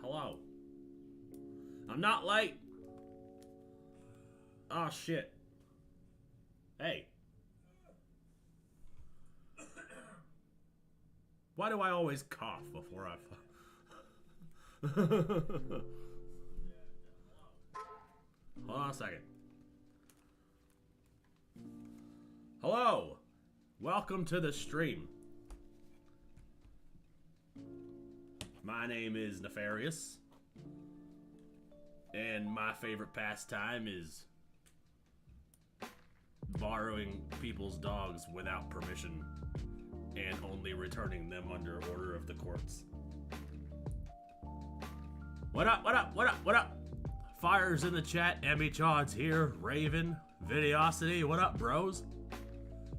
Hello. I'm not late. Oh shit. Hey. Why do I always cough before I Hold on a second. Hello. Welcome to the stream. My name is Nefarious. And my favorite pastime is borrowing people's dogs without permission and only returning them under order of the courts. What up, what up, what up, what up? Fires in the chat, Emmy Chod's here, Raven, Videosity, what up, bros?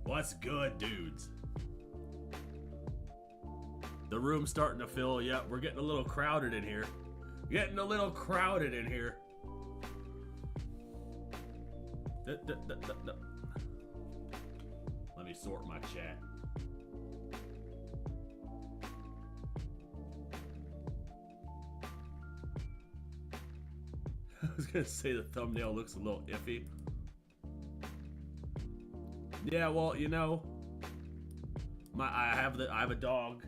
What's good, dudes? The room's starting to fill, yep, we're getting a little crowded in here. Getting a little crowded in here. Let me sort my chat. I was gonna say the thumbnail looks a little iffy. Yeah, well, you know, I have a dog.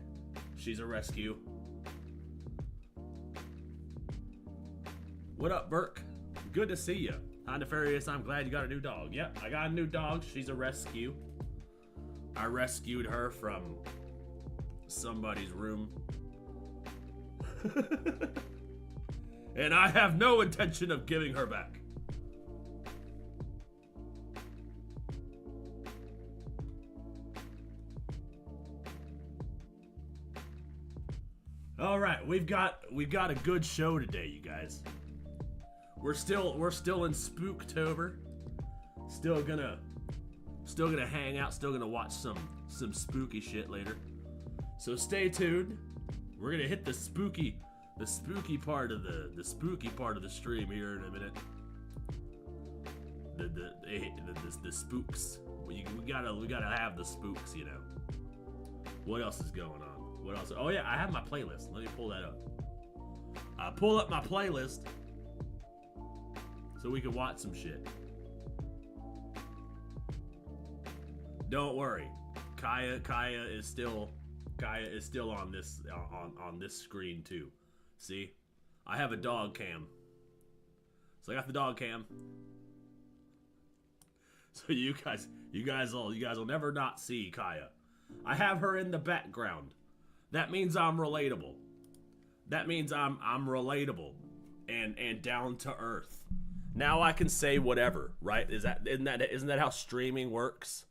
She's a rescue. What up, Burke? Good to see you. Hi, Nefarious. I'm glad you got a new dog. Yep, I got a new dog. She's a rescue. I rescued her from somebody's room. And I have no intention of giving her back. All right, we've got a good show today, you guys. We're still in Spooktober. Still gonna hang out. Still gonna watch some spooky shit later. So stay tuned. We're gonna hit the spooky part of the stream here in a minute. The spooks. We gotta have the spooks, you know. What else is going on? What else? Oh yeah, I have my playlist. Let me pull that up. I pull up my playlist so we can watch some shit. Don't worry, Kaya is still on this on this screen too. See, I have a dog cam, so I got the dog cam. So you guys will never not see Kaya. I have her in the background. That means I'm relatable. That means I'm relatable and down to earth. Now I can say whatever, right? Isn't that how streaming works?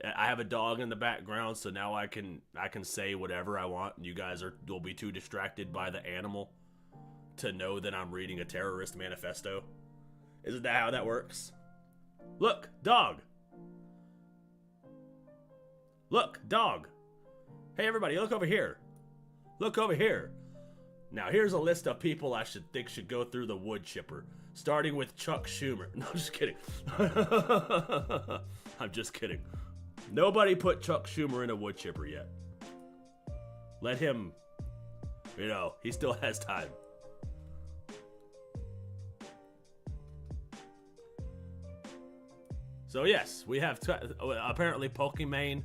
I have a dog in the background, so now I can say whatever I want. You guys will be too distracted by the animal to know that I'm reading a terrorist manifesto. Isn't that how that works? Look, dog. Look, dog. Hey everybody, look over here. Look over here. Now here's a list of people I think should go through the wood chipper. Starting with Chuck Schumer. No, I'm just kidding. I'm just kidding. Nobody put Chuck Schumer in a wood chipper yet. Let him, you know, he still has time. So yes, we have apparently Pokimane.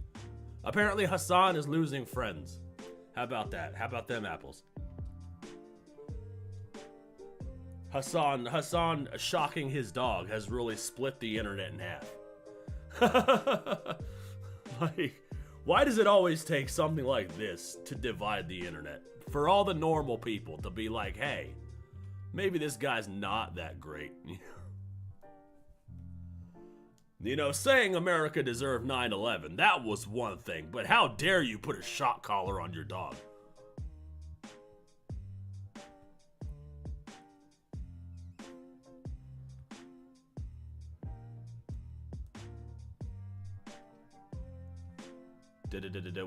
Apparently Hassan is losing friends. How about that? How about them apples? Hassan shocking his dog has really split the internet in half. Like, why does it always take something like this to divide the internet? For all the normal people to be like, hey, maybe this guy's not that great. You know, saying America deserved 9/11, that was one thing, but how dare you put a shock collar on your dog?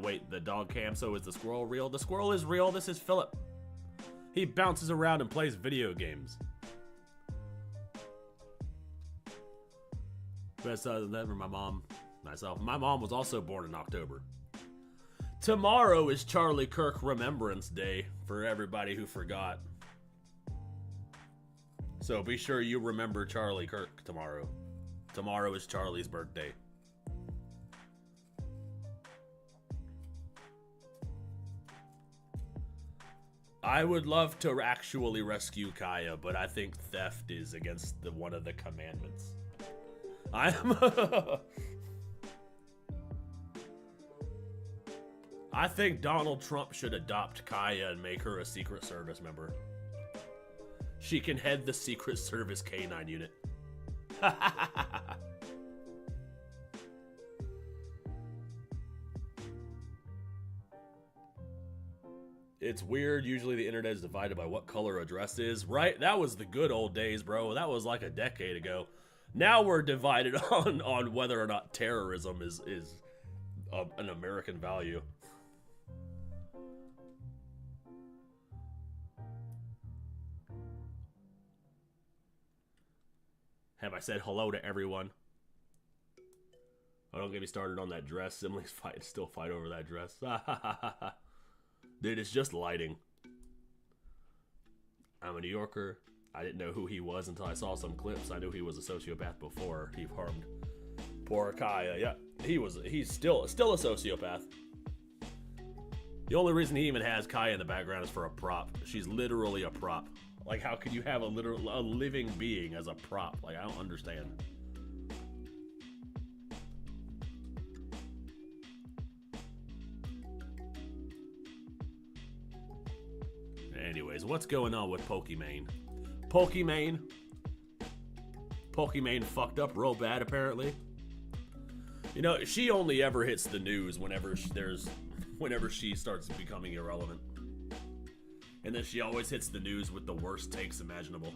Wait, the dog cam, so is the squirrel real? The squirrel is real, this is Philip. He bounces around and plays video games. Best other than ever, my mom. myself. My mom was also born in October. Tomorrow is Charlie Kirk Remembrance Day for everybody who forgot. So be sure you remember Charlie Kirk tomorrow. Tomorrow is Charlie's birthday. I would love to actually rescue Kaya, but I think theft is against one of the commandments. I think Donald Trump should adopt Kaya and make her a Secret Service member. She can head the Secret Service K9 unit. It's weird. Usually the internet is divided by what color a dress is, right? That was the good old days, bro. That was like a decade ago. Now we're divided on whether or not terrorism is an American value. Have I said hello to everyone? Oh, don't get me started on that dress. Emily's still fight over that dress. Dude, it's just lighting. I'm a New Yorker. I didn't know who he was until I saw some clips. I knew he was a sociopath before he harmed poor Kaya. Yeah, he's still a sociopath. The only reason he even has Kaya in the background is for a prop. She's literally a prop. Like, how could you have a living being as a prop? Like, I don't understand. Anyways, what's going on with Pokimane? Pokimane fucked up real bad, apparently. You know, she only ever hits the news whenever she starts becoming irrelevant. And then she always hits the news with the worst takes imaginable.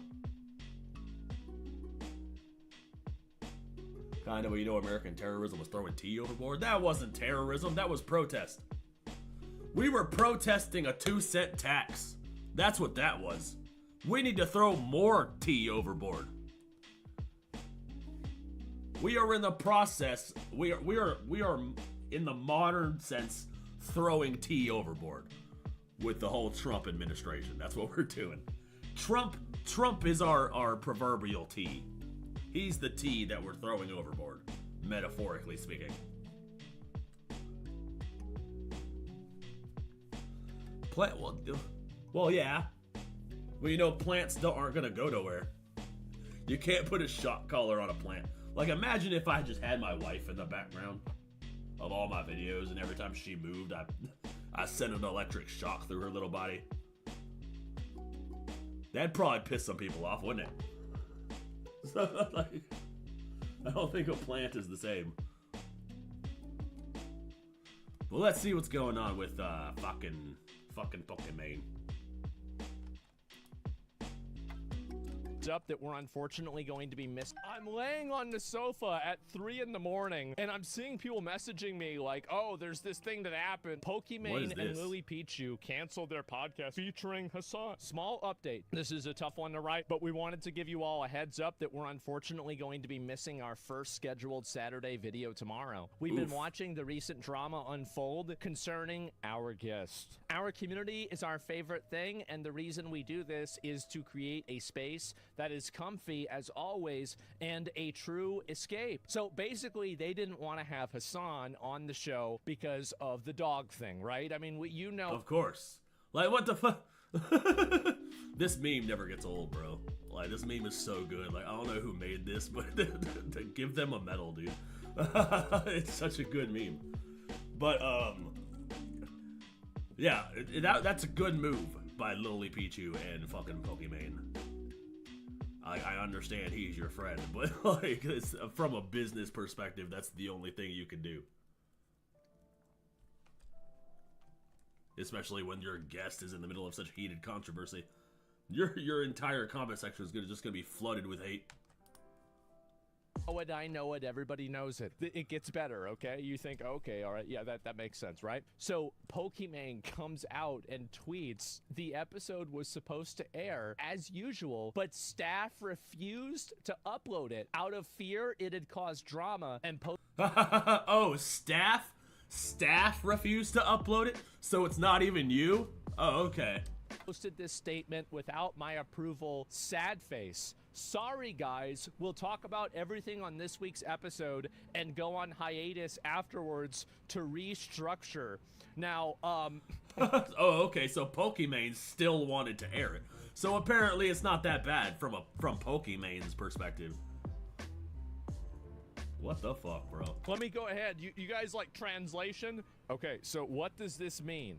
Kind of, you know, American terrorism was throwing tea overboard. That wasn't terrorism, that was protest. We were protesting a 2-cent tax. That's what that was. We need to throw more tea overboard. We are in the process. We are in the modern sense throwing tea overboard with the whole Trump administration. That's what we're doing. Trump is our proverbial tea. He's the tea that we're throwing overboard, metaphorically speaking. Well, yeah. Well, you know, plants aren't gonna go nowhere. You can't put a shock collar on a plant. Like, imagine if I just had my wife in the background of all my videos, and every time she moved, I sent an electric shock through her little body. That'd probably piss some people off, wouldn't it? So, like, I don't think a plant is the same. Well, let's see what's going on with fucking Pokimane. Up that we're unfortunately going to be missed. I'm laying on the sofa at 3 in the morning and I'm seeing people messaging me like, oh, there's this thing that happened. Pokimane and Lily Pichu canceled their podcast featuring Hassan. Small update. This is a tough one to write, but we wanted to give you all a heads up that we're unfortunately going to be missing our first scheduled Saturday video tomorrow. We've been watching the recent drama unfold concerning our guest. Our community is our favorite thing, and the reason we do this is to create a space that is comfy as always and a true escape. So basically, they didn't want to have Hassan on the show because of the dog thing, right? I mean, you know. Of course. Like, what the fuck? This meme never gets old, bro. Like, this meme is so good. Like, I don't know who made this, but to give them a medal, dude. It's such a good meme. But, yeah, that's a good move by Lily Pichu and fucking Pokimane. I understand he's your friend, but like, from a business perspective, that's the only thing you can do. Especially when your guest is in the middle of such heated controversy. Your entire comment section is just gonna be flooded with hate. I know it, everybody knows it. It gets better, okay? You think, okay, all right, yeah, that makes sense, right? So Pokimane comes out and tweets, the episode was supposed to air as usual, but staff refused to upload it. Out of fear, it had caused drama, and oh, staff refused to upload it? So it's not even you? Oh, okay. Posted this statement without my approval, sad face. Sorry guys, we'll talk about everything on this week's episode and go on hiatus afterwards to restructure. Now, oh, okay, so Pokimane still wanted to air it. So apparently it's not that bad from Pokimane's perspective. What the fuck, bro? Let me go ahead. You guys like translation? Okay, so what does this mean?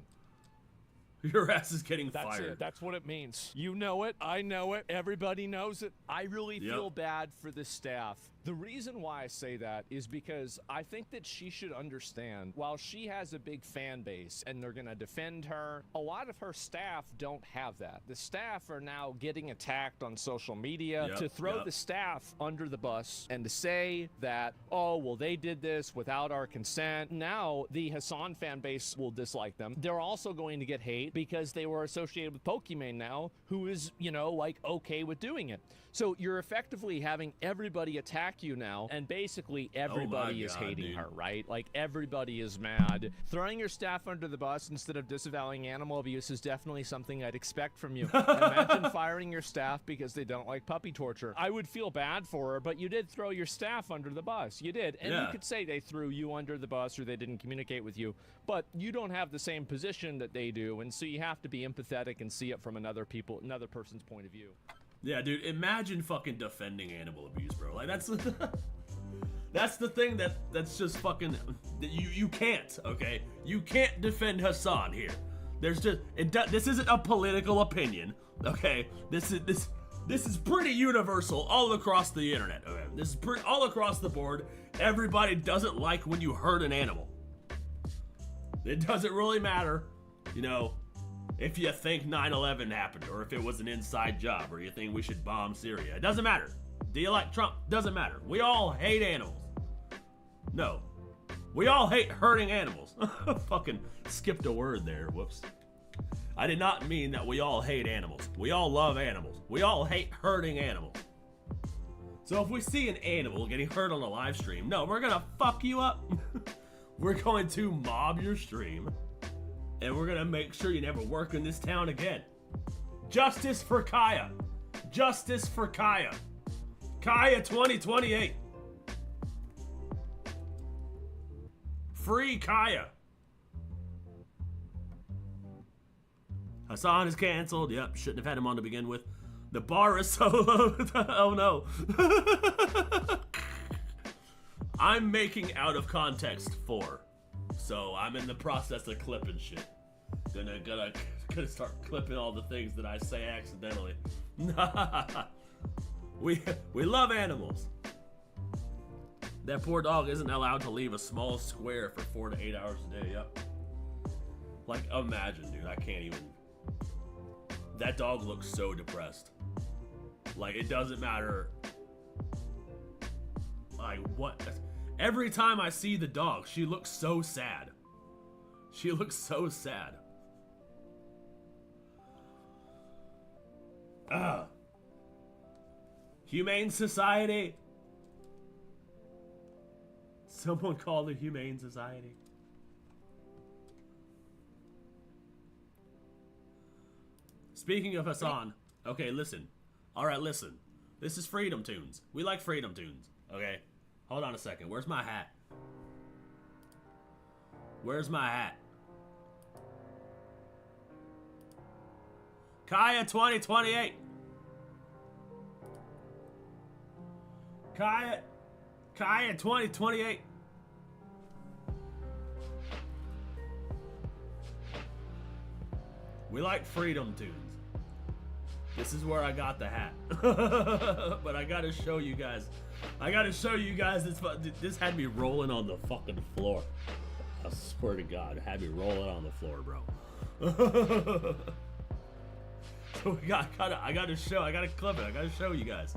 Your ass is getting That's fired. It. That's what it means. You know it. I know it. Everybody knows it. I really feel bad for the staff. The reason why I say that is because I think that she should understand, while she has a big fan base and they're going to defend her, a lot of her staff don't have that. The staff are now getting attacked on social media to throw the staff under the bus and to say that, oh, well, they did this without our consent. Now the Hassan fan base will dislike them. They're also going to get hate because they were associated with Pokimane now, who is, you know, like, okay with doing it. So you're effectively having everybody attack you now, and basically everybody is hating her, right? Like, everybody is mad. Throwing your staff under the bus instead of disavowing animal abuse is definitely something I'd expect from you. Imagine firing your staff because they don't like puppy torture. I would feel bad for her, but you did throw your staff under the bus. You did. And you could say they threw you under the bus or they didn't communicate with you, but you don't have the same position that they do, and so you have to be empathetic and see it from another person's point of view. Yeah, dude, imagine fucking defending animal abuse, bro. Like, that's that's the thing that's just fucking, you can't, okay? You can't defend Hassan here. There's just, this isn't a political opinion, okay? This is pretty universal all across the internet, okay? This is all across the board. Everybody doesn't like when you hurt an animal. It doesn't really matter, you know, if you think 9/11 happened, or if it was an inside job, or you think we should bomb Syria. It doesn't matter. Do you like Trump? Doesn't matter. We all hate animals. No. We all hate hurting animals. Fucking skipped a word there. Whoops. I did not mean that we all hate animals. We all love animals. We all hate hurting animals. So if we see an animal getting hurt on a live stream, no, we're gonna fuck you up. We're going to mob your stream. And we're gonna make sure you never work in this town again. Justice for Kaya. Justice for Kaya. Kaya 2028. Free Kaya. Hassan is canceled. Yep, shouldn't have had him on to begin with. The bar is so low. Oh no. I'm making out of context 4. So I'm in the process of clipping shit. Gonna start clipping all the things that I say accidentally. we love animals. That poor dog isn't allowed to leave a small square for 4 to 8 hours a day. Yep. Like, imagine, dude. I can't even. That dog looks so depressed. Like, it doesn't matter. Like, what? Every time I see the dog, she looks so sad. She looks so sad. Humane Society. Someone call the Humane Society. Speaking of Hassan, okay, listen. Alright, listen. This is Freedom Tunes. We like Freedom Tunes, okay? Hold on a second. Where's my hat? Where's my hat? Kaya 2028. Kaya 2028. We like Freedom Tunes. This is where I got the hat. But I gotta show you guys. This had me rolling on the fucking floor. I swear to God, it had me rolling on the floor, bro. So I gotta clip it. I gotta show you guys.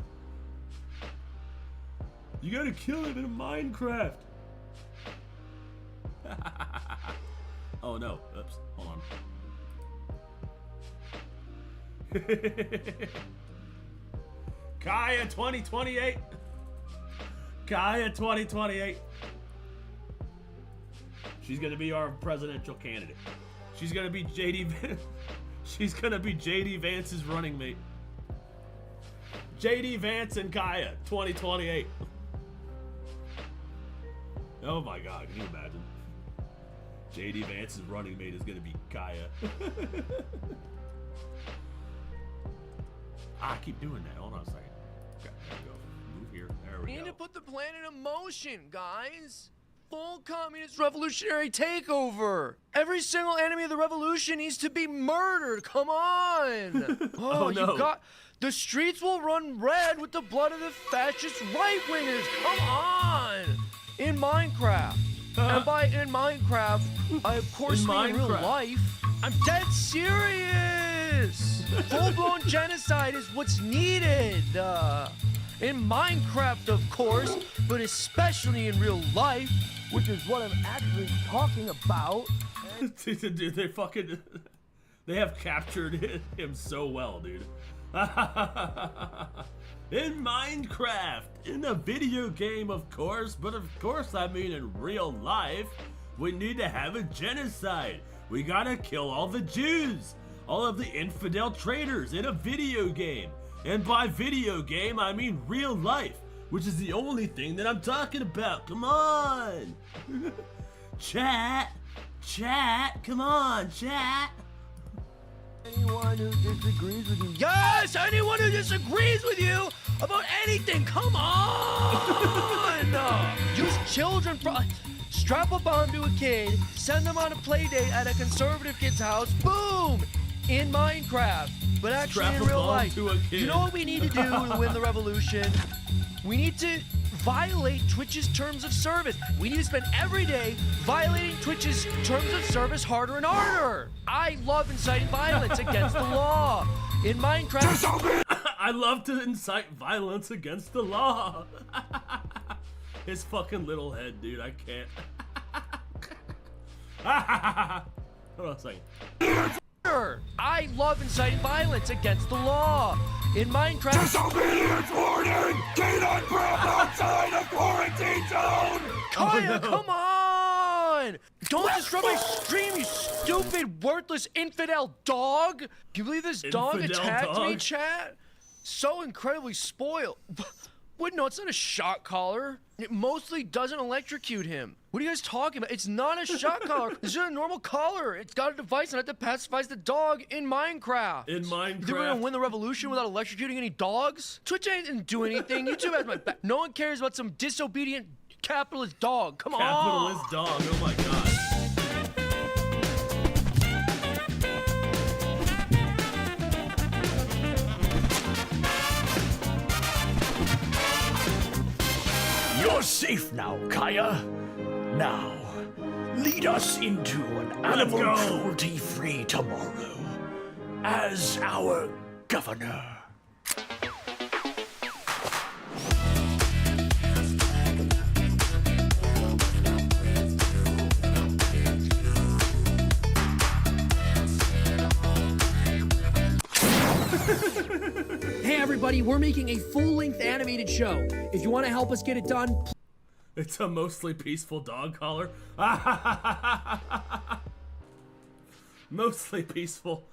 You gotta kill him in Minecraft. Oh no, oops, hold on. Kaya 2028. Kaya 2028. She's gonna be our presidential candidate. She's gonna be She's gonna be JD Vance's running mate. JD Vance and Kaya 2028. Oh my god, can you imagine? JD Vance's running mate is gonna be Kaya. I keep doing that. Hold on a second. Okay, there we go. Move here. There we go. We need to put the plan in motion, guys. Full communist revolutionary takeover. Every single enemy of the revolution needs to be murdered. Come on. Oh, no. You got. The streets will run red with the blood of the fascist right-wingers. Come on. In Minecraft. And by in Minecraft, I of course mean in real life. I'm dead serious. Full-blown genocide is what's needed. In Minecraft, of course, but especially in real life, which is what I'm actually talking about. Dude, they have captured him so well, dude. In Minecraft, in a video game, of course, but of course I mean in real life, we need to have a genocide. We gotta kill all the Jews, all of the infidel traitors in a video game. And by video game, I mean real life, which is the only thing that I'm talking about. Come on. Chat, come on, chat. Anyone who disagrees with you. Yes, anyone who disagrees with you about anything, come on! Use children for. Strap a bomb to a kid, send them on a play date at a conservative kid's house, boom! In Minecraft. But actually in real life. You know what we need to do to win the revolution? We need to violate Twitch's terms of service. We need to spend every day violating Twitch's terms of service harder and harder. I love inciting violence against the law. In Minecraft. I love to incite violence against the law. His fucking little head, dude. I can't. Hold on a second. I love inciting violence against the law. In Minecraft. Disobedience warning! Canine crap outside of quarantine zone! Kaya, come on! Don't disrupt my stream, you stupid, worthless infidel dog! Can you believe this dog attacked me, chat? So incredibly spoiled. Wait, no, it's not a shock collar. It mostly doesn't electrocute him. What are you guys talking about? It's not a shock collar. It's just a normal collar. It's got a device on it that pacifies the dog in Minecraft. In Minecraft. You think we're gonna win the revolution without electrocuting any dogs? Twitch didn't do anything. YouTube has my back. No one cares about some disobedient capitalist dog. Come on. Capitalist dog. Oh my god. You're safe now, Kaya. Now, lead us into an animal cruelty-free tomorrow as our governor. Hey everybody, we're making a full-length animated show. If you want to help us get it done, it's a mostly peaceful dog collar. Mostly peaceful.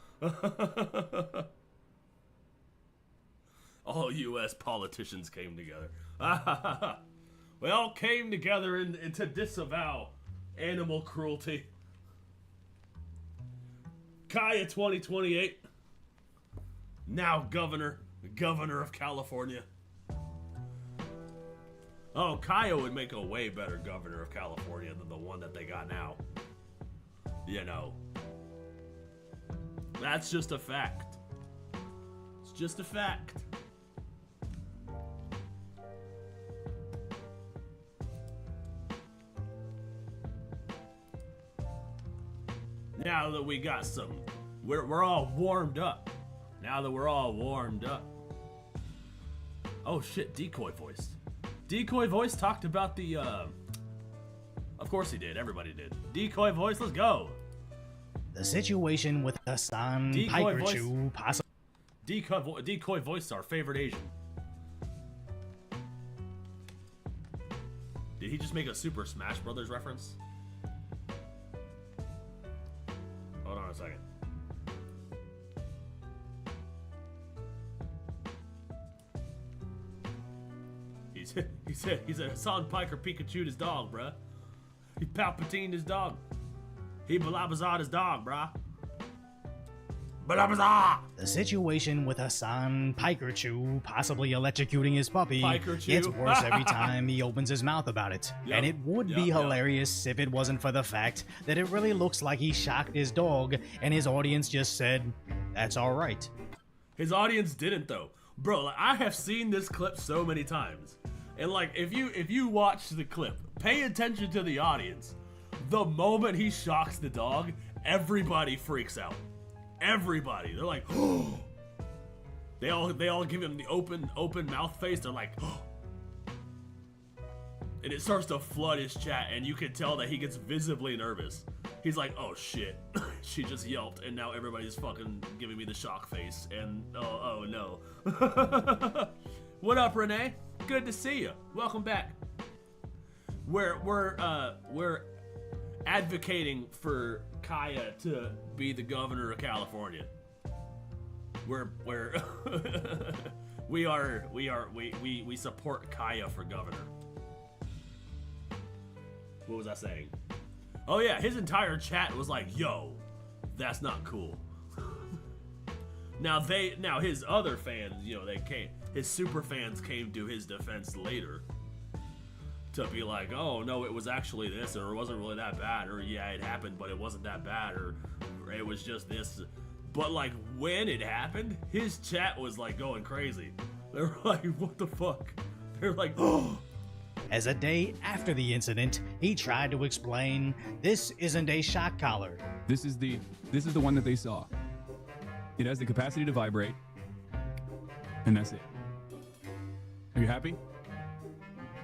All U.S. politicians came together. We all came together to disavow animal cruelty. Kaya 2028. Now governor of California. Oh, Kaya would make a way better governor of California than the one that they got now. You know. That's just a fact. It's just a fact. Now that we got some, we're all warmed up. Now that we're all warmed up. Oh shit, decoy voice. Decoy Voice talked about the, of course he did. Everybody did. Decoy Voice, let's go. The situation with Hassan Decoy Voice. Pikachu possibly. Decoy Voice is our favorite Asian. Did he just make a Super Smash Brothers reference? Hold on a second. He said Hassan Piker Pikachu'd his dog, bruh. He Palpatine'd his dog. He Balabazard his dog, bruh. Balabazar! The situation with Hassan Pikachu possibly electrocuting his puppy Pikachu. gets worse every time he opens his mouth about it. Yep. And it would be hilarious if it wasn't for the fact that it really looks like he shocked his dog and his audience just said, that's alright. His audience didn't though. Bro, like, I have seen this clip so many times. And like if you watch the clip, pay attention to the audience. The moment he shocks the dog, everybody freaks out. Everybody. They're like, oh. They all give him the open mouth face. They're like, oh. And it starts to flood his chat, and you can tell that he gets visibly nervous. He's like, oh shit, she just yelped, and now everybody's fucking giving me the shock face, and oh no. What up, Renee? Good to see you. Welcome back. We're advocating for Kaya to be the governor of California. We support Kaya for governor. What was I saying? Oh yeah, his entire chat was like, yo, that's not cool. Now his other fans, his super fans came to his defense later to be like, oh no, it was actually this, or it wasn't really that bad, or yeah, it happened, but it wasn't that bad, or it was just this. But like when it happened, his chat was like going crazy. They were like, what the fuck? They're like, oh. As a day after the incident, he tried to explain, this isn't a shock collar. This is the one that they saw. It has the capacity to vibrate, and that's it. Are you happy?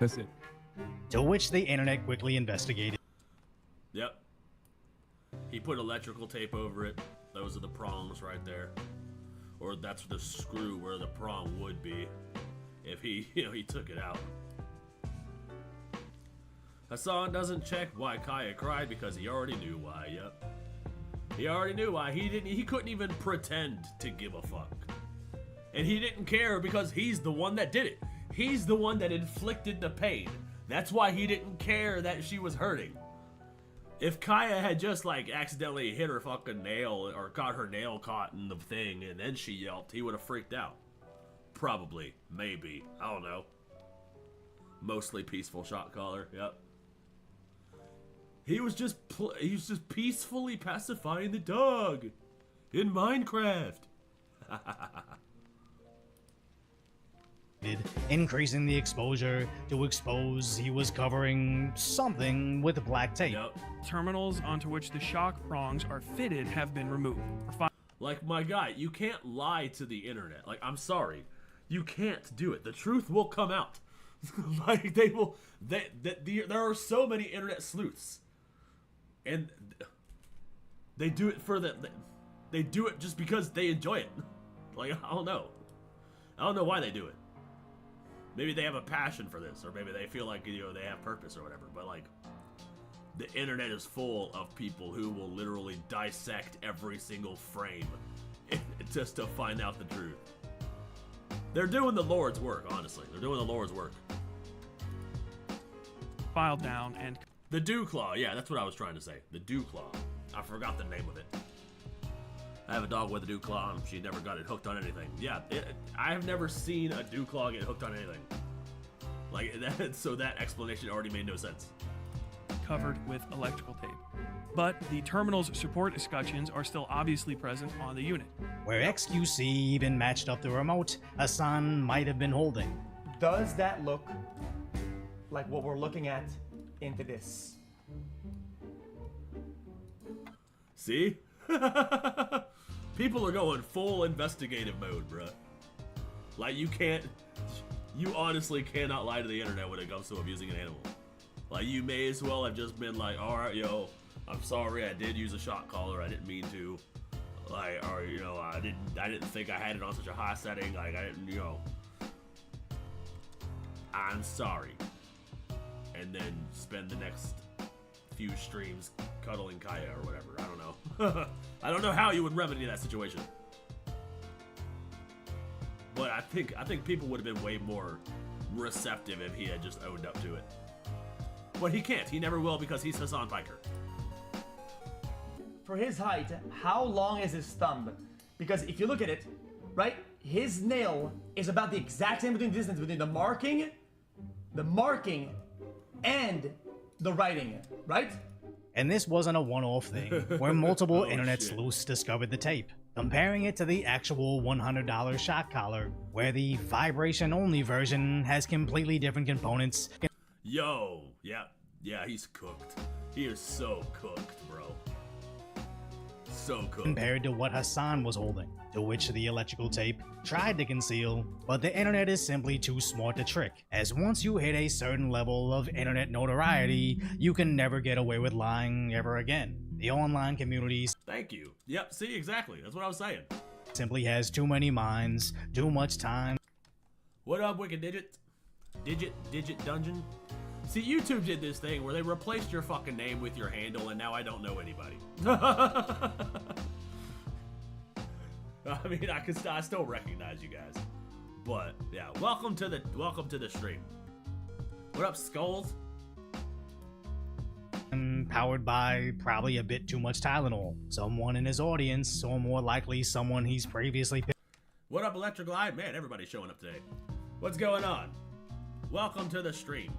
That's it. To which the internet quickly investigated. Yep. He put electrical tape over it. Those are the prongs right there. Or that's the screw where the prong would be if he took it out. Hassan doesn't check why Kaya cried because he already knew why. Yep. He already knew why. He couldn't even pretend to give a fuck. And he didn't care because he's the one that did it. He's the one that inflicted the pain. That's why he didn't care that she was hurting. If Kaya had just like accidentally hit her fucking nail or got her nail caught in the thing and then she yelped, he would have freaked out. Probably. Maybe. I don't know. Mostly peaceful shot caller. Yep. He was just peacefully pacifying the dog in Minecraft. Increasing the exposure to expose he was covering something with black tape. Yep. Terminals onto which the shock prongs are fitted have been removed. Like, my guy, you can't lie to the internet. Like, I'm sorry. You can't do it. The truth will come out. Like, there are so many internet sleuths. And they do it they do it just because they enjoy it. Like, I don't know. I don't know why they do it. Maybe they have a passion for this, or maybe they feel like, they have purpose or whatever. But like, the internet is full of people who will literally dissect every single frame just to find out the truth. They're doing the Lord's work, honestly. They're doing the Lord's work. Filed down and... The Dew Claw, yeah, that's what I was trying to say. The Dew Claw. I forgot the name of it. I have a dog with a Dew Claw, and she never got it hooked on anything. Yeah, I have never seen a Dew Claw get hooked on anything. Like, so that explanation already made no sense. Covered with electrical tape. But the terminal's support escutcheons are still obviously present on the unit. Where XQC even matched up the remote Hassan might have been holding. Does that look like what we're looking at into this? See? People are going full investigative mode, bruh. Like, you You honestly cannot lie to the internet when it comes to abusing an animal. Like, you may as well have just been like, alright, yo, I'm sorry, I did use a shock collar, I didn't mean to. Like, or, you know, I didn't think I had it on such a high setting, like, I didn't, you know. I'm sorry. And then spend the next few streams cuddling Kaya or whatever, I don't know. I don't know how you would remedy that situation. But I think people would have been way more receptive if he had just owned up to it. But he can't. He never will because he's Hassan Piker. For his height, how long is his thumb? Because if you look at it, right, his nail is about the exact same distance between the marking and the writing, right? And this wasn't a one-off thing, where multiple Oh, internet shit. sleuths discovered the tape, comparing it to the actual $100 shock collar, where the vibration-only version has completely different components. Yo, yeah, he's cooked. He is so cooked, bro. So cooked. Compared to what Hassan was holding, to which the electrical tape tried to conceal, but the internet is simply too smart to trick, as once you hit a certain level of internet notoriety, you can never get away with lying ever again. The online community Thank you. Yep, see, exactly. That's what I was saying. simply has too many minds, too much time. What up, Wicked Digit? Digit Dungeon? See, YouTube did this thing where they replaced your fucking name with your handle, and now I don't know anybody. I mean, I still recognize you guys, but yeah, welcome to the stream. What up, Skulls? Powered by probably a bit too much Tylenol. Someone in his audience, or more likely someone he's previously What up, Electric Live? Man, everybody's showing up today. What's going on? Welcome to the stream.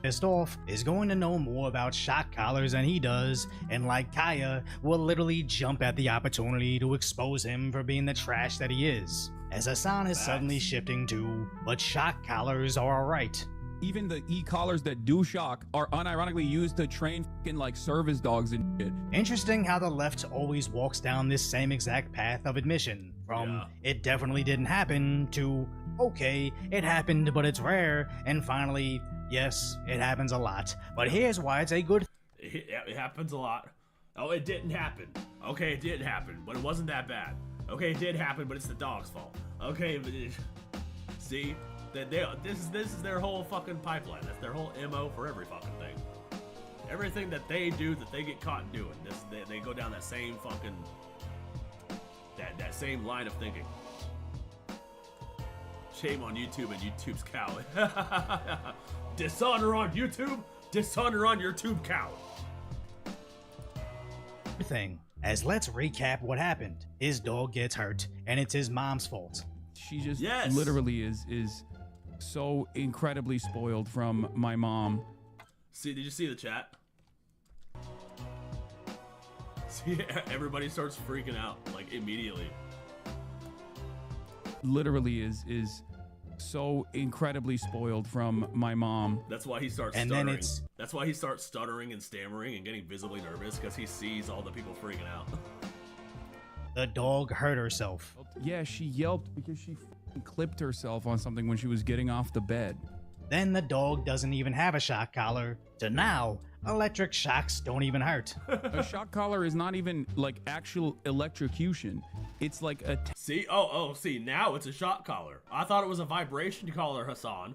pissed off, is going to know more about shock collars than he does, and like Kaya, will literally jump at the opportunity to expose him for being the trash that he is. As Hassan is suddenly shifting to, but shock collars are alright. Even the e-collars that do shock are unironically used to train fucking like service dogs and shit. Interesting how the left always walks down this same exact path of admission, from it definitely didn't happen to okay, it happened but it's rare, and finally, yes, it happens a lot, but here's why it's a good It happens a lot. Oh, it didn't happen. Okay, it did happen, but it wasn't that bad. Okay, it did happen, but it's the dog's fault. Okay, but see? This is their whole fucking pipeline. That's their whole MO for every fucking thing. Everything that they do that they get caught doing, they go down that same fucking that same line of thinking. Shame on YouTube and YouTube's cow. Dishonor on YouTube, dishonor on your tube cow. thing. As let's recap what happened. His dog gets hurt, and it's his mom's fault. She just literally is so incredibly spoiled from my mom. See, did you see the chat? See, everybody starts freaking out like immediately. Literally is so incredibly spoiled from my mom. That's why he starts stuttering. That's why he starts stuttering and stammering and getting visibly nervous, because he sees all the people freaking out. The dog hurt herself. Yeah, she yelped because she clipped herself on something when she was getting off the bed. Then the dog doesn't even have a shock collar. To now, electric shocks don't even hurt. A shock collar is not even like actual electrocution. It's like a see, see, now it's a shock collar. I thought it was a vibration collar, Hassan.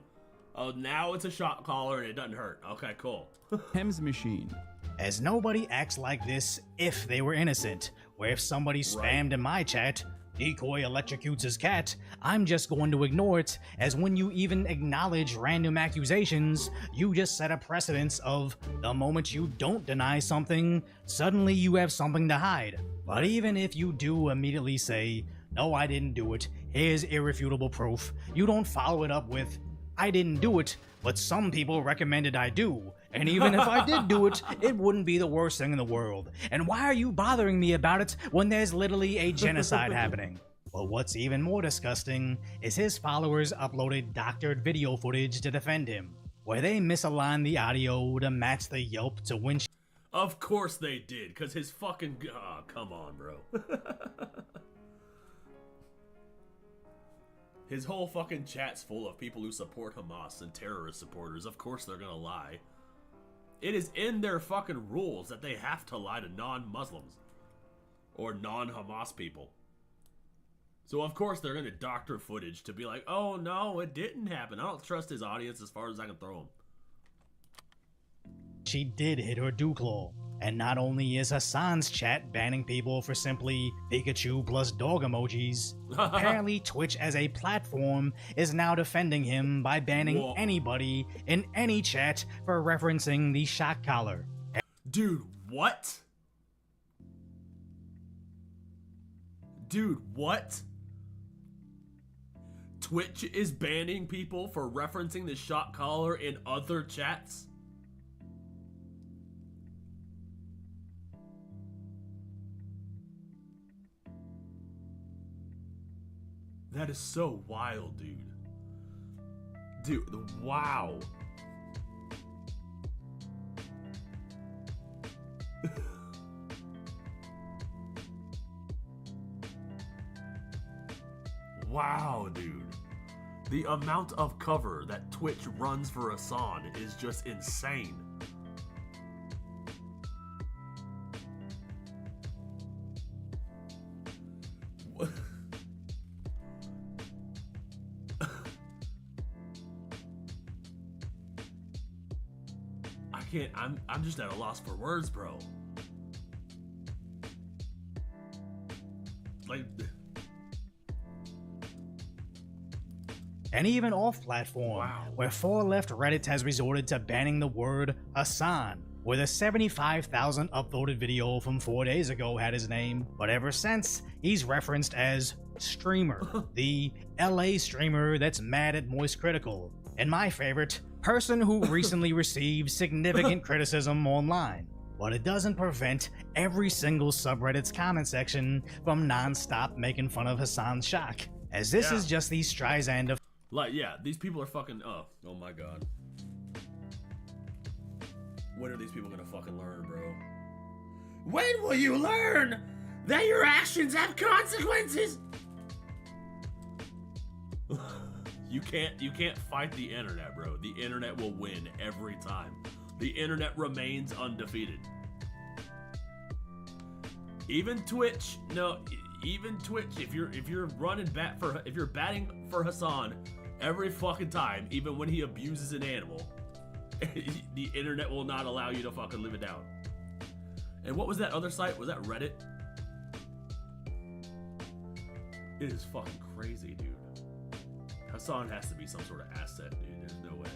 Oh, now it's a shock collar and it doesn't hurt. Okay, cool. Hems machine. As nobody acts like this if they were innocent, where if somebody spammed in my chat, decoy electrocutes his cat, I'm just going to ignore it, as when you even acknowledge random accusations, you just set a precedence of the moment you don't deny something, suddenly you have something to hide. But even if you do immediately say, no, I didn't do it, here's irrefutable proof, you don't follow it up with, I didn't do it, but some people recommended I do. And even if I did do it, it wouldn't be the worst thing in the world. And why are you bothering me about it when there's literally a genocide happening? But what's even more disgusting is his followers uploaded doctored video footage to defend him, where they misaligned the audio to match the yelp to when Of course they did, because his fucking... Oh, come on, bro. His whole fucking chat's full of people who support Hamas and terrorist supporters. Of course they're gonna lie. It is in their fucking rules that they have to lie to non-Muslims. Or non-Hamas people. So of course they're gonna doctor footage to be like, oh no, it didn't happen. I don't trust his audience as far as I can throw him. She did hit her Duclaw. And not only is Hassan's chat banning people for simply Pikachu plus dog emojis, apparently Twitch as a platform is now defending him by banning anybody in any chat for referencing the shock collar. Dude, what? Dude, what? Twitch is banning people for referencing the shock collar in other chats? That is so wild, dude. Dude, wow. Wow, dude. The amount of cover that Twitch runs for Hassan is just insane. I'm just at a loss for words, bro. Like, and even off-platform, where far left Reddit has resorted to banning the word Hassan, where the 75,000 upvoted video from 4 days ago had his name, but ever since, he's referenced as Streamer, the LA streamer that's mad at Moist Critical, and my favorite, person who recently received significant criticism online. But it doesn't prevent every single subreddit's comment section from non-stop making fun of Hassan's shock, as this is just the Streisand of— like, yeah, these people are fucking, oh my god. When are these people gonna fucking learn, bro? When will you learn that your actions have consequences? You can't fight the internet, bro. The internet will win every time. The internet remains undefeated. Even Twitch, even Twitch, if you're batting for Hassan every fucking time, even when he abuses an animal, the internet will not allow you to fucking live it down. And what was that other site? Was that Reddit? It is fucking crazy, dude. Hassan has to be some sort of asset, dude. There's no way.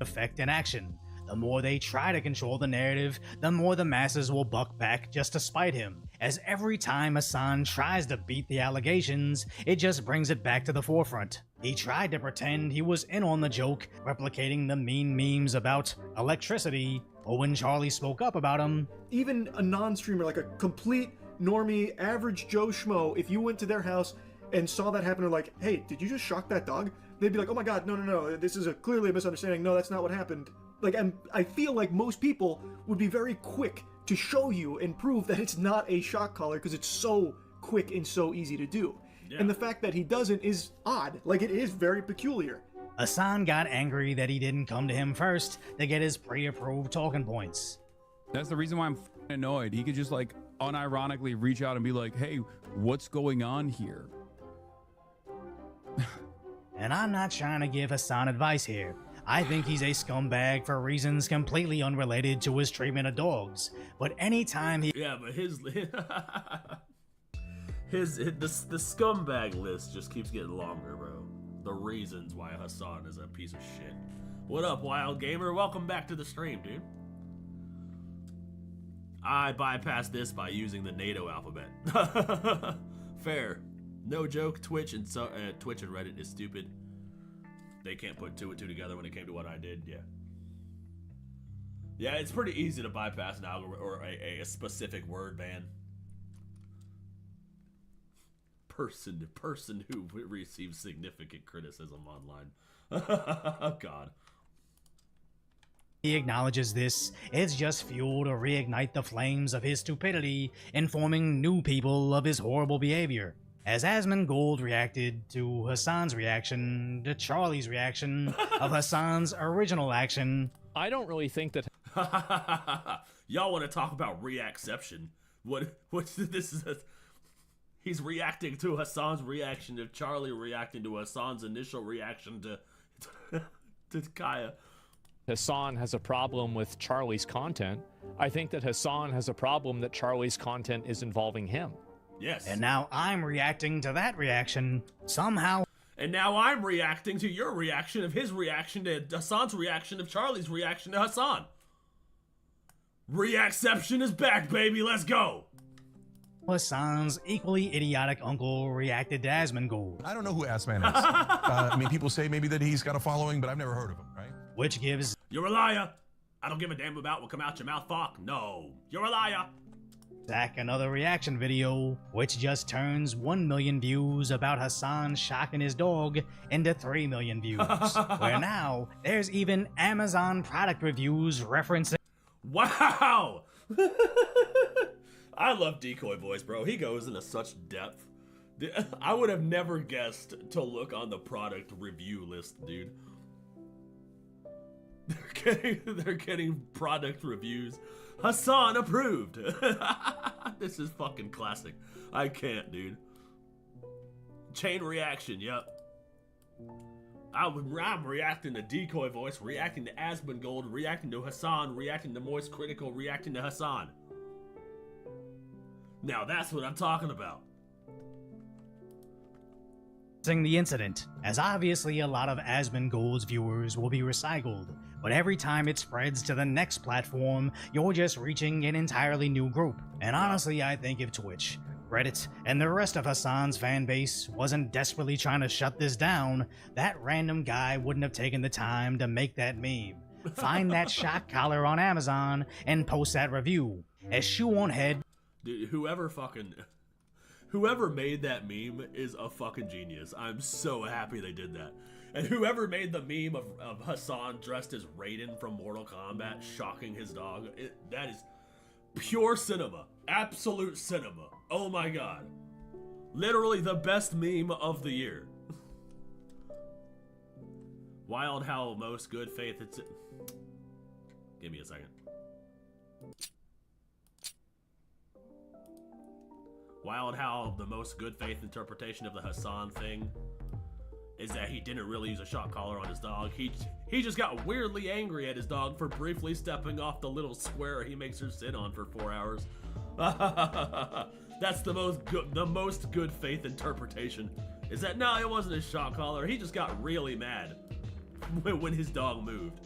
Effect and action. The more they try to control the narrative, the more the masses will buck back just to spite him, as every time Hassan tries to beat the allegations, it just brings it back to the forefront. He tried to pretend he was in on the joke, replicating the mean memes about electricity, but when Charlie spoke up about him— even a non-streamer, like a complete normie, average Joe Schmo, if you went to their house and saw that happen, and like, hey, did you just shock that dog? They'd be like, oh my god, no, this is clearly a misunderstanding. No, that's not what happened. Like, and I feel like most people would be very quick to show you and prove that it's not a shock collar because it's so quick and so easy to do. Yeah. And the fact that he doesn't is odd. Like, it is very peculiar. Hassan got angry that he didn't come to him first to get his pre-approved talking points. That's the reason why I'm annoyed. He could just, like, unironically reach out and be like, hey, what's going on here? And I'm not trying to give Hassan advice here. I think he's a scumbag for reasons completely unrelated to his treatment of dogs. But anytime he— yeah, but the scumbag list just keeps getting longer, bro. The reasons why Hassan is a piece of shit. What up, Wild Gamer? Welcome back to the stream, dude. I bypassed this by using the NATO alphabet. Fair. No joke, Twitch and Reddit is stupid. They can't put two and two together when it came to what I did, yeah. Yeah, it's pretty easy to bypass an algorithm or a specific word ban. Person who receives significant criticism online. Oh, God. He acknowledges this, it's just fuel to reignite the flames of his stupidity, informing new people of his horrible behavior. as Asmongold reacted to Hassan's reaction to Charlie's reaction of Hassan's original action. I don't really think that. Y'all want to talk about reacception? What's this is? He's reacting to Hassan's reaction to Charlie reacting to Hassan's initial reaction to Kaya. Hassan has a problem with Charlie's content. I think that Hassan has a problem that Charlie's content is involving him. Yes. And now I'm reacting to that reaction somehow. And now I'm reacting to your reaction of his reaction to Hassan's reaction of Charlie's reaction to Hassan. Reacception is back, baby. Let's go. Hassan's equally idiotic uncle reacted to Asmongold. I don't know who Assman is. I mean, people say maybe that he's got a following, but I've never heard of him, right? Which gives... You're a liar. I don't give a damn about what come out your mouth, fuck. No, you're a liar. Zach another reaction video, which just turns 1 million views about Hassan shocking his dog into 3 million views. Where now, there's even Amazon product reviews referencing... Wow! I love Decoy Voice, bro. He goes into such depth. I would have never guessed to look on the product review list, dude. They're getting product reviews. Hassan approved. This is fucking classic. I can't, dude. Chain reaction, yep. I'm reacting to Decoy Voice, reacting to Asmongold, reacting to Hassan, reacting to Moist Critical, reacting to Hassan. Now that's what I'm talking about. The incident, as obviously a lot of Asmongold's viewers will be recycled, but every time it spreads to the next platform, you're just reaching an entirely new group. And honestly, I think if Twitch, Reddit, and the rest of Hassan's fan base wasn't desperately trying to shut this down, that random guy wouldn't have taken the time to make that meme, find that shock collar on Amazon, and post that review. As shoe on head. Dude, whoever made that meme is a fucking genius. I'm so happy they did that. And whoever made the meme of Hassan dressed as Raiden from Mortal Kombat shocking his dog, that is pure cinema. Absolute cinema. Oh my god. Literally the best meme of the year. Wild how most good faith it's... Give me a second. Wild how the most good faith interpretation of the Hassan thing is that he didn't really use a shock collar on his dog. He just got weirdly angry at his dog for briefly stepping off the little square he makes her sit on for 4 hours. That's the most good faith interpretation. Is that no, it wasn't his shock collar. He just got really mad when his dog moved.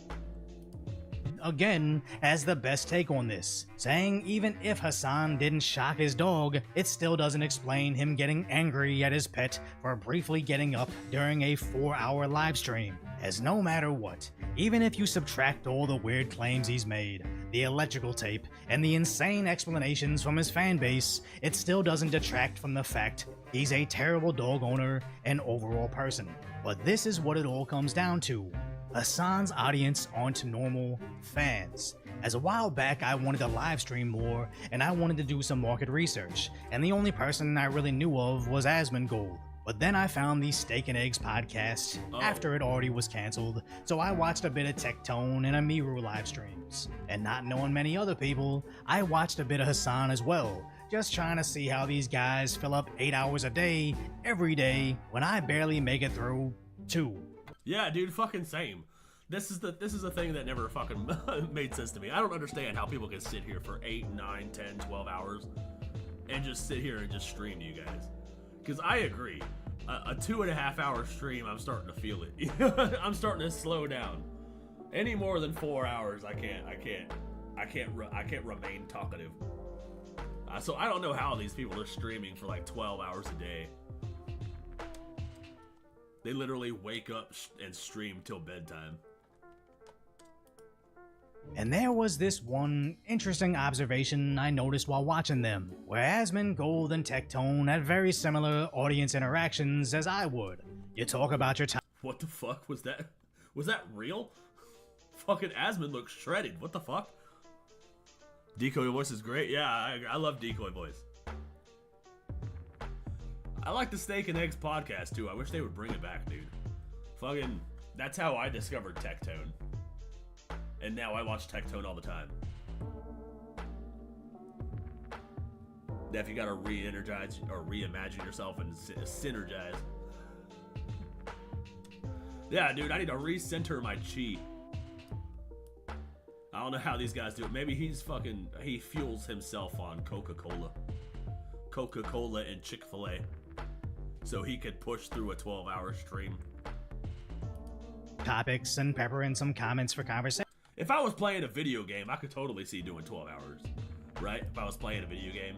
Again, as the best take on this, saying even if Hassan didn't shock his dog, it still doesn't explain him getting angry at his pet for briefly getting up during a 4-hour live stream. As no matter what, even if you subtract all the weird claims he's made, the electrical tape, and the insane explanations from his fanbase, it still doesn't detract from the fact he's a terrible dog owner and overall person. But this is what it all comes down to. Hassan's audience aren't normal fans. As a while back, I wanted to live stream more, and I wanted to do some market research, and the only person I really knew of was Asmongold. But then I found the Steak and Eggs podcast after it already was cancelled, so I watched a bit of Tectone and Amiru live streams. And not knowing many other people, I watched a bit of Hassan as well, just trying to see how these guys fill up 8 hours a day, every day, when I barely make it through 2. Yeah, dude, fucking same. This is the thing that never fucking made sense to me. I don't understand how people can sit here for 8, 9, 10, 12 hours and just sit here and just stream to you guys. Because I agree, a 2.5 hour stream, I'm starting to feel it. I'm starting to slow down. Any more than 4 hours, I can't remain talkative. So I don't know how these people are streaming for like 12 hours a day. They literally wake up and stream till bedtime. And there was this one interesting observation I noticed while watching them, where Asmongold and Tectone had very similar audience interactions as I would. You talk about your time. What the fuck was that? Was that real? Fucking Asmon looks shredded. What the fuck? Decoy Voice is great. Yeah, I love Decoy Voice. I like the Steak and Eggs podcast too. I wish they would bring it back, dude. Fucking, that's how I discovered Tectone. And now I watch Tectone all the time. If you gotta re-energize or reimagine yourself and synergize. Yeah, dude, I need to recenter my chi. I don't know how these guys do it. Maybe he fuels himself on Coca-Cola. Coca-Cola and Chick-fil-A. So he could push through a 12-hour stream. Topics and pepper in some comments for conversation. If I was playing a video game, I could totally see doing 12 hours. Right? If I was playing a video game.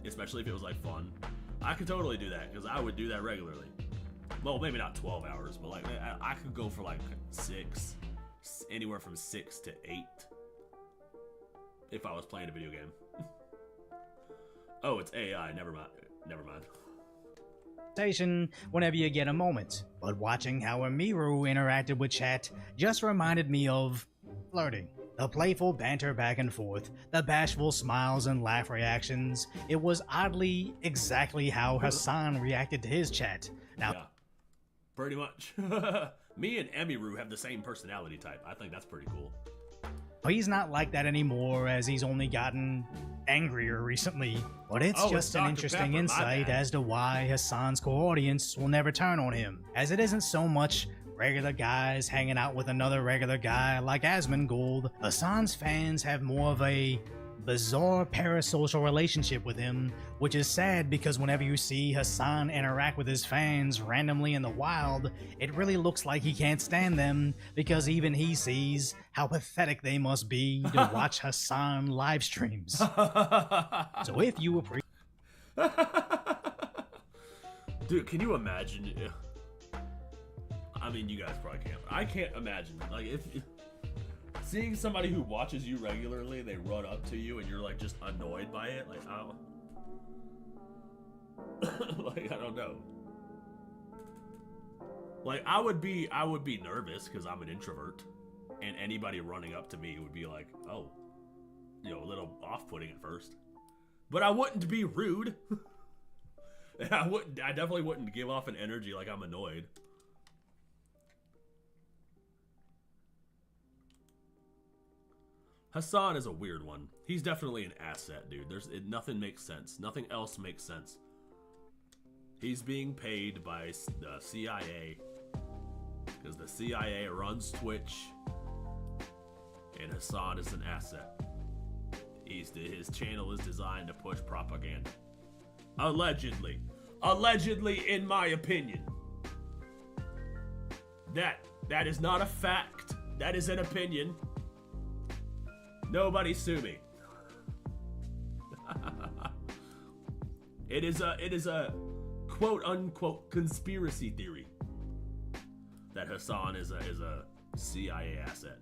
Especially if it was like fun. I could totally do that, because I would do that regularly. Well, maybe not 12 hours, but like I could go for like 6. Anywhere from 6 to 8. If I was playing a video game. Oh, it's AI. Never mind. Whenever you get a moment. But watching how Amiru interacted with chat just reminded me of flirting. The playful banter back and forth, the bashful smiles and laugh reactions. It was oddly exactly how Hassan reacted to his chat. Now, yeah, pretty much. Me and Emiru have the same personality type. I think that's pretty cool. He's not like that anymore, as he's only gotten angrier recently. But it's just an interesting insight as to why Hassan's core audience will never turn on him, as it isn't so much regular guys hanging out with another regular guy like Asmongold. Hassan's fans have more of a bizarre parasocial relationship with him, which is sad because whenever you see Hassan interact with his fans randomly in the wild, it really looks like he can't stand them, because even he sees how pathetic they must be to watch Hassan live streams. So if you appreciate... Dude, can you imagine... I mean, you guys probably can't. I can't imagine. Like, if seeing somebody who watches you regularly, they run up to you and you're like just annoyed by it. Like, I don't. Like, I don't know. Like, I would be nervous because I'm an introvert, and anybody running up to me would be like, oh, you know, a little off-putting at first. But I wouldn't be rude. And I definitely wouldn't give off an energy like I'm annoyed. Hassan is a weird one. He's definitely an asset, dude. Nothing makes sense. Nothing else makes sense. He's being paid by the CIA because the CIA runs Twitch, and Hassan is an asset. His channel is designed to push propaganda. Allegedly, in my opinion. That is not a fact. That is an opinion. Nobody sue me. It is a quote unquote conspiracy theory that Hassan is a CIA asset.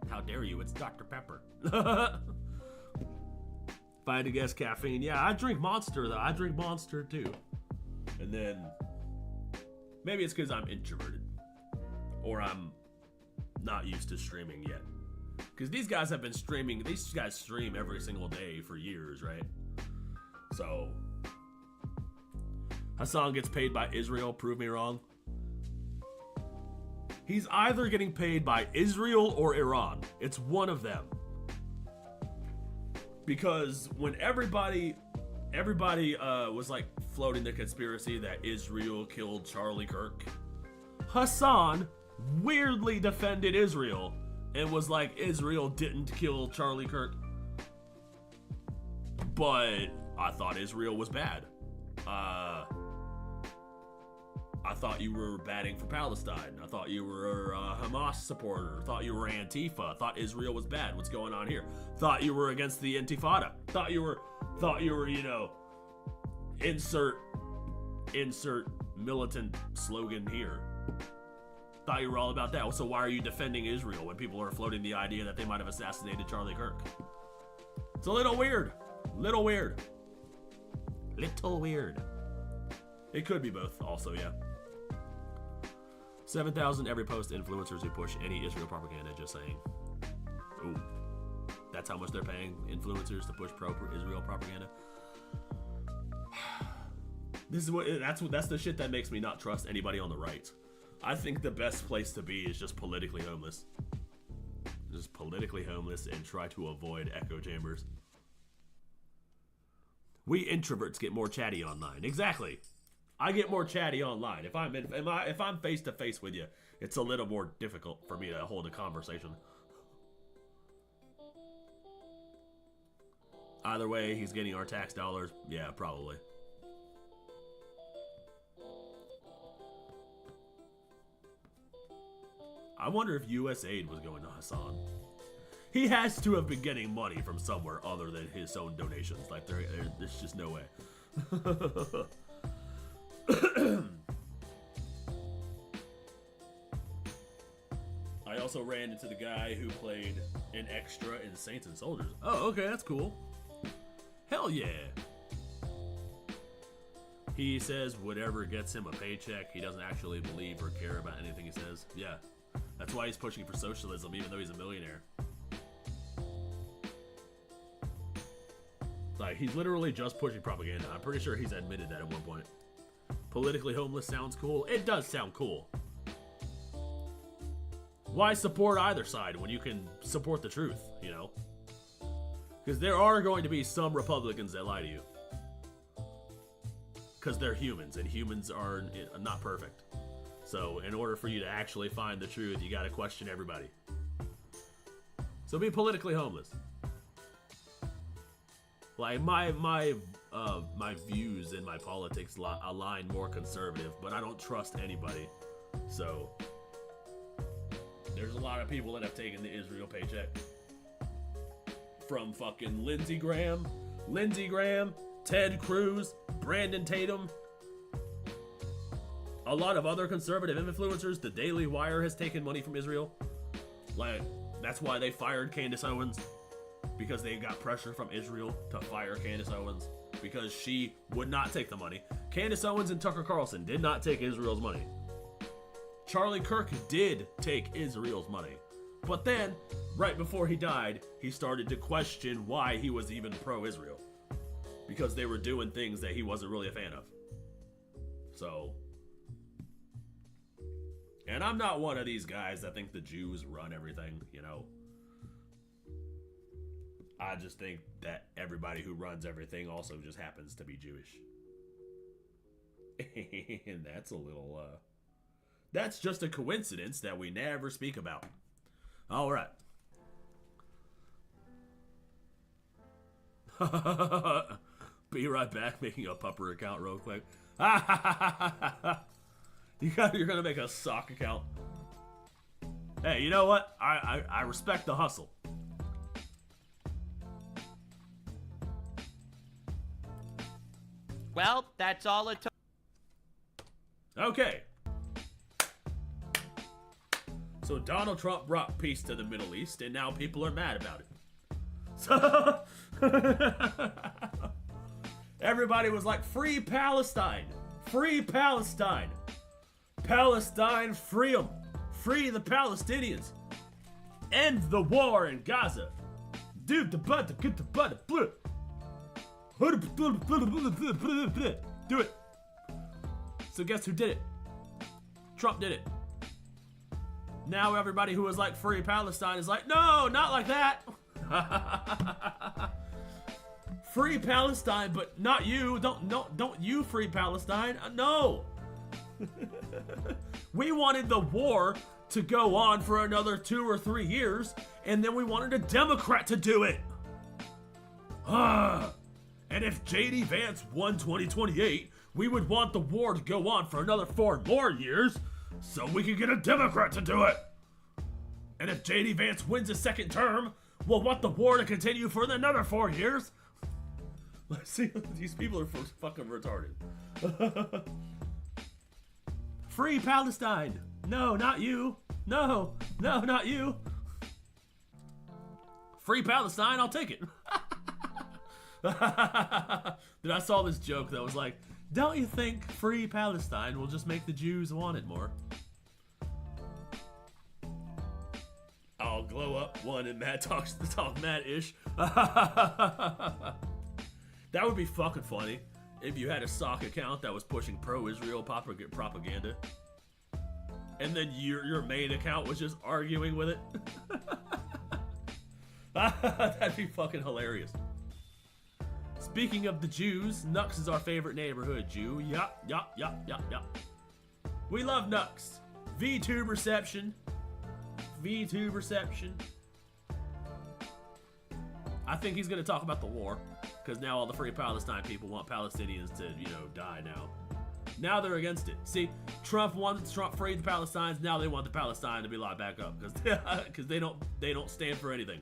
How dare you? It's Dr. Pepper. If I had to guess caffeine, yeah, I drink Monster though. I drink Monster too. And then maybe it's because I'm introverted, or I'm not used to streaming yet. Because these guys have been streaming. These guys stream every single day for years, right? So Hassan gets paid by Israel. Prove me wrong. He's either getting paid by Israel or Iran. It's one of them. Because when everybody was like floating the conspiracy that Israel killed Charlie Kirk, Hassan weirdly defended Israel and was like, Israel didn't kill Charlie Kirk. But I thought Israel was bad. I thought you were batting for Palestine. I thought you were a Hamas supporter. I thought you were Antifa. I thought Israel was bad. What's going on here? Thought you were against the Intifada. Thought you were, you know, insert militant slogan here. Thought you were all about that. So why are you defending Israel when people are floating the idea that they might have assassinated Charlie Kirk? It's a little weird. Little weird. It could be both also, yeah. 7,000 every post influencers who push any Israel propaganda, just saying. Ooh. That's how much they're paying influencers to push pro-Israel propaganda. This is that's the shit that makes me not trust anybody on the right. I think the best place to be is just politically homeless. Just politically homeless and try to avoid echo chambers. We introverts get more chatty online. Exactly. I get more chatty online. If I'm face to face with you, it's a little more difficult for me to hold a conversation. Either way, he's getting our tax dollars. Yeah, probably. I wonder if USAID was going to Hassan. He has to have been getting money from somewhere other than his own donations. Like, there's just no way. I also ran into the guy who played an extra in Saints and Soldiers. Oh, okay, that's cool. Hell yeah. He says whatever gets him a paycheck, he doesn't actually believe or care about anything he says. Yeah, that's why he's pushing for socialism, even though he's a millionaire. Like, he's literally just pushing propaganda. I'm pretty sure he's admitted that at one point. Politically homeless sounds cool. It does sound cool. Why support either side when you can support the truth, you know? Because there are going to be some Republicans that lie to you. Because they're humans, and humans are not perfect. So in order for you to actually find the truth, you got to question everybody. So be politically homeless. Like, my views and my politics align more conservative, but I don't trust anybody. So there's a lot of people that have taken the Israel paycheck. From fucking Lindsey Graham, Ted Cruz, Brandon Tatum, a lot of other conservative influencers. The Daily Wire has taken money from Israel. Like, that's why they fired Candace Owens, because they got pressure from Israel to fire Candace Owens, because she would not take the money. Candace Owens and Tucker Carlson did not take Israel's money. Charlie Kirk did take Israel's money. But then, right before he died, he started to question why he was even pro-Israel. Because they were doing things that he wasn't really a fan of. So. And I'm not one of these guys that think the Jews run everything, you know. I just think that everybody who runs everything also just happens to be Jewish. And that's a little, that's just a coincidence that we never speak about. All right. Be right back, making a pupper account real quick. You're gonna make a sock account. Hey, you know what? I respect the hustle. Well, that's all it took. Okay. So Donald Trump brought peace to the Middle East, and now people are mad about it. So everybody was like, free Palestine! Free Palestine! Palestine, free them! Free the Palestinians! End the war in Gaza! Dude, the butt, get the butt, blue! Do it! So guess who did it? Trump did it. Now everybody who was like free Palestine is like, no, not like that. Free Palestine, but not you. Don't you free Palestine. No. We wanted the war to go on for another 2 or 3 years, and then we wanted a Democrat to do it. And if J.D. Vance won 2028, we would want the war to go on for another 4 more years, so we could get a Democrat to do it. And if J.D. Vance wins a second term, we'll want the war to continue for another 4 years. Let's see, these people are fucking retarded. Free Palestine. No, not you. No, not you. Free Palestine, I'll take it. Dude, I saw this joke that was like, don't you think free Palestine will just make the Jews want it more? glow up one and Matt talks Matt-ish. That would be fucking funny if you had a sock account that was pushing pro-Israel propaganda, and then your main account was just arguing with it. That'd be fucking hilarious. Speaking of the Jews, Nux is our favorite neighborhood Jew. Yup. We love Nux. VTuber reception. I think he's gonna talk about the war, because now all the Free Palestine people want Palestinians to, die now. Now they're against it. See, Trump freed the Palestinians. Now they want the Palestine to be locked back up because they don't stand for anything.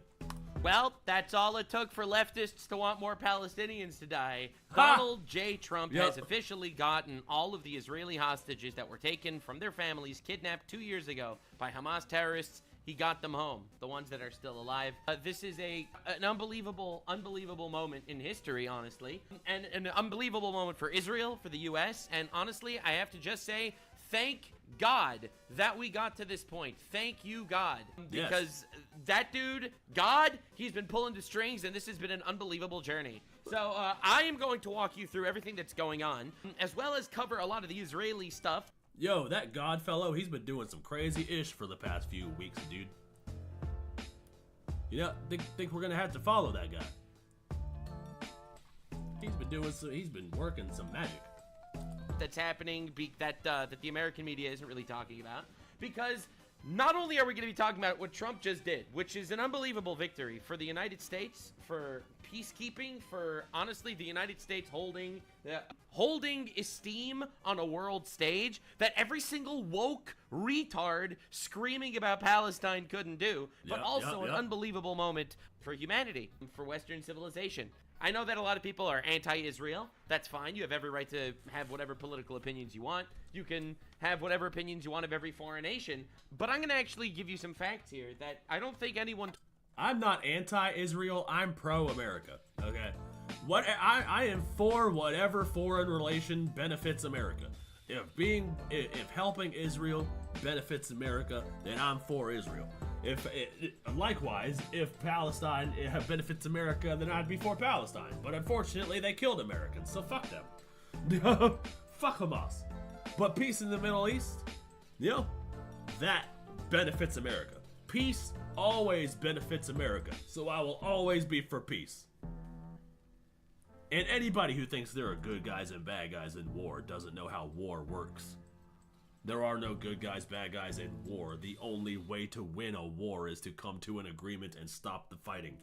Well, that's all it took for leftists to want more Palestinians to die. Donald J. Trump has officially gotten all of the Israeli hostages that were taken from their families, kidnapped 2 years ago by Hamas terrorists. He got them home, the ones that are still alive. This is an unbelievable moment in history, honestly. And an unbelievable moment for Israel, for the U.S. And honestly, I have to just say, thank God that we got to this point. Thank you, God. Because that dude, God, he's been pulling the strings, and this has been an unbelievable journey. So I am going to walk you through everything that's going on, as well as cover a lot of the Israeli stuff. Yo, that God fellow, he's been doing some crazy ish for the past few weeks, dude. Think we're gonna have to follow that guy. He's been working some magic. That's happening that the American media isn't really talking about, because not only are we going to be talking about what Trump just did, which is an unbelievable victory for the United States, for peacekeeping, for honestly the United States holding esteem on a world stage that every single woke retard screaming about Palestine couldn't do, but also an unbelievable moment for humanity, for Western civilization. I know that a lot of people are anti-Israel. That's fine. You have every right to have whatever political opinions you want. You can have whatever opinions you want of every foreign nation. But I'm going to actually give you some facts here that I don't think anyone... I'm not anti-Israel. I'm pro-America. Okay? I am for whatever foreign relation benefits America. If helping Israel benefits America, then I'm for Israel. Likewise, if Palestine benefits America, then I'd be for Palestine. But unfortunately, they killed Americans, so fuck them. Fuck Hamas. But peace in the Middle East, that benefits America. Peace always benefits America, so I will always be for peace. And anybody who thinks there are good guys and bad guys in war doesn't know how war works. There are no good guys, bad guys in war. The only way to win a war is to come to an agreement and stop the fighting.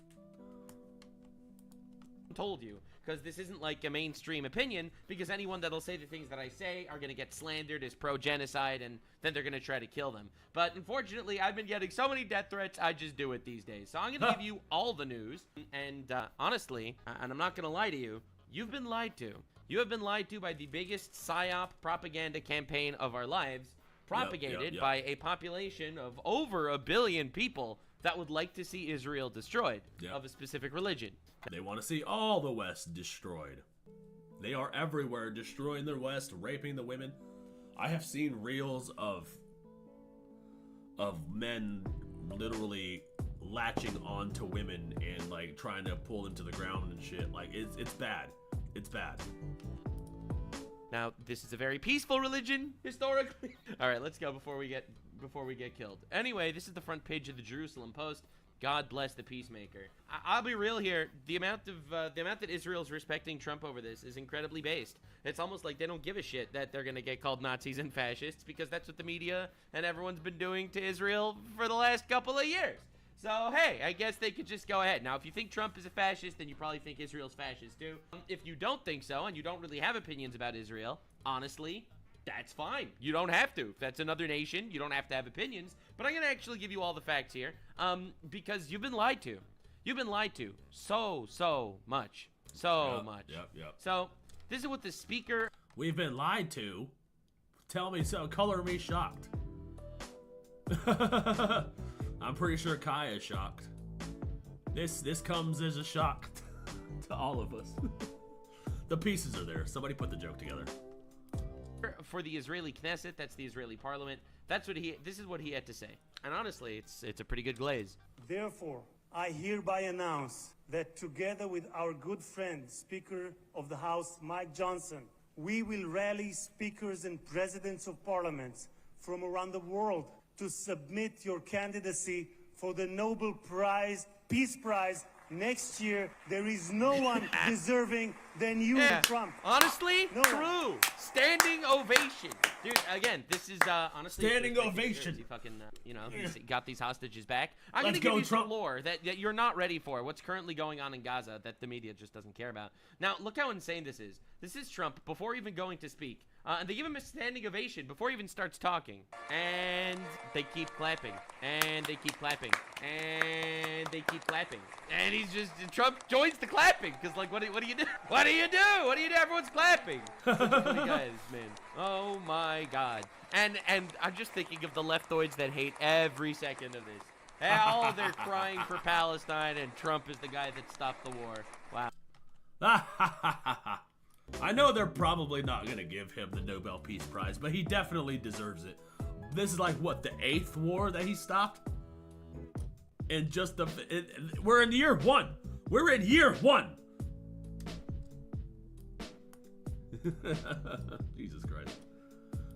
Told you, because this isn't like a mainstream opinion, because anyone that'll say the things that I say are going to get slandered as pro-genocide, and then they're going to try to kill them. But unfortunately, I've been getting so many death threats, I just do it these days. So I'm going to give you all the news, and honestly, and I'm not going to lie to you, you've been lied to. You have been lied to by the biggest PSYOP propaganda campaign of our lives, propagated by a population of over 1 billion people that would like to see Israel destroyed, of a specific religion. They want to see all the West destroyed. They are everywhere, destroying the West, raping the women. I have seen reels of men literally latching onto women and like trying to pull them to the ground and shit. Like it's bad. It's bad. Now, this is a very peaceful religion, historically. All right, let's go before we get killed. Anyway, this is the front page of the Jerusalem Post. God bless the peacemaker. I'll be real here. The amount that Israel's respecting Trump over this is incredibly based. It's almost like they don't give a shit that they're gonna get called Nazis and fascists, because that's what the media and everyone's been doing to Israel for the last couple of years. So, hey, I guess they could just go ahead. Now, if you think Trump is a fascist, then you probably think Israel's fascist too. If you don't think so, and you don't really have opinions about Israel, honestly, that's fine. You don't have to. If that's another nation, you don't have to have opinions. But I'm going to actually give you all the facts here, because you've been lied to. You've been lied to so much. So much. Yep. So, this is what the speaker... We've been lied to? Tell me so. Color me shocked. I'm pretty sure Kaya is shocked. This comes as a shock to all of us. The pieces are there. Somebody put the joke together. For the Israeli Knesset, that's the Israeli parliament. This is what he had to say. And honestly, it's a pretty good glaze. Therefore, I hereby announce that together with our good friend, Speaker of the House, Mike Johnson, we will rally speakers and presidents of parliaments from around the world to submit your candidacy for the Nobel Prize, Peace Prize, next year. There is no one deserving than you, Trump. Honestly, No true. Standing ovation. Dude, again, this is honestly Standing ovation. He fucking, he's got these hostages back. I'm Let's gonna give go, you Trump. some lore that you're not ready for. What's currently going on in Gaza that the media just doesn't care about. Now, look how insane this is. This is Trump before even going to speak. And they give him a standing ovation before he even starts talking. And they keep clapping. And they keep clapping. And they keep clapping. And he's just, Trump joins the clapping. Because, like, what do you do? What do you do? What do you do? Everyone's clapping. Such funny guys, man. Oh, my God. And I'm just thinking of the leftoids that hate every second of this. Hell, they're crying for Palestine, and Trump is the guy that stopped the war. Wow. I know they're probably not gonna give him the Nobel Peace Prize, but he definitely deserves it. This is like, what, the 8th war that he stopped? And just we're in year 1. We're in year 1. Jesus Christ.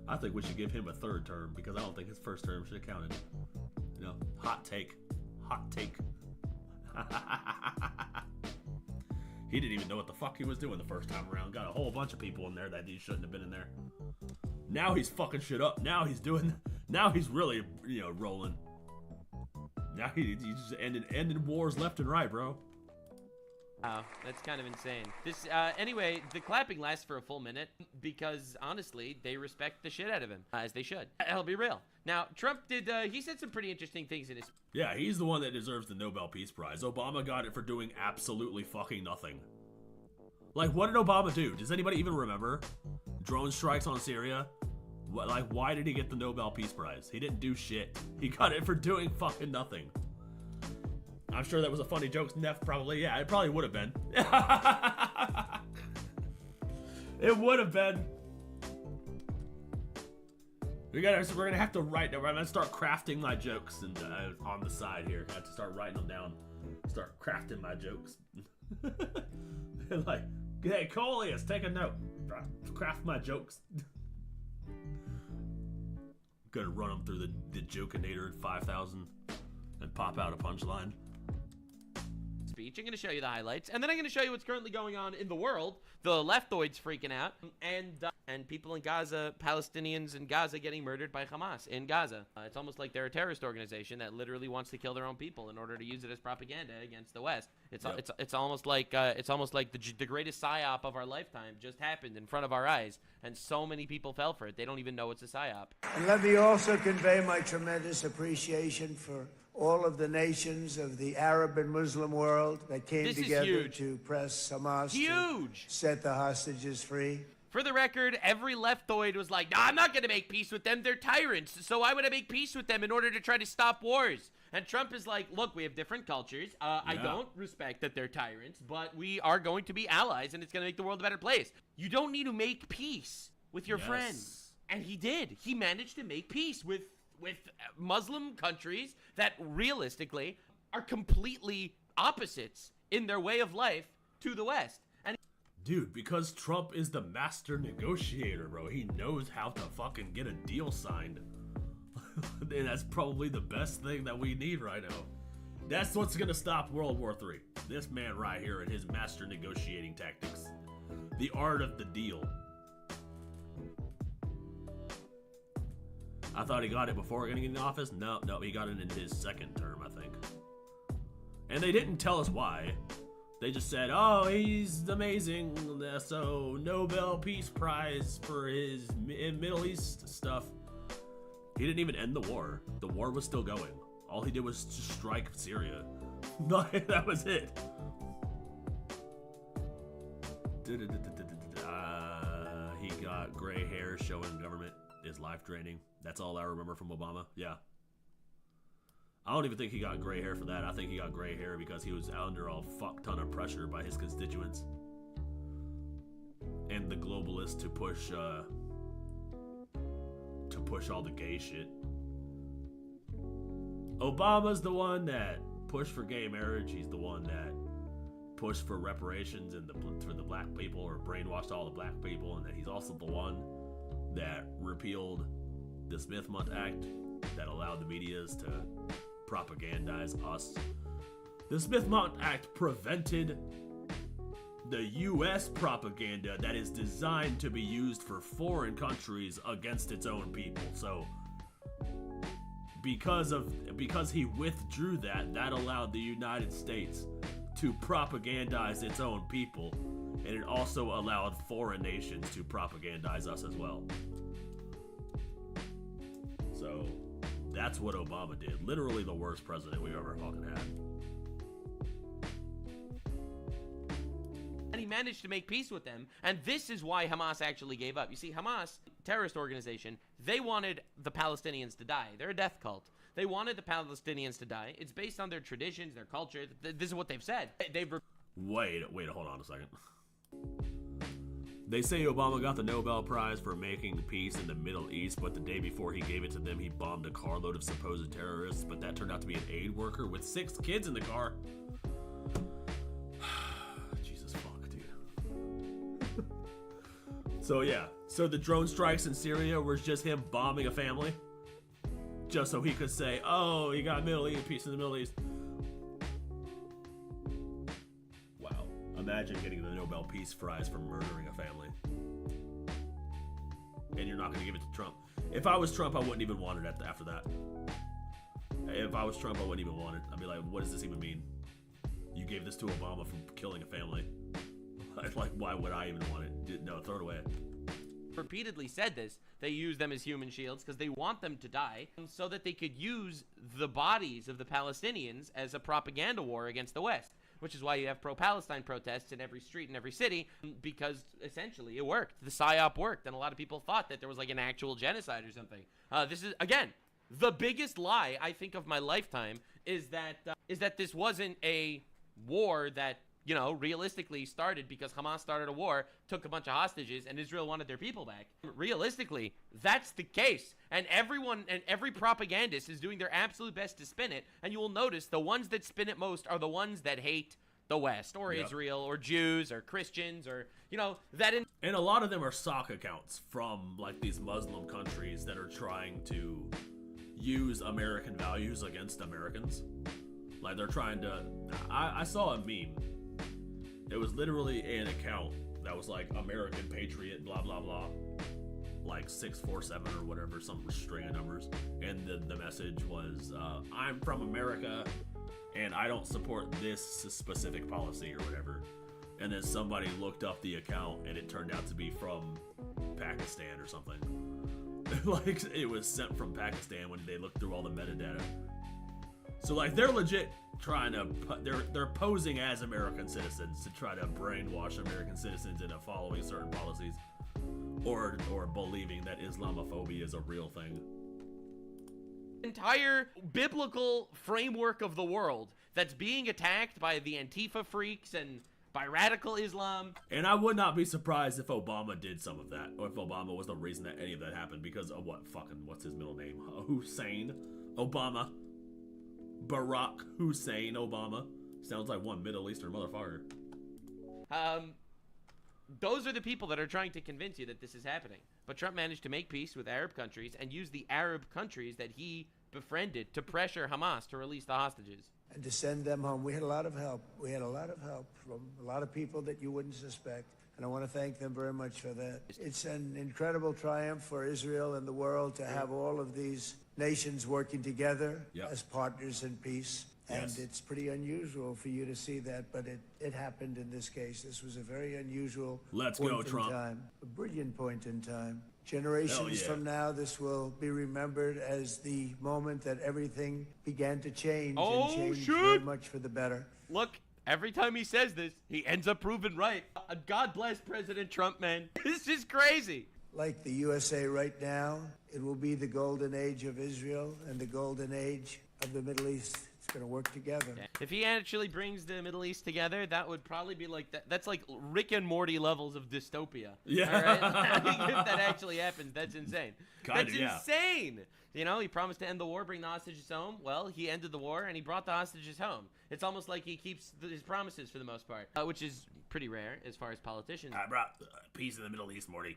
I think we should give him a 3rd term because I don't think his 1st term should have counted. You know, hot take. Hot take. He didn't even know what the fuck he was doing the first time around. Got a whole bunch of people in there that he shouldn't have been in there. Now he's fucking shit up. Now he's really, rolling. Now he's just ending wars left and right, bro. Wow, that's kind of insane. This, anyway, the clapping lasts for a full minute because, honestly, they respect the shit out of him, as they should. I'll be real. Now, Trump he said some pretty interesting things in his... Yeah, he's the one that deserves the Nobel Peace Prize. Obama got it for doing absolutely fucking nothing. Like, what did Obama do? Does anybody even remember? Drone strikes on Syria? Why did he get the Nobel Peace Prize? He didn't do shit. He got it for doing fucking nothing. I'm sure that was a funny joke, Neff, probably. Yeah, it probably would have been. It would have been. We're gonna have to write. I'm gonna start crafting my jokes and on the side here. I have to start writing them down. Start crafting my jokes. Like, hey, Coleus, take a note. Craft my jokes. Gonna run them through the Jokinator at 5,000 and pop out a punchline. Speech. I'm going to show you the highlights, and then I'm going to show you what's currently going on in the world. The leftoids freaking out, and people in Gaza, Palestinians in Gaza getting murdered by Hamas in Gaza. It's almost like they're a terrorist organization that literally wants to kill their own people in order to use it as propaganda against the West. It's almost like the greatest psyop of our lifetime just happened in front of our eyes, and so many people fell for it. They don't even know it's a psyop. And let me also convey my tremendous appreciation for all of the nations of the Arab and Muslim world that came together to press Hamas to set the hostages free. For the record, every leftoid was like, no, I'm not going to make peace with them. They're tyrants. So why would I make peace with them in order to try to stop wars? And Trump is like, look, we have different cultures. I don't respect that they're tyrants, but we are going to be allies, and it's going to make the world a better place. You don't need to make peace with your friends. And he did. He managed to make peace with Muslim countries that realistically are completely opposites in their way of life to the West. And dude, because Trump is the master negotiator, bro. He knows how to fucking get a deal signed. And that's probably the best thing that we need right now. That's what's gonna stop World War III. This man right here and his master negotiating tactics. The art of the deal. I thought he got it before getting in office. No, he got it in his 2nd term, I think. And they didn't tell us why. They just said, oh, he's amazing, so Nobel Peace Prize for his Middle East stuff. He didn't even end the war. The war was still going. All he did was just strike Syria. That was it. He got gray hair showing government is life draining. That's all I remember from Obama. Yeah. I don't even think he got gray hair for that. I think he got gray hair because he was under a fuck ton of pressure by his constituents and the globalists to push all the gay shit. Obama's the one that pushed for gay marriage. He's the one that pushed for reparations for the black people, or brainwashed all the black people. And then he's also the one that repealed the Smith-Mundt Act that allowed the medias to propagandize us. The Smith-Mundt Act prevented the U.S. propaganda that is designed to be used for foreign countries against its own people. So, because he withdrew that allowed the United States to propagandize its own people, and it also allowed foreign nations to propagandize us as well. So, that's what Obama did. Literally the worst president we've ever fucking had. And he managed to make peace with them, and this is why Hamas actually gave up. You see, Hamas, terrorist organization, they wanted the Palestinians to die. They're a death cult. They wanted the Palestinians to die. It's based on their traditions, their culture. This is what they've said. Wait, hold on a second. They say Obama got the Nobel Prize for making peace in the Middle East, but the day before he gave it to them, he bombed a carload of supposed terrorists, but that turned out to be an aid worker with 6 kids in the car. So yeah, so the drone strikes in Syria was just him bombing a family, just so he could say, "Oh, he got peace in the Middle East." Wow, imagine getting the Nobel Peace Prize for murdering a family, and you're not going to give it to Trump. If I was Trump, I wouldn't even want it after that. If I was Trump, I wouldn't even want it. I'd be like, "What does this even mean? You gave this to Obama for killing a family." Like, why would I even want it? No, throw it away. Repeatedly said this. They use them as human shields because they want them to die so that they could use the bodies of the Palestinians as a propaganda war against the West, which is why you have pro-Palestine protests in every street in every city, because essentially it worked. The PSYOP worked, and a lot of people thought that there was like an actual genocide or something. This is, again, the biggest lie I think of my lifetime is that this wasn't a war that, you know, realistically started because Hamas started a war, took a bunch of hostages, and Israel wanted their people back. Realistically, that's the case. And everyone and every propagandist is doing their absolute best to spin it. And you will notice the ones that spin it most are the ones that hate the West or Israel or Jews or Christians or, you know, that. And a lot of them are sock accounts from like these Muslim countries that are trying to use American values against Americans. Like they're trying to. I saw a meme. It was literally an account that was like American Patriot, blah, blah, blah. Like 647 or whatever, some string of numbers. And the message was, I'm from America and I don't support this specific policy or whatever. And then somebody looked up the account and it turned out to be from Pakistan or something. Like it was sent from Pakistan when they looked through all the metadata. So like they're legit trying to they're posing as American citizens to try to brainwash American citizens into following certain policies or believing that Islamophobia is a real thing. Entire biblical framework of the world that's being attacked by the Antifa freaks and by radical Islam. And I would not be surprised if Obama did some of that, or if Obama was the reason that any of that happened, because of what's his middle name? Hussein Obama. Barack Hussein Obama. Sounds like one Middle Eastern motherfucker. Those are the people that are trying to convince you that this is happening. But Trump managed to make peace with Arab countries and use the Arab countries that he befriended to pressure Hamas to release the hostages. And to send them home. We had a lot of help. We had a lot of help from a lot of people that you wouldn't suspect. And I want to thank them very much for that. It's an incredible triumph for Israel and the world to have all of these nations working together as partners in peace. And it's pretty unusual for you to see that, but it happened in this case. This was a very unusual point in time, a brilliant point in time. Generations from now, this will be remembered as the moment that everything began to change and change very much for the better. Look, every time he says this, he ends up proven right. God bless President Trump, man. This is crazy. Like the USA right now, it will be the golden age of Israel and the golden age of the Middle East. It's going to work together. Okay. If he actually brings the Middle East together, that would probably be like that. That's like Rick and Morty levels of dystopia. Yeah. All right? If that actually happens, that's insane. That's insane. You know, he promised to end the war, bring the hostages home. Well, he ended the war and he brought the hostages home. It's almost like he keeps his promises for the most part, which is pretty rare as far as politicians. I brought peace in the Middle East, Morty.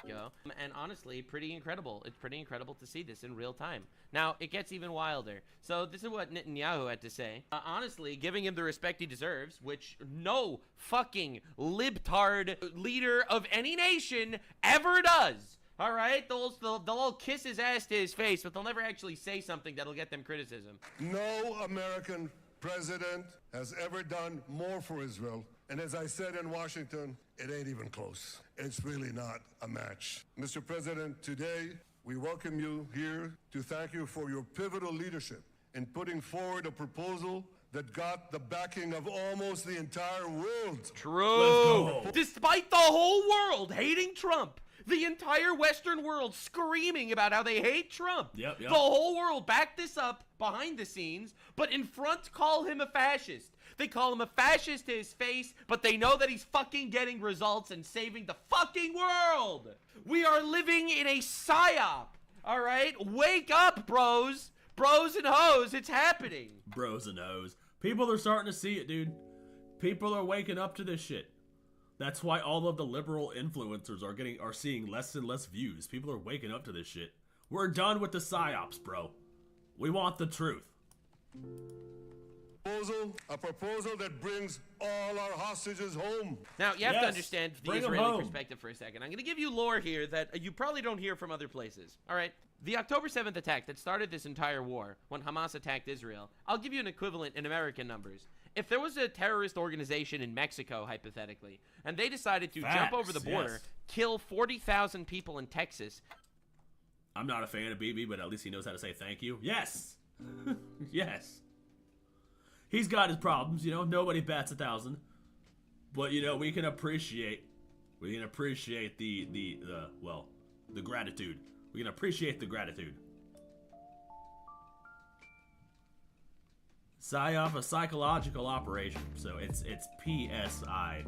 And honestly, pretty incredible. It's pretty incredible to see this in real time. Now, it gets even wilder. So this is what Netanyahu had to say. Honestly, giving him the respect he deserves, which no fucking libtard leader of any nation ever does. All right? They'll all kiss his ass to his face, but they'll never actually say something that'll get them criticism. No American president has ever done more for Israel. And as I said in Washington, it ain't even close. It's really not a match. Mr. President, today we welcome you here to thank you for your pivotal leadership in putting forward a proposal that got the backing of almost the entire world. True. Despite the whole world hating Trump, the entire Western world screaming about how they hate Trump. Yep. The whole world backed this up behind the scenes, but in front call him a fascist. They call him a fascist to his face, but they know that he's fucking getting results and saving the fucking world. We are living in a psyop, all right? Wake up, bros. Bros and hoes, it's happening. Bros and hoes. People are starting to see it, dude. People are waking up to this shit. That's why all of the liberal influencers are seeing less and less views. People are waking up to this shit. We're done with the psyops, bro. We want the truth. A proposal that brings all our hostages home. Now, you have to understand the Israeli perspective for a second. I'm going to give you lore here that you probably don't hear from other places. All right? The October 7th attack that started this entire war, when Hamas attacked Israel, I'll give you an equivalent in American numbers. If there was a terrorist organization in Mexico, hypothetically, and they decided to jump over the border, kill 40,000 people in Texas. I'm not a fan of BB, but at least he knows how to say thank you. Yes! Yes. He's got his problems, you know, nobody bats 1,000. But, you know, we can appreciate the gratitude. We can appreciate the gratitude. PSYOP, a psychological operation. So it's PSYOP.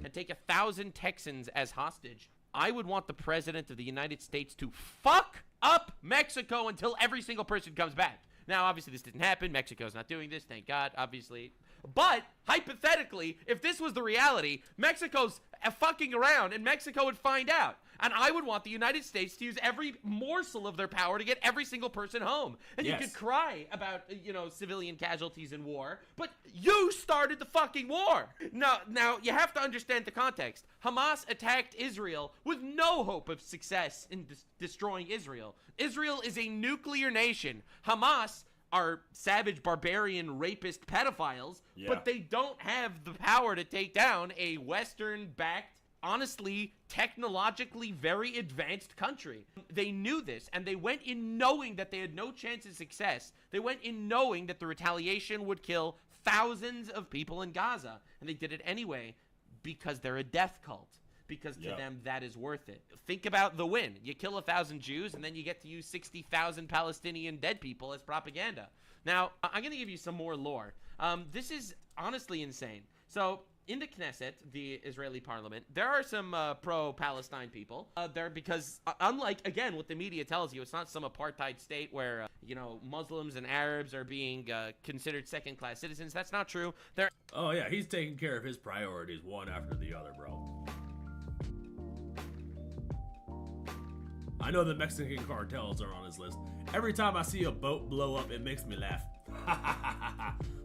And take 1,000 Texans as hostage. I would want the president of the United States to fuck up Mexico until every single person comes back. Now, obviously, this didn't happen. Mexico's not doing this, thank God, obviously. But, hypothetically, if this was the reality, Mexico's fucking around, and Mexico would find out. And I would want the United States to use every morsel of their power to get every single person home. And you could cry about, you know, civilian casualties in war, but you started the fucking war. Now, you have to understand the context. Hamas attacked Israel with no hope of success in destroying Israel. Israel is a nuclear nation. Hamas are savage, barbarian, rapist pedophiles, but they don't have the power to take down a Western-backed, honestly, technologically very advanced country. They knew this, and they went in knowing that they had no chance of success. They went in knowing that the retaliation would kill thousands of people in Gaza, and they did it anyway because they're a death cult. Because to them, that is worth it. Think about the win. You kill 1,000 Jews, and then you get to use 60,000 Palestinian dead people as propaganda. Now, I'm going to give you some more lore. This is honestly insane. So, in the Knesset, the Israeli parliament, there are some pro-Palestine people there because, unlike, again, what the media tells you, it's not some apartheid state where, you know, Muslims and Arabs are being considered second-class citizens. That's not true. Oh, yeah, he's taking care of his priorities one after the other, bro. I know the Mexican cartels are on his list. Every time I see a boat blow up, it makes me laugh.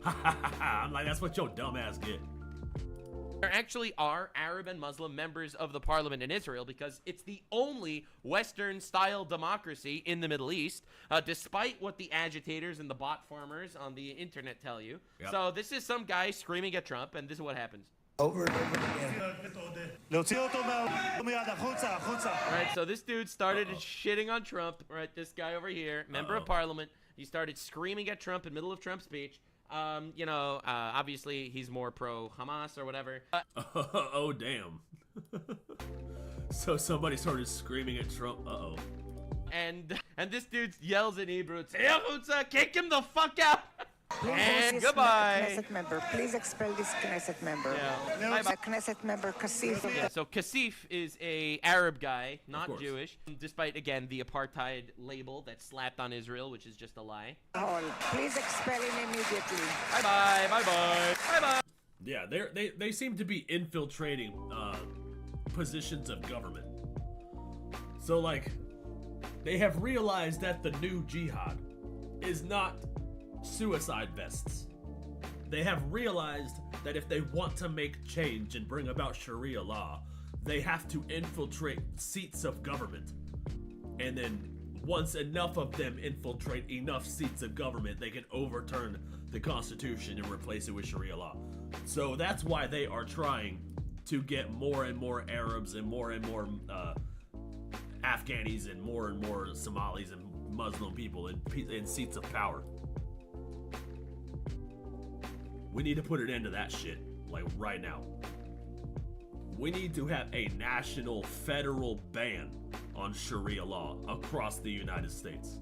I'm like, that's what your dumb ass get. There actually are Arab and Muslim members of the parliament in Israel because it's the only Western-style democracy in the Middle East, despite what the agitators and the bot farmers on the internet tell you. So this is some guy screaming at Trump, and this is what happens. Over and over again. Right, so this dude started shitting on Trump, right? This guy over here, member of parliament, he started screaming at Trump in the middle of Trump's speech. You know, obviously he's more pro-Hamas or whatever. Oh, damn. So somebody started screaming at Trump. and this dude yells in Hebrew, kick him the fuck out. And goodbye. Knesset member. Please expel this Knesset member. Yeah. Knesset member Kasif. Yeah, so Kasif is a Arab guy, not Jewish, despite, again, the apartheid label that's slapped on Israel, which is just a lie. Please expel him immediately. Bye-bye, bye-bye, bye-bye. Yeah, they seem to be infiltrating positions of government. So, like, they have realized that the new jihad is not suicide vests. They have realized that if they want to make change and bring about Sharia law, they have to infiltrate seats of government. And then once enough of them infiltrate enough seats of government, they can overturn the Constitution and replace it with Sharia law. So that's why they are trying to get more and more Arabs and more Afghanis and more Somalis and Muslim people in seats of power. We need to put an end to that shit, like right now. We need to have a national federal ban on Sharia law across the United States.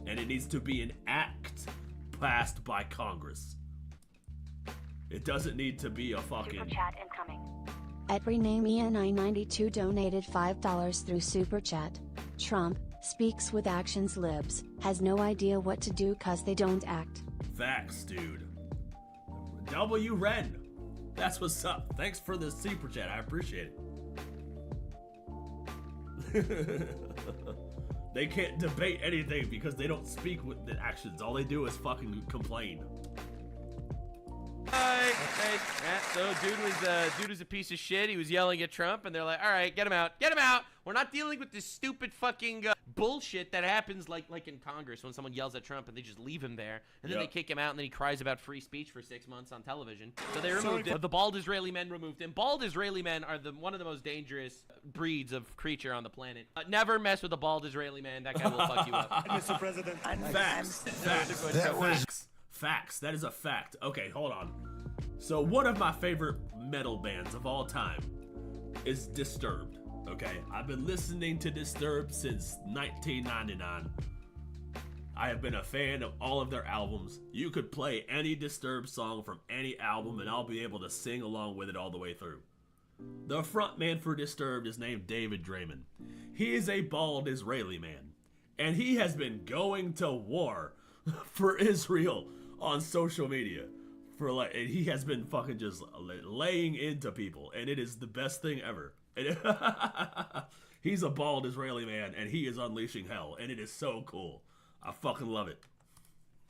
And it needs to be an act passed by Congress. It doesn't need to be a fucking... Super chat incoming. At Renamia992 donated $5 through Super Chat. Trump speaks with actions libs, has no idea what to do cause they don't act. Facts, dude. W Ren, that's what's up. Thanks for the super chat. I appreciate it. They can't debate anything because they don't speak with the actions. All they do is fucking complain. Hey, so dude was a piece of shit. He was yelling at Trump, and they're like, "All right, get him out, get him out. We're not dealing with this stupid fucking bullshit that happens like in Congress when someone yells at Trump and they just leave him there, and then they kick him out, and then he cries about free speech for 6 months on television. So they removed him. The bald Israeli men removed him. Bald Israeli men are one of the most dangerous breeds of creature on the planet. Never mess with a bald Israeli man. That guy will fuck you up. Mr. President. Facts. That is a fact. Okay, hold on. So one of my favorite metal bands of all time is Disturbed. Okay, I've been listening to Disturbed since 1999. I have been a fan of all of their albums. You could play any Disturbed song from any album and I'll be able to sing along with it all the way through. The frontman for Disturbed is named David Draymond. He is a bald Israeli man, and he has been going to war for Israel on social media. And he has been fucking just laying into people, and it is the best thing ever. He's a bald Israeli man, and he is unleashing hell, and it is so cool. I fucking love it.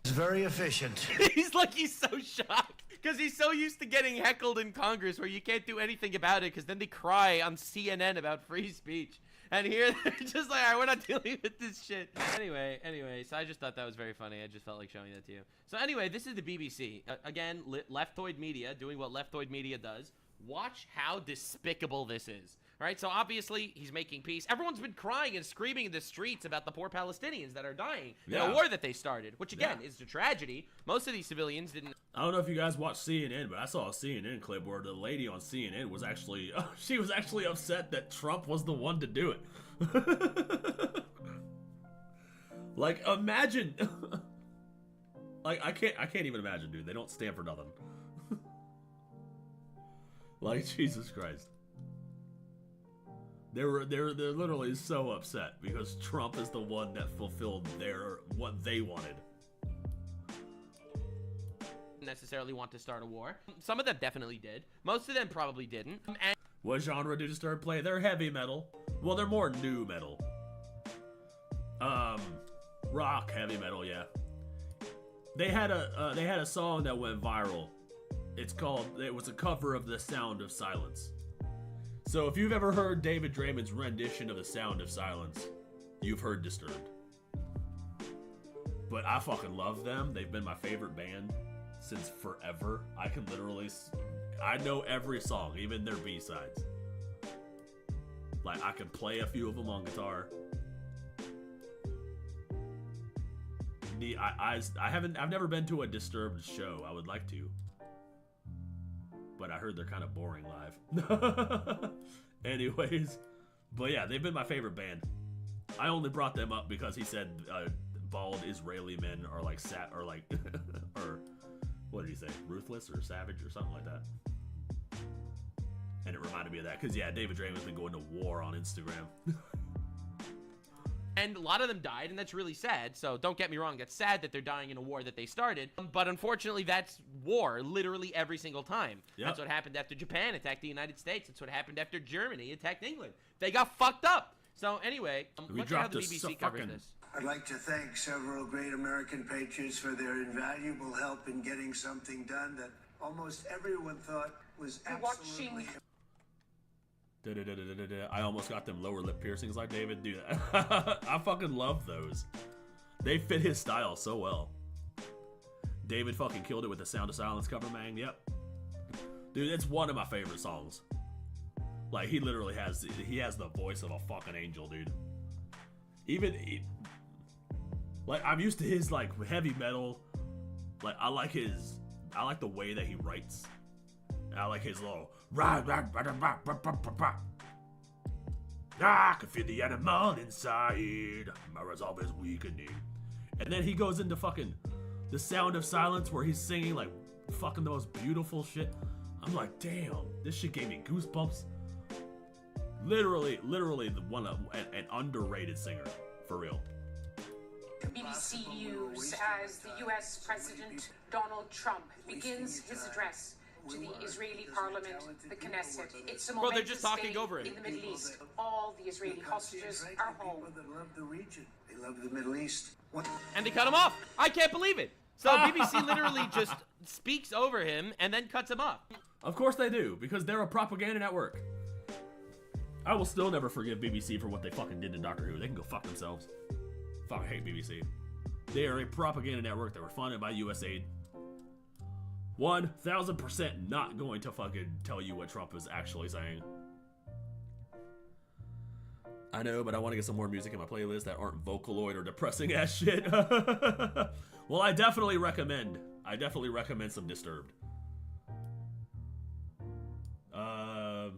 It's very efficient. He's so shocked because he's so used to getting heckled in Congress where you can't do anything about it because then they cry on CNN about free speech. And here they're just like, all right, we're not dealing with this shit. Anyway, so I just thought that was very funny. I just felt like showing that to you. So anyway, this is the BBC. Again, leftoid media doing what leftoid media does. Watch how despicable this is. All right, so obviously he's making peace. Everyone's been crying and screaming in the streets about the poor Palestinians that are dying in a war that they started, which again is a tragedy. Most of these civilians didn't. I don't know if you guys watched CNN, but I saw a CNN clip where the lady on CNN was actually she was actually upset that Trump was the one to do it. Like, imagine. Like, I can't even imagine, dude. They don't stand for nothing. Like, Jesus Christ. They're literally so upset because Trump is the one that fulfilled what they wanted. Necessarily want to start a war. Some of them definitely did. Most of them probably didn't. And what genre do Disturbed play? They're heavy metal. Well, they're more new metal. Rock, heavy metal, yeah. They had a song that went viral. It was a cover of The Sound of Silence. So if you've ever heard David Draymond's rendition of The Sound of Silence, you've heard Disturbed. But I fucking love them. They've been my favorite band since forever. I know every song, even their B-sides. Like, I can play a few of them on guitar. I've never been to a Disturbed show. I would like to. But I heard they're kind of boring live. Anyways. But yeah, they've been my favorite band. I only brought them up because he said bald Israeli men are like or what did he say? Ruthless or savage or something like that. And it reminded me of that because yeah, David Draymond's been going to war on Instagram. And a lot of them died, and that's really sad. So don't get me wrong, it's sad that they're dying in a war that they started. But unfortunately, that's war literally every single time. Yep. That's what happened after Japan attacked the United States. That's what happened after Germany attacked England. They got fucked up. So anyway, look at how the BBC covered this. I'd like to thank several great American patriots for their invaluable help in getting something done that almost everyone thought was absolutely... I almost got them lower lip piercings like David. Dude, I fucking love those. They fit his style so well. David fucking killed it with the Sound of Silence cover, man. Yep. Dude, it's one of my favorite songs. Like, he literally has the voice of a fucking angel, dude. Like, I'm used to his, like, heavy metal. Like, I like the way that he writes. I like his little I can feel the animal inside. My resolve is weakening. And then he goes into fucking the Sound of Silence where he's singing like fucking the most beautiful shit. I'm like, damn, this shit gave me goosebumps. Literally the one an underrated singer, for real. BBC News as the US President Donald Trump begins his address to the Israeli parliament, the Knesset. It's a Bro, they're momentous just talking day over it. in the Middle East. All the Israeli hostages are home. They love the region. They love the Middle East. And they cut him off. I can't believe it. So BBC literally just speaks over him and then cuts him off. Of course they do, because they're a propaganda network. I will still never forgive BBC for what they fucking did to Doctor Who. They can go fuck themselves. Fuck, I hate BBC. They are a propaganda network that were funded by USAID. 1000% not going to fucking tell you what Trump is actually saying. I know, but I want to get some more music in my playlist that aren't Vocaloid or depressing ass shit. Well, I definitely recommend some Disturbed. I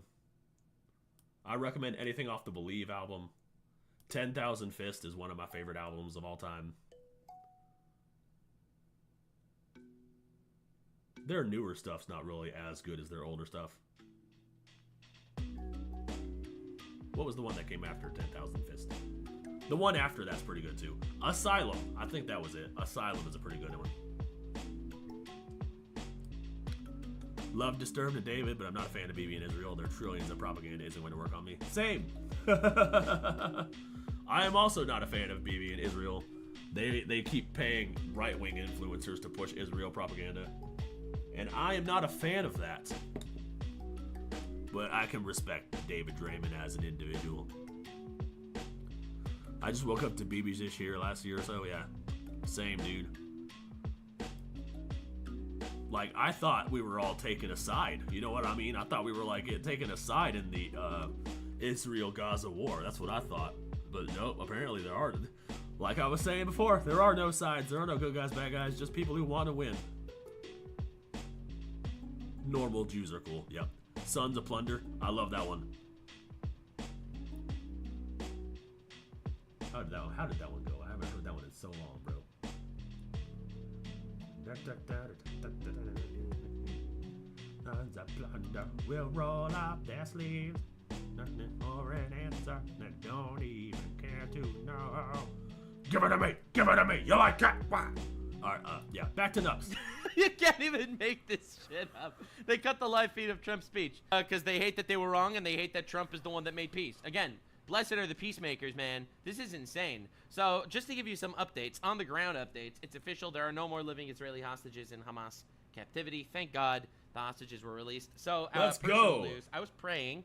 recommend anything off the Believe album. 10,000 Fist is one of my favorite albums of all time. Their newer stuff's not really as good as their older stuff. What was the one that came after 10,000 Fist? The one after that's pretty good too. Asylum. I think that was it. Asylum is a pretty good one. Love Disturbed and David, but I'm not a fan of BB and Israel. Their trillions of propaganda isn't going to work on me. Same. I am also not a fan of BB and Israel. They keep paying right-wing influencers to push Israel propaganda. And I am not a fan of that. But I can respect David Draymond as an individual. I just woke up to BB's this year, last year or so, yeah. Same, dude. Like, I thought we were all taking a side. You know what I mean? I thought we were, like, taking a side in the Israel-Gaza war. That's what I thought. But nope, apparently there are. Like I was saying before, there are no sides. There are no good guys, bad guys. Just people who want to win. Normal Jews are cool. Yep. Sons of Plunder. I love that one. How did that one go? I haven't heard that one in so long, bro. Sons of Plunder will roll up their sleeves. Nothing for an answer. They don't even care to know. Give it to me. Give it to me. You like that? What? Alright, yeah. Back to Nux. You can't even make this shit up. They cut the live feed of Trump's speech because they hate that they were wrong and they hate that Trump is the one that made peace. Again, blessed are the peacemakers, man. This is insane. So, just to give you some updates, on the ground updates, it's official. There are no more living Israeli hostages in Hamas captivity. Thank God the hostages were released. So, let's go. News, I was praying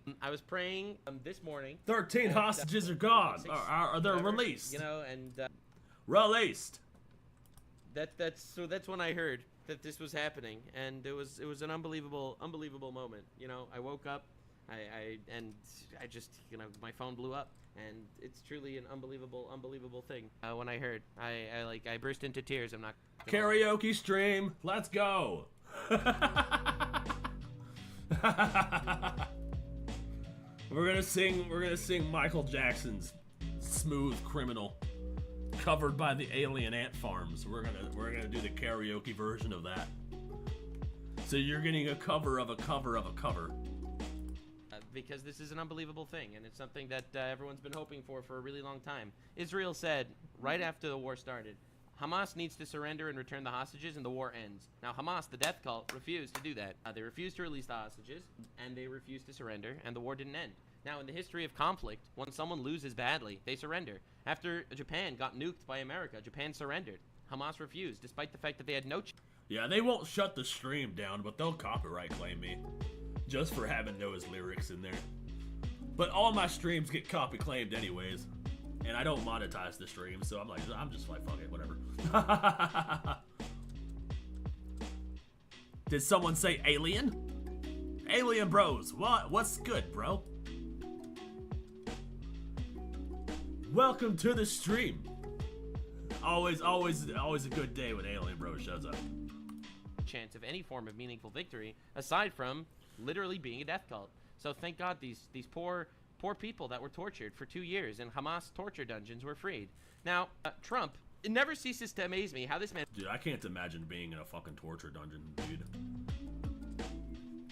this morning. 13 hostages are gone. Are they released? You know, and released. That's when I heard that this was happening, and it was an unbelievable moment. You know, I woke up, I just, you know, my phone blew up, and it's truly an unbelievable thing. When I heard, I burst into tears. I'm not karaoke stream. Let's go. We're gonna sing Michael Jackson's smooth criminal covered by the alien ant farms. We're gonna do the karaoke version of that. So you're getting a cover of a cover of a cover. Because this is an unbelievable thing, and it's something that everyone's been hoping for a really long time. Israel said, right after the war started, Hamas needs to surrender and return the hostages, and the war ends. Now, Hamas, the death cult, refused to do that. They refused to release the hostages, and they refused to surrender, and the war didn't end. Now, in the history of conflict, when someone loses badly, they surrender. After Japan got nuked by America, Japan surrendered. Hamas refused, despite the fact that they had no Yeah, they won't shut the stream down, but they'll copyright claim me. Just for having those lyrics in there. But all my streams get copy claimed anyways. And I don't monetize the stream, so I'm just like, fuck it, whatever. Did someone say alien? Alien bros, what's good, bro? Welcome to the stream. Always a good day when Alien Bro shows up. chance of any form of meaningful victory, aside from literally being a death cult. So thank God these poor people that were tortured for 2 years in Hamas torture dungeons were freed. Now, Trump, it never ceases to amaze me how this man... Dude, I can't imagine being in a fucking torture dungeon, dude.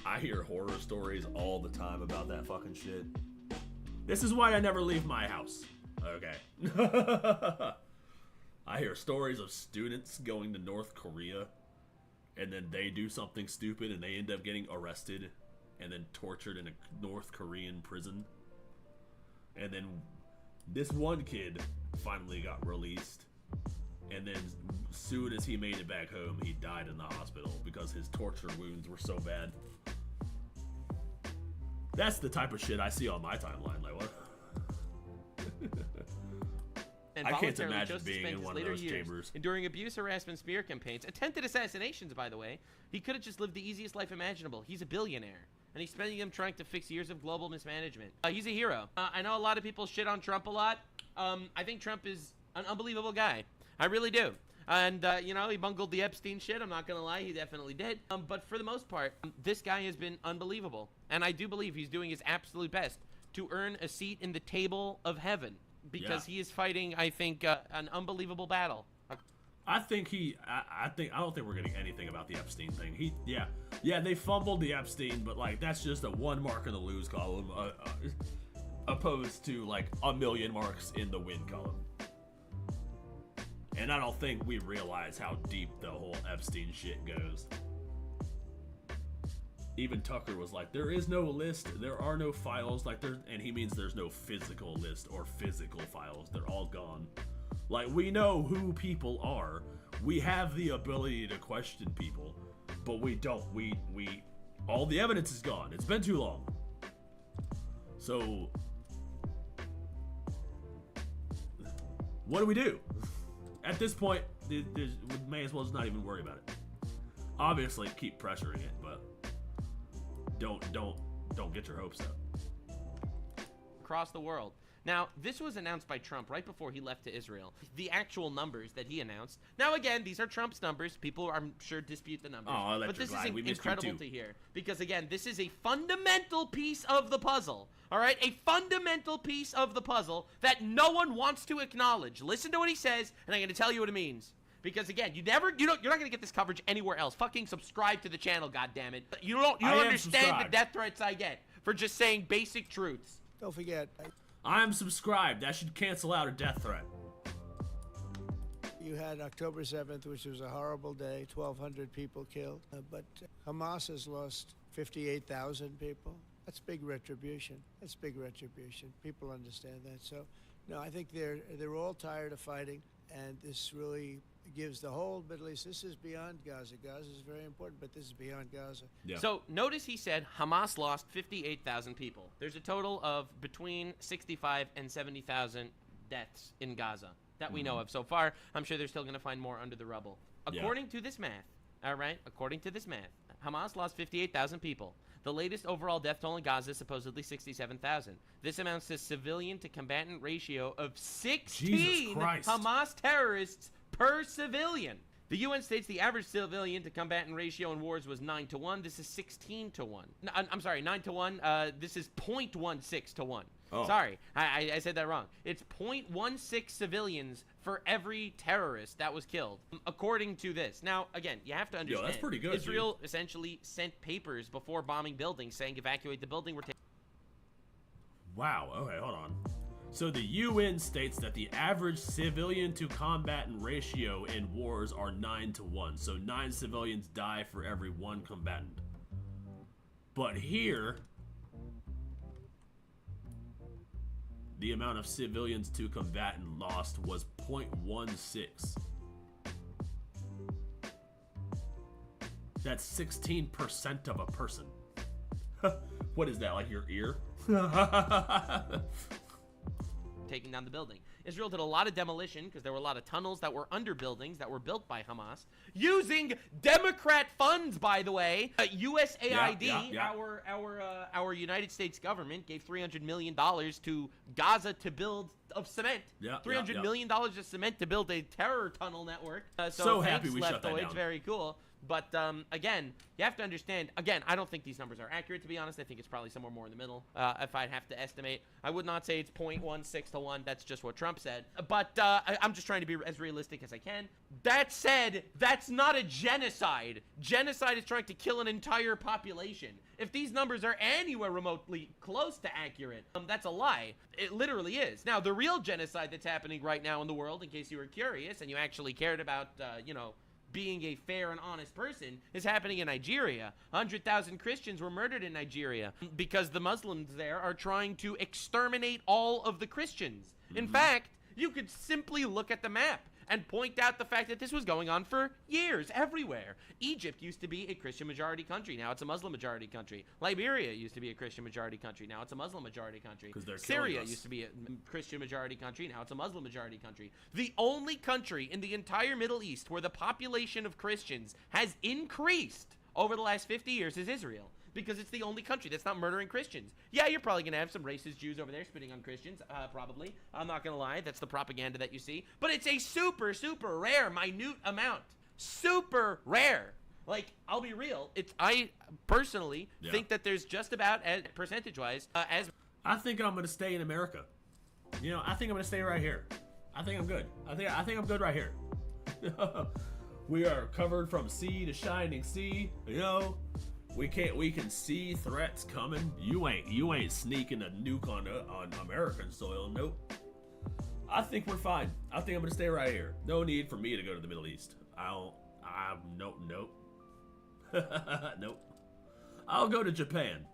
I hear horror stories all the time about that fucking shit. This is why I never leave my house. Okay. I hear stories of students going to North Korea and then they do something stupid and they end up getting arrested and then tortured in a North Korean prison. And then this one kid finally got released. And then as soon as he made it back home, he died in the hospital because his torture wounds were so bad. That's the type of shit I see on my timeline. Like, what? And I can't voluntarily imagine chose to being spend in his one of later those years chambers. enduring abuse, harassment, smear campaigns, attempted assassinations, by the way. He could have just lived the easiest life imaginable. He's a billionaire, and he's spending them trying to fix years of global mismanagement. He's a hero. I know a lot of people shit on Trump a lot. I think Trump is an unbelievable guy. I really do. And, you know, he bungled the Epstein shit. I'm not going to lie. He definitely did. But for the most part, this guy has been unbelievable. And I do believe he's doing his absolute best to earn a seat in the table of heaven. Because he is fighting, I think, an unbelievable battle. I don't think we're getting anything about the Epstein thing. They fumbled the Epstein, but like that's just a 1 mark in the lose column, opposed to like a million marks in the win column. And I don't think we realize how deep the whole Epstein shit goes. Even Tucker was like, there is no list, there are no files, like and he means there's no physical list or physical files, they're all gone. Like, we know who people are, we have the ability to question people, but we don't, all the evidence is gone, it's been too long. So, what do we do? At this point, we may as well just not even worry about it. Obviously, keep pressuring it, but don't get your hopes up. Across the world. Now, this was announced by Trump right before he left to Israel. The actual numbers that he announced. Now, again, these are Trump's numbers. People, I'm sure, dispute the numbers. Oh, but this is incredible to hear. Because, again, this is a fundamental piece of the puzzle. All right? A fundamental piece of the puzzle that no one wants to acknowledge. Listen to what he says, and I'm going to tell you what it means. Because again, you're not gonna get this coverage anywhere else. Fucking subscribe to the channel, goddammit. You don't understand the death threats I get for just saying basic truths. Don't forget. I'm subscribed. That should cancel out a death threat. You had October 7th, which was a horrible day, 1,200 people killed. But Hamas has lost 58,000 people. That's big retribution. That's big retribution. People understand that. So, no, I think they're all tired of fighting, and this really gives the whole Middle East. This is beyond Gaza. Gaza is very important, but this is beyond Gaza. Yeah. So notice he said Hamas lost 58,000 people. There's a total of between 65 and 70,000 deaths in Gaza that we know of so far. I'm sure they're still going to find more under the rubble. According to this math, all right, according to this math, Hamas lost 58,000 people. The latest overall death toll in Gaza is supposedly 67,000. This amounts to civilian to combatant ratio of 16 Hamas terrorists per civilian. The UN states the average civilian to combatant ratio in wars was 9 to 1. This is 16 to 1. I'm sorry, 9 to 1. This is 0.16 to 1. Oh. Sorry, I said that wrong. It's 0.16 civilians for every terrorist that was killed, according to this. Now, again, you have to understand. Yo, that's pretty good, Israel essentially sent papers before bombing buildings saying evacuate the building. We're taking. Wow, okay, hold on. So the UN states that the average civilian to combatant ratio in wars are 9-1. So 9 civilians die for every 1 combatant. But here, the amount of civilians to combatant lost was 0.16. That's 16% of a person. What is that, like your ear? Taking down the building. Israel did a lot of demolition because there were a lot of tunnels that were under buildings that were built by Hamas using Democrat funds, by the way. USAID, our United States government, gave $300 million to Gaza to build of cement. $300 million of cement to build a terror tunnel network. So happy we shut that down. Very cool. But again, you have to understand, again, I don't think these numbers are accurate, to be honest. I think it's probably somewhere more in the middle. If I'd have to estimate, I would not say it's 0.16 to 1. That's just what Trump said. But I'm just trying to be as realistic as I can. That said, that's not a genocide. Genocide is trying to kill an entire population. If these numbers are anywhere remotely close to accurate, that's a lie. It literally is. Now, the real genocide that's happening right now in the world, in case you were curious and you actually cared about, being a fair and honest person, is happening in Nigeria. 100,000 Christians were murdered in Nigeria because the Muslims there are trying to exterminate all of the Christians. In fact, you could simply look at the map and point out the fact that this was going on for years everywhere. Egypt used to be a Christian majority country. Now it's a Muslim majority country. Liberia used to be a Christian majority country. Now it's a Muslim majority country. Syria used to be a Christian majority country. Now it's a Muslim majority country. The only country in the entire Middle East where the population of Christians has increased over the last 50 years is Israel. Because it's the only country that's not murdering Christians. Yeah, you're probably going to have some racist Jews over there spitting on Christians, probably. I'm not going to lie, that's the propaganda that you see. But it's a super, super rare, minute amount. Super rare. Like, I'll be real, I personally think that there's just about, as percentage-wise, as... I think I'm going to stay in America. You know, I think I'm going to stay right here. I think I'm good. I think I'm good right here. We are covered from sea to shining sea, you know. We can see threats coming. You ain't sneaking a nuke on American soil. Nope. I think we're fine. I think I'm gonna stay right here. No need for me to go to the Middle East. Nope. Nope. I'll go to Japan.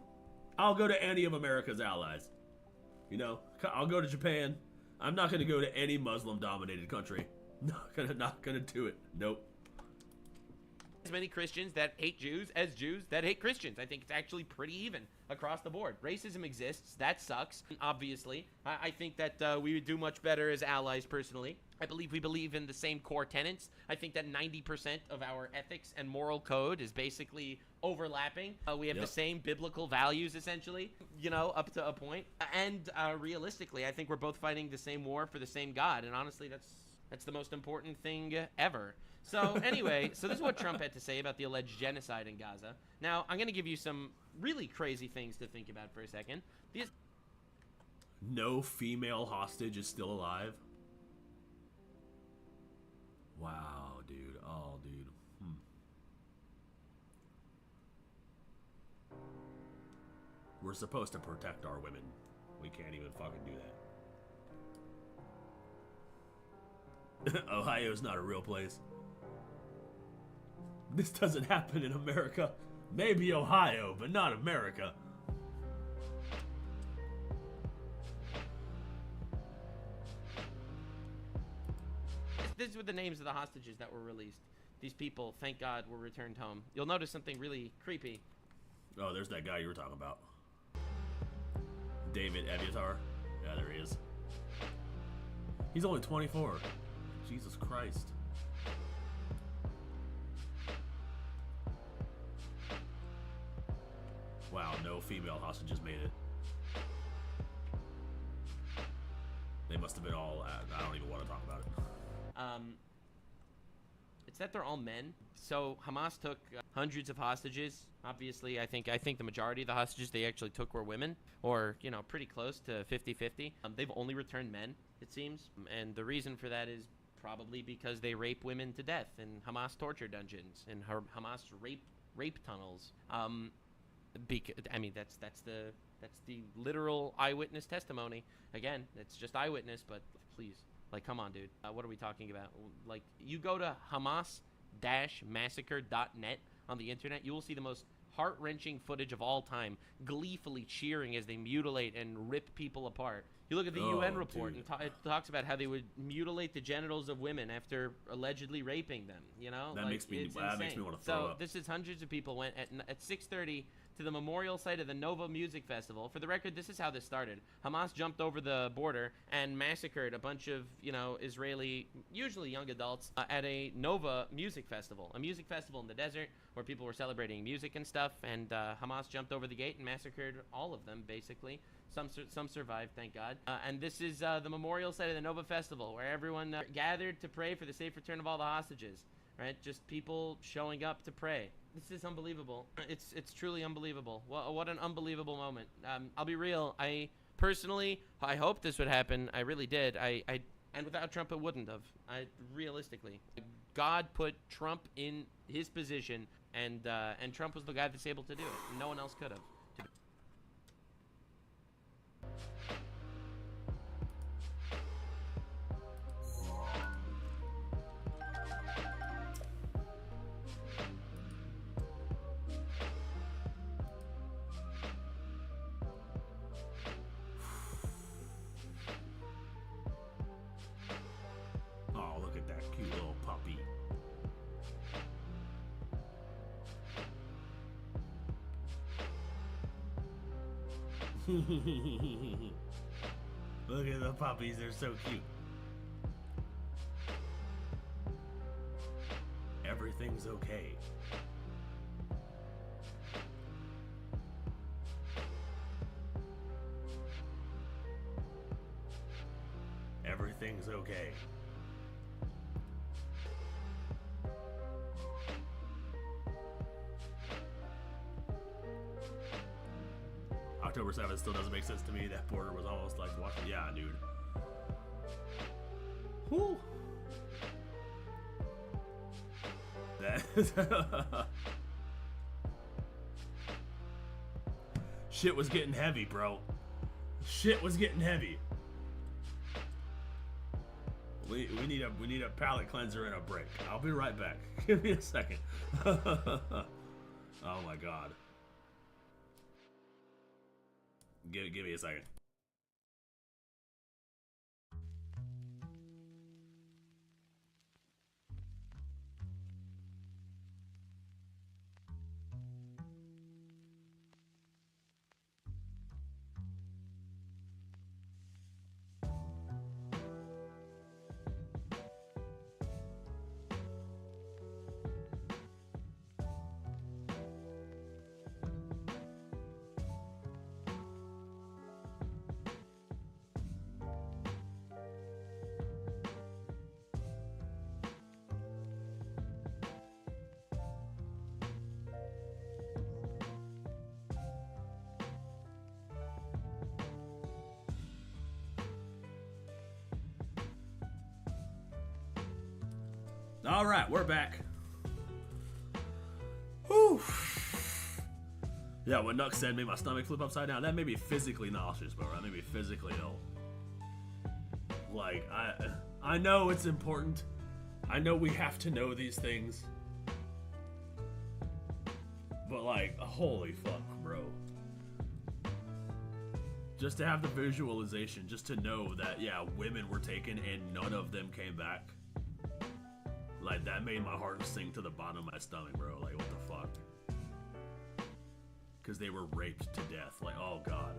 I'll go to any of America's allies. You know, I'll go to Japan. I'm not gonna go to any Muslim-dominated country. Not gonna do it. Nope. As many Christians that hate Jews as Jews that hate Christians. I think it's actually pretty even across the board. Racism exists. That sucks, obviously. I think that we would do much better as allies, personally. I believe we believe in the same core tenets. I think that 90% of our ethics and moral code is basically overlapping. We have the same biblical values, essentially, you know, up to a point. And realistically, I think we're both fighting the same war for the same God. And honestly, that's the most important thing ever. So anyway, so this is what Trump had to say about the alleged genocide in Gaza. Now, I'm going to give you some really crazy things to think about for a second. No female hostage is still alive? Wow, dude. Oh, dude. We're supposed to protect our women. We can't even fucking do that. Ohio's not a real place. This doesn't happen in America. Maybe Ohio, but not America. These were the names of the hostages that were released. These people, thank God, were returned home. You'll notice something really creepy. Oh, there's that guy you were talking about. David Eviatar. Yeah, there he is. He's only 24. Jesus Christ. Wow, no female hostages made it. They must have been all... I don't even want to talk about it. It's that they're all men. So Hamas took hundreds of hostages. Obviously, I think the majority of the hostages they actually took were women, or pretty close to 50-50. They've only returned men, it seems, and the reason for that is probably because they rape women to death in Hamas torture dungeons and Hamas rape tunnels. I mean, that's the literal eyewitness testimony. Again, it's just eyewitness, but please, like, come on, dude. What are we talking about? Like, you go to Hamas-massacre.net on the internet, you will see the most heart-wrenching footage of all time, gleefully cheering as they mutilate and rip people apart. You look at the UN report, and it talks about how they would mutilate the genitals of women after allegedly raping them. That makes me want to throw up. This is hundreds of people went at 6:30 to the memorial site of the Nova Music Festival. For the record, this is how this started. Hamas jumped over the border and massacred a bunch of, Israeli, usually young adults, at a Nova Music Festival, a music festival in the desert where people were celebrating music and stuff, and Hamas jumped over the gate and massacred all of them, basically. Some survived, thank God. And this is the memorial site of the Nova Festival, where everyone gathered to pray for the safe return of all the hostages. Right? Just people showing up to pray. This is unbelievable. It's truly unbelievable. What an unbelievable moment. I'll be real. I personally, I hoped this would happen. I really did. And without Trump, it wouldn't have. Realistically, God put Trump in his position, and Trump was the guy that's able to do it. No one else could have. Oh, look at that cute little puppy. Look at the puppies, they're so cute. Everything's okay. Everything's okay. October 7th still doesn't make sense to me. That border was almost like, what? Yeah, dude. Whew. That shit was getting heavy, bro. Shit was getting heavy. We need a palate cleanser and a break. I'll be right back. Give me a second. Oh my god. Give me a second. All right, we're back. Whew. Yeah, what Nux said made my stomach flip upside down. That made me physically nauseous, bro. That made me physically ill. Like, I know it's important. I know we have to know these things. But like, holy fuck, bro. Just to have the visualization, just to know that, yeah, women were taken and none of them came back. Like, that made my heart sink to the bottom of my stomach, bro. Like, what the fuck? Because they were raped to death. Like, oh, God.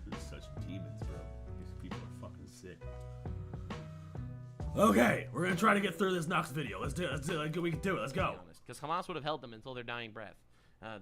These are such demons, bro. These people are fucking sick. Okay, we're gonna try to get through this Nox video. Let's do it. We can do it. Let's go. Because Hamas would have held them until their dying breath.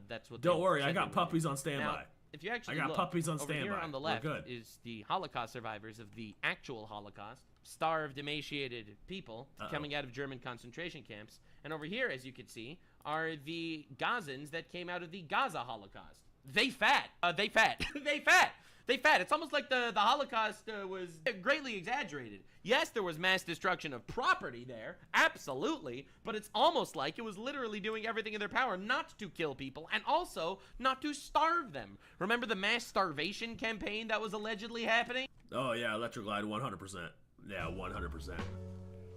That's what. Don't worry, I got puppies on standby. Now, if you actually I got look, puppies on over standby. here on the We're left good. is the Holocaust survivors of the actual Holocaust, starved, emaciated people coming out of German concentration camps. And over here, as you can see, are the Gazans that came out of the Gaza Holocaust. They fat. They fat. They fat. They fat. It's almost like the Holocaust was greatly exaggerated. Yes, there was mass destruction of property there, absolutely, but it's almost like it was literally doing everything in their power not to kill people and also not to starve them. Remember the mass starvation campaign that was allegedly happening? Oh yeah, Electric Glide, 100%. Yeah, 100%.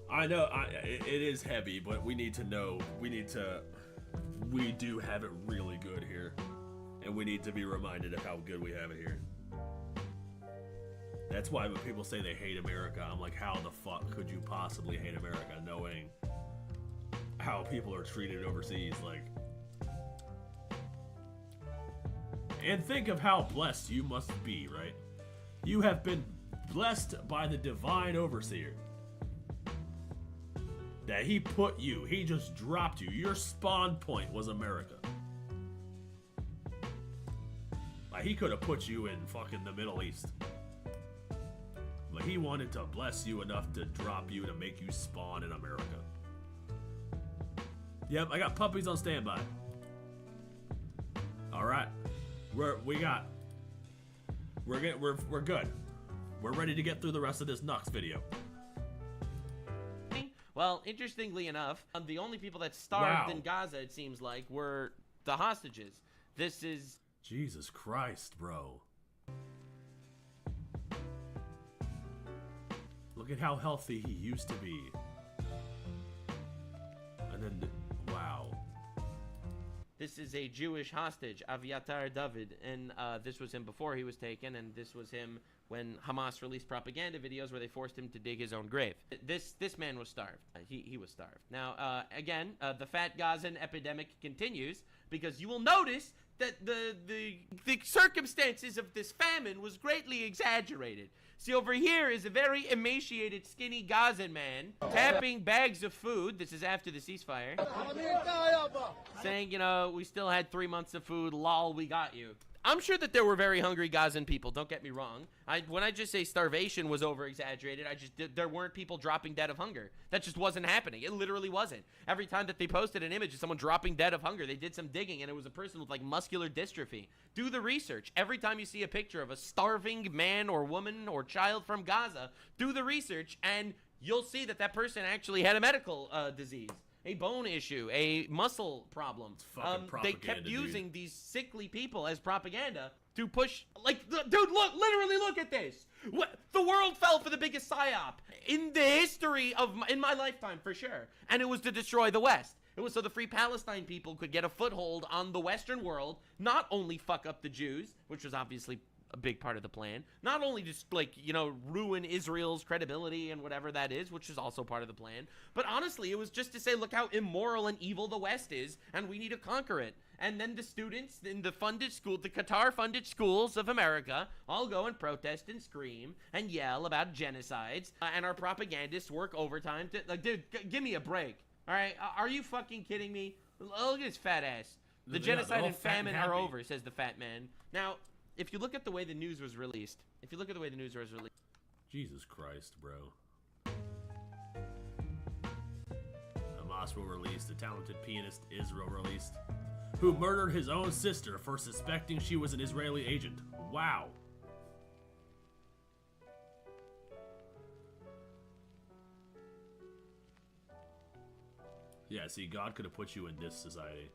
I know it is heavy, but we need to know. We do have it really good here, and we need to be reminded of how good we have it here. That's why when people say they hate America, I'm like, how the fuck could you possibly hate America knowing how people are treated overseas? Like, and think of how blessed you must be, right? You have been blessed by the divine overseer. That he put you, he just dropped you. Your spawn point was America. Like, he could have put you in fucking the Middle East. But he wanted to bless you enough to drop you to make you spawn in America. Yep, I got puppies on standby. All right, we're good. We're ready to get through the rest of this Nux video. Well, interestingly enough, the only people that starved in Gaza, it seems like, were the hostages. This is... Jesus Christ, bro. Look at how healthy he used to be. And then, wow. This is a Jewish hostage, Aviatar David, and this was him before he was taken, and this was him when Hamas released propaganda videos where they forced him to dig his own grave. This man was starved. He was starved. Now, again, the fat Gazan epidemic continues because you will notice that the circumstances of this famine was greatly exaggerated. See, over here is a very emaciated, skinny Gazan man tapping bags of food. This is after the ceasefire. Saying, you know, we still had 3 months of food. Lol, we got you. I'm sure that there were very hungry Gazan people, don't get me wrong. When I just say starvation was over-exaggerated, there weren't people dropping dead of hunger. That just wasn't happening. It literally wasn't. Every time that they posted an image of someone dropping dead of hunger, they did some digging, and it was a person with, like, muscular dystrophy. Do the research. Every time you see a picture of a starving man or woman or child from Gaza, do the research, and you'll see that that person actually had a medical disease. A bone issue, a muscle problem. They kept using these sickly people as propaganda to push, like, dude, look, literally look at this. The world fell for the biggest psyop in the history of, in my lifetime, for sure. And it was to destroy the West. It was so the Free Palestine people could get a foothold on the Western world, not only fuck up the Jews, which was obviously a big part of the plan, not only just, like, you know, ruin Israel's credibility and whatever that is, which is also part of the plan, but honestly, it was just to say, look how immoral and evil the West is, and we need to conquer it. And then the students in the funded school, the Qatar-funded schools of America, all go and protest and scream and yell about genocides, and our propagandists work overtime to, like, dude, give me a break, all right? Are you fucking kidding me? Look at his fat ass. The genocide and famine are over, says the fat man. Now, if you look at the way the news was released, Jesus Christ, bro. Hamas will release the talented pianist Israel released, who murdered his own sister for suspecting she was an Israeli agent. Wow. Yeah, see, God could have put you in this society,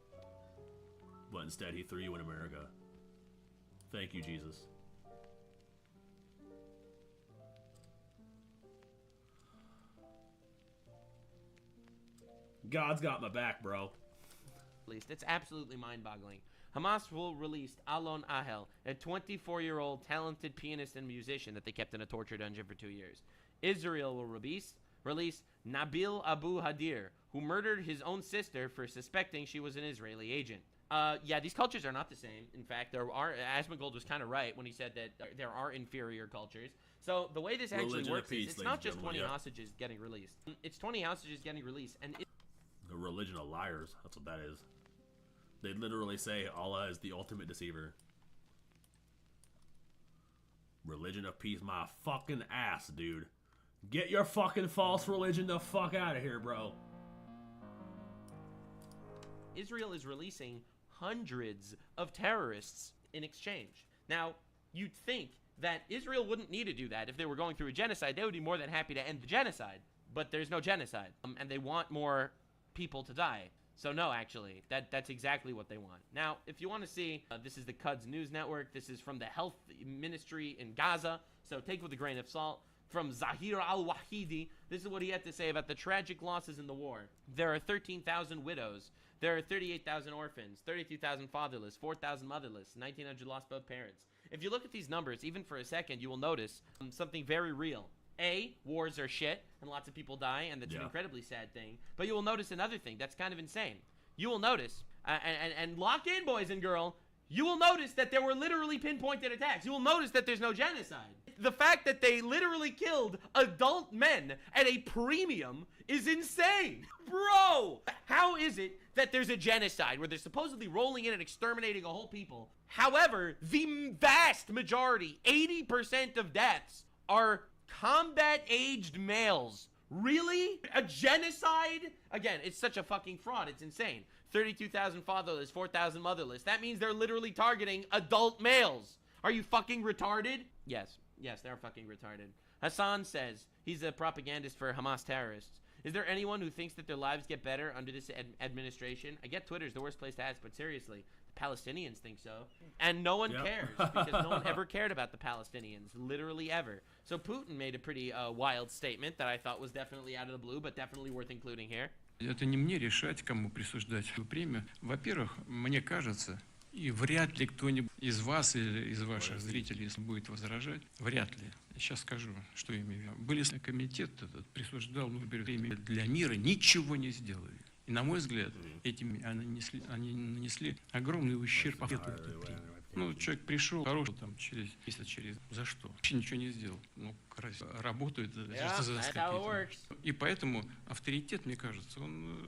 but instead he threw you in America. Thank you, Jesus. God's got my back, bro. It's absolutely mind-boggling. Hamas will release Alon Ahel, a 24-year-old talented pianist and musician that they kept in a torture dungeon for 2 years. Israel will release Nabil Abu Hadir, who murdered his own sister for suspecting she was an Israeli agent. Yeah, these cultures are not the same. In fact, Asmongold was kind of right when he said that there are inferior cultures. So the way this actually works is it's not just 20 hostages getting released. It's 20 hostages getting released, and the religion of liars. That's what that is. They literally say Allah is the ultimate deceiver. Religion of peace, my fucking ass, dude. Get your fucking false religion the fuck out of here, bro. Israel is releasing hundreds of terrorists in exchange. Now, you'd think that Israel wouldn't need to do that if they were going through a genocide. They would be more than happy to end the genocide. But there's no genocide. And they want more people to die. So no, actually, that's exactly what they want. Now, if you want to see, this is the Quds News Network. This is from the health ministry in Gaza. So take it with a grain of salt. From Zahir al-Wahidi, this is what he had to say about the tragic losses in the war. There are 13,000 widows. There are 38,000 orphans, 32,000 fatherless, 4,000 motherless, 1,900 lost both parents. If you look at these numbers, even for a second, you will notice something very real. A, wars are shit, and lots of people die, and that's an incredibly sad thing. But you will notice another thing that's kind of insane. You will notice, and lock in, boys and girls, you will notice that there were literally pinpointed attacks. You will notice that there's no genocide. The fact that they literally killed adult men at a premium is insane. Bro, how is it that there's a genocide where they're supposedly rolling in and exterminating a whole people? However, the vast majority, 80% of deaths, are combat-aged males. Really? A genocide? Again, it's such a fucking fraud. It's insane. 32,000 fatherless, 4,000 motherless. That means they're literally targeting adult males. Are you fucking retarded? Yes, they're fucking retarded. Hassan says he's a propagandist for Hamas terrorists. Is there anyone who thinks that their lives get better under this administration? I get Twitter's the worst place to ask, but seriously, the Palestinians think so. And no one cares, because no one ever cared about the Palestinians, literally ever. So Putin made a pretty wild statement that I thought was definitely out of the blue, but definitely worth including here. Это не мне решать, кому присуждать премию. Во-первых, мне кажется, и вряд ли кто-нибудь из вас или из ваших зрителей, если будет возражать, вряд ли. Сейчас скажу, что имею в виду. Были комитет этот, присуждал Нобелевскую премию для мира, ничего не сделали. И на мой взгляд, этим они нанесли огромный ущерб этой премии. Ну, человек пришел, хороший там через месяц, за что? Вообще ничего не сделал. Ну, работает и поэтому авторитет, мне кажется, он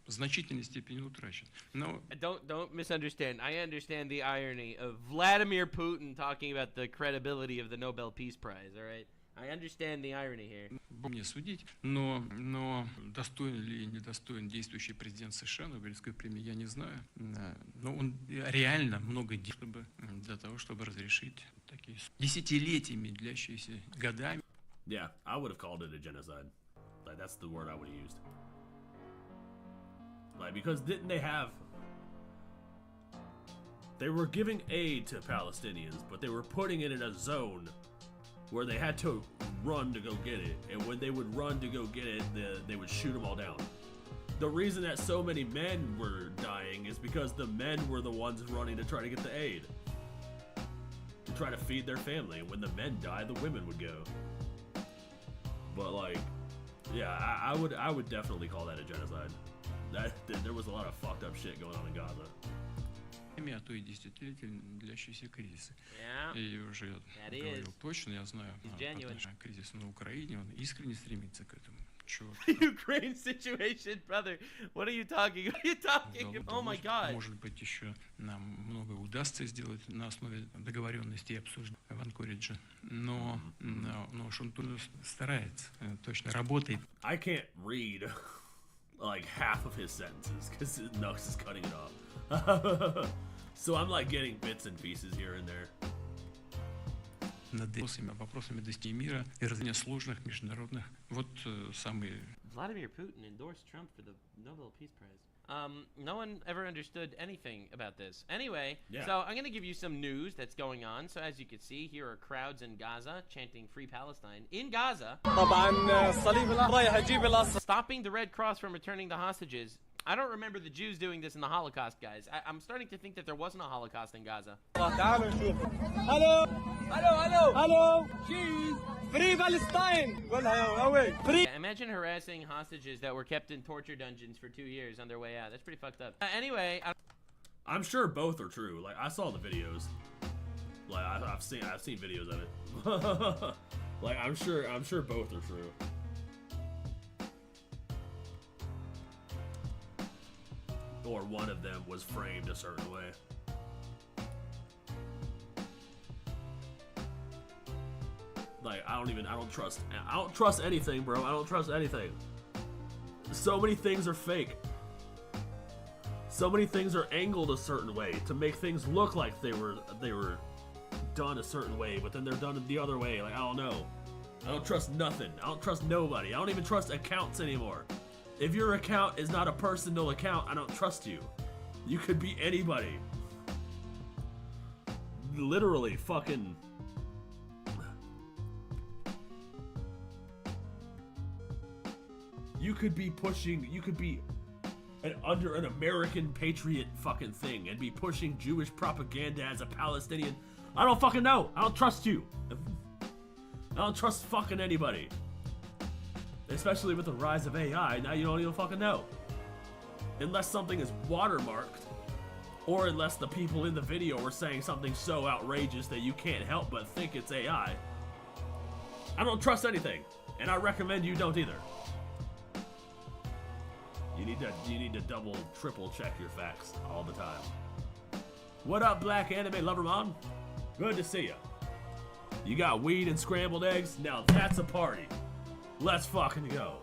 в значительной степени утрачен. Но don't misunderstand. I understand the irony of Vladimir Putin talking about the credibility of the Nobel Peace Prize, all right? I understand the irony here. Мне судить, но достоин ли недостоин действующий президент США Нобелевской премии, я не знаю. Но он реально много делал для того, чтобы разрешить такие десятилетиями длящиеся годами. Yeah, I would have called it a genocide. Like, that's the word I would have used. Like, because didn't they were giving aid to Palestinians, but they were putting it in a zone where they had to run to go get it, and when they would run to go get it, they would shoot them all down. The reason that so many men were dying is because the men were the ones running to try to get the aid, to try to feed their family, and when the men died, the women would go. But like, yeah, I would definitely call that a genocide. There was a lot of fucked up shit going on in Gaza. А то и десятилетия длящиеся кризисы. И уже говорил точно, я знаю, кризис на Украине, он искренне стремится к этому. Ukraine situation, brother. What are you talking? What are you talking? Oh my God. Может быть, еще нам многое удастся сделать на основе договоренностей и обсуждений в Анкоридже. Но он старается, точно работает. I can't read like half of his sentences because Nux is cutting it off. So I'm like getting bits and pieces here and there. Над вопросами достижения мира и развития сложных международных самые. Vladimir Putin endorsed Trump for the Nobel Peace Prize. No one ever understood anything about this. Anyway, so I'm going to give you some news that's going on. So as you can see, here are crowds in Gaza chanting Free Palestine. In Gaza, stopping the Red Cross from returning the hostages. I don't remember the Jews doing this in the Holocaust, guys. I'm starting to think that there wasn't a Holocaust in Gaza. Hello! Jews! Free Palestine! Imagine harassing hostages that were kept in torture dungeons for 2 years on their way out. That's pretty fucked up. Anyway, I'm sure both are true. Like, I saw the videos. Like, I've seen videos of it. Like, I'm sure both are true. Or one of them was framed a certain way. Like, I don't trust anything, bro. I don't trust anything. So many things are fake. So many things are angled a certain way to make things look like they were done a certain way, but then they're done the other way. Like, I don't know. I don't trust nothing. I don't trust nobody. I don't even trust accounts anymore. If your account is not a personal account, I don't trust you. You could be anybody. Literally fucking... You could be under an American patriot fucking thing and be pushing Jewish propaganda as a Palestinian. I don't fucking know. I don't trust you. I don't trust fucking anybody. Especially with the rise of AI, now you don't even fucking know. Unless something is watermarked, or unless the people in the video are saying something so outrageous that you can't help but think it's AI. I don't trust anything, and I recommend you don't either. You need to double, triple check your facts all the time. What up, Black Anime Lover Mom? Good to see ya. You got weed and scrambled eggs? Now that's a party. Let's fucking go.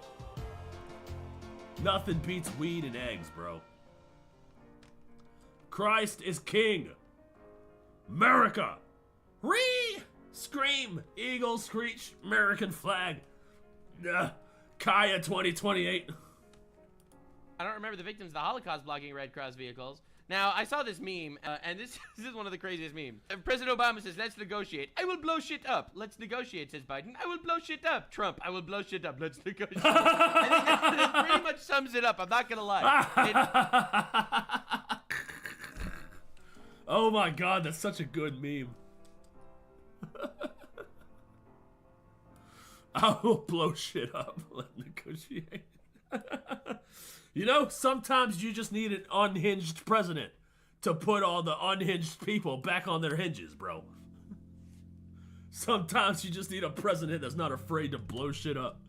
Nothing beats weed and eggs, bro. Christ is king. America. Ree! Scream. Eagle screech. American flag. Kaya 2028. I don't remember the victims of the Holocaust blocking Red Cross vehicles. Now, I saw this meme, and this is one of the craziest memes. President Obama says, let's negotiate. I will blow shit up. Let's negotiate, says Biden. I will blow shit up. Trump, I will blow shit up. Let's negotiate. I think that pretty much sums it up. I'm not going to lie. Oh my god, that's such a good meme. I will blow shit up. Let's negotiate. You know, sometimes you just need an unhinged president to put all the unhinged people back on their hinges, bro. Sometimes you just need a president that's not afraid to blow shit up.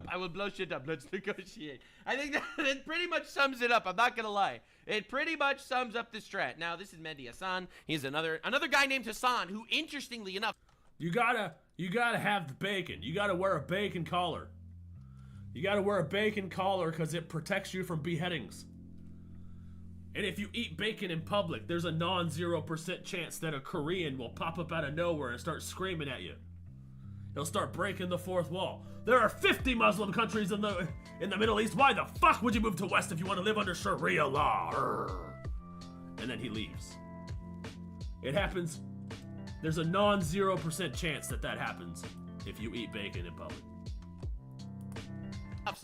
I will blow shit up. Let's negotiate. I think that it pretty much sums it up. I'm not gonna lie. It pretty much sums up the strat. Now, this is Mehdi Hassan. He's another guy named Hassan who, interestingly enough, you gotta have the bacon. You gotta wear a bacon collar. You gotta wear a bacon collar because it protects you from beheadings. And if you eat bacon in public, there's a non-0% chance that a Korean will pop up out of nowhere and start screaming at you. He'll start breaking the fourth wall. There are 50 Muslim countries in the Middle East. Why the fuck would you move to West if you want to live under Sharia law? And then he leaves. It happens. There's a non-0% chance that happens if you eat bacon in public.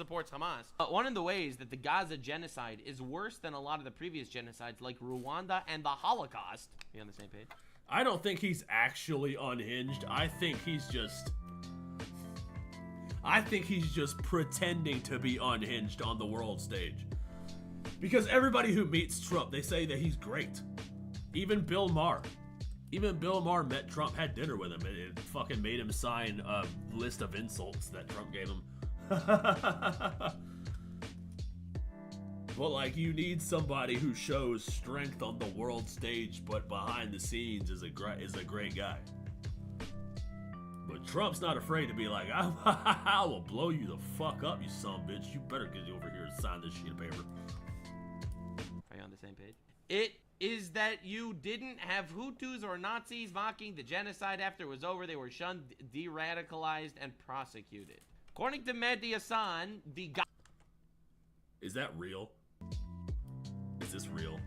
supports Hamas. One of the ways that the Gaza genocide is worse than a lot of the previous genocides like Rwanda and the Holocaust. You on the same page? I don't think he's actually unhinged. I think he's just pretending to be unhinged on the world stage. Because everybody who meets Trump, they say that he's great. Even Bill Maher. Even Bill Maher met Trump, had dinner with him, and it fucking made him sign a list of insults that Trump gave him. But like, you need somebody who shows strength on the world stage, but behind the scenes is a great guy. But Trump's not afraid to be like, I will blow you the fuck up, you son of a bitch. You better get over here and sign this sheet of paper. Are you on the same page? It is that you didn't have Hutus or Nazis mocking the genocide after it was over. They were shunned, de-radicalized, and prosecuted. According to Mehdi Hassan, the guy... Is that real? Is this real?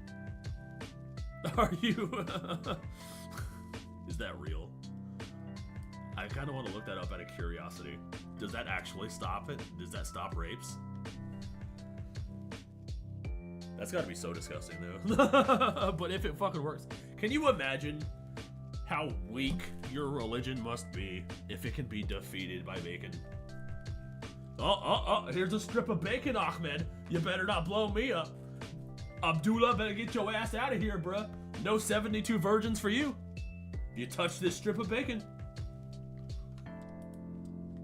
Are you... Is that real? I kind of want to look that up out of curiosity. Does that actually stop it? Does that stop rapes? That's gotta be so disgusting, though. But if it fucking works, can you imagine how weak your religion must be if it can be defeated by bacon? Oh, here's a strip of bacon, Ahmed. You better not blow me up. Abdullah, better get your ass out of here, bruh. No 72 virgins for you. You touch this strip of bacon.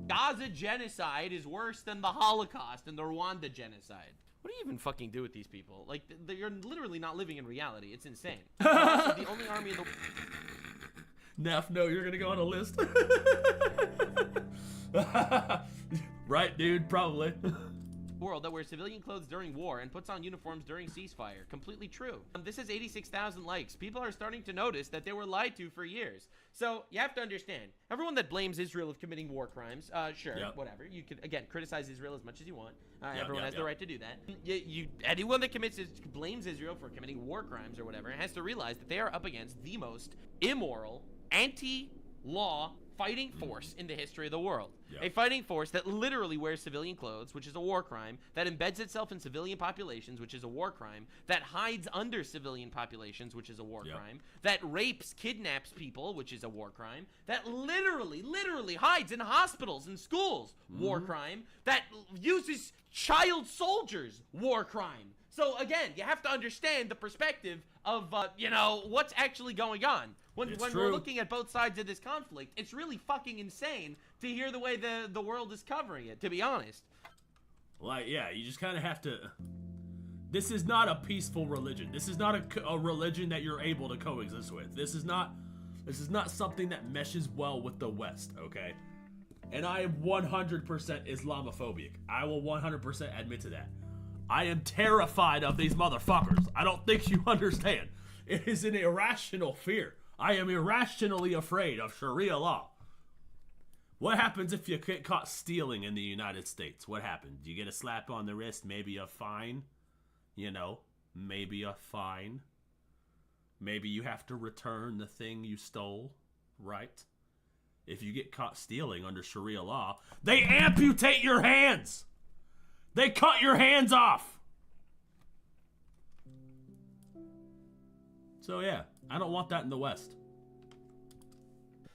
Gaza genocide is worse than the Holocaust and the Rwanda genocide. What do you even fucking do with these people? Like, you're literally not living in reality. It's insane. Also, the only army in the... Neff, no, you're gonna go on a list. Right, dude, probably. World that wears civilian clothes during war and puts on uniforms during ceasefire. Completely true. This has 86,000 likes. People are starting to notice that they were lied to for years. So you have to understand, everyone that blames Israel of committing war crimes, sure, whatever. You could, again, criticize Israel as much as you want. Everyone has the right to do that. Anyone that blames Israel for committing war crimes or whatever has to realize that they are up against the most immoral, anti-law fighting force in the history of the world. A fighting force that literally wears civilian clothes, which is a war crime, that embeds itself in civilian populations, which is a war crime, that hides under civilian populations, which is a war crime, that rapes, kidnaps people, which is a war crime, that literally hides in hospitals and schools, war crime, that uses child soldiers, war crime. So again, you have to understand the perspective of, you know, what's actually going on. When we're looking at both sides of this conflict, it's really fucking insane to hear the way the world is covering it, to be honest. Like, yeah, you just kind of have to... This is not a peaceful religion. This is not a religion that you're able to coexist with. This is not something that meshes well with the West, okay? And I am 100% Islamophobic. I will 100% admit to that. I am terrified of these motherfuckers. I don't think you understand. It is an irrational fear. I am irrationally afraid of Sharia law. What happens if you get caught stealing in the United States? What happens? You get a slap on the wrist, maybe a fine? You know, maybe a fine. Maybe you have to return the thing you stole, right? If you get caught stealing under Sharia law, they amputate your hands! They cut your hands off! So yeah, I don't want that in the West.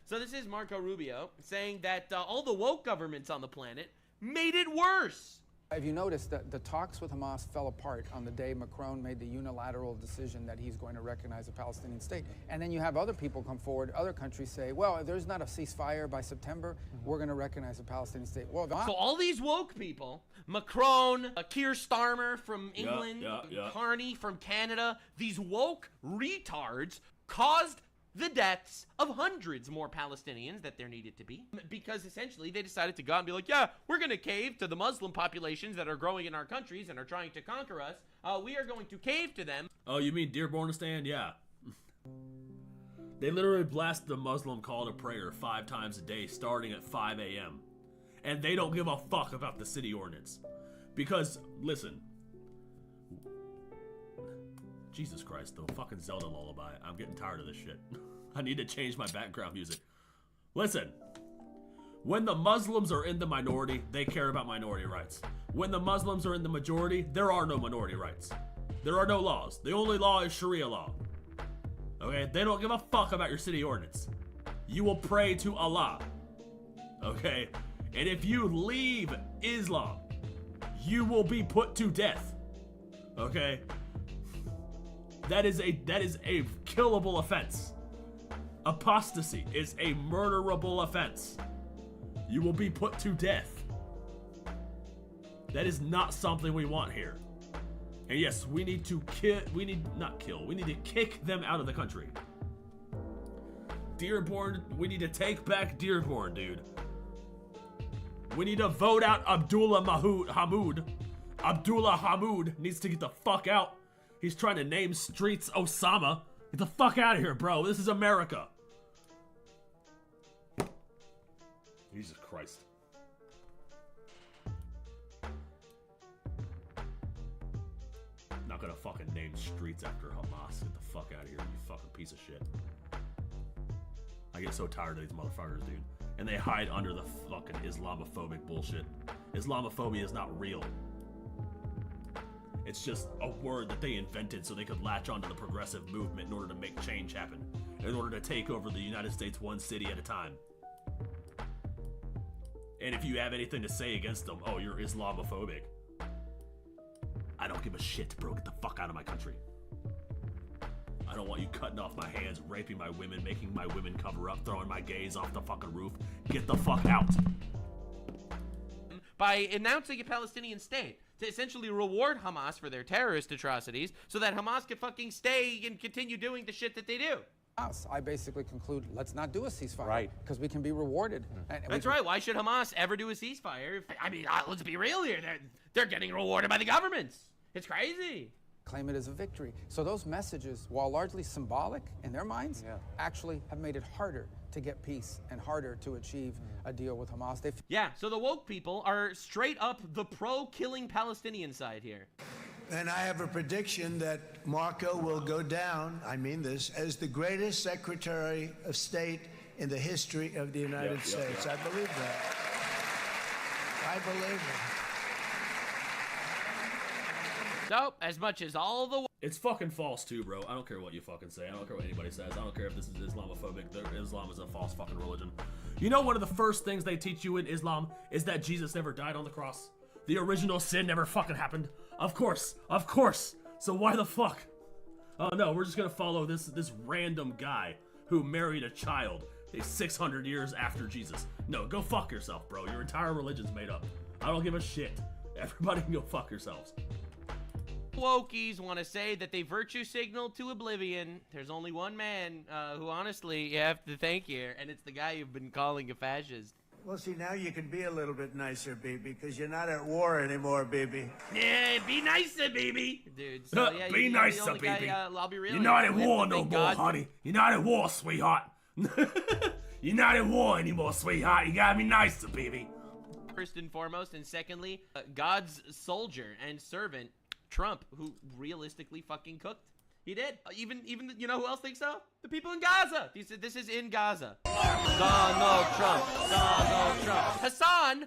So this is Marco Rubio saying that all the woke governments on the planet made it worse. Have you noticed that the talks with Hamas fell apart on the day Macron made the unilateral decision that he's going to recognize a Palestinian state? And then you have other people come forward, other countries say, well, if there's not a ceasefire by September, we're going to recognize a Palestinian state. Well, so all these woke people, Macron, Keir Starmer from England, Carney from Canada, these woke retards caused the deaths of hundreds more Palestinians that there needed to be, because essentially they decided to go out and be like, yeah, we're going to cave to the Muslim populations that are growing in our countries and are trying to conquer us. We are going to cave to them. Oh, you mean Dearbornistan? Yeah. They literally blast the Muslim call to prayer 5 times a day starting at 5 a.m. And they don't give a fuck about the city ordinance. Because, listen, Jesus Christ, the fucking Zelda lullaby. I'm getting tired of this shit. I need to change my background music. Listen, when the Muslims are in the minority, they care about minority rights. When the Muslims are in the majority, there are no minority rights. There are no laws. The only law is Sharia law. Okay? They don't give a fuck about your city ordinance. You will pray to Allah. Okay? And if you leave Islam, you will be put to death. Okay? That is a killable offense. Apostasy is a murderable offense. You will be put to death. That is not something we want here. And yes, we need to we need to kick them out of the country. Dearborn, we need to take back Dearborn, dude. We need to vote out Abdullah Hamoud. Abdullah Hamoud needs to get the fuck out. He's trying to name streets Osama. Get the fuck out of here, bro. This is America. Jesus Christ. Not gonna fucking name streets after Hamas. Get the fuck out of here, you fucking piece of shit. I get so tired of these motherfuckers, dude. And they hide under the fucking Islamophobic bullshit. Islamophobia is not real. It's just a word that they invented so they could latch onto the progressive movement in order to make change happen. In order to take over the United States one city at a time. And if you have anything to say against them, oh, you're Islamophobic. I don't give a shit, bro. Get the fuck out of my country. I don't want you cutting off my hands, raping my women, making my women cover up, throwing my gays off the fucking roof. Get the fuck out. By announcing a Palestinian state to essentially reward Hamas for their terrorist atrocities so that Hamas can fucking stay and continue doing the shit that they do. I basically conclude, let's not do a ceasefire. Right. Because we can be rewarded. And That's right. Why should Hamas ever do a ceasefire? I mean, let's be real here. They're getting rewarded by the governments. It's crazy. Claim it as a victory. So those messages, while largely symbolic in their minds, actually have made it harder to get peace and harder to achieve a deal with Hamas. Yeah, so the woke people are straight up the pro-killing Palestinian side here. And I have a prediction that Marco will go down, I mean this, as the greatest Secretary of State in the history of the United States. I believe that. I believe it. So, as much as all the... It's fucking false too, bro. I don't care what you fucking say. I don't care what anybody says. I don't care if this is Islamophobic. Islam is a false fucking religion. You know one of the first things they teach you in Islam is that Jesus never died on the cross? The original sin never fucking happened. Of course. So why the fuck? Oh no, we're just gonna follow this random guy who married a child 600 years after Jesus. No, go fuck yourself, bro. Your entire religion's made up. I don't give a shit. Everybody can go fuck yourselves. Wokies want to say that they virtue signal to oblivion. There's only one man who honestly you have to thank here, and it's the guy you've been calling a fascist. Well, see, now you can be a little bit nicer, Bibi, because you're not at war anymore, Bibi. Yeah, be nicer, baby. Dude, so yeah, be nicer, baby. I'll be real. You're not at war no more, honey. You're not at war, sweetheart. You're not at war anymore, sweetheart. You gotta be nicer, baby. First and foremost, and secondly, God's soldier and servant, Trump, who realistically fucking cooked. He did. Even you know who else thinks so? The people in Gaza. This is in Gaza. Donald Trump. Hassan,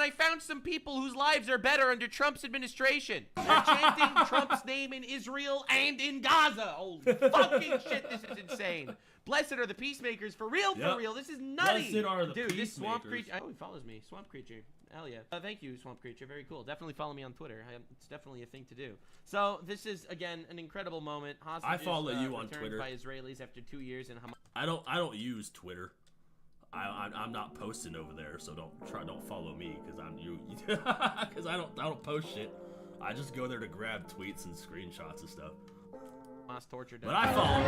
I found some people whose lives are better under Trump's administration. They're chanting Trump's name in Israel and in Gaza. Holy fucking shit, this is insane. Blessed are the peacemakers, for real, for real. This is nutty. Blessed are the Dude, peacemakers. This swamp creature. Oh, he follows me. Swamp creature. Hell yeah. Thank you, Swamp Creature. Very cool. Definitely follow me on Twitter. It's definitely a thing to do. So this is again an incredible moment. Hostages, I follow you on returned Twitter by Israelis after 2 years in Hamas. I don't use Twitter. I'm not posting over there, so don't follow me because I don't post shit. I just go there to grab tweets and screenshots and stuff. Torture. But I follow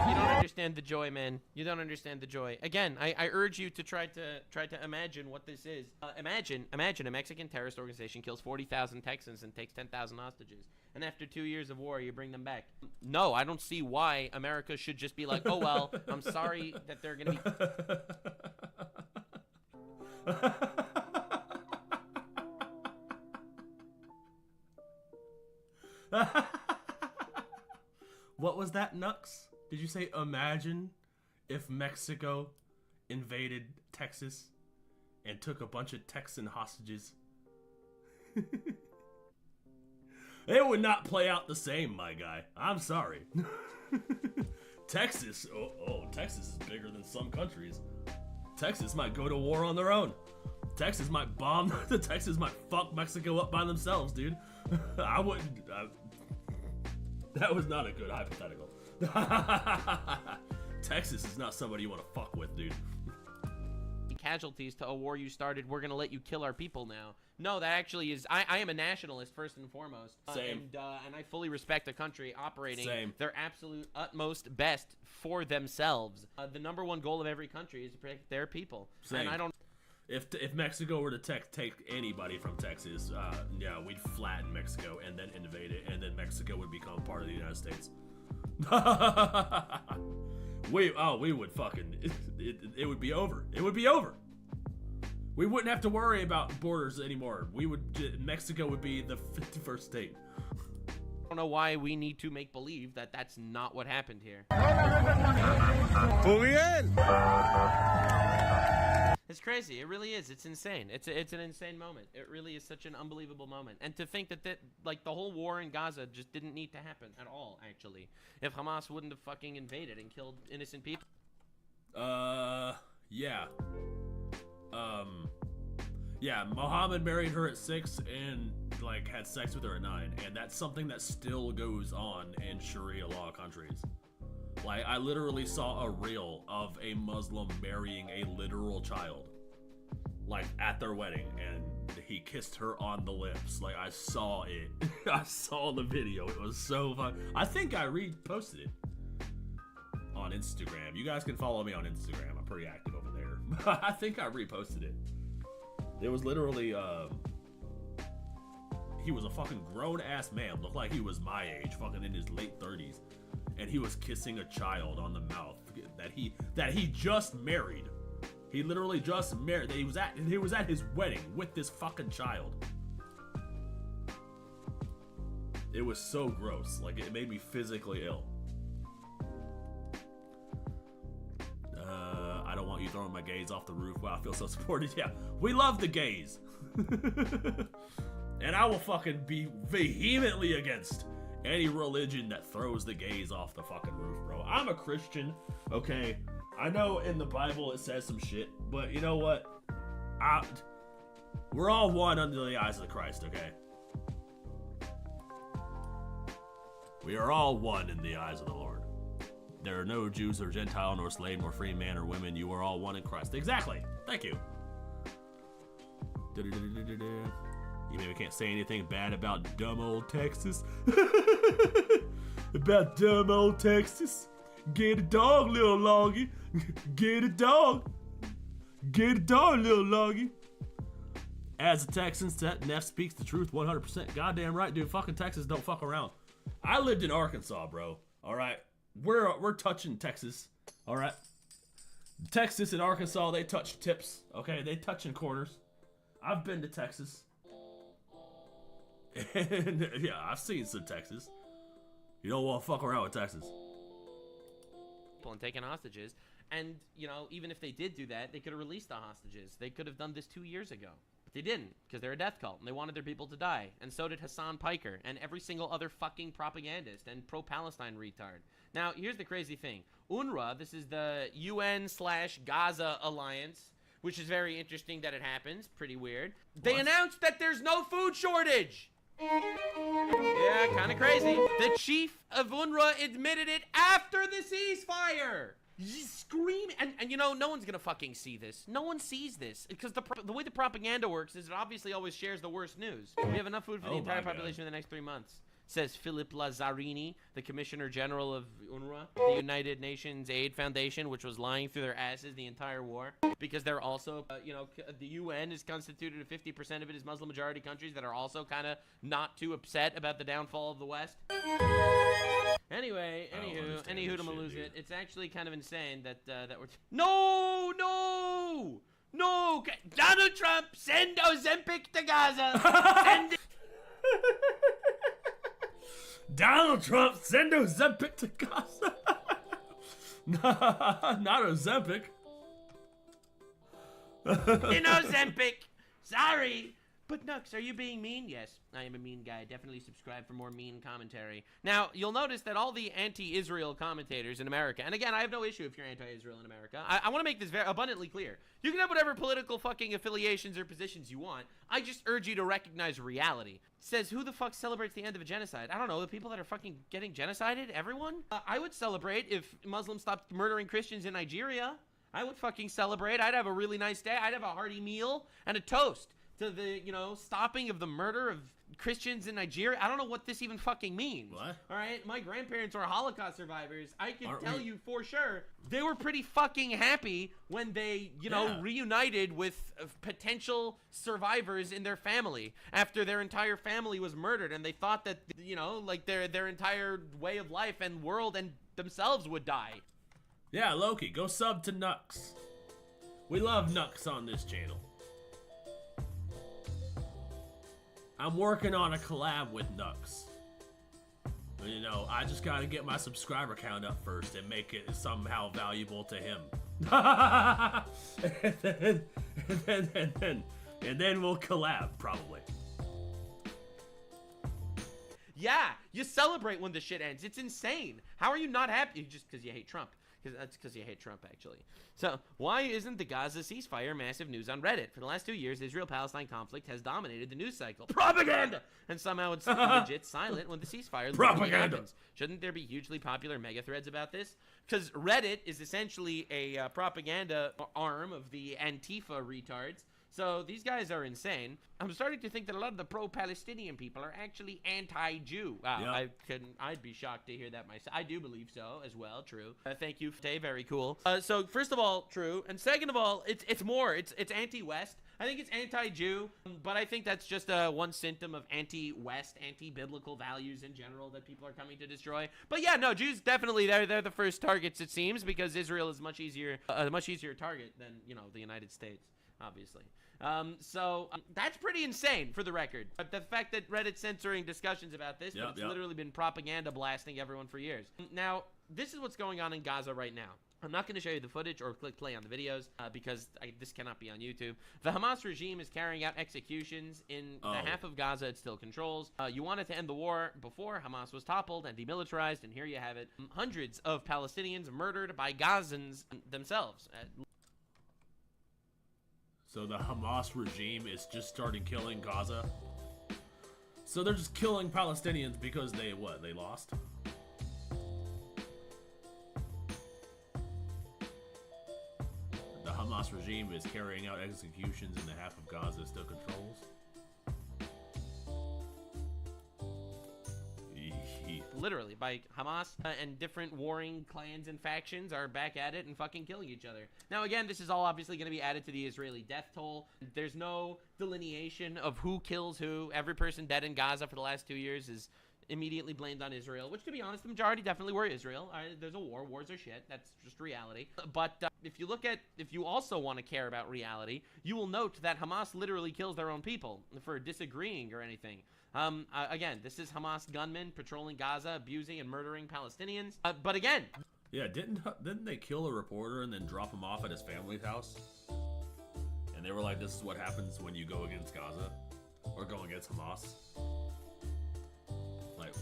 you don't understand the joy, man. You don't understand the joy. Again, I urge you to try to imagine what this is. Imagine a Mexican terrorist organization kills 40,000 Texans and takes 10,000 hostages, and after 2 years of war, you bring them back. No, I don't see why America should just be like, oh well, I'm sorry that they're gonna be. What was that, Nux? Did you say imagine if Mexico invaded Texas and took a bunch of Texan hostages? It would not play out the same, my guy. I'm sorry. Texas, Texas is bigger than some countries. Texas might go to war on their own. Texas might bomb. Texas might fuck Mexico up by themselves, dude. I wouldn't. That was not a good hypothetical. Texas is not somebody you want to fuck with, dude. Casualties to a war you started. We're gonna let you kill our people now. No, that actually is. I am a nationalist first and foremost. Same. And I fully respect a country operating Same. their absolute utmost best for themselves. The number one goal of every country is to protect their people. Same. And I don't. If Mexico were to take anybody from Texas, yeah, we'd flatten Mexico and then invade it, and then Mexico would become part of the United States. we would fucking it would be over. It would be over. We wouldn't have to worry about borders anymore. Mexico would be the 51st state. I don't know why we need to make believe that that's not what happened here. It's crazy. It really is. It's insane. It's an insane moment. It really is such an unbelievable moment. And to think that like the whole war in Gaza just didn't need to happen at all, actually. If Hamas wouldn't have fucking invaded and killed innocent people. Yeah. Yeah, Muhammad married her at 6 and like had sex with her at 9, and that's something that still goes on in Sharia law countries. Like, I literally saw a reel of a Muslim marrying a literal child, like, at their wedding, and he kissed her on the lips. Like, I saw it. I saw the video. It was so fun. I think I reposted it. on Instagram. You guys can follow me on Instagram. I'm pretty active over there. I think I reposted it. It was literally, he was a fucking grown-ass man. Looked like he was my age, fucking in his late 30s. And he was kissing a child on the mouth that he just married. He literally just married. He was at his wedding with this fucking child. It was so gross. Like, it made me physically ill. I don't want you throwing my gays off the roof. Wow, I feel so supported. Yeah, we love the gays. And I will fucking be vehemently against any religion that throws the gays off the fucking roof, bro. I'm a Christian, okay? I know in the Bible it says some shit, but you know what? We're all one under the eyes of Christ, okay? We are all one in the eyes of the Lord. There are no Jews or Gentile, nor slave, nor free man or women. You are all one in Christ. Exactly. Thank you. You maybe can't say anything bad about dumb old Texas. About dumb old Texas. Get a dog, little loggy. Get a dog. Get a dog, little loggy. As a Texan, Neff speaks the truth 100%. Goddamn right, dude. Fucking Texas don't fuck around. I lived in Arkansas, bro. All right. We're touching Texas. All right. Texas and Arkansas, they touch tips. Okay, they touching corners. I've been to Texas. And yeah, I've seen some Texas. You don't want to fuck around with Texas. And taking hostages, and you know, even if they did do that, they could have released the hostages. They could have done this 2 years ago, but they didn't, because they're a death cult and they wanted their people to die. And so did Hassan Piker and every single other fucking propagandist and pro-Palestine retard. Now, here's the crazy thing: UNRWA, this is the UN/Gaza Alliance, which is very interesting that it happens. Pretty weird. They announced that there's no food shortage. Yeah, kind of crazy. The chief of UNRWA admitted it after the ceasefire. Scream, and you know, no one's gonna fucking see this. No one sees this because the way the propaganda works is it obviously always shares the worst news. We have enough food for the entire population in the next 3 months, says Philip Lazzarini, the Commissioner General of UNRWA, the United Nations Aid Foundation, which was lying through their asses the entire war, because they're also, you know, the UN is constituted of 50% of it is Muslim majority countries that are also kind of not too upset about the downfall of the West. Anyway, anywho to lose it. It's actually kind of insane that that we're no. Donald Trump, send Ozempic to Gaza. Send it. Donald Trump, send Ozempic to Gaza. Not Ozempic. In Ozempic. Sorry. But Nux, are you being mean? Yes, I am a mean guy. Definitely subscribe for more mean commentary. Now, you'll notice that all the anti-Israel commentators in America, and again, I have no issue if you're anti-Israel in America. I want to make this very abundantly clear. You can have whatever political fucking affiliations or positions you want. I just urge you to recognize reality. It says, who the fuck celebrates the end of a genocide? I don't know, the people that are fucking getting genocided? Everyone? I would celebrate if Muslims stopped murdering Christians in Nigeria. I would fucking celebrate. I'd have a really nice day. I'd have a hearty meal and a toast to the, you know, stopping of the murder of Christians in Nigeria. I don't know what this even fucking means. What? All right, my grandparents are Holocaust survivors. I can tell you for sure they were pretty fucking happy when they, you know, reunited with potential survivors in their family after their entire family was murdered, and they thought that, you know, like their entire way of life and world and themselves would die. Yeah, Loki, go sub to Nux. We love Nux on this channel. I'm working on a collab with Nux. You know, I just gotta get my subscriber count up first and make it somehow valuable to him. and then we'll collab, probably. Yeah, you celebrate when the shit ends. It's insane. How are you not happy? Just because you hate Trump. That's because you hate Trump, actually. So, why isn't the Gaza ceasefire massive news on Reddit? For the last 2 years, the Israel-Palestine conflict has dominated the news cycle. Propaganda! And somehow it's legit silent when the ceasefire happens. Shouldn't there be hugely popular mega threads about this? Because Reddit is essentially a propaganda arm of the Antifa retards. So these guys are insane. I'm starting to think that a lot of the pro-Palestinian people are actually anti-Jew. Wow, I'd be shocked to hear that myself. I do believe so as well. True. Thank you, Tay. Very cool. So first of all, true, and second of all, it's anti-West. I think it's anti-Jew, but I think that's just one symptom of anti-West, anti-biblical values in general that people are coming to destroy. But yeah, no, Jews definitely they're the first targets, it seems, because Israel is much easier target than, you know, the United States, obviously. So that's pretty insane, for the record. But the fact that Reddit's censoring discussions about this, but it's literally been propaganda blasting everyone for years. Now, this is what's going on in Gaza right now. I'm not going to show you the footage or click play on the videos because this cannot be on YouTube. The Hamas regime is carrying out executions in the half of Gaza it still controls. You wanted to end the war before Hamas was toppled and demilitarized, and here you have it. Hundreds of Palestinians murdered by Gazans themselves. So the Hamas regime is just starting killing Gaza? So they're just killing Palestinians because they lost? The Hamas regime is carrying out executions in the half of Gaza it still controls? Literally, by Hamas and different warring clans and factions are back at it and fucking killing each other. Now, again, this is all obviously going to be added to the Israeli death toll. There's no delineation of who kills who. Every person dead in Gaza for the last 2 years is immediately blamed on Israel, which, to be honest, the majority definitely were Israel. There's a war. Wars are shit. That's just reality. But if you also want to care about reality, you will note that Hamas literally kills their own people for disagreeing or anything. Again, this is Hamas gunmen patrolling Gaza, abusing and murdering Palestinians. But again, yeah, didn't they kill a reporter and then drop him off at his family's house? And they were like, "This is what happens when you go against Gaza or go against Hamas." Like,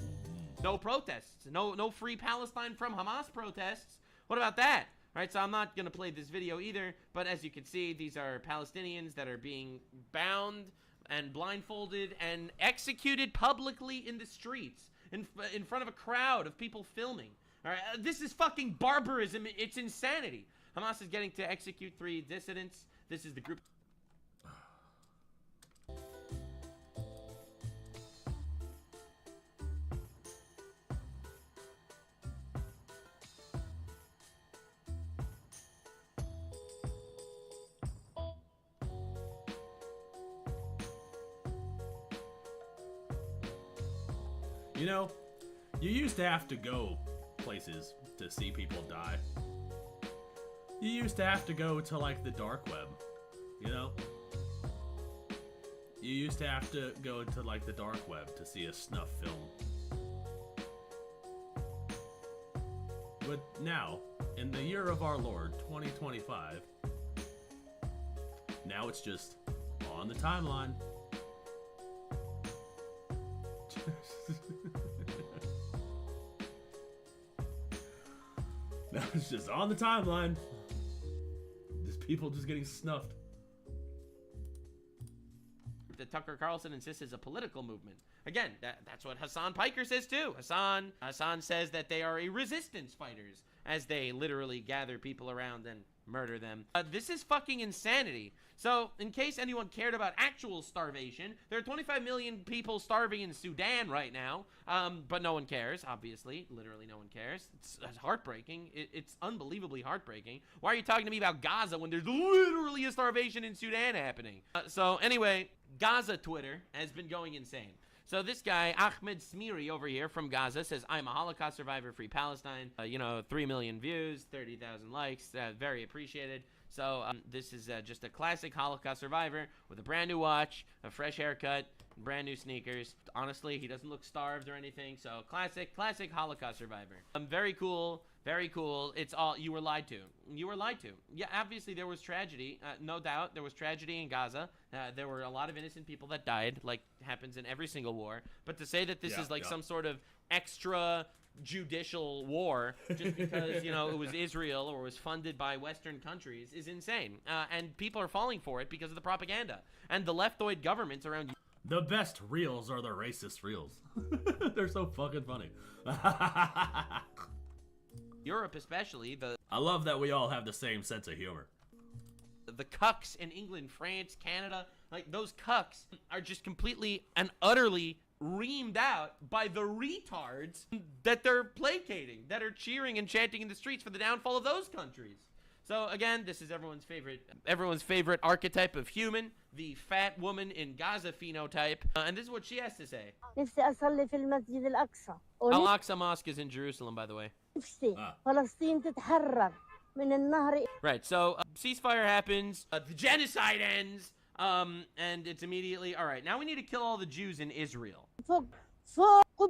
no protests, no free Palestine from Hamas protests. What about that? All right, so I'm not gonna play this video either, but as you can see, these are Palestinians that are being bound and blindfolded and executed publicly in the streets in front of a crowd of people filming. All right, this is fucking barbarism. It's insanity. Hamas is getting to execute 3 dissidents. This is the group. you know, you used to have to go places to see people die. You used to have to go to, like, the dark web, you know? You used to have to go to, like, the dark web to see a snuff film. But now, in the year of our Lord, 2025, now it's just on the timeline. Now it's just on the timeline. Just people just getting snuffed. That Tucker Carlson insists is a political movement. Again, that's what Hassan Piker says too. Hassan says that they are a resistance fighters as they literally gather people around and murder them. This is fucking insanity. So, in case anyone cared about actual starvation, there are 25 million people starving in Sudan right now, but no one cares, obviously. Literally no one cares. It's heartbreaking. It's unbelievably heartbreaking. Why are you talking to me about Gaza when there's literally a starvation in Sudan happening? So, anyway, Gaza Twitter has been going insane. So this guy, Ahmed Smiri over here from Gaza, says, I'm a Holocaust survivor, free Palestine. 3 million views, 30,000 likes, very appreciated. So this is just a classic Holocaust survivor with a brand new watch, a fresh haircut, brand new sneakers. Honestly, he doesn't look starved or anything. So classic Holocaust survivor. Very cool. Very cool. It's all, you were lied to. You were lied to. Yeah, obviously there was tragedy. No doubt there was tragedy in Gaza. There were a lot of innocent people that died, like happens in every single war. But to say that this is like some sort of extra judicial war just because, it was Israel or was funded by Western countries is insane. And people are falling for it because of the propaganda. And the leftoid governments around you. The best reels are the racist reels. They're so fucking funny. Europe especially, I love that we all have the same sense of humor. The cucks in England, France, Canada, like those cucks are just completely and utterly reamed out by the retards that they're placating, that are cheering and chanting in the streets for the downfall of those countries. So again, this is everyone's favorite archetype of human, the fat woman in Gaza phenotype, and this is what she has to say. Al-Aqsa Mosque is in Jerusalem, by the way. Right, so ceasefire happens, the genocide ends, and it's immediately, all right, now we need to kill all the Jews in Israel. For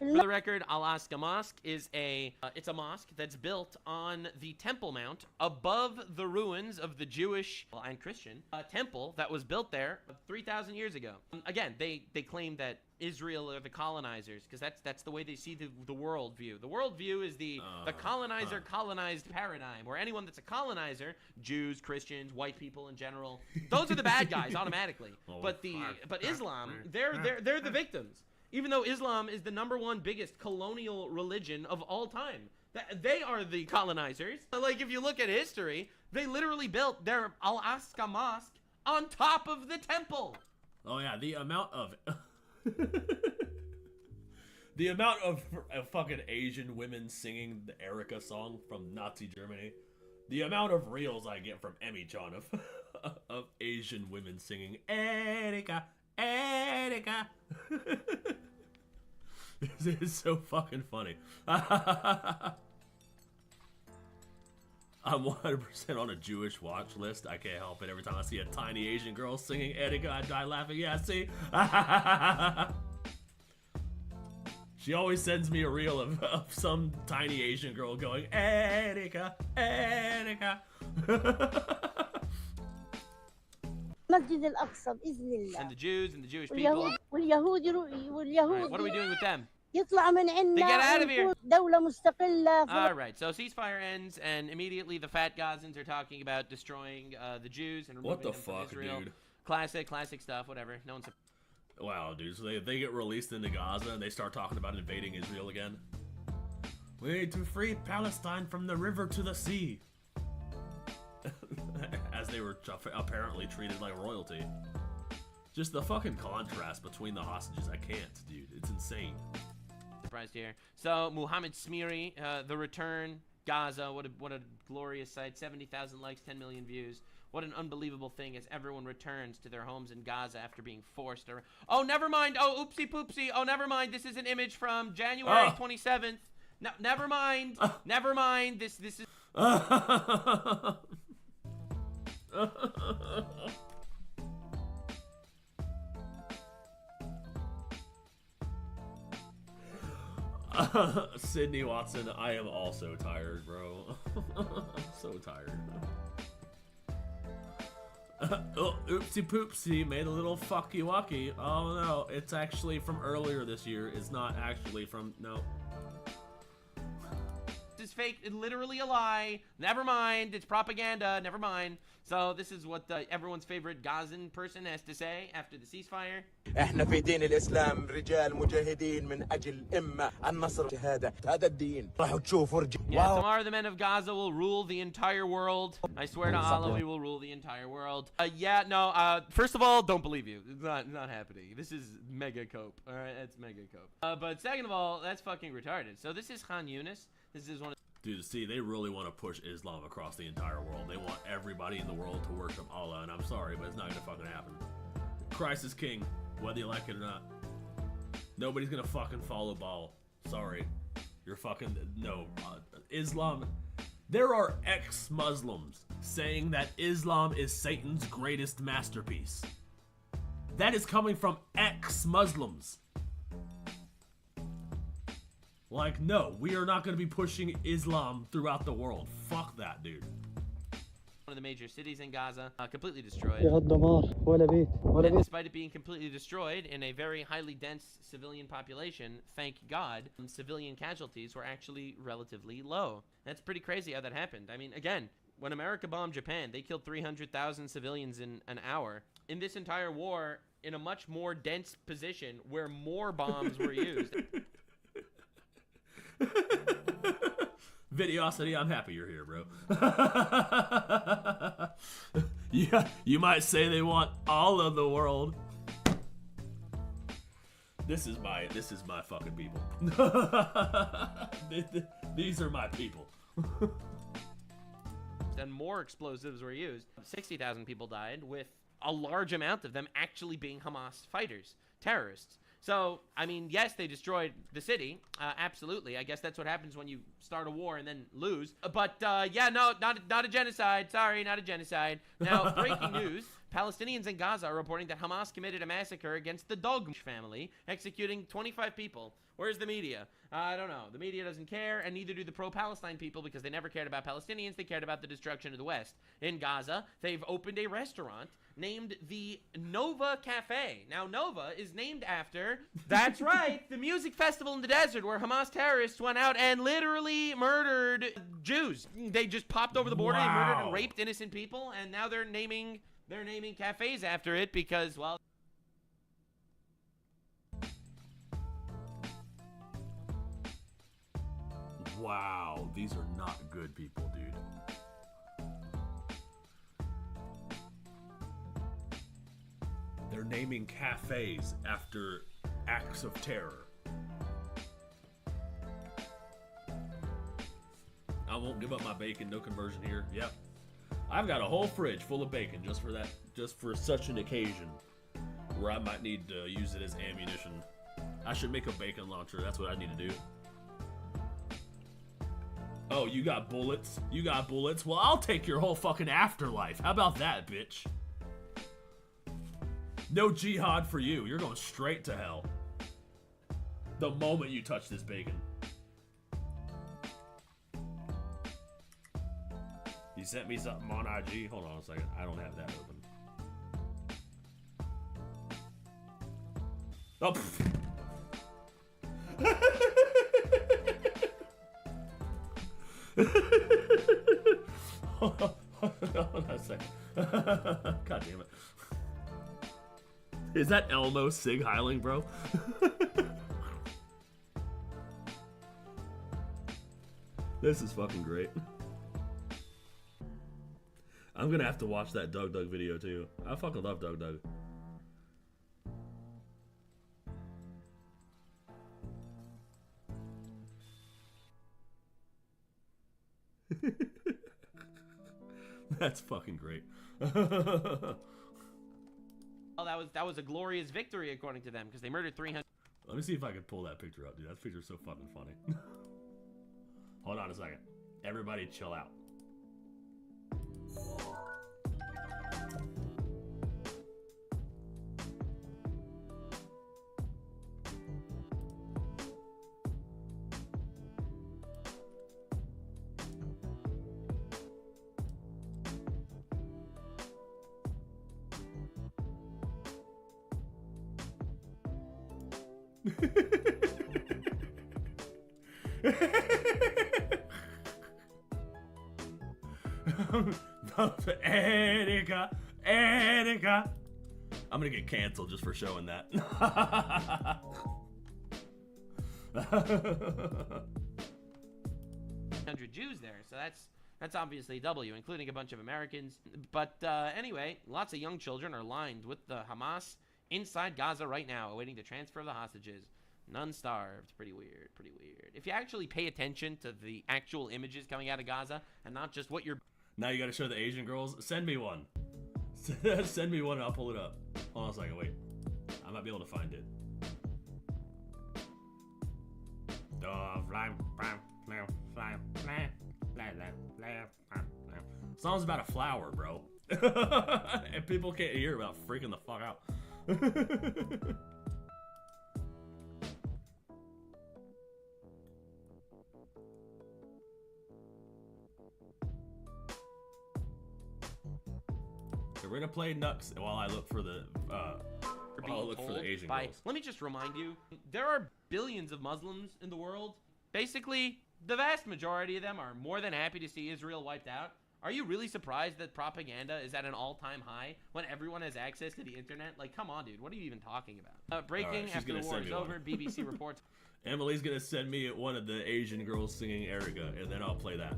the record, Al-Aqsa Mosque is it's a mosque that's built on the Temple Mount above the ruins of the Jewish and Christian temple that was built there 3,000 years ago. Again, they claim that Israel are the colonizers because that's the way they see the world view. The world view is the colonizer-colonized paradigm, where anyone that's a colonizer, Jews, Christians, white people in general, those are the bad guys automatically. But Islam, they're the victims. Even though Islam is the #1 biggest colonial religion of all time. They are the colonizers. Like, if you look at history, they literally built their Al-Aqsa Mosque on top of the temple. Oh yeah, the amount of... the amount of fucking Asian women singing the Erica song from Nazi Germany. The amount of reels I get from Emmy-chan of Asian women singing Erica, Erica. This is so fucking funny. I'm 100% on a Jewish watch list. I can't help it. Every time I see a tiny Asian girl singing Erica, I die laughing. Yeah, see? She always sends me a reel of some tiny Asian girl going, Erica, Erica. And the Jews and the Jewish people. Right, what are we doing with them? They get out of here. Alright, so ceasefire ends, and immediately the fat Gazans are talking about destroying the Jews and removing them from Israel. Dude? Classic stuff, whatever. No one's... Wow, dude, so they get released into Gaza and they start talking about invading Israel again. We need to free Palestine from the river to the sea. As they were apparently treated like royalty. Just the fucking contrast between the hostages, I can't, dude. It's insane. Surprised here. So, Muhammad Smiri, The Return, Gaza, what a glorious sight. 70,000 likes, 10 million views. What an unbelievable thing as everyone returns to their homes in Gaza after being forced to... Oh, never mind. Oh, oopsie poopsie. Oh, never mind. This is an image from January 27th. No, never mind. Never mind. This is... Sydney Watson, I am also tired, bro. I'm so tired. Oh, oopsie poopsie, made a little fucky wucky. Oh no, it's actually from earlier this year. It's not actually from, no. This is fake, literally a lie. Never mind, it's propaganda, never mind. So this is what everyone's favorite Gazan person has to say after the ceasefire. احنا في دين الاسلام رجال مجاهدين من اجل اما النصر شهاده هذا الدين راح تشوفوا Yeah, tomorrow the men of Gaza will rule the entire world. I swear to Allah, we will rule the entire world. First of all, don't believe you. It's not happening. This is mega cope. All right, that's mega cope. But second of all, that's fucking retarded. So this is Khan Yunis. This is one of... Dude, see, they really want to push Islam across the entire world. They want everybody in the world to worship Allah, and I'm sorry, but it's not gonna fucking happen. Christ is king, whether you like it or not. Nobody's gonna fucking follow Baal. Sorry. You're fucking... No. Islam... There are ex-Muslims saying that Islam is Satan's greatest masterpiece. That is coming from ex-Muslims. Like, no, we are not going to be pushing Islam throughout the world. Fuck that, dude. One of the major cities in Gaza, completely destroyed. And despite it being completely destroyed in a very highly dense civilian population, thank God, civilian casualties were actually relatively low. That's pretty crazy how that happened. I mean, again, when America bombed Japan, they killed 300,000 civilians in an hour. In this entire war, in a much more dense position where more bombs were used. Videosity, I'm happy you're here, bro. Yeah, you might say they want all of the world. This is my fucking people. These are my people. And more explosives were used. 60,000 people died, with a large amount of them actually being Hamas fighters, terrorists. So, I mean, yes, they destroyed the city. Absolutely. I guess that's what happens when you start a war and then lose. But, yeah, no, not a genocide. Sorry, not a genocide. Now, breaking news. Palestinians in Gaza are reporting that Hamas committed a massacre against the Dog family, executing 25 people. Where's the media? I don't know. The media doesn't care, and neither do the pro-Palestine people, because they never cared about Palestinians. They cared about the destruction of the West. In Gaza, they've opened a restaurant named the Nova Cafe. Now, Nova is named after, that's right, the music festival in the desert where Hamas terrorists went out and literally murdered Jews. They just popped over the border, They murdered and raped innocent people, and now they're naming cafes after it because, well... Wow, these are not good people, dude. They're naming cafes after acts of terror. I won't give up my bacon, no conversion here. Yep. I've got a whole fridge full of bacon just for that, just for such an occasion where I might need to use it as ammunition. I should make a bacon launcher. That's what I need to do. Oh, you got bullets? You got bullets? Well, I'll take your whole fucking afterlife. How about that, bitch? No jihad for you. You're going straight to hell. The moment you touch this bacon. You sent me something on IG. Hold on a second. I don't have that open. Oh, Hold on a second. God damn it. Is that Elmo Sig Heiling, bro? This is fucking great. I'm gonna have to watch that Doug video too. I fucking love Doug. That's fucking great. Well, that was a glorious victory according to them because they murdered 300. Let me see if I can pull that picture up, dude. That picture's so fucking funny. Hold on a second. Everybody chill out. Erica. I'm gonna get canceled just for showing that. 100 Jews there, so that's obviously a W, including a bunch of Americans. But anyway, lots of young children are lined with the Hamas inside Gaza right now, awaiting the transfer of the hostages. None starved. Pretty weird. If you actually pay attention to the actual images coming out of Gaza and not just what you're... Now you gotta show the Asian girls. Send me one. Send me one and I'll pull it up. Hold on a second, wait. I might be able to find it. Song's about a flower, bro. And people can't hear about freaking the fuck out. We're gonna play Nux while I look for the Asian girls. Let me just remind you, there are billions of Muslims in the world. Basically, the vast majority of them are more than happy to see Israel wiped out. Are you really surprised that propaganda is at an all-time high when everyone has access to the internet? Like, come on, dude. What are you even talking about? Breaking right, after the war is over, BBC reports. Emily's gonna send me one of the Asian girls singing Erica, and then I'll play that.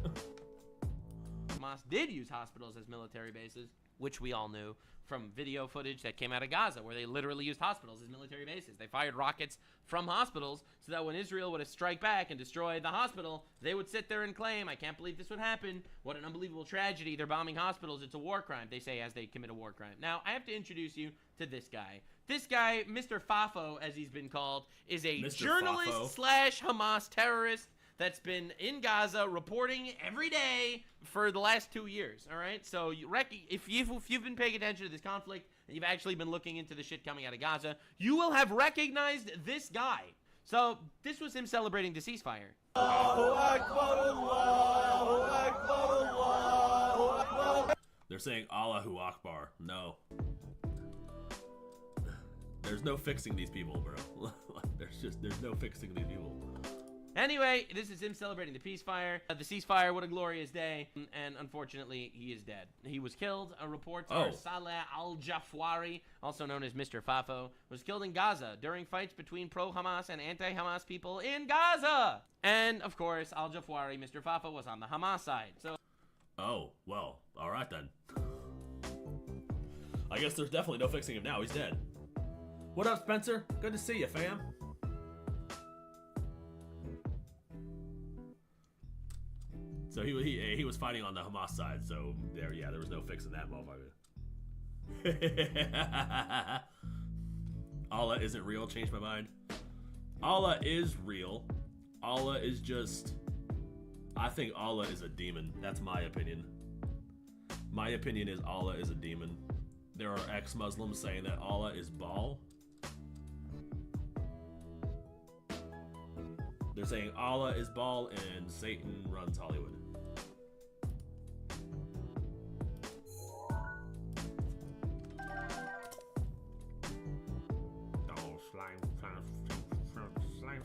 Hamas did use hospitals as military bases, which we all knew from video footage that came out of Gaza, where they literally used hospitals as military bases. They fired rockets from hospitals so that when Israel would strike back and destroy the hospital, they would sit there and claim, I can't believe this would happen. What an unbelievable tragedy. They're bombing hospitals. It's a war crime, they say, as they commit a war crime. Now, I have to introduce you to this guy. This guy, Mr. Fafo, as he's been called, is a journalist slash Hamas terrorist that's been in Gaza reporting every day for the last 2 years, all right? So if you've been paying attention to this conflict and you've actually been looking into the shit coming out of Gaza, you will have recognized this guy. So this was him celebrating the ceasefire. They're saying Allahu Akbar. No. There's no fixing these people, bro. There's no fixing these people. Anyway, this is him celebrating the ceasefire. The ceasefire, what a glorious day. And unfortunately, he is dead. He was killed. Reports are Saleh al-Jafwari, also known as Mr. Fafo, was killed in Gaza during fights between pro-Hamas and anti-Hamas people in Gaza. And, of course, al-Jafwari, Mr. Fafo, was on the Hamas side. So. Oh, well, all right then. I guess there's definitely no fixing him now. He's dead. What up, Spencer? Good to see you, fam. So he was fighting on the Hamas side, so there was no fixing that motherfucker. Allah isn't real, changed my mind. Allah is real. Allah is just, I think Allah is a demon. That's my opinion. My opinion is Allah is a demon. There are ex-Muslims saying that Allah is Baal. They're saying Allah is Baal and Satan runs Hollywood. Slime.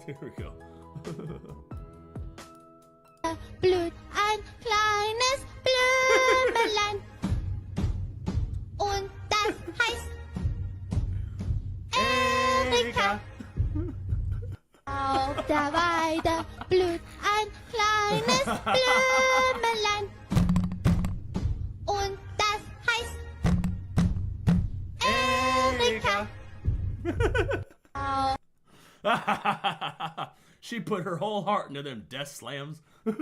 There we go. Blut ein kleines Blümelein. Und das heißt Erika. Auf der Weide blüht ein kleines Blümelein. Und das heißt Erika. She put her whole heart into them death slams. I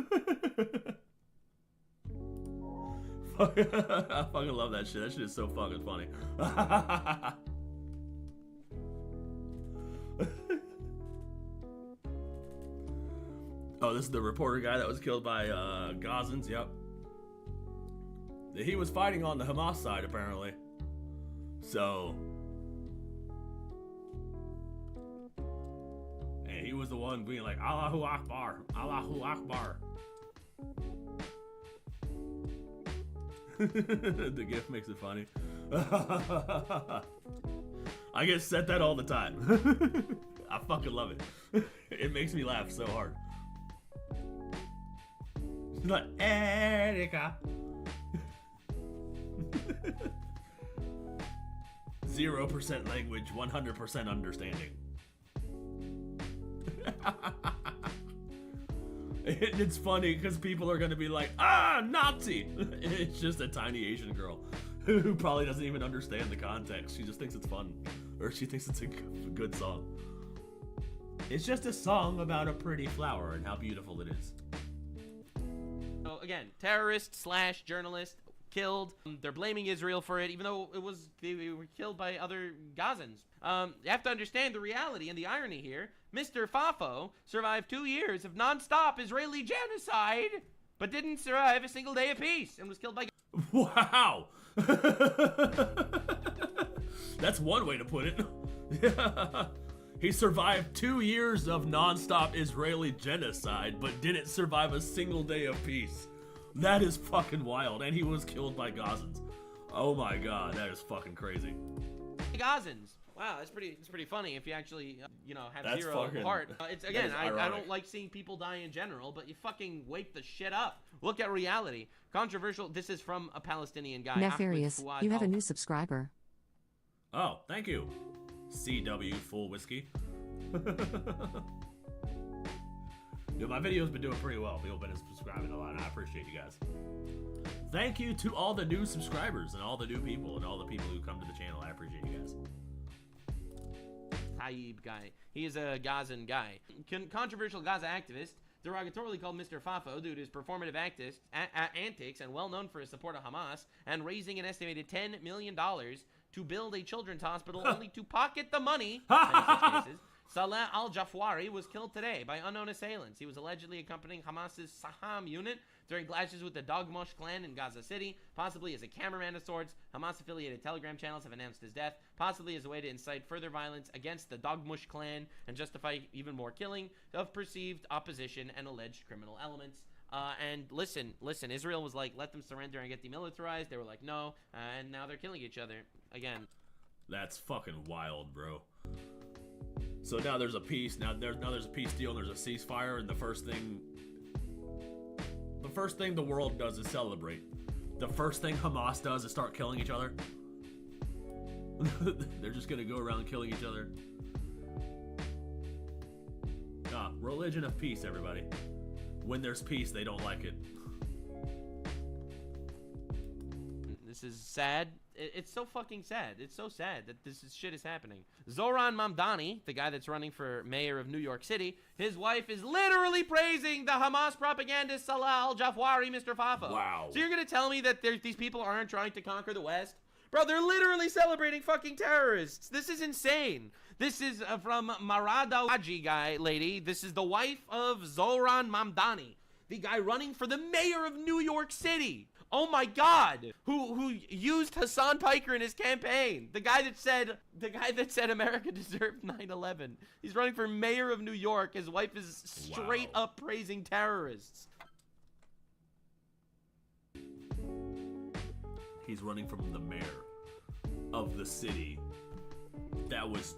fucking love that shit. That shit is so fucking funny. Oh, this is the reporter guy that was killed by Gazans. Yep. He was fighting on the Hamas side, apparently. So... and he was the one being like, Allahu Akbar, Allahu Akbar. The gift makes it funny. I get said that all the time. I fucking love it. It makes me laugh so hard. It's like, Erika. 0% language, 100% understanding. It's funny because people are going to be like, Nazi! It's just a tiny Asian girl who probably doesn't even understand the context. She just thinks it's fun, or she thinks it's a good song. It's just a song about a pretty flower and how beautiful it is. So again, terrorist slash journalist killed. They're blaming Israel for it, even though they were killed by other Gazans. You have to understand the reality and the irony here. Mr. Fafo survived 2 years of non-stop Israeli genocide, but didn't survive a single day of peace and was killed by... Wow! That's one way to put it. He survived 2 years of non-stop Israeli genocide, but didn't survive a single day of peace. That is fucking wild. And he was killed by Gazans. Oh my god, that is fucking crazy. Gazans. Wow, it's pretty funny if you actually, you know, have That's zero fucking, heart. It's again, I ironic. don't like seeing people die in general, but you fucking wake the shit up. Look at reality. Controversial. This is from a Palestinian guy. Nefarious, you have a new subscriber. Oh, thank you. CW Full Whiskey. Dude, my video's been doing pretty well. People have been subscribing a lot, and I appreciate you guys. Thank you to all the new subscribers and all the new people and all the people who come to the channel. I appreciate you guys. Taib guy. He is a Gazan guy. Controversial Gaza activist, derogatorily called Mr. Fafo due to his performative antics and well known for his support of Hamas and raising an estimated $10 million to build a children's hospital only to pocket the money. In such cases, Salah al-Jafwari was killed today by unknown assailants. He was allegedly accompanying Hamas's Saham unit during clashes with the Dogmosh clan in Gaza City, possibly as a cameraman of sorts. Hamas-affiliated Telegram channels have announced his death, possibly as a way to incite further violence against the Dogmosh clan and justify even more killing of perceived opposition and alleged criminal elements. And listen, Israel was like, let them surrender and get demilitarized. They were like, no, and now they're killing each other again. That's fucking wild, bro. So now there's a peace. Now there's a peace deal. And there's a ceasefire, and the first thing the world does is celebrate. The first thing Hamas does is start killing each other. They're just gonna go around killing each other. Religion of peace, everybody. When there's peace, they don't like it. This is sad. It's so fucking sad. It's so sad that shit is happening. Zoran Mamdani, the guy that's running for mayor of New York City, his wife is literally praising the Hamas propagandist Salah al-Jafwari, Mr. Fafo. Wow. So you're gonna tell me that these people aren't trying to conquer the West? Bro, they're literally celebrating fucking terrorists. This is insane. This is from Marada Waji guy, lady. This is the wife of Zoran Mamdani, the guy running for the mayor of New York City. Oh my God! Who used Hassan Piker in his campaign? The guy that said America deserved 9/11. He's running for mayor of New York. His wife is straight up praising terrorists. He's running from the mayor of the city that was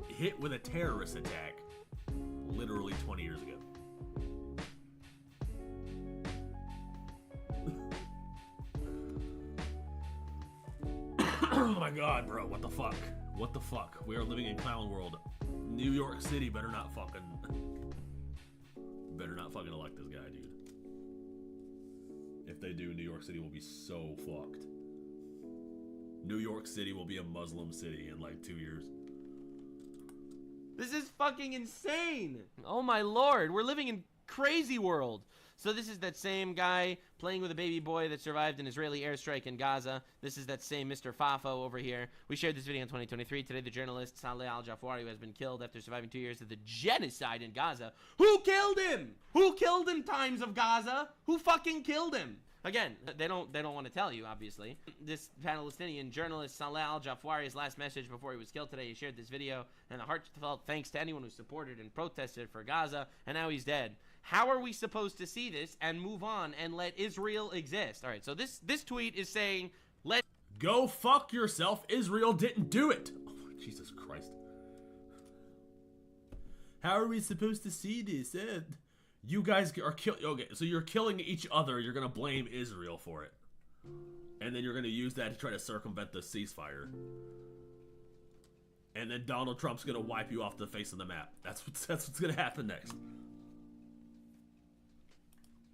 hit with a terrorist attack literally 20 years ago. Oh my God, bro, what the fuck? What the fuck? We are living in clown world. New York City better not fucking elect this guy, dude. If they do, New York City will be so fucked. New York City will be a Muslim city in like 2 years. This is fucking insane. Oh my Lord, we're living in crazy world. So this is that same guy playing with a baby boy that survived an Israeli airstrike in Gaza. This is that same Mr. Fafo over here. We shared this video in 2023. Today, the journalist Saleh al-Jafwari, who has been killed after surviving 2 years of the genocide in Gaza. Who killed him? Who killed him, Times of Gaza? Who fucking killed him? Again, they don't want to tell you, obviously. This Palestinian journalist Saleh al-Jafwari's last message before he was killed today, he shared this video, and a heartfelt thanks to anyone who supported and protested for Gaza, and now he's dead. How are we supposed to see this and move on and let Israel exist? All right, so this tweet is saying, let go fuck yourself. Israel didn't do it. Oh, Jesus Christ. How are we supposed to see this? You guys are killing. Okay, so you're killing each other. You're gonna blame Israel for it, and then you're gonna use that to try to circumvent the ceasefire. And then Donald Trump's gonna wipe you off the face of the map. That's what's gonna happen next.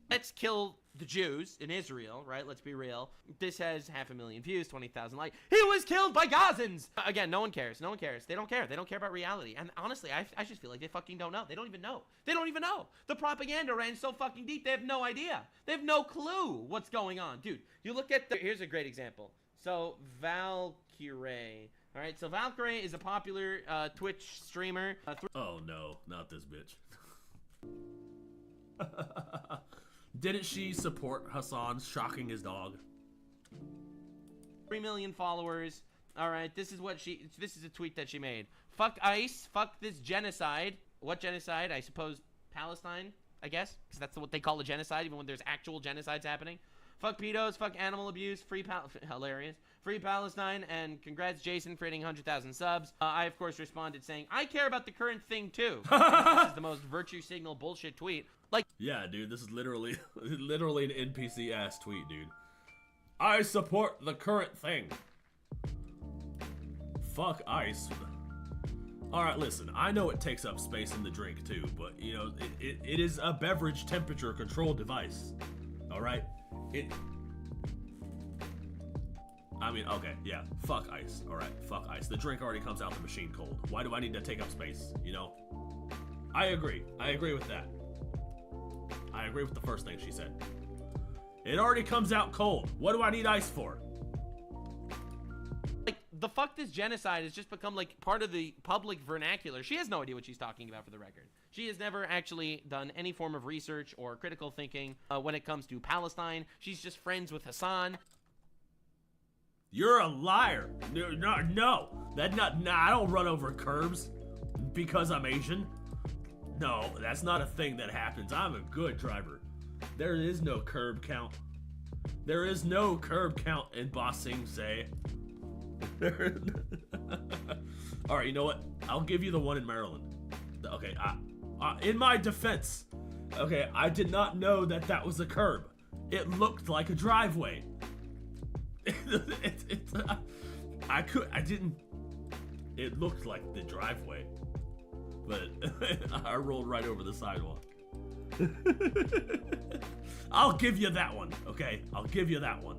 Let's kill the Jews in Israel, right? Let's be real. This has 500,000 views, 20,000 likes. He was killed by Gazans! Again, no one cares. No one cares. They don't care. They don't care about reality. And honestly, I just feel like they fucking don't know. They don't even know. They don't even know. The propaganda ran so fucking deep, they have no idea. They have no clue what's going on. Dude, you look at here's a great example. So, Valkyrie. All right, so Valkyrie is a popular Twitch streamer. Oh no, not this bitch. Didn't she support Hassan shocking his dog? 3 million followers. All right, this is a tweet that she made. Fuck ICE, fuck this genocide. What genocide? I suppose Palestine. I guess, because that's what they call a genocide, even when there's actual genocides happening. Fuck pedos, fuck animal abuse, hilarious. Free Palestine, and congrats Jason for hitting 100,000 subs. I, of course, responded saying, I care about the current thing, too. This is the most virtue signal bullshit tweet. Like, yeah, dude, this is literally an NPC-ass tweet, dude. I support the current thing. Fuck ICE. Alright, listen, I know it takes up space in the drink, too, but, you know, it is a beverage temperature control device. Alright? I mean, okay, yeah, fuck ICE, alright, fuck ICE. The drink already comes out the machine cold. Why do I need to take up space, you know? I agree with that. I agree with the first thing she said. It already comes out cold. What do I need ice for? Like, the fuck this genocide has just become, like, part of the public vernacular. She has no idea what she's talking about, for the record. She has never actually done any form of research or critical thinking when it comes to Palestine. She's just friends with Hassan. You're a liar. No. I don't run over curbs because I'm Asian. No, that's not a thing that happens. I'm a good driver. There is no curb count. There is no curb count in Ba Sing Se. Alright, you know what? I'll give you the one in Maryland. Okay, in my defense, okay, I did not know that was a curb. It looked like a driveway. It looked like the driveway, but I rolled right over the sidewalk. I'll give you that one, okay? I'll give you that one.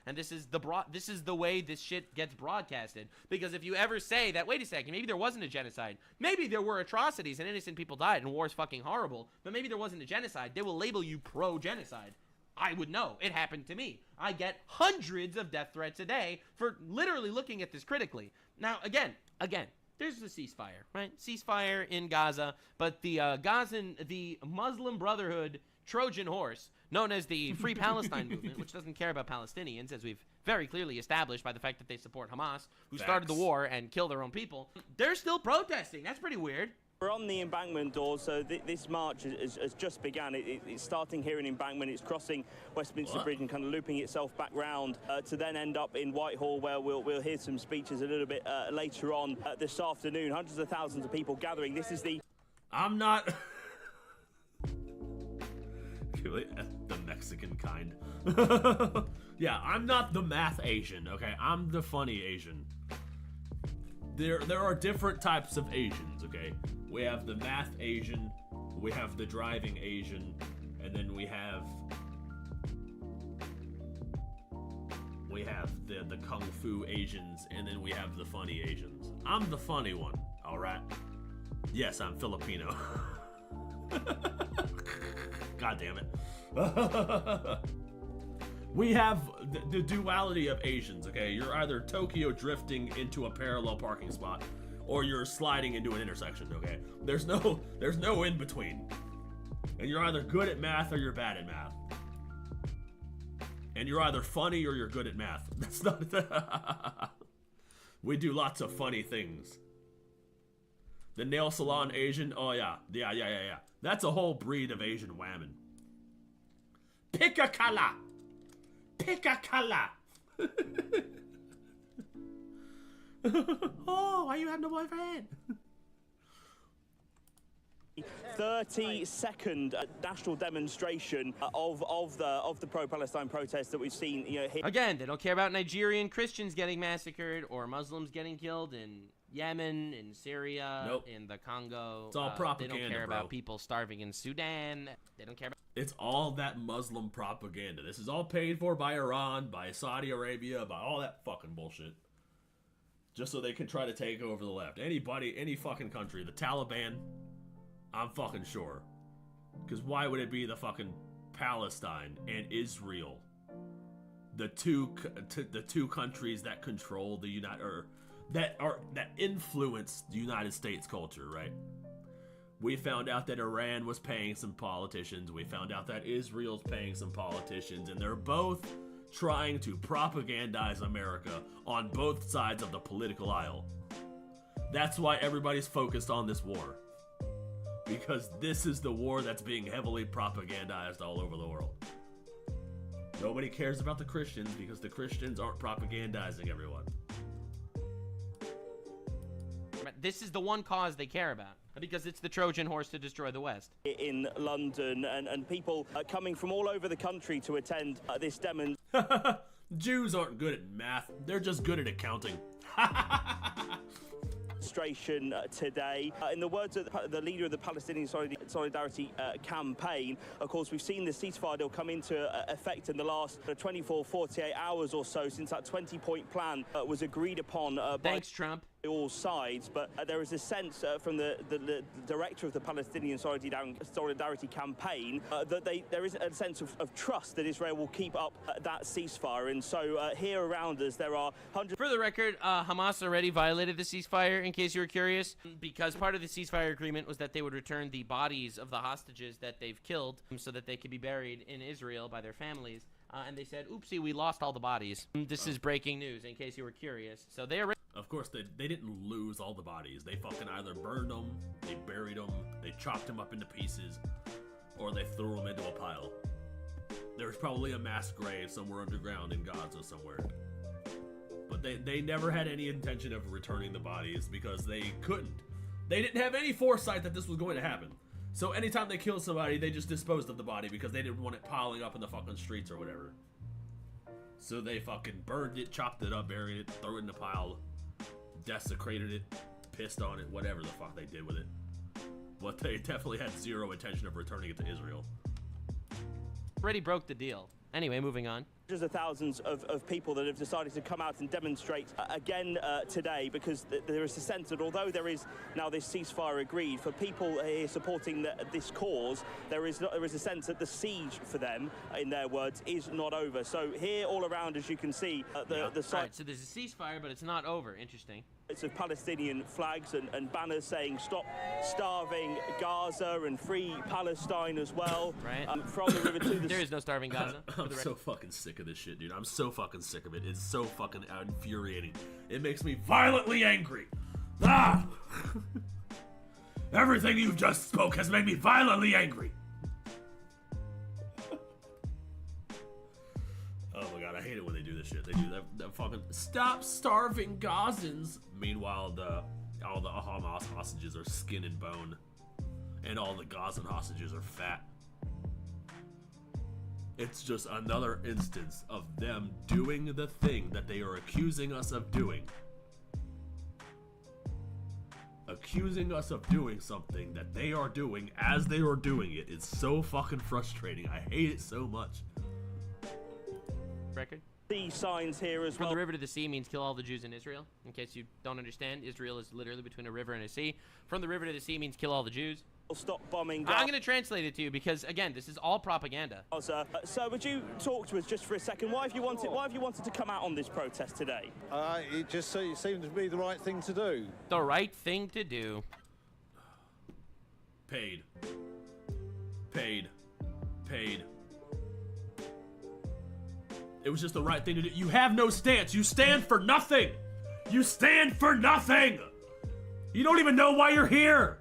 And this is the way this shit gets broadcasted. Because if you ever say that, wait a second, maybe there wasn't a genocide. Maybe there were atrocities and innocent people died and war is fucking horrible. But maybe there wasn't a genocide. They will label you pro-genocide. I would know. It happened to me. I get hundreds of death threats a day for literally looking at this critically. Now, again, there's the ceasefire, right? Ceasefire in Gaza, but the Muslim Brotherhood Trojan horse, known as the Free Palestine movement, which doesn't care about Palestinians, as we've very clearly established by the fact that they support Hamas, who started the war and kill their own people, they're still protesting. That's pretty weird. We're on the embankment door, so this march has just begun. It's starting here in Embankment. It's crossing Westminster Bridge and kind of looping itself back round to then end up in Whitehall, where we'll hear some speeches a little bit later on this afternoon. Hundreds of thousands of people gathering. This is the... I'm not... the Mexican kind. Yeah, I'm not the math Asian, okay? I'm the funny Asian. There are different types of Asians, okay? We have the math Asian, we have the driving Asian, and then we have the Kung Fu Asians, and then we have the funny Asians. I'm the funny one, alright? Yes, I'm Filipino. God damn it. We have the duality of Asians, okay? You're either Tokyo drifting into a parallel parking spot, or you're sliding into an intersection, okay? There's no in between. And you're either good at math or you're bad at math. And you're either funny or you're good at math. That's not... We do lots of funny things. The nail salon Asian, oh yeah. Yeah. That's a whole breed of Asian women. Pick a color! Pick a color! Oh, why you have no boyfriend? 30-second national demonstration of the pro-Palestine protests that we've seen. You know, here. Again, they don't care about Nigerian Christians getting massacred or Muslims getting killed in Yemen, in Syria, in the Congo. It's all propaganda, They don't care about people starving in Sudan. They don't care about... It's all that Muslim propaganda. This is all paid for by Iran, by Saudi Arabia, by all that fucking bullshit. Just so they can try to take over the left. Anybody, any fucking country. The Taliban, I'm fucking sure. Because why would it be the fucking Palestine and Israel? The two countries that control the that influence the United States culture, right? We found out that Iran was paying some politicians. We found out that Israel's paying some politicians, and they're both trying to propagandize America on both sides of the political aisle. That's why everybody's focused on this war. Because this is the war that's being heavily propagandized all over the world. Nobody cares about the Christians because the Christians aren't propagandizing everyone. This is the one cause they care about, because it's the Trojan horse to destroy the West. In London, and people coming from all over the country to attend this demonstration. Jews aren't good at math, they're just good at accounting. Today. In the words of the leader of the Palestinian Solidarity Campaign, of course, we've seen the ceasefire deal come into effect in the last 24, 48 hours or so since that 20-point plan was agreed upon by Trump. All sides, but there is a sense from the director of the Palestinian Solidarity Campaign that there is a sense of trust that Israel will keep up that ceasefire. And so here around us there are hundreds. For the record, Hamas already violated the ceasefire, in case you were curious, because part of the ceasefire agreement was that they would return the bodies of the hostages that they've killed so that they could be buried in Israel by their families. And they said, oopsie, we lost all the bodies. This is breaking news, in case you were curious. So they already... Of course, they didn't lose all the bodies. They fucking either burned them, they buried them, they chopped them up into pieces, or they threw them into a pile. There's probably a mass grave somewhere underground in Gaza somewhere. But they never had any intention of returning the bodies because they couldn't. They didn't have any foresight that this was going to happen. So anytime they killed somebody, they just disposed of the body because they didn't want it piling up in the fucking streets or whatever. So they fucking burned it, chopped it up, buried it, threw it in a pile, desecrated it, pissed on it, whatever the fuck they did with it. But they definitely had zero intention of returning it to Israel. already broke the deal. Anyway, moving on. Hundreds of thousands of people that have decided to come out and demonstrate again today, because there is a sense that although there is now this ceasefire agreed, for people here supporting this cause, there is a sense that the siege for them, in their words, is not over. So here all around, as you can see, the site. Right, so there's a ceasefire, but it's not over. Interesting. It's of Palestinian flags and banners saying "Stop starving Gaza" and "Free Palestine" as well. Right. From the river to the. There is no starving Gaza. I'm so fucking sick of this shit, dude. I'm so fucking sick of it. It's so fucking infuriating. It makes me violently angry. Ah! Everything you've just spoke has made me violently angry. Oh my god, I hate it when they do this shit. They do that fucking "Stop starving Gazans." Meanwhile, all the Hamas hostages are skin and bone, and all the Gazan hostages are fat. It's just another instance of them doing the thing that they are accusing us of doing. Accusing us of doing something that they are doing as they are doing it. It's so fucking frustrating. I hate it so much. Record. The signs here as well. From the river to the sea means kill all the Jews in Israel. In case you don't understand, Israel is literally between a river and a sea. From the river to the sea means kill all the Jews. Stop bombing. I'm going to translate it to you because, again, this is all propaganda. Sir, would you talk to us just for a second? Why have you wanted to come out on this protest today? It just seemed to be the right thing to do. The right thing to do. Paid. Paid. Paid. It was just the right thing to do. You have no stance. You stand for nothing. You stand for nothing. You don't even know why you're here.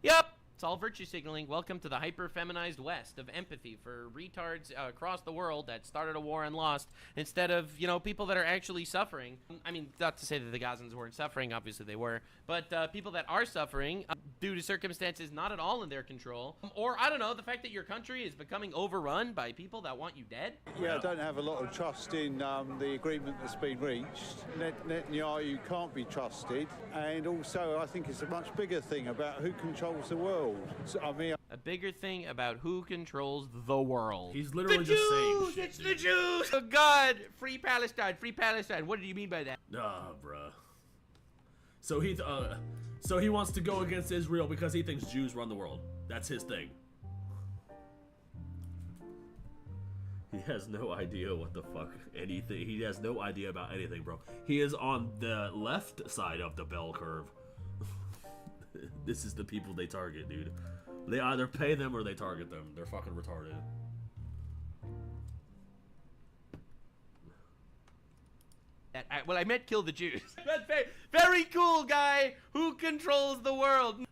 Yep. It's all virtue signaling. Welcome to the hyper-feminized West of empathy for retards across the world that started a war and lost, instead of, you know, people that are actually suffering. I mean, not to say that the Gazans weren't suffering, obviously they were, but people that are suffering due to circumstances not at all in their control, or, I don't know, the fact that your country is becoming overrun by people that want you dead. Yeah, I don't have a lot of trust in the agreement that's been reached. Netanyahu can't be trusted, and also I think it's a much bigger thing about who controls the world. So, I mean, a bigger thing about who controls the world. He's literally just saying shit. It's the Jews! Oh God! Free Palestine! Free Palestine! What do you mean by that? Ah, bruh. So he wants to go against Israel because he thinks Jews run the world. That's his thing. He has no idea what the fuck anything. He has no idea about anything, bro. He is on the left side of the bell curve. This is the people they target, dude. They either pay them or they target them. They're fucking retarded. Well, I meant kill the Jews. That's very cool, guy. Who controls the world?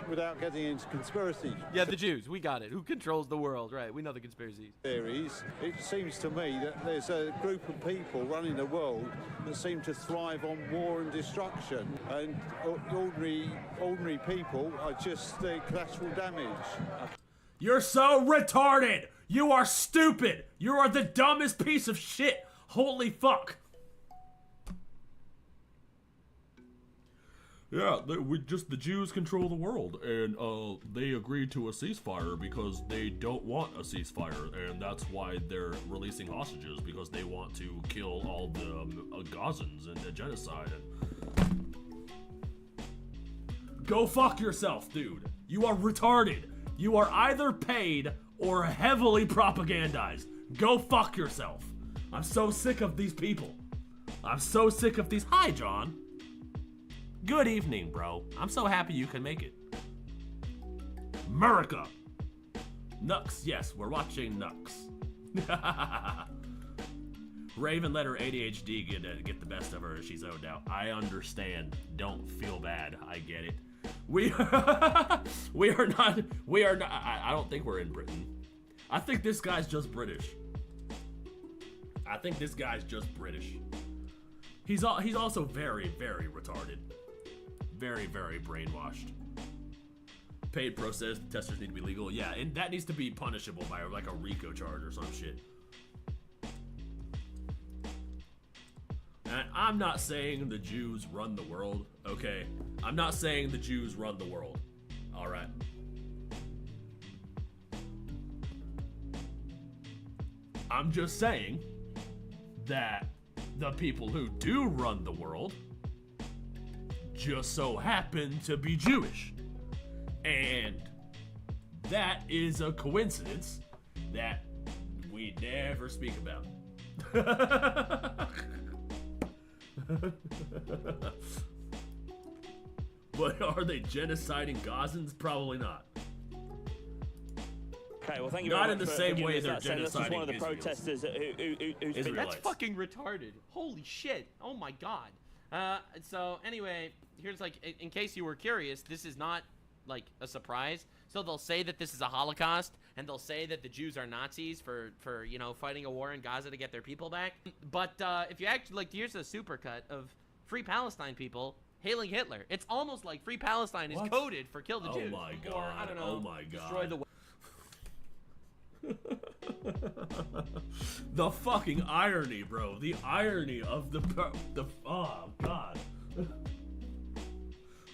Without getting into conspiracy. Yeah, the Jews. We got it. Who controls the world? Right. We know the conspiracies. Theories. It seems to me that there's a group of people running the world that seem to thrive on war and destruction, and ordinary people are just collateral damage. You're so retarded. You are stupid. You are the dumbest piece of shit. Holy fuck. Yeah, the Jews control the world, and they agreed to a ceasefire because they don't want a ceasefire, and that's why they're releasing hostages, because they want to kill all the Gazans and the genocide. And go fuck yourself, dude. You are retarded. You are either paid or heavily propagandized. Go fuck yourself. I'm so sick of these people. I'm so sick of these. Hi, John. Good evening, bro. I'm so happy you can make it. America. Nux. Yes, we're watching Nux. Raven let her ADHD get the best of her. She's owed out. I understand. Don't feel bad. I get it. We are not. I don't think we're in Britain. I think this guy's just British. He's also very, very retarded. Very, very brainwashed. Paid protesters need to be legal. Yeah, and that needs to be punishable by like a RICO charge or some shit. And I'm not saying the Jews run the world, okay? I'm not saying the Jews run the world, all right? I'm just saying that the people who do run the world just so happen to be Jewish. And that is a coincidence that we never speak about. But are they genociding Gazans? Probably not. Okay, well, thank you not very in much the for same giving way us they're that sense. That's genociding one of the Israelis. protesters who's been... That's fucking retarded. Holy shit. Oh my god. So anyway, here's like, in case you were curious, this is not like a surprise. So they'll say that this is a Holocaust, and they'll say that the Jews are Nazis for you know, fighting a war in Gaza to get their people back. But if you actually, like, here's a supercut of Free Palestine people hailing Hitler. It's almost like Free Palestine is coded for kill the Jews. Oh my god. Or, I don't know, oh my god. destroy the the fucking irony, bro. The irony of the oh god.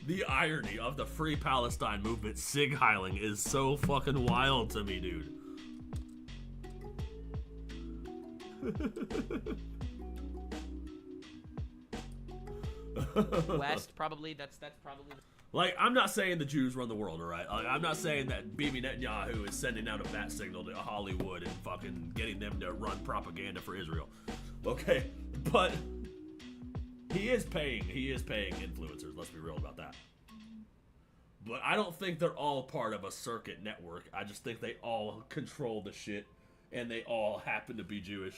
The irony of the Free Palestine movement sig heiling is so fucking wild to me, dude. West, probably. That's probably. Like, I'm not saying the Jews run the world, all right? Like, I'm not saying that Bibi Netanyahu is sending out a bat signal to Hollywood and fucking getting them to run propaganda for Israel. Okay, but he is paying influencers. Let's be real about that. But I don't think they're all part of a circuit network. I just think they all control the shit, and they all happen to be Jewish.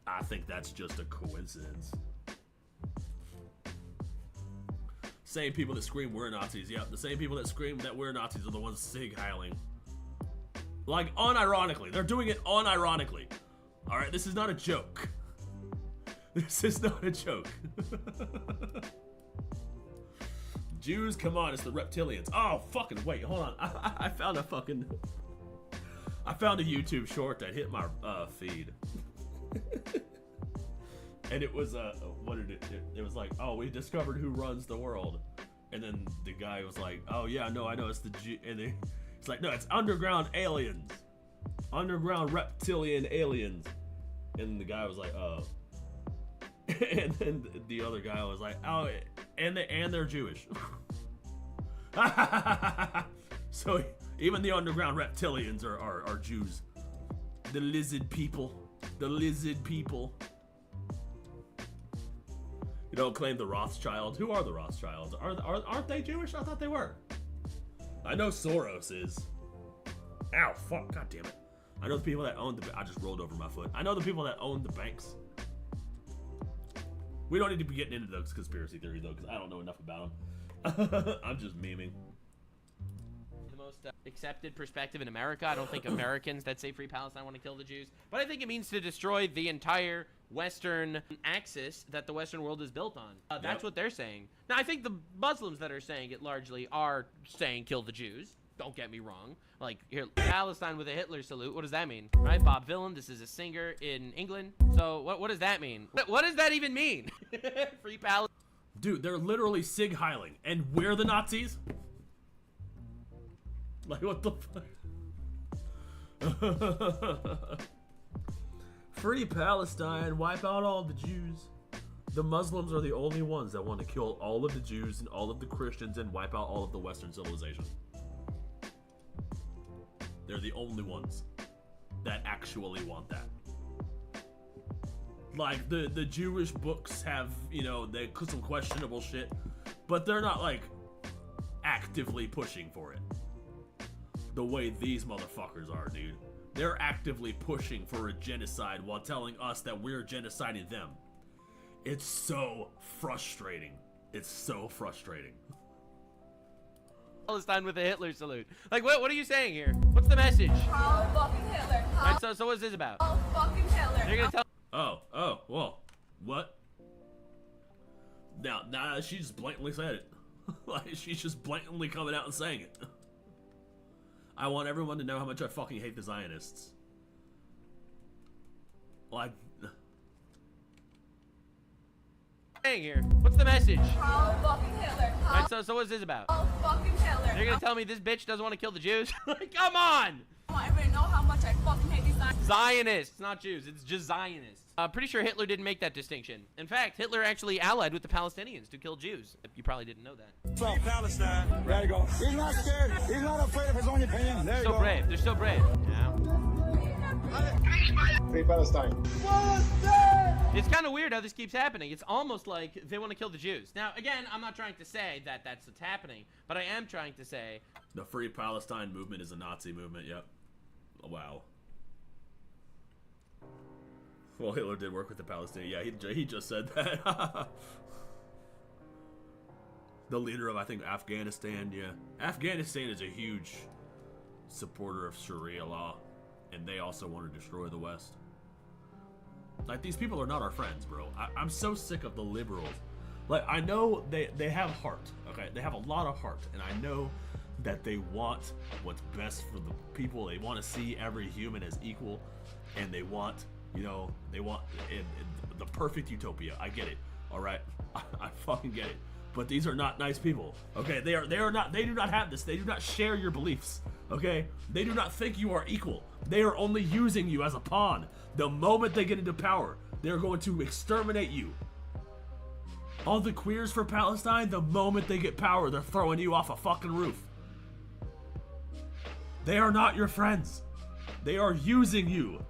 I think that's just a coincidence. Same people that scream we're Nazis. Yep, the same people that scream that we're Nazis are the ones sig heiling. Like, unironically. They're doing it unironically. Alright, this is not a joke. This is not a joke. Jews, come on, it's the reptilians. Oh, fucking wait, hold on. I found a YouTube short that hit my feed. And it was what did it was like, oh, we discovered who runs the world. And then the guy was like, oh yeah, no, I know it's the G, and it's like, no, it's underground aliens, underground reptilian aliens. And the guy was like, oh. And then the other guy was like, oh, and they're Jewish. So even the underground reptilians are Jews. The lizard people. The lizard people. You don't claim the Rothschild. Who are the Rothschilds? Aren't they Jewish? I thought they were. I know Soros is. Ow, fuck, god damn it. I know the people that own the. I just rolled over my foot. I know the people that own the banks. We don't need to be getting into those conspiracy theories though, because I don't know enough about them. I'm just memeing. The most accepted perspective in America. I don't think Americans that say Free Palestine want to kill the Jews, but I think it means to destroy the entire Western axis that the Western world is built on. That's what they're saying. Now, I think the Muslims that are saying it largely are saying kill the Jews. Don't get me wrong. Like, here, Palestine with a Hitler salute. What does that mean? Right? Bob Dylan, this is a singer in England. So, what does that mean? What does that even mean? Free Palestine. Dude, they're literally Sig Heiling. And we're the Nazis? Like, what the fuck? Free Palestine, wipe out all the Jews. The Muslims are the only ones that want to kill all of the Jews and all of the Christians and wipe out all of the Western civilization. They're the only ones that actually want that. Like, the Jewish books have, you know, some questionable shit, but they're not, like, actively pushing for it. The way these motherfuckers are, dude. They're actively pushing for a genocide while telling us that we're genociding them. It's so frustrating. It's so frustrating. Palestine with a Hitler salute. Like, what are you saying here? What's the message? How fucking Hitler? Right, so what's this about? How fucking Hitler? You're gonna tell. Oh, well, what? Now she just blatantly said it. Like, she's just blatantly coming out and saying it. I want everyone to know how much I fucking hate the Zionists. Like, saying here? What's the message? How fucking Hitler? Right, so what's this about? How fucking Hitler? You're gonna tell me this bitch doesn't want to kill the Jews? Like, come on! I already know how much I fucking hate these Zionists. Zionists, not Jews. It's just Zionists. I'm pretty sure Hitler didn't make that distinction. In fact, Hitler actually allied with the Palestinians to kill Jews. You probably didn't know that. Free Palestine. There you go. He's not scared. He's not afraid of his own opinion. There you go. So brave. They're so brave. Yeah. Free Palestine. It's kind of weird how this keeps happening. It's almost like they want to kill the Jews. Now, again, I'm not trying to say that that's what's happening, but I am trying to say the Free Palestine movement is a Nazi movement. Yep. Wow. Well, Hitler did work with the Palestinians. Yeah, he just said that. The leader of, I think, Afghanistan. Yeah, Afghanistan is a huge supporter of Sharia law, and they also want to destroy the West. Like, these people are not our friends, bro. I'm so sick of the liberals. Like, I know they have heart, okay? They have a lot of heart, and I know that they want what's best for the people. They want to see every human as equal, and they want, you know, they want the perfect utopia. I get it, all right? I fucking get it. But these are not nice people, okay? They do not have this. They do not share your beliefs, okay? They do not think you are equal. They are only using you as a pawn. The moment they get into power, they're going to exterminate you. All the queers for Palestine, the moment they get power, they're throwing you off a fucking roof. They are not your friends. They are using you.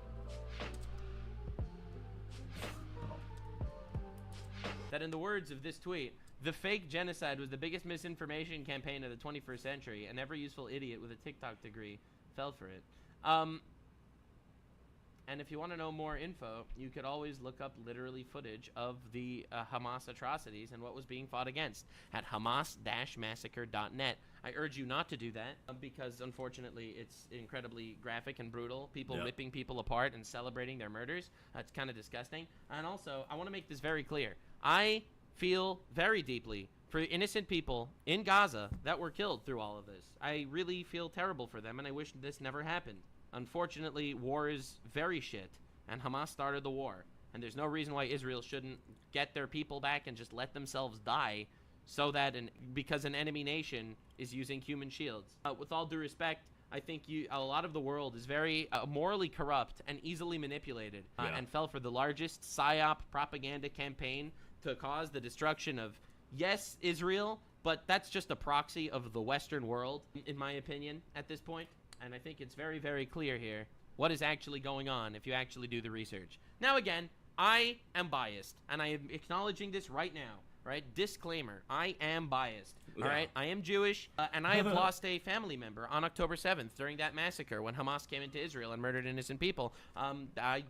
that in the words of this tweet, the fake genocide was the biggest misinformation campaign of the 21st century, and every useful idiot with a TikTok degree fell for it. And if you want to know more info, you could always look up literally footage of the Hamas atrocities and what was being fought against at hamas-massacre.net. I urge you not to do that because, unfortunately, it's incredibly graphic and brutal. People ripping people apart and celebrating their murders. It's kind of disgusting. And also, I want to make this very clear. I feel very deeply for innocent people in Gaza that were killed through all of this. I really feel terrible for them, and I wish this never happened. Unfortunately, war is very shit, and Hamas started the war, and there's no reason why Israel shouldn't get their people back and just let themselves die so that because an enemy nation is using human shields. With all due respect, I think a lot of the world is very morally corrupt and easily manipulated and fell for the largest PSYOP propaganda campaign to cause the destruction of, yes, Israel, but that's just a proxy of the Western world, in my opinion, at this point. And I think it's very, very clear here what is actually going on if you actually do the research. Now, again, I am biased, and I am acknowledging this right now. right? Disclaimer, I am biased, all right? I am Jewish, and I have lost a family member on October 7th during that massacre when Hamas came into Israel and murdered innocent people. I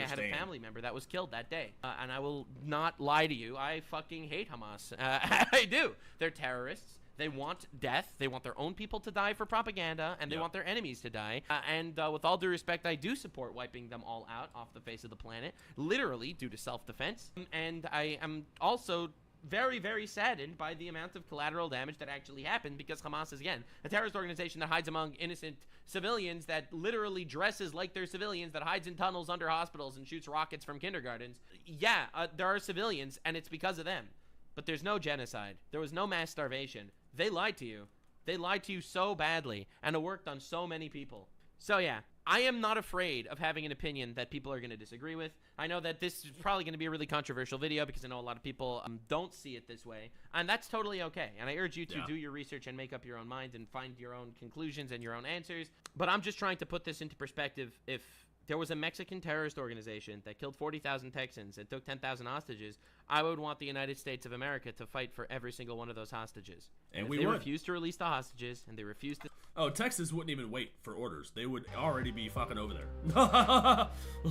had a family member that was killed that day, and I will not lie to you. I fucking hate Hamas. I do. They're terrorists. They want death. They want their own people to die for propaganda, and they want their enemies to die. And with all due respect, I do support wiping them all out off the face of the planet, literally due to self-defense. And I am also very, very saddened by the amount of collateral damage that actually happened, because Hamas is, again, a terrorist organization that hides among innocent civilians, that literally dresses like they're civilians, that hides in tunnels under hospitals and shoots rockets from kindergartens. Yeah, there are civilians, and it's because of them. But there's no genocide. There was no mass starvation. They lied to you. They lied to you so badly, and it worked on so many people. So yeah, I am not afraid of having an opinion that people are going to disagree with. I know that this is probably going to be a really controversial video, because I know a lot of people don't see it this way, and that's totally okay. And I urge you to do your research and make up your own mind and find your own conclusions and your own answers. But I'm just trying to put this into perspective. If there was a Mexican terrorist organization that killed 40,000 Texans and took 10,000 hostages, I would want the United States of America to fight for every single one of those hostages. And if they refuse to release the hostages, and they refuse to... Oh, Texas wouldn't even wait for orders. They would already be fucking over there.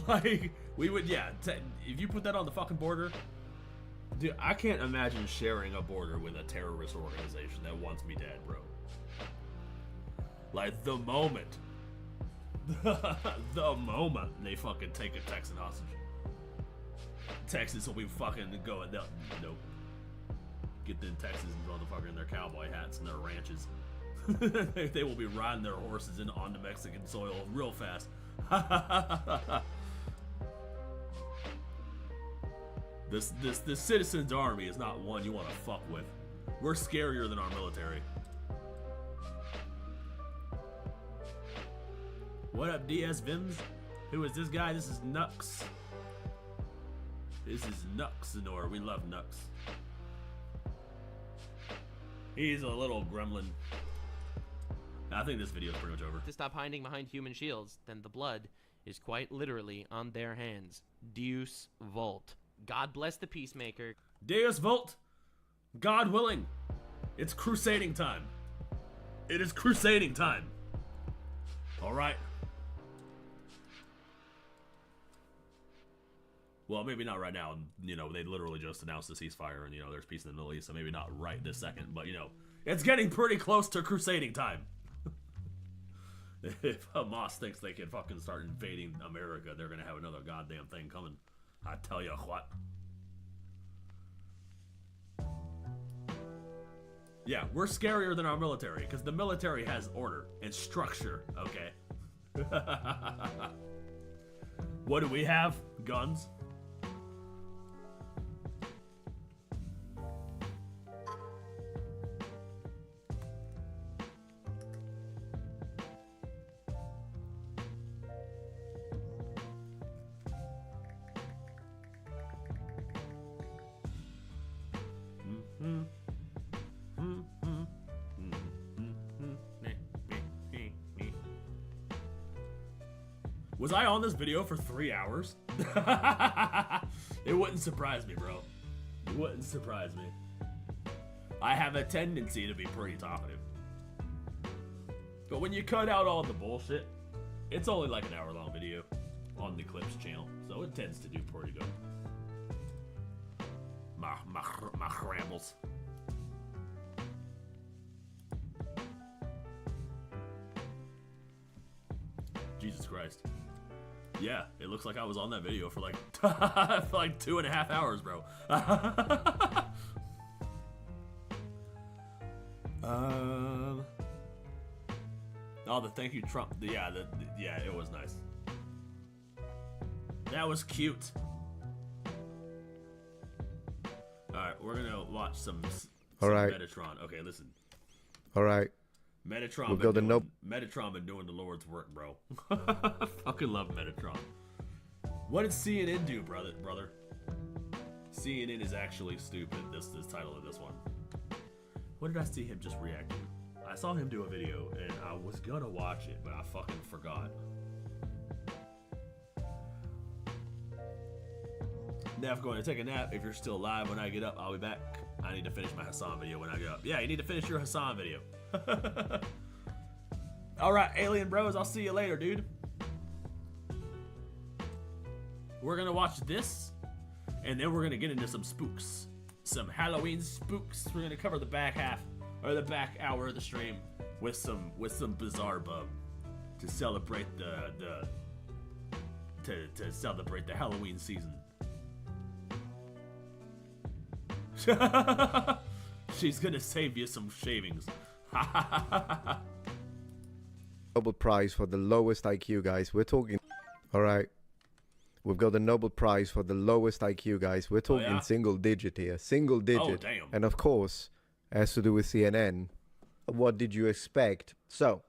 Like, we would, yeah. If you put that on the fucking border... Dude, I can't imagine sharing a border with a terrorist organization that wants me dead, bro. Like, the moment they fucking take a Texan hostage, Texas will be fucking going down. Nope. Get the Texans motherfucker in their cowboy hats and their ranches. They will be riding their horses onto Mexican soil real fast. This citizens army is not one you want to fuck with. We're scarier than our military. What up, DS Vims? Who is this guy? This is Nux. This is Nuxanor. We love Nux. He's a little gremlin. I think this video is pretty much over. To stop hiding behind human shields, then the blood is quite literally on their hands. Deus Vult. God bless the peacemaker. Deus Vult. God willing. It's crusading time. It is crusading time. All right. Well, maybe not right now. You know, they literally just announced the ceasefire, and, you know, there's peace in the Middle East, so maybe not right this second. But, you know, it's getting pretty close to crusading time. If Hamas thinks they can fucking start invading America, they're going to have another goddamn thing coming. I tell you what. Yeah, we're scarier than our military, because the military has order and structure, okay? What do we have? Guns? Was I on this video for 3 hours? It wouldn't surprise me, bro. It wouldn't surprise me. I have a tendency to be pretty talkative. But when you cut out all the bullshit, it's only like an hour-long video on the Clips channel, so it tends to do pretty good. My rambles. Jesus Christ. Yeah, it looks like I was on that video for like for like 2.5 hours, bro. Oh, the thank you Trump. Yeah, yeah, it was nice. That was cute. All right, we're gonna watch some Metatron. Okay, listen. All right. Metatron, we'll go to Metatron been doing the Lord's work, bro. Fucking love Metatron. What did CNN do, brother? CNN is actually stupid. This title of this one. What did I see him just react to? I saw him do a video, and I was gonna watch it, but I fucking forgot. Neff going to take a nap. If you're still alive when I get up, I'll be back. I need to finish my Hassan video when I go up. Yeah, you need to finish your Hassan video. All right, alien bros, I'll see you later, dude. We're gonna watch this, and then we're gonna get into some spooks, some Halloween spooks. We're gonna cover the back half or the back hour of the stream with some bizarre bub to celebrate to celebrate the Halloween season. She's gonna save you some shavings. Nobel Prize for the lowest IQ, guys. We're talking. All right. We've got the Nobel Prize for the lowest IQ, guys. We're talking single digit here. Single digit. Oh, damn. And of course, it has to do with CNN. What did you expect? So,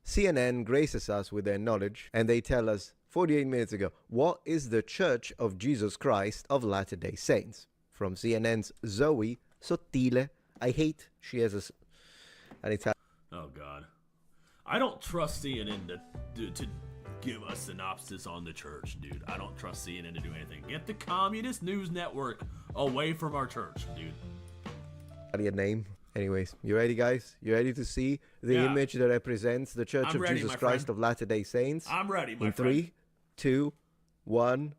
CNN graces us with their knowledge, and they tell us 48 minutes ago, what is the Church of Jesus Christ of Latter-day Saints? From CNN's Zoe Sottile. I hate she has an Italian. Oh, God. I don't trust CNN to give a synopsis on the church, dude. I don't trust CNN to do anything. Get the Communist News Network away from our church, dude. Italian name. Anyways, you ready, guys? You ready to see the image that represents the Church of Jesus Christ of Latter-day Saints? I'm ready, my In friend. 3, 2, 1.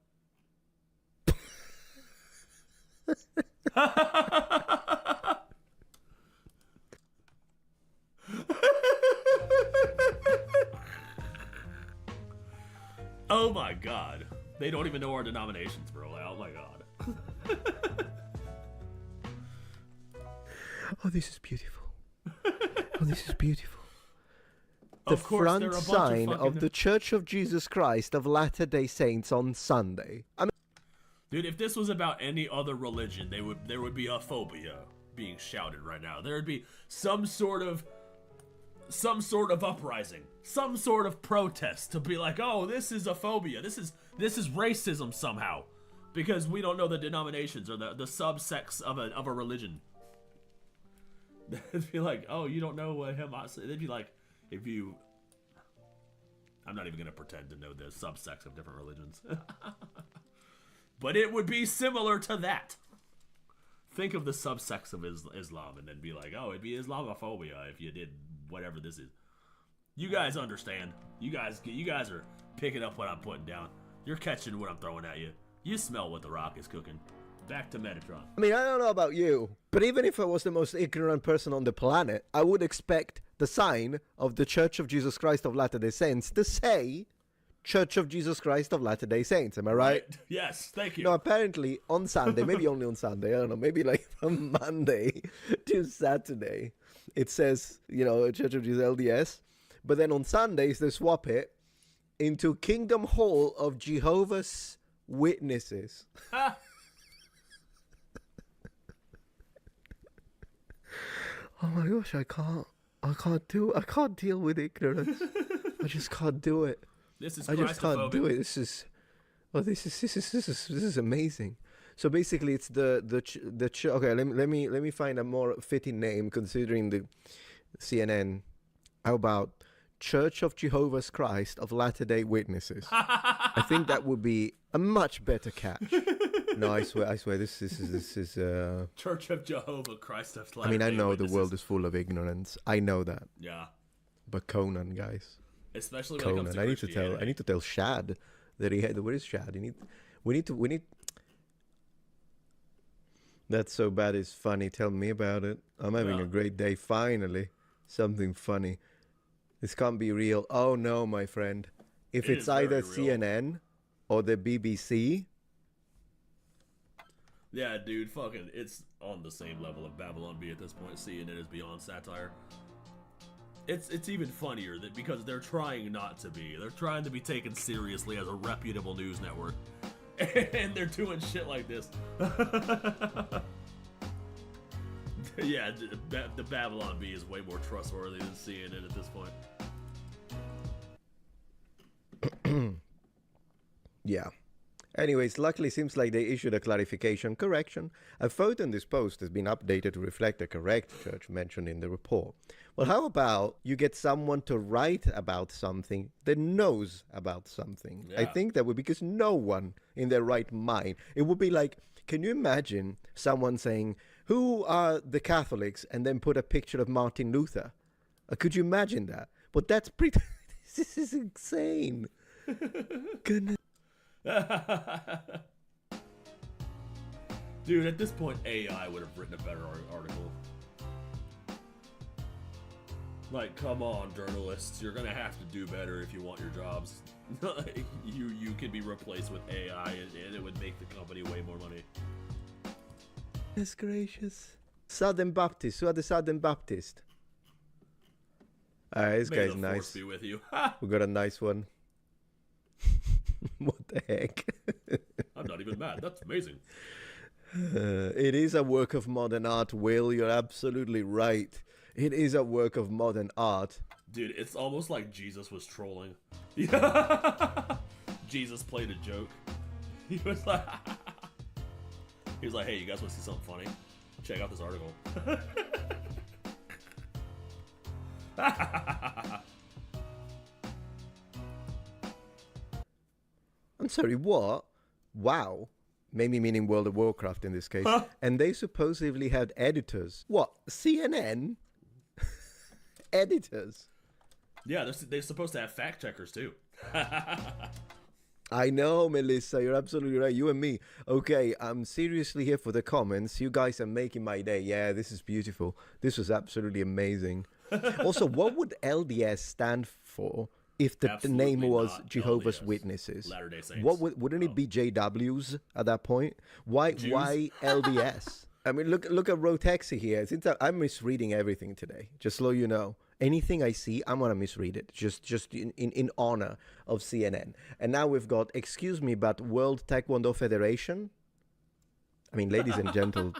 Oh my God. They don't even know our denominations, bro. Oh my God. Oh, this is beautiful. Oh, this is beautiful. The Of course, front they're a bunch sign of of fucking- the Church of Jesus Christ of Latter-day Saints on Sunday. I mean, Dude, if this was about any other religion, there would be a phobia being shouted right now. There would be some sort of uprising, some sort of protest to be like, oh, this is a phobia. This is racism somehow, because we don't know the denominations or the subsects of a religion. They'd be like, oh, you don't know what Hamas. They'd be like, if you. I'm not even gonna pretend to know the subsects of different religions. But it would be similar to that. Think of the subsects of Islam and then be like, oh, it'd be Islamophobia if you did whatever this is. You guys understand. You guys are picking up what I'm putting down. You're catching what I'm throwing at you. You smell what the Rock is cooking. Back to Metatron. I mean, I don't know about you, but even if I was the most ignorant person on the planet, I would expect the sign of the Church of Jesus Christ of Latter-day Saints to say Church of Jesus Christ of Latter-day Saints. Am I right? Yes, thank you. No, apparently on Sunday, maybe only on Sunday, I don't know, maybe like from Monday to Saturday, it says, Church of Jesus LDS, but then on Sundays they swap it into Kingdom Hall of Jehovah's Witnesses. Oh my gosh, I can't deal with ignorance. I just can't do it. This is I just can't do Christophobic. it. This is amazing. So basically, it's the okay. Let me find a more fitting name considering the CNN. How about Church of Jehovah's Christ of Latter-day Witnesses? I think that would be a much better catch. No, I swear, this is. Church of Jehovah Christ of I mean, I Latter-day know Witnesses. the world is full of ignorance. I know that. Yeah. But Conan, guys. Especially when it comes Conan, to I need to tell Shad that he had. Where is Shad? We need. That's so bad. It's funny. Tell me about it. I'm having a great day. Finally, something funny. This can't be real. Oh no, my friend. If It it's is very either real. CNN or the BBC. Yeah, dude, fucking, it's on the same level of Babylon B at this point. Seeing it as beyond satire. It's even funnier that because they're trying not to be. They're trying to be taken seriously as a reputable news network. And they're doing shit like this. Yeah, the Babylon B is way more trustworthy than CNN at this point. Yeah. Anyways, luckily seems like they issued a clarification correction. A photo in this post has been updated to reflect the correct church mentioned in the report. Well, how about you get someone to write about something that knows about something? I Yeah. think that would, because no one in their right mind, it would be like, can you imagine someone saying, Who are the Catholics? And then put a picture of Martin Luther. Could you imagine that? But that's pretty... This is insane. Goodness. Dude, at this point, AI would have written a better article. Like, come on, journalists. You're gonna have to do better if you want your jobs. you can be replaced with AI, and it would make the company way more money. That's gracious. Southern Baptist. Who are the Southern Baptist? Alright, this guy's nice. Force be with you. We got a nice one. What the heck? I'm not even mad. That's amazing. It is a work of modern art, Will. You're absolutely right. It is a work of modern art. Dude, it's almost like Jesus was trolling. Jesus played a joke. He was like, hey, you guys want to see something funny? Check out this article. I'm sorry, what? Wow. Maybe meaning World of Warcraft in this case. Huh? And they supposedly had editors. What? CNN? Editors? Yeah, they're supposed to have fact checkers too. I know, Melissa, you're absolutely right. You and me. Okay, I'm seriously here for the comments. You guys are making my day. Yeah, this is beautiful. This was absolutely amazing. Also, what would LDS stand for if the name was Jehovah's LDS, Witnesses? Latter-day Saints. What wouldn't it be JWs at that point? Why LDS? I mean, look at Rotexi here. Since I'm misreading everything today, just so you know. Anything I see, I'm gonna misread it, just in honor of CNN. And now we've got, excuse me, but World Taekwondo Federation. I mean, ladies and gentle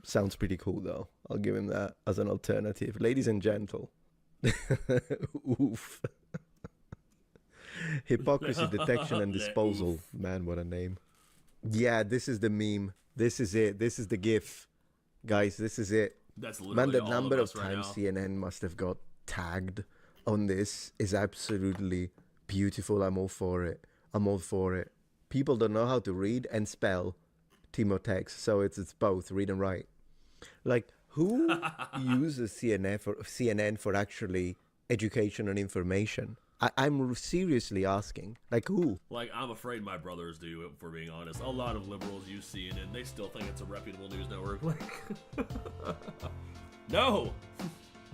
sounds pretty cool though. I'll give him that as an alternative. Ladies and gentle. Oof. Hypocrisy detection and disposal. Man, what a name. Yeah, this is the meme. This is it. This is the GIF, guys. This is it. That's literally man. The number of times CNN must have got tagged on this is absolutely beautiful. I'm all for it. I'm all for it. People don't know how to read and spell Timotex, so it's both read and write. Like, who uses CNN for actually education and information? I'm seriously asking. Like, who? Like, I'm afraid my brothers do, if we're being honest. A lot of liberals use CNN. They still think it's a reputable news network. Like, no!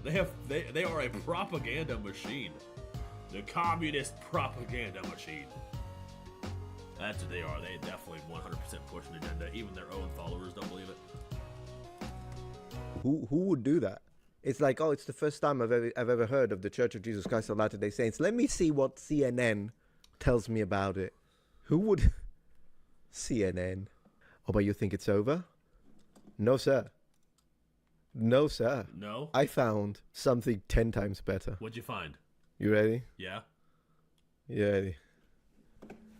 They are a propaganda machine. The communist propaganda machine. That's what they are. They definitely 100% push an agenda. Even their own followers don't believe it. Who would do that? It's like, oh, it's the first time I've ever heard of the Church of Jesus Christ of Latter-day Saints. Let me see what CNN tells me about it. Who would? CNN. Oh, but you think it's over? No, sir. No, sir. No? I found something 10 times better. What'd you find? You ready? Yeah. You ready?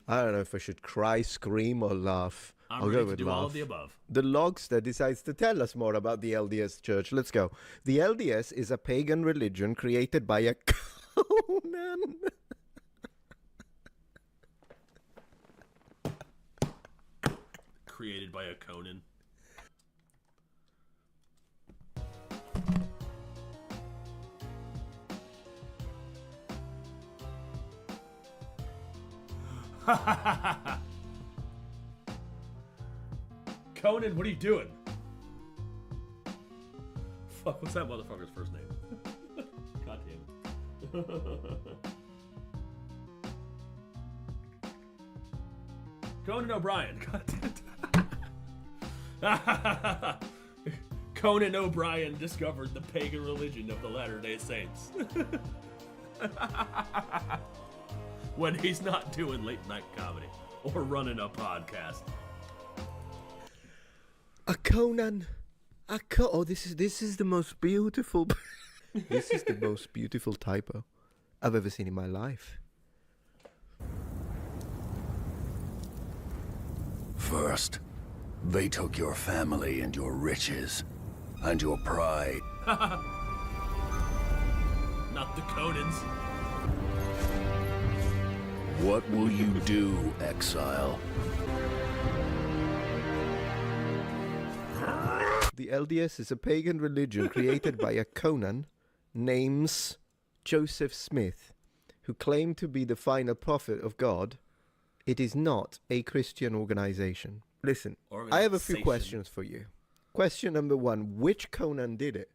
I don't know if I should cry, scream, or laugh. I'll go with laugh. All of the above. The Logster decides to tell us more about the LDS Church. Let's go. The LDS is a pagan religion created by a Conan. Created by a Conan. Conan, what are you doing? Fuck, what's that motherfucker's first name? God damn it. Conan O'Brien. God damn it. Conan O'Brien discovered the pagan religion of the Latter-day Saints. When he's not doing late night comedy or running a podcast. A Conan. Oh, this is the most beautiful. This is the most beautiful typo I've ever seen in my life. First, they took your family and your riches and your pride. Not the Conans. What will you do, exile? the LDS is a pagan religion created by a Conan named Joseph Smith, who claimed to be the final prophet of God. It is not a Christian organization. Listen, I have a few questions for you. Question number 1, which Conan did it?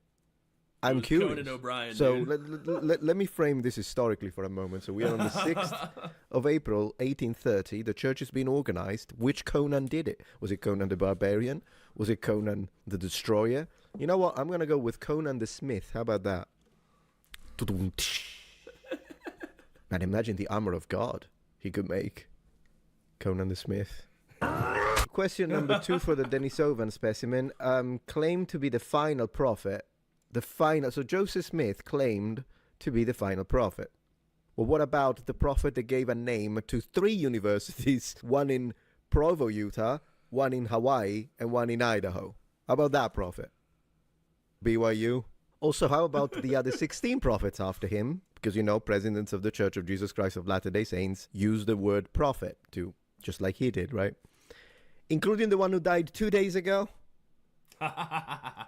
I'm curious. Conan O'Brien, so dude. let me frame this historically for a moment. So we are on the 6th of April, 1830. The church has been organized. Which Conan did it? Was it Conan the Barbarian? Was it Conan the Destroyer? You know what? I'm going to go with Conan the Smith. How about that? Man, imagine the armor of God he could make. Conan the Smith. Question number 2 for the Denisovan specimen. Claimed to be the final prophet. So Joseph Smith claimed to be the final prophet. Well, what about the prophet that gave a name to 3 universities? One in Provo, Utah, one in Hawaii, and one in Idaho. How about that prophet? BYU. Also, how about the other 16 prophets after him? Because, you know, presidents of the Church of Jesus Christ of Latter-day Saints use the word prophet too, just like he did, right? Including the one who died 2 days ago.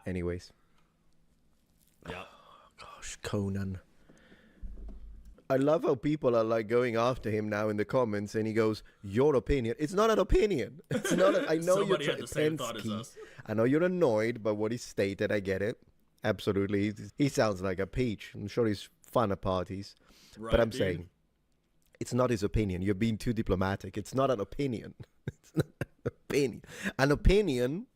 Anyways. Yeah. Gosh, Conan. I love how people are like going after him now in the comments, and he goes, "Your opinion." It's not an opinion. It's not. I know Somebody you're had the same thought as us. I know you're annoyed by what he stated. I get it. Absolutely. He sounds like a peach. I'm sure he's fun at parties. Right, but I'm dude. saying, it's not his opinion. You're being too diplomatic. It's not an opinion. It's not an opinion. An opinion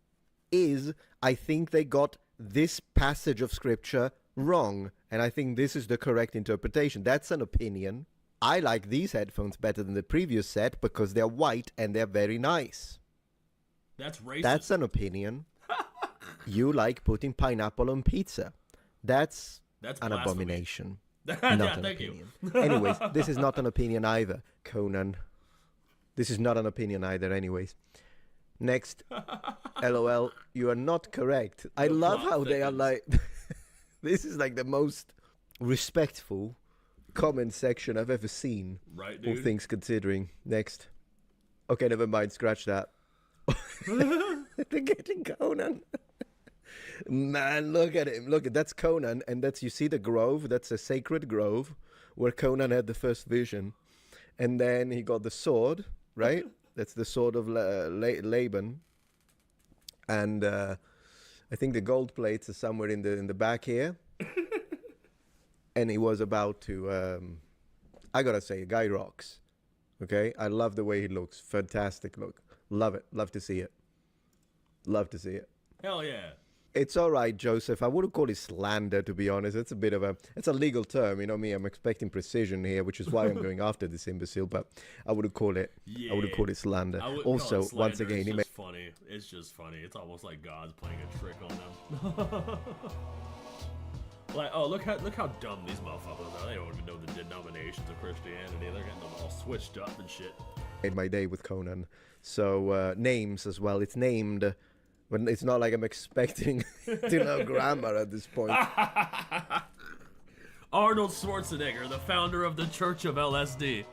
is, I think they got this passage of scripture wrong, and I think this is the correct interpretation. That's an opinion. I like these headphones better than the previous set because they're white and they're very nice. That's racist. That's an opinion. You like putting pineapple on pizza. That's an blasphemy. abomination. Yeah, Not an thank opinion. you. Anyways, this is not an opinion either, Conan. This is not an opinion either, anyways. Next, LOL, you are not correct. I love how they are like... This is like the most respectful comment section I've ever seen. Right, All dude. things considering. Next. Okay, never mind. Scratch that. They're getting Conan. Man, look at him. Look, that's Conan. And that's, you see the grove? That's a sacred grove where Conan had the first vision. And then he got the sword, right? That's the sword of Laban. And I think the gold plates are somewhere in the back here. And he was about to, I gotta say, guy rocks. Okay? I love the way he looks. Fantastic look. Love it. Love to see it. Love to see it. Hell yeah. It's all right, Joseph. I wouldn't call it slander, to be honest. It's a bit of it's a legal term. You know me, I'm expecting precision here, which is why I'm going after this imbecile, but I wouldn't call it, I wouldn't call it slander. Also, once again, it's he just funny. It's just funny. It's almost like God's playing a trick on them. Like, oh, look how dumb these motherfuckers are. They don't even know the denominations of Christianity. They're getting them all switched up and shit. made my day with Conan. So, names as well. It's named... But it's not like I'm expecting to know grammar at this point. Arnold Schwarzenegger, the founder of the Church of LSD.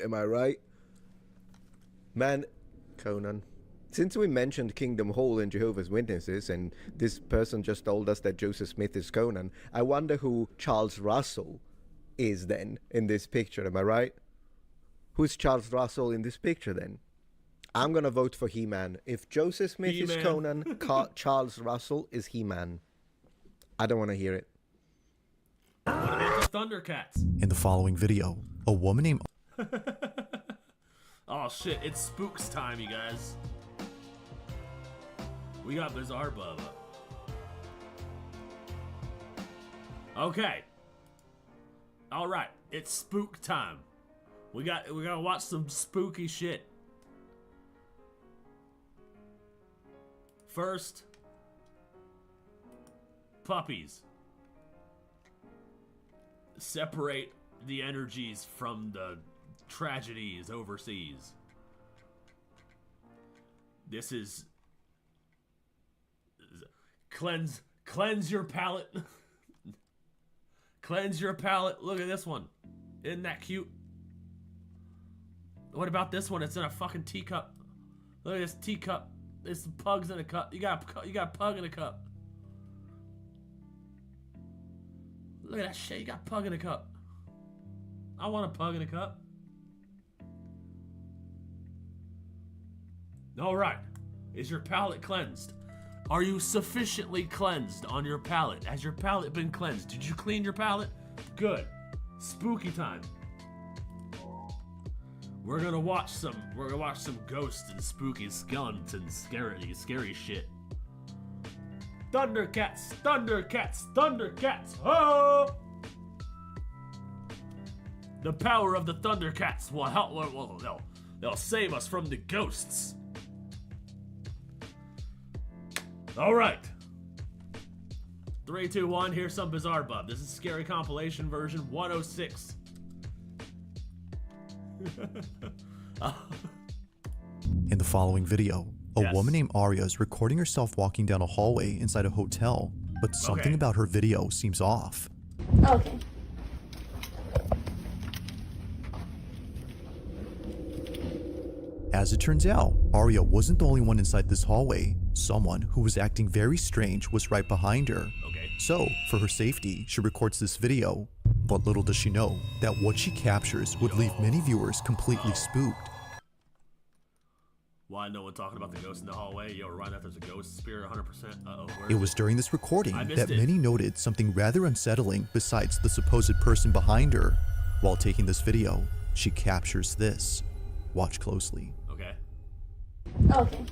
Am I right? Man, Conan. Since we mentioned Kingdom Hall and Jehovah's Witnesses, and this person just told us that Joseph Smith is Conan, I wonder who Charles Russell is then in this picture. Am I right? Who's Charles Russell in this picture then? I'm going to vote for He-Man. If Joseph Smith is Conan, Charles Russell is He-Man. I don't want to hear it. What about the Thundercats? In the following video, a woman named... Oh shit, it's spooks time, you guys. We got Bizarre Bubba. Okay. Alright, it's spook time. We gotta watch some spooky shit. First, puppies. Separate the energies from the tragedies overseas. This is cleanse your palate. Cleanse your palate. Look at this one. Isn't that cute? What about this one? It's in a fucking teacup. Look at this teacup. It's pugs in a cup. You got pug in a cup. Look at that shit. You got pug in a cup. I want a pug in a cup. All right. Is your palate cleansed? Are you sufficiently cleansed on your palate? Has your palate been cleansed? Did you clean your palate? Good. Spooky time. We're gonna watch some ghosts and spooky skeletons, scary shit. Thundercats, Thundercats, Thundercats, oh! The power of the Thundercats will help. They'll save us from the ghosts. All right. 3, 2, 1. Here's some bizarre bub. This is scary compilation version 106. In the following video, a woman named Aria is recording herself walking down a hallway inside a hotel, but something about her video seems off. Okay. As it turns out, Aria wasn't the only one inside this hallway. Someone who was acting very strange was right behind her. So, for her safety, she records this video. But little does she know that what she captures would leave many viewers completely spooked. Why no one talking about the ghost in the hallway? Yo, right now there's a ghost spirit 100%. Uh-oh. It was during this recording that it. many noted something rather unsettling besides the supposed person behind her. While taking this video, she captures this. Watch closely. Okay. Okay.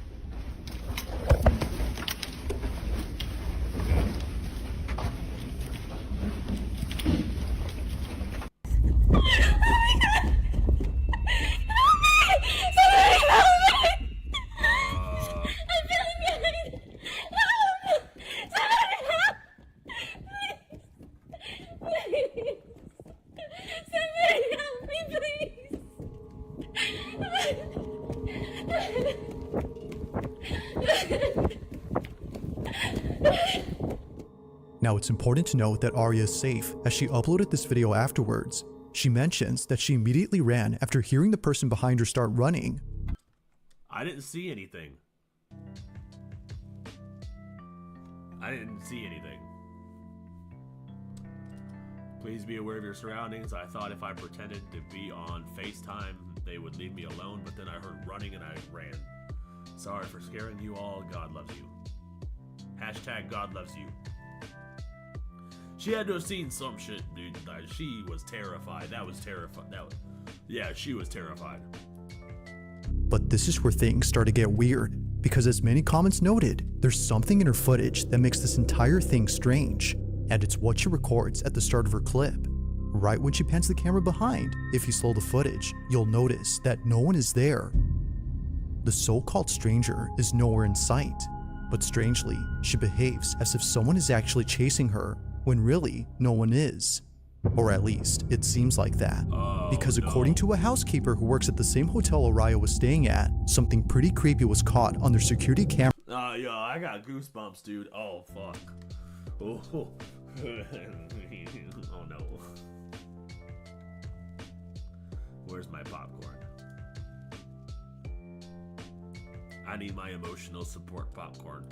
Now it's important to note that Aria is safe as she uploaded this video afterwards. She mentions that she immediately ran after hearing the person behind her start running. I didn't see anything. I didn't see anything. Please be aware of your surroundings. I thought if I pretended to be on FaceTime, they would leave me alone, but then I heard running and I ran. Sorry for scaring you all. God loves you. Hashtag God loves you. She had to have seen some shit, dude. She was terrified. That was terrified. Yeah, she was terrified. But this is where things start to get weird, because as many comments noted, there's something in her footage that makes this entire thing strange, and it's what she records at the start of her clip. Right when she pans the camera behind, if you slow the footage, you'll notice that no one is there. The so-called stranger is nowhere in sight, but strangely, she behaves as if someone is actually chasing her, when really, no one is. Or at least, it seems like that. Because according to a housekeeper who works at the same hotel Aria was staying at, something pretty creepy was caught on their security camera. Yo, I got goosebumps, dude. Oh, fuck. Oh, oh no. Where's my popcorn? I need my emotional support popcorn.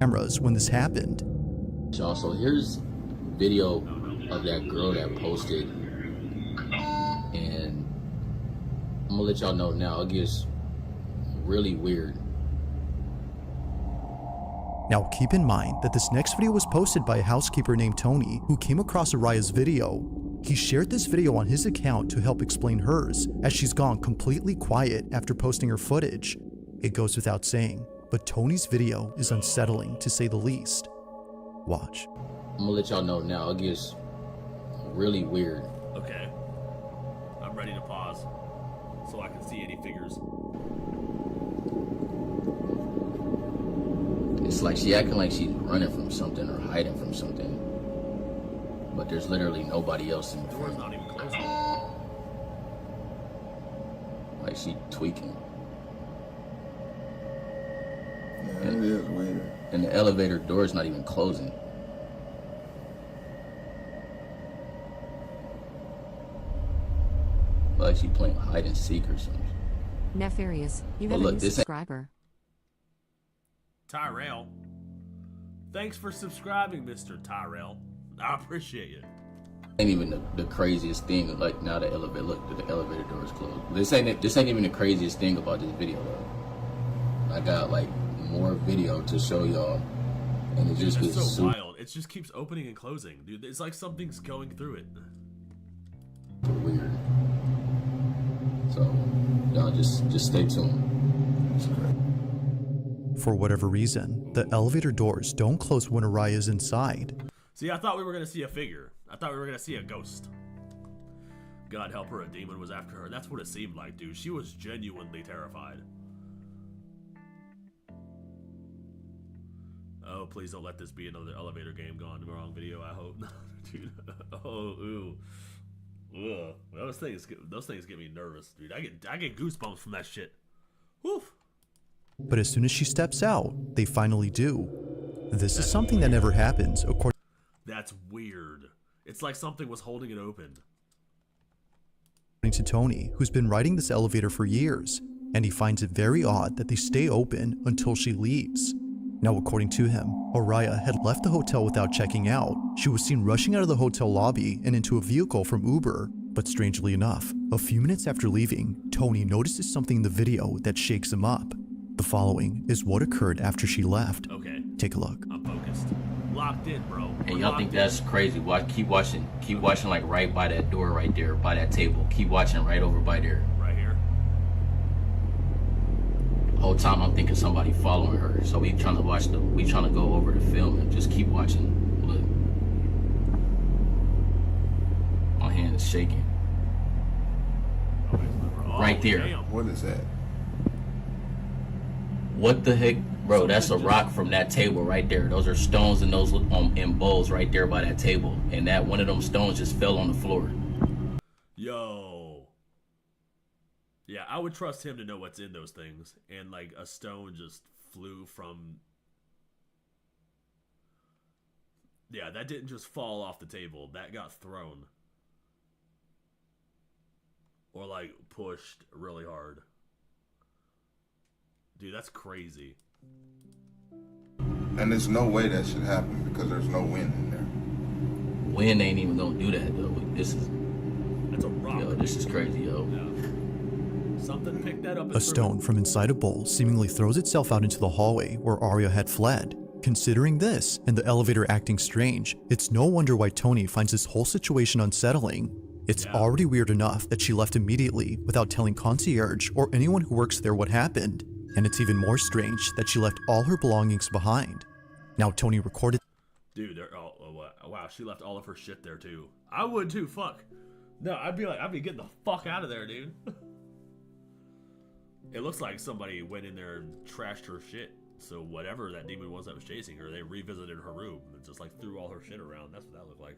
Cameras when this happened. Y'all, so here's video of that girl that posted, and I'm gonna let y'all know now, it gets really weird. Now keep in mind that this next video was posted by a housekeeper named Tony who came across Aria's video. He shared this video on his account to help explain hers, as she's gone completely quiet after posting her footage. It goes without saying, but Tony's video is unsettling to say the least. Watch. I'm gonna let y'all know now, it gets really weird. Okay. I'm ready to pause so I can see any figures. It's like she acting like she's running from something or hiding from something. But there's literally nobody else in the door's not even closed. Like she tweaking. Yeah, it is weird. And the elevator door is not even closing. like she playing hide and seek or something. Nefarious, you But have look, a new this ain't- subscriber. Tyrell. Thanks for subscribing, Mr. Tyrell. I appreciate you. Ain't even the craziest thing. Like now the elevator door is closed. This ain't even the craziest thing about this video though. I got like more video to show y'all, and it just It's gets so super wild. It just keeps opening and closing, dude. It's like something's going through it. weird. So y'all just stay tuned. For whatever reason, the elevator doors don't close when Araya is inside. See, I thought we were gonna see a figure. I thought we were gonna see a ghost. God help her, a demon was after her. That's what it seemed like, dude. She was genuinely terrified. Oh, please don't let this be another elevator game gone wrong video, I hope. Dude. Oh, ooh. Ugh. Those things get me nervous, dude. I get goosebumps from that shit. Woof. But as soon as she steps out, they finally do. This is something that never happens, according That's weird. It's like something was holding it open. to Tony, who's been riding this elevator for years, and he finds it very odd that they stay open until she leaves. Now, according to him, Araya had left the hotel without checking out. She was seen rushing out of the hotel lobby and into a vehicle from Uber. But strangely enough, a few minutes after leaving, Tony notices something in the video that shakes him up. The following is what occurred after she left. Okay. Take a look. I'm focused. Locked in, bro. And y'all think that's crazy? Keep watching like right by that door right there, by that table. Keep watching right over by there. Right here. The whole time I'm thinking somebody following her. So we trying to go over the film and just keep watching. Look. My hand is shaking. Right there. Damn. What is that? What the heck? Bro, that's a rock from that table right there. Those are stones and those in bowls right there by that table. And that one of them stones just fell on the floor. Yo. Yeah, I would trust him to know what's in those things. And like a stone just flew from... Yeah, that didn't just fall off the table. That got thrown. Or like pushed really hard. Dude, that's crazy. And there's no way that should happen because there's no wind in there. Wind ain't even gonna do that though. That's a rock. Yo, this is crazy, yo. Yeah. Something picked that up. A stone from inside a bowl seemingly throws itself out into the hallway where Arya had fled. Considering this, and the elevator acting strange, it's no wonder why Tony finds this whole situation unsettling. It's already weird enough that she left immediately without telling concierge or anyone who works there what happened. And it's even more strange that she left all her belongings behind. Now Tony recorded... Dude, wow, she left all of her shit there too. I would too, fuck. No, I'd be getting the fuck out of there, dude. It looks like somebody went in there and trashed her shit. So whatever that demon was that was chasing her, they revisited her room and just like threw all her shit around. That's what that looked like.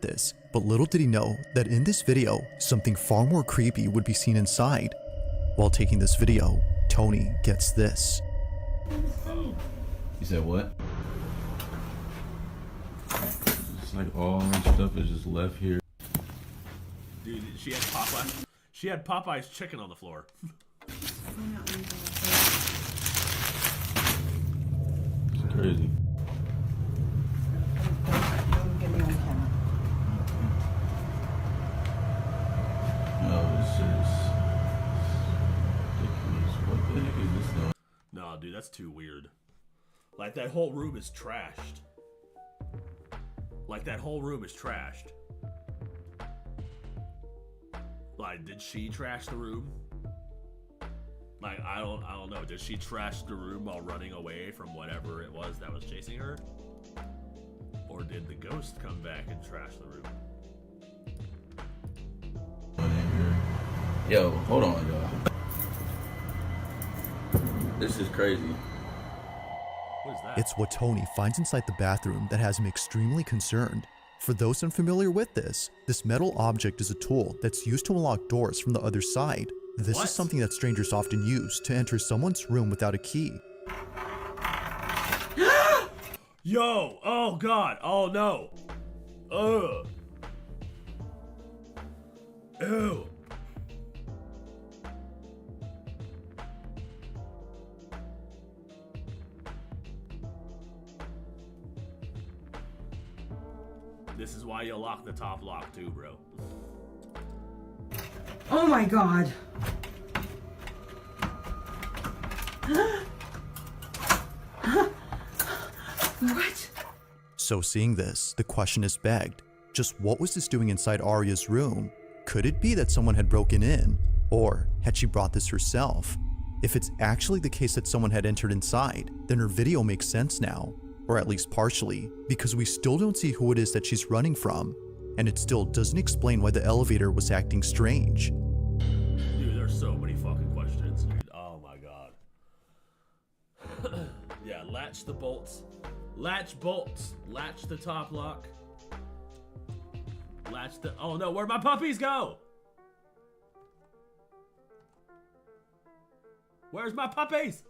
this, but little did he know that in this video, something far more creepy would be seen inside. While taking this video, Tony gets this. You said what? It's like all my stuff is just left here. Dude, she had Popeye. She had Popeye's chicken on the floor. It's crazy. No, it's just ridiculous. What the heck is this though? No, dude, that's too weird. Like, that whole room is trashed. Like, that whole room is trashed. Like, did she trash the room? Like, I don't know. Did she trash the room while running away from whatever it was that was chasing her? Or did the ghost come back and trash the room? Yo, hold on, y'all. This is crazy. What is that? It's what Tony finds inside the bathroom that has him extremely concerned. For those unfamiliar with this metal object is a tool that's used to unlock doors from the other side. This is something that strangers often use to enter someone's room without a key. Yo, oh God, oh no. Ugh. Ew. This is why you lock the top lock too, bro. Oh my God. What? So seeing this, the question is begged. Just what was this doing inside Arya's room? Could it be that someone had broken in? Or had she brought this herself? If it's actually the case that someone had entered inside, then her video makes sense now. Or at least partially, because we still don't see who it is that she's running from. And it still doesn't explain why the elevator was acting strange. Dude, there's so many fucking questions, dude. Oh my God. Yeah, latch the bolts. Latch bolts. Latch the top lock. Latch the... Oh no, where'd my puppies go? Where's my puppies?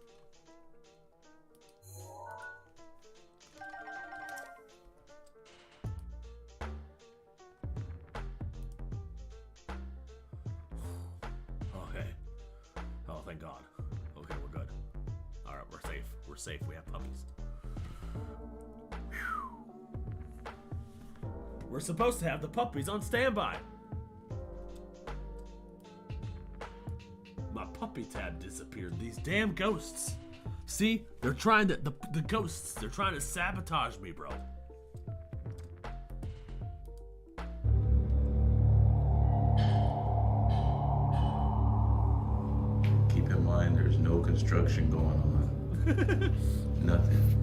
Okay. Oh, thank God. Okay, we're good. Alright, we're safe. We're safe. We have puppies. We're supposed to have the puppies on standby. My puppy tab disappeared. These damn ghosts. See? They're trying to... The ghosts. They're trying to sabotage me, bro. Keep in mind, there's no construction going on. Nothing.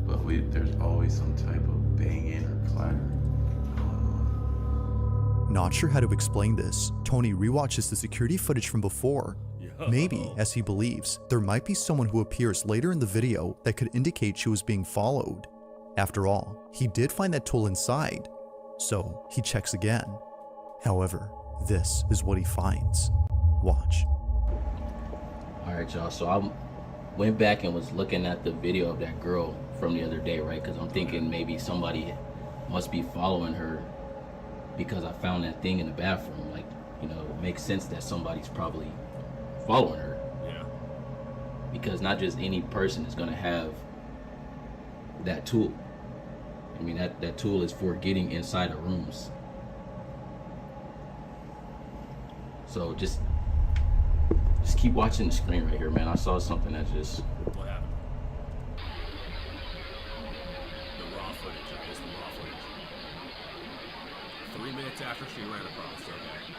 But there's always some type of banging or clanging. Not sure how to explain this, Tony rewatches the security footage from before. Maybe, as he believes, there might be someone who appears later in the video that could indicate she was being followed. After all, he did find that tool inside, so he checks again. However, this is what he finds. Watch. Alright, y'all, so I went back and was looking at the video of that girl from the other day, right? Because I'm thinking maybe somebody must be following her because I found that thing in the bathroom. Like, you know, it makes sense that somebody's probably following her. Yeah. Because not just any person is going to have that tool. I mean, that tool is for getting inside of rooms. So just keep watching the screen right here, man. I saw something that just... What happened? The raw footage. I guess the raw footage. 3 minutes after she ran across. Okay.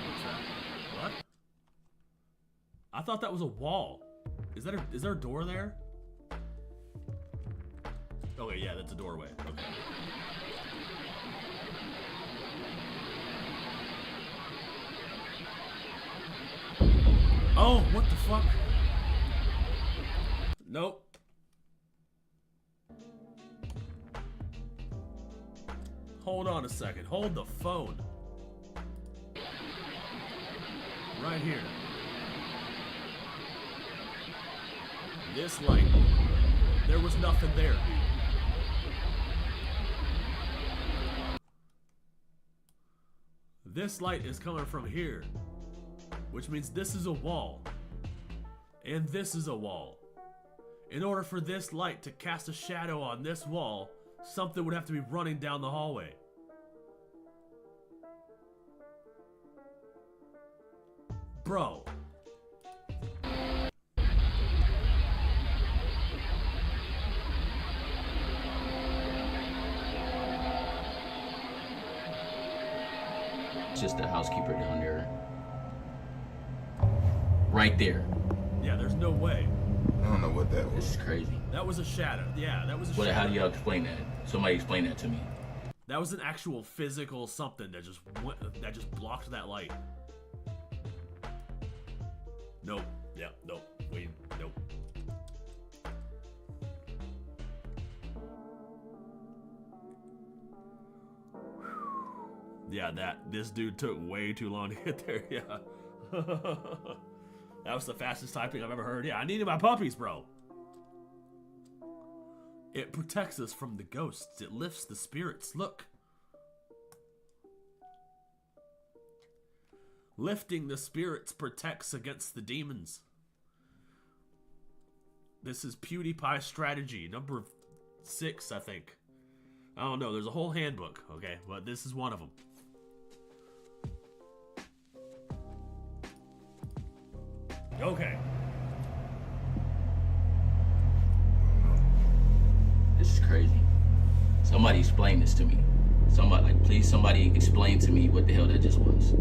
What's that? What? I thought that was a wall. Is there a door there? Okay, yeah, that's a doorway. Okay. Oh, what the fuck? Nope. Hold on a second. Hold the phone. Right here. This light. There was nothing there, dude. This light is coming from here, which means this is a wall, and this is a wall. In order for this light to cast a shadow on this wall, something would have to be running down the hallway. Bro. Just the housekeeper down there. Right there. Yeah, there's no way. I don't know what that was. This is crazy. That was a shadow. Yeah, that was a But shadow. how do y'all explain that? Somebody explain that to me. That was an actual physical something that just blocked that light. Nope. Yeah, nope. Wait, nope. Yeah, this dude took way too long to get there. Yeah. That was the fastest typing I've ever heard. Yeah, I needed my puppies, bro. It protects us from the ghosts. It lifts the spirits. Look. Lifting the spirits protects against the demons. This is PewDiePie strategy number 6, I think. I don't know. There's a whole handbook, okay? But this is one of them. Okay. This is crazy. Somebody explain this to me. Somebody, like, please, somebody explain to me what the hell that just was.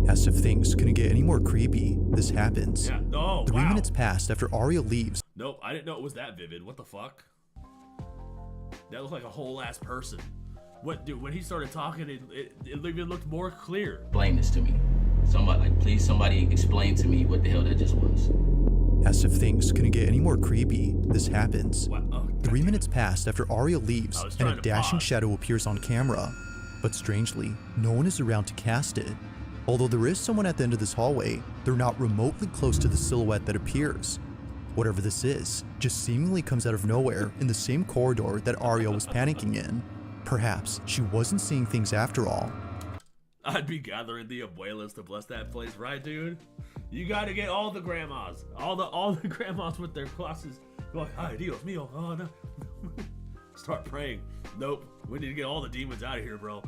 As if things couldn't get any more creepy, this happens. Yeah. Oh, 3 minutes passed after Arya leaves. Nope, I didn't know it was that vivid. What the fuck? That looked like a whole ass person. What, dude? When he started talking, it even looked more clear. Explain this to me. Somebody, like, please, somebody explain to me what the hell that just was. As if things couldn't get any more creepy, this happens. What? Oh, 3 minutes passed after Arya leaves and a dashing pause. shadow appears on camera. But strangely, no one is around to cast it. Although there is someone at the end of this hallway, they're not remotely close to the silhouette that appears. Whatever this is, just seemingly comes out of nowhere in the same corridor that Arya was panicking in. Perhaps she wasn't seeing things after all. I'd be gathering the abuelas to bless that place, right, dude? You gotta get all the grandmas. All the grandmas with their crosses. Like, ay, Dios mío. Oh, no. Start praying. Nope. We need to get all the demons out of here, bro.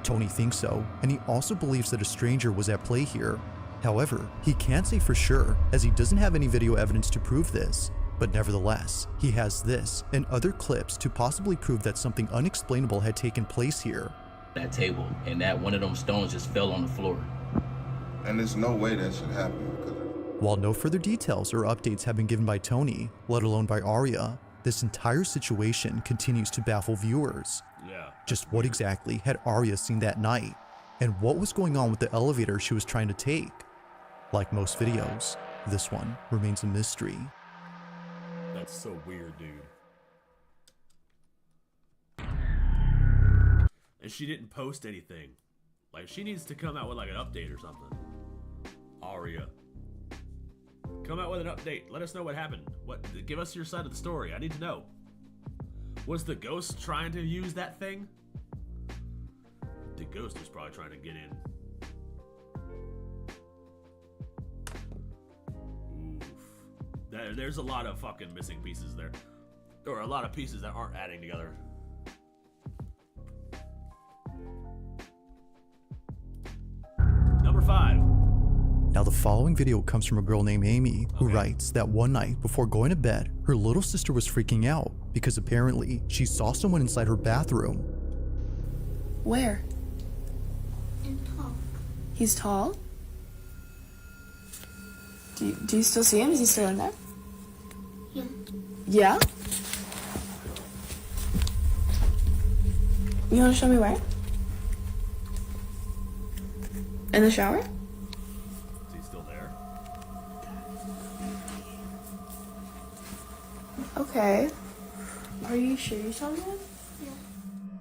Tony thinks so, and he also believes that a stranger was at play here. However, he can't say for sure, as he doesn't have any video evidence to prove this. But nevertheless, he has this and other clips to possibly prove that something unexplainable had taken place here. That table, and that one of them stones just fell on the floor. And there's no way that should happen. While no further details or updates have been given by Tony, let alone by Arya, this entire situation continues to baffle viewers. Yeah. Just what exactly had Arya seen that night? And what was going on with the elevator she was trying to take? Like most videos, this one remains a mystery. That's so weird, dude. And she didn't post anything. Like, she needs to come out with like an update or something. Arya. Come out with an update. Let us know what happened. Give us your side of the story. I need to know. Was the ghost trying to use that thing? The ghost was probably trying to get in. Oof. There's a lot of fucking missing pieces there. Or a lot of pieces that aren't adding together. Number 5. Now the following video comes from a girl named Amy, who writes that one night before going to bed, her little sister was freaking out because apparently she saw someone inside her bathroom. Where? Tall. He's tall? Do you still see him? Is he still in there? Yeah. Yeah? You want to show me where? In the shower? Is he still there? Okay. Are you sure you saw him? Yeah.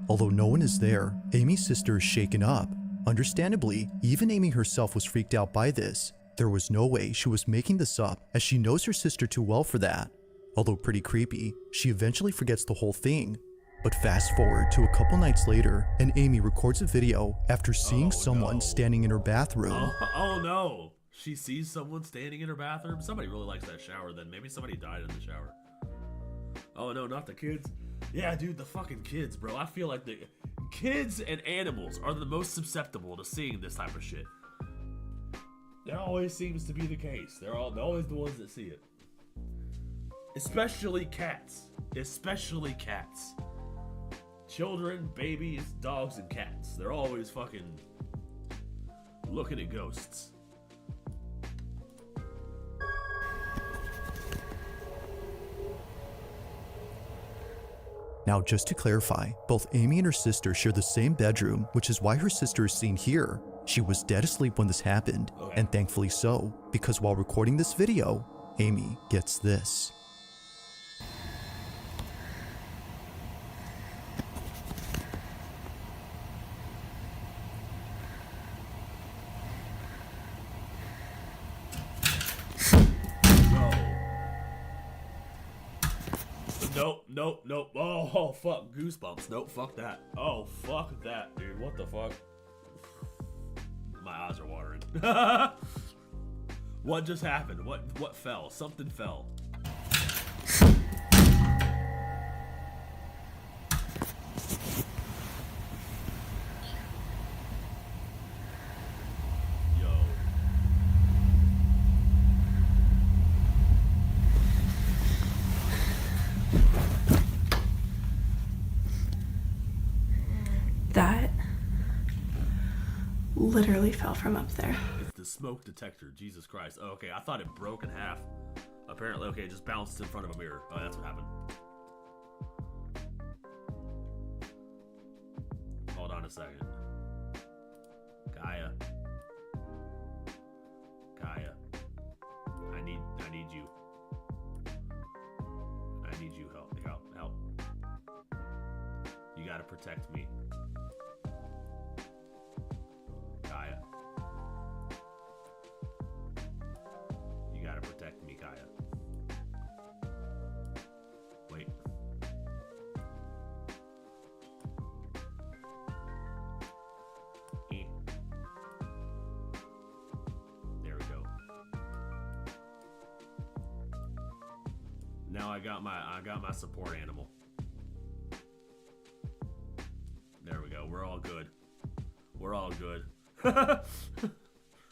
Although no one is there, Amy's sister is shaken up. Understandably, even Amy herself was freaked out by this. There was no way she was making this up, as she knows her sister too well for that. Although pretty creepy, she eventually forgets the whole thing. But fast forward to a couple nights later, and Amy records a video after seeing someone standing in her bathroom. Oh no! She sees someone standing in her bathroom? Somebody really likes that shower then. Maybe somebody died in the shower. Oh no, not the kids. Yeah, dude, the fucking kids, bro. I feel like the kids and animals are the most susceptible to seeing this type of shit. That always seems to be the case. They're always the ones that see it. Especially cats. Especially cats. Children, babies, dogs, and cats. They're always fucking looking at ghosts. Now, just to clarify, both Amy and her sister share the same bedroom, which is why her sister is seen here. She was dead asleep when this happened, and thankfully so, because while recording this video, Amy gets this. Nope, nope, nope. Oh, fuck. Goosebumps. Nope, fuck that. Oh, fuck that, dude. What the fuck? My eyes are watering. What just happened? What fell? Something fell. That literally fell from up there. It's the smoke detector. Jesus Christ. Oh, okay, I thought it broke in half. Apparently, okay, it just bounced in front of a mirror. Oh, that's what happened. Hold on a second. Kaya. Kaya. I need you. I need you. Help. You gotta protect me. Kaya. You gotta protect me, Kaya. Wait. There we go. Now I got my support animal. There we go. We're all good. We're all good.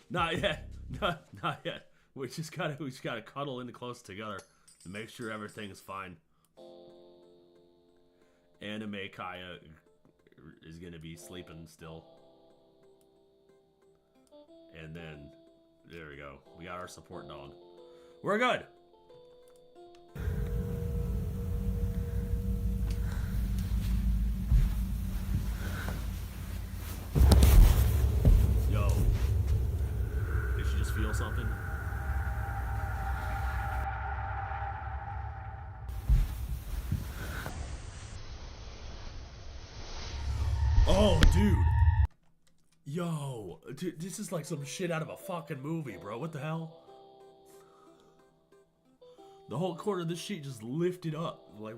Not yet. Not yet. We just gotta cuddle in close together to make sure everything's fine. Anime Kaya is gonna be sleeping still. And then there we go. We got our support dog. We're good. Yo. Did she just feel something? Oh, dude. Yo. Dude, this is like some shit out of a fucking movie, bro. What the hell? The whole corner of this sheet just lifted up. Like...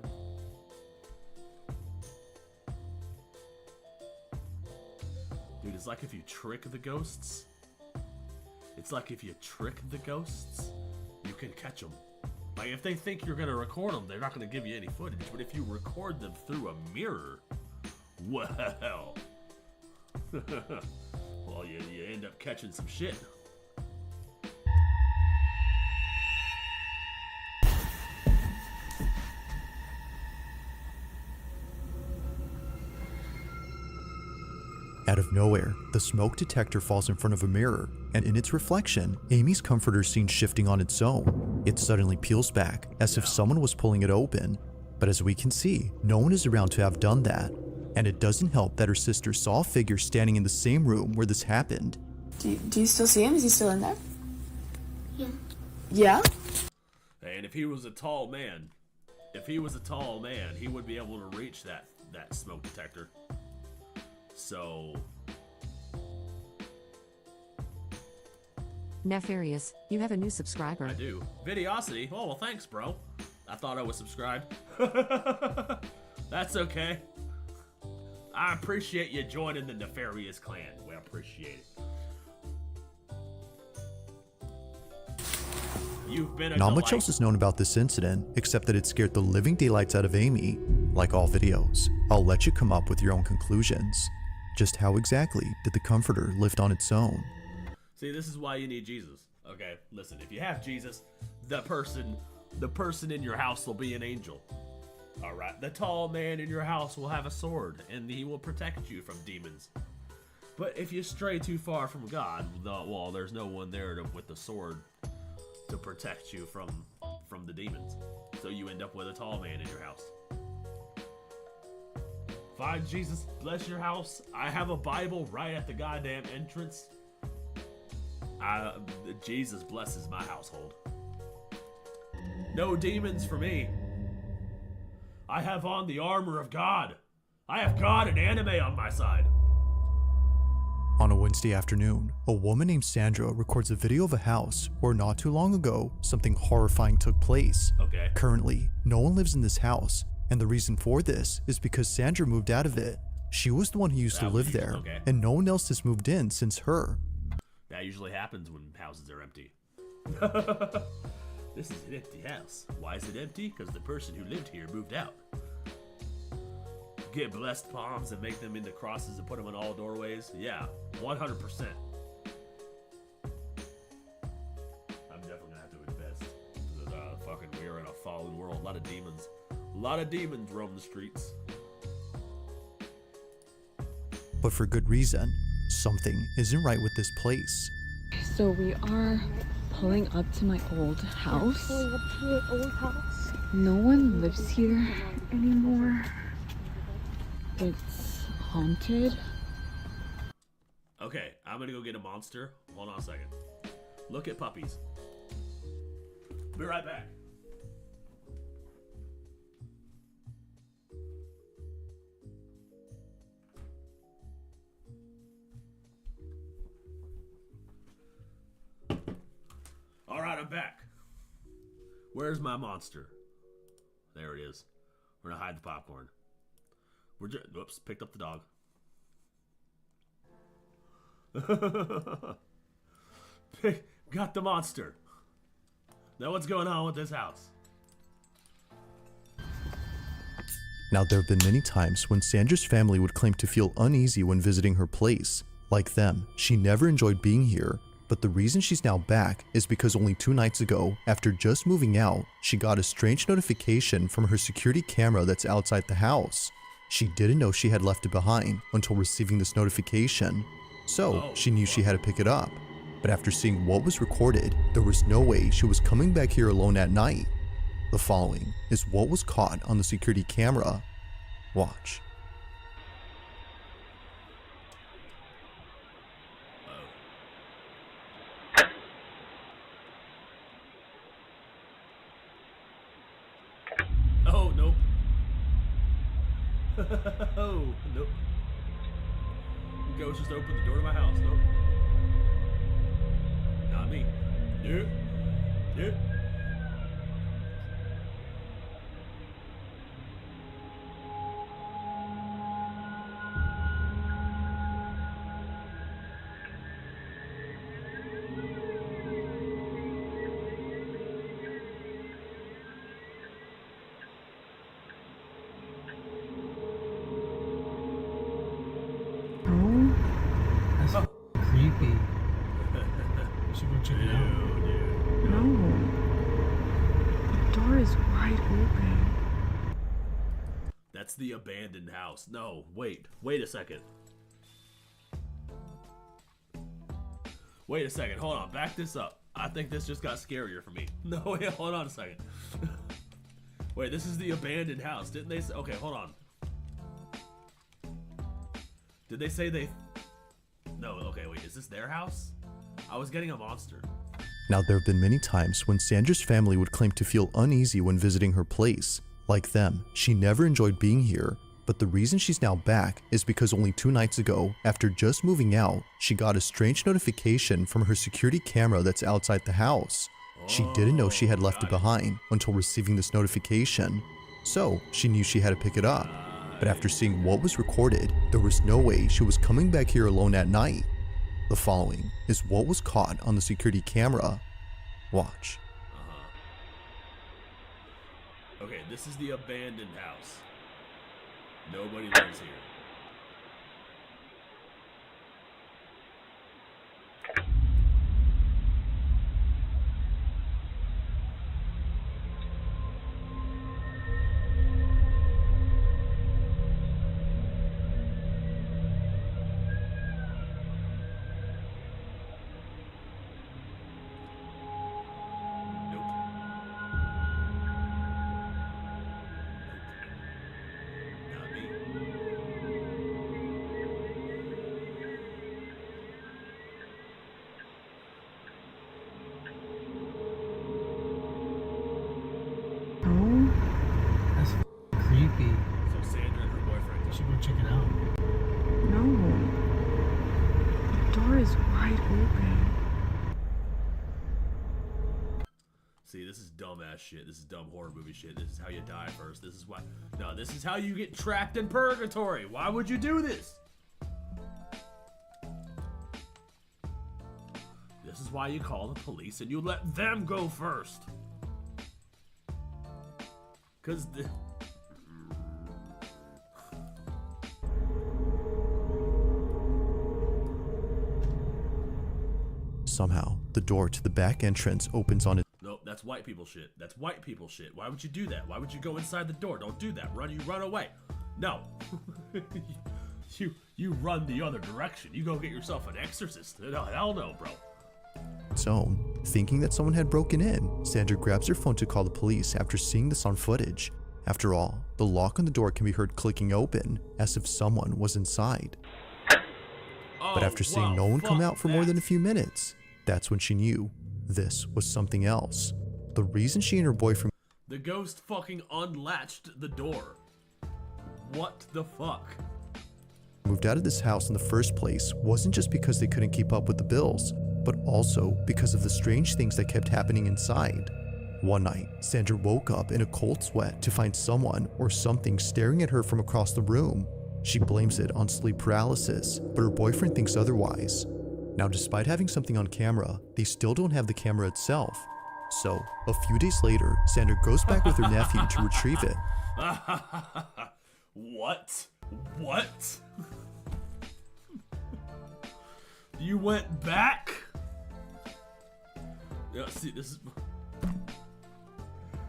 Dude, it's like if you trick the ghosts. It's like if you trick the ghosts, you can catch them. Like, if they think you're gonna record them, they're not gonna give you any footage. But if you record them through a mirror, well... well, you end up catching some shit. Out of nowhere, the smoke detector falls in front of a mirror, and in its reflection, Amy's comforter is seen shifting on its own. It suddenly peels back, as if someone was pulling it open. But as we can see, no one is around to have done that. And it doesn't help that her sister saw a figure standing in the same room where this happened. Do you still see him? Is he still in there? Yeah. Yeah? And if he was a tall man, he would be able to reach that smoke detector. So... Nefarious, you have a new subscriber. I do. Videosity. Oh, well, thanks, bro. I thought I was subscribed. That's okay. I appreciate you joining the Nefarious clan. We appreciate it. You've been a Not much delight. else is known about this incident, except that it scared the living daylights out of Amy. Like all videos, I'll let you come up with your own conclusions. Just how exactly did the comforter lift on its own? See, this is why you need Jesus. Okay, listen, if you have Jesus, the person in your house will be an angel. Alright, the tall man in your house will have a sword, and he will protect you from demons. But if you stray too far from God, well, there's no one there with the sword to protect you from the demons. So you end up with a tall man in your house. Find Jesus, bless your house. I have a Bible right at the goddamn entrance. Jesus blesses my household. No demons for me. I have on the armor of God. I have God and anime on my side. On a Wednesday afternoon, a woman named Sandra records a video of a house where not too long ago, something horrifying took place. Okay. Currently, no one lives in this house, and the reason for this is because Sandra moved out of it. She was the one who used to live there, and no one else has moved in since her. That usually happens when houses are empty. This is an empty house. Why is it empty? Because the person who lived here moved out. Get blessed palms and make them into crosses and put them on all doorways. Yeah, 100%. I'm definitely gonna have to invest. Fucking, we're in a fallen world. A lot of demons. A lot of demons roam the streets. But for good reason. Something isn't right with this place. So we are pulling up to my old house. No one lives here anymore. It's haunted. Okay, I'm gonna go get a monster. Hold on a second. Look at puppies. Be right back. Alright, I'm back. Where's my monster? There it is. We're gonna hide the popcorn. We're just, whoops, picked up the dog. Got the monster. Now what's going on with this house? Now, there have been many times when Sandra's family would claim to feel uneasy when visiting her place. Like them, she never enjoyed being here, but the reason she's now back is because only 2 nights ago, after just moving out, she got a strange notification from her security camera that's outside the house. She didn't know she had left it behind until receiving this notification, so she knew she had to pick it up. But after seeing what was recorded, there was no way she was coming back here alone at night. The following is what was caught on the security camera. Watch. Oh, nope. Oh, nope. The ghost just opened the door to my house. Nope. Not me. Nope. Nope. That's creepy. You should go check it out. No. The door is wide open. That's the abandoned house. No, wait a second. Wait a second, hold on, back this up. I think this just got scarier for me. No, wait, hold on a second. Wait, this is the abandoned house. Didn't they say, okay, hold on. Did they say they, no, okay, wait, is this their house? I was getting a monster. Now, there have been many times when Sandra's family would claim to feel uneasy when visiting her place. Like them, she never enjoyed being here, but the reason she's now back is because only 2 nights ago, after just moving out, she got a strange notification from her security camera that's outside the house. She didn't know she had left it behind until receiving this notification, so she knew she had to pick it up. But after seeing what was recorded, there was no way she was coming back here alone at night. The following is what was caught on the security camera. Watch. Okay, this is the abandoned house. Nobody lives here. See, this is dumbass shit. This is dumb horror movie shit. This is how you die first. This is why. No, this is how you get trapped in purgatory. Why would you do this? This is why you call the police and you let them go first. Cause the... Somehow, the door to the back entrance opens on its... Nope, that's white people shit. That's white people shit. Why would you do that? Why would you go inside the door? Don't do that. You run away. No. you run the other direction. You go get yourself an exorcist. No, hell no, bro. own. Thinking that someone had broken in, Sandra grabs her phone to call the police after seeing this on footage. After all, the lock on the door can be heard clicking open, as if someone was inside. But after seeing no one come out for more than a few minutes, that's when she knew this was something else. The reason she and her boyfriend... The ghost fucking unlatched the door. What the fuck? Moved out of this house in the first place wasn't just because they couldn't keep up with the bills, but also because of the strange things that kept happening inside. One night, Sandra woke up in a cold sweat to find someone or something staring at her from across the room. She blames it on sleep paralysis, but her boyfriend thinks otherwise. Now, despite having something on camera, they still don't have the camera itself. So, a few days later, Sandra goes back with her nephew to retrieve it. What? What? You went back? Yeah, see, this is...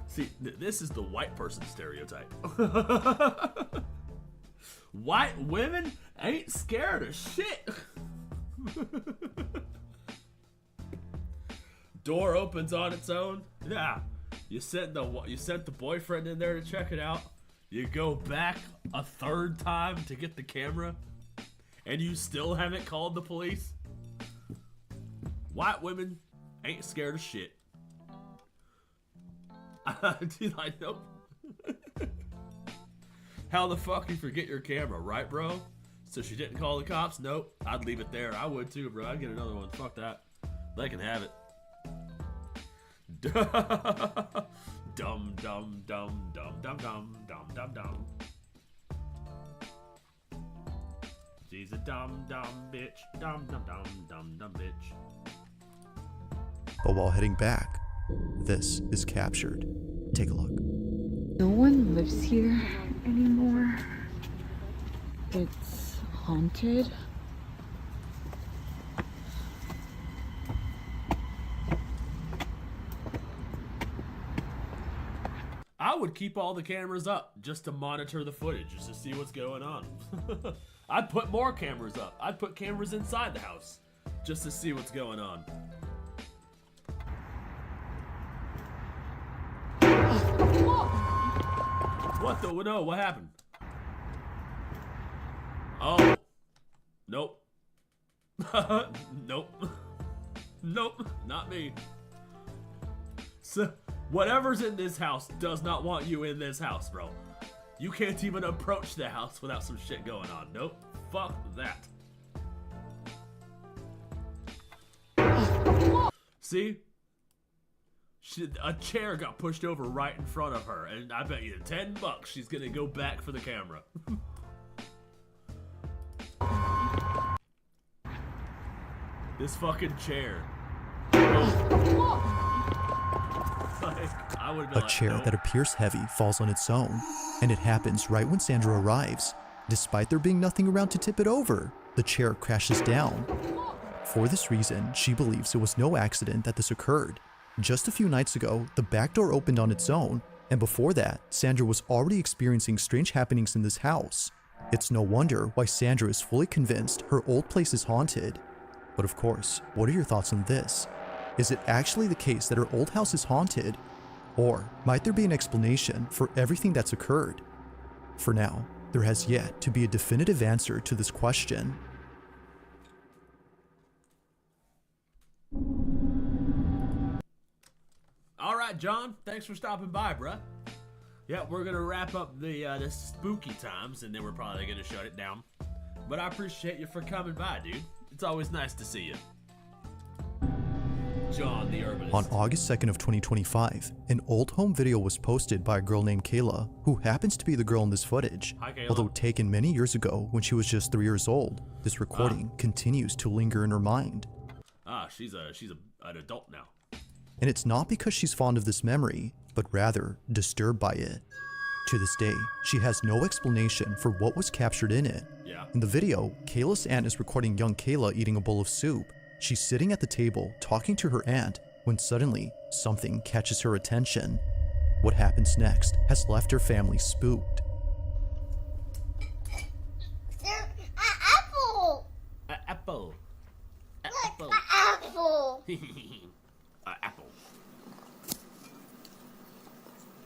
See, this is the white person stereotype. White women ain't scared of shit. Door opens on its own. Yeah, you sent the boyfriend in there to check it out. You go back a third time to get the camera, and you still haven't called the police. White women ain't scared of shit. Dude, I know. How the fuck you forget your camera, right, bro? So she didn't call the cops? Nope. I'd leave it there. I would too, bro. I'd get another one. Fuck that. They can have it. Dum dum dum dum dum dum dum dum dum. She's a dumb dumb bitch. Dum dum dum dum dum bitch. But while heading back, this is captured. Take a look. No one lives here anymore. It's haunted. I would keep all the cameras up just to monitor the footage, just to see what's going on. I'd put more cameras up. I'd put cameras inside the house just to see what's going on. What the? No, what happened? Oh. Nope. Nope. Nope, not me. So, whatever's in this house does not want you in this house, bro. You can't even approach the house without some shit going on. Nope. Fuck that. See? A chair got pushed over right in front of her, and I bet you $10 she's gonna go back for the camera. This fucking chair. A chair that appears heavy falls on its own, and it happens right when Sandra arrives. Despite there being nothing around to tip it over, the chair crashes down. For this reason, she believes it was no accident that this occurred. Just a few nights ago, the back door opened on its own, and before that, Sandra was already experiencing strange happenings in this house. It's no wonder why Sandra is fully convinced her old place is haunted. But of course, what are your thoughts on this? Is it actually the case that her old house is haunted? Or might there be an explanation for everything that's occurred? For now, there has yet to be a definitive answer to this question. All right, John, thanks for stopping by, bruh. Yeah, we're gonna wrap up the spooky times, and then we're probably gonna shut it down. But I appreciate you for coming by, dude. It's always nice to see you. John the Urbanist. On August 2nd of 2025, an old home video was posted by a girl named Kayla, who happens to be the girl in this footage. Hi, Kayla. Although taken many years ago when she was just 3 years old, this recording continues to linger in her mind. She's an adult now. And it's not because she's fond of this memory, but rather disturbed by it. To this day, she has no explanation for what was captured in it. Yeah. In the video, Kayla's aunt is recording young Kayla eating a bowl of soup. She's sitting at the table talking to her aunt when suddenly something catches her attention. What happens next has left her family spooked. Apple. Apple. Apple. Apple.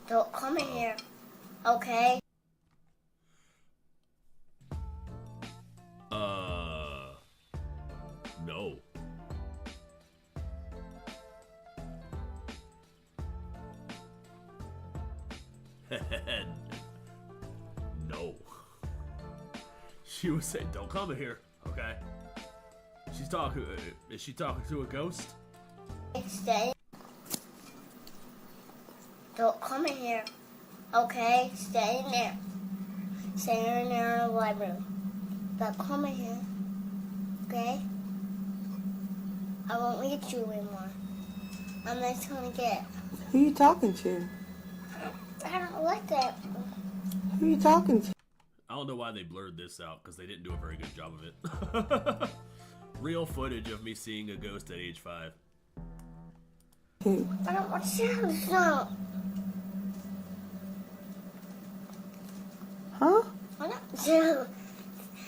Don't come in here, okay? No. No. She was saying, don't come in here, okay? She's talking, is she talking to a ghost? Stay. Don't come in here, okay? Stay in there. Stay in there in the library. Don't come in here, okay? I won't eat you anymore. I'm not gonna get. Who you talking to? I don't like that. Who you talking to? I don't know why they blurred this out, because they didn't do a very good job of it. Real footage of me seeing a ghost at age 5. I don't want to see this now. Huh? I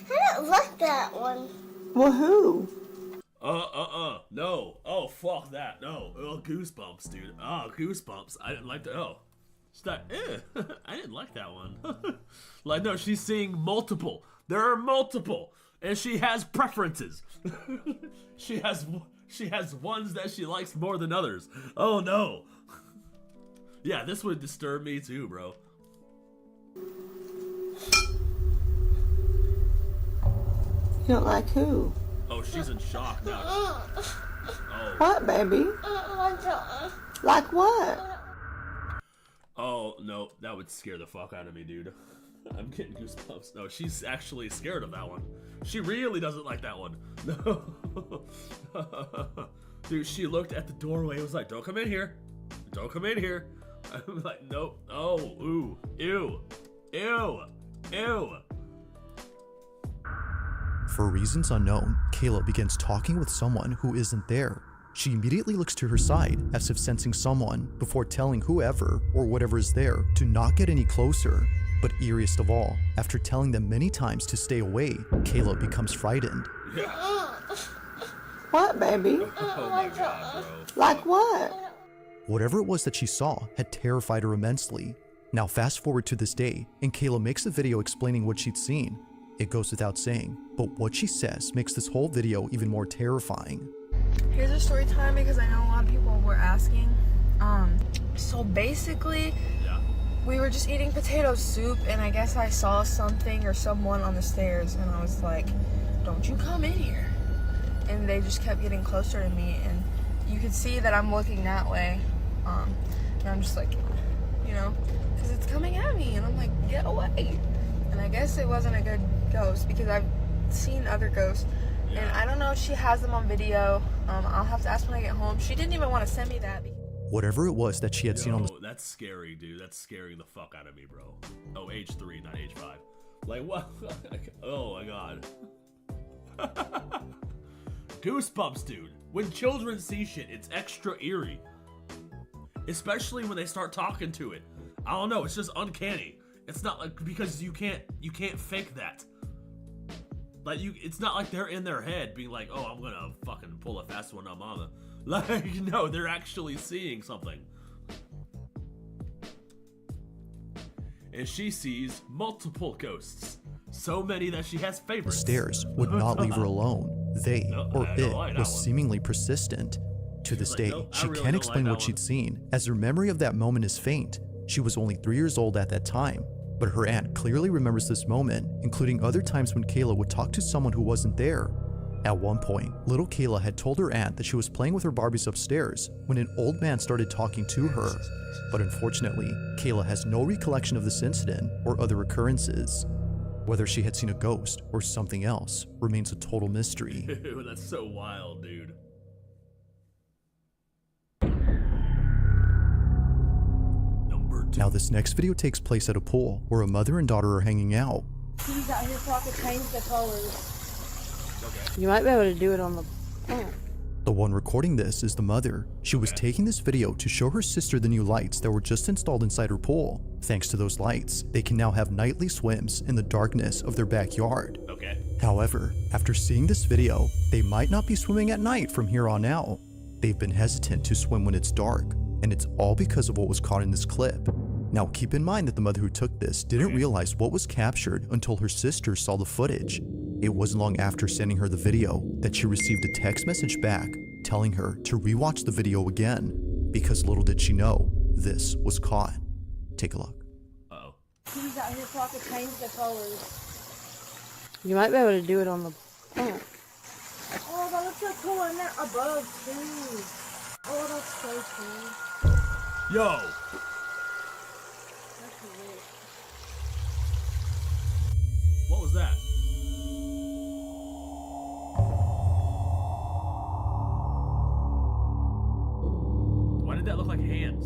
don't like that one. Well, who? No. Oh, fuck that. No. Oh, goosebumps, dude. Oh, goosebumps. I didn't like that. Oh. I didn't like that one. Like, no, she's seeing multiple. There are multiple. And she has preferences. She has ones that she likes more than others. Oh, no. Yeah, this would disturb me too, bro. You don't like who? Oh, she's in shock now. Oh. What, baby? Like what? Oh, no, that would scare the fuck out of me, dude. I'm getting goosebumps. No, she's actually scared of that one. She really doesn't like that one. No. Dude, she looked at the doorway and was like, don't come in here. Don't come in here. I'm like, nope. Oh, ooh, ew, ew, ew. For reasons unknown, Kayla begins talking with someone who isn't there. She immediately looks to her side as if sensing someone before telling whoever or whatever is there to not get any closer. But eeriest of all, after telling them many times to stay away, Kayla becomes frightened. Yeah. What, baby? Oh my god, bro. Like what? Whatever it was that she saw had terrified her immensely. Now fast forward to this day, and Kayla makes a video explaining what she'd seen. It goes without saying, but what she says makes this whole video even more terrifying. Here's a story time because I know a lot of people were asking. So basically, we were just eating potato soup and I guess I saw something or someone on the stairs and I was like, don't you come in here. And they just kept getting closer to me and you could see that I'm looking that way. And I'm just like, you know, because it's coming at me and I'm like, get away. And I guess it wasn't a good ghost because I've seen other ghosts. And I don't know if she has them on video. I'll have to ask when I get home. She didn't even want to send me that. Whatever it was that she had seen on the... That's scary, dude. That's scaring the fuck out of me, bro. Oh, age 3, not age 5. Like, what? Oh, my God. Goosebumps, dude. When children see shit, it's extra eerie. Especially when they start talking to it. I don't know, it's just uncanny. It's not like, because you can't fake that. Like, it's not like they're in their head being like, oh, I'm gonna fucking pull a fast one on mama. Like, no, they're actually seeing something. And she sees multiple ghosts. So many that she has favorites. Stairs would not leave her alone. They, or it, was seemingly persistent. To this day, she can't explain what she'd seen, as her memory of that moment is faint. She was only 3 years old at that time, but her aunt clearly remembers this moment, including other times when Kayla would talk to someone who wasn't there. At one point, little Kayla had told her aunt that she was playing with her Barbies upstairs when an old man started talking to her. But unfortunately, Kayla has no recollection of this incident or other occurrences. Whether she had seen a ghost or something else remains a total mystery. Ew, that's so wild, dude. Now this next video takes place at a pool where a mother and daughter are hanging out. He's out here so I can change the colors. You might be able to do it on the plant. The one recording this is the mother. She was taking this video to show her sister the new lights that were just installed inside her pool. Thanks to those lights, they can now have nightly swims in the darkness of their backyard. Okay. However, after seeing this video, they might not be swimming at night from here on out. They've been hesitant to swim when it's dark, and it's all because of what was caught in this clip. Now keep in mind that the mother who took this didn't realize what was captured until her sister saw the footage. It wasn't long after sending her the video that she received a text message back telling her to rewatch the video again, because little did she know this was caught. Take a look. Uh-oh. He's out here so I can change the colors. You might be able to do it on the plant. Oh, that looks so cool, and they're above too. Oh, that's so cool. Yo! What was that? Why did that look like hands?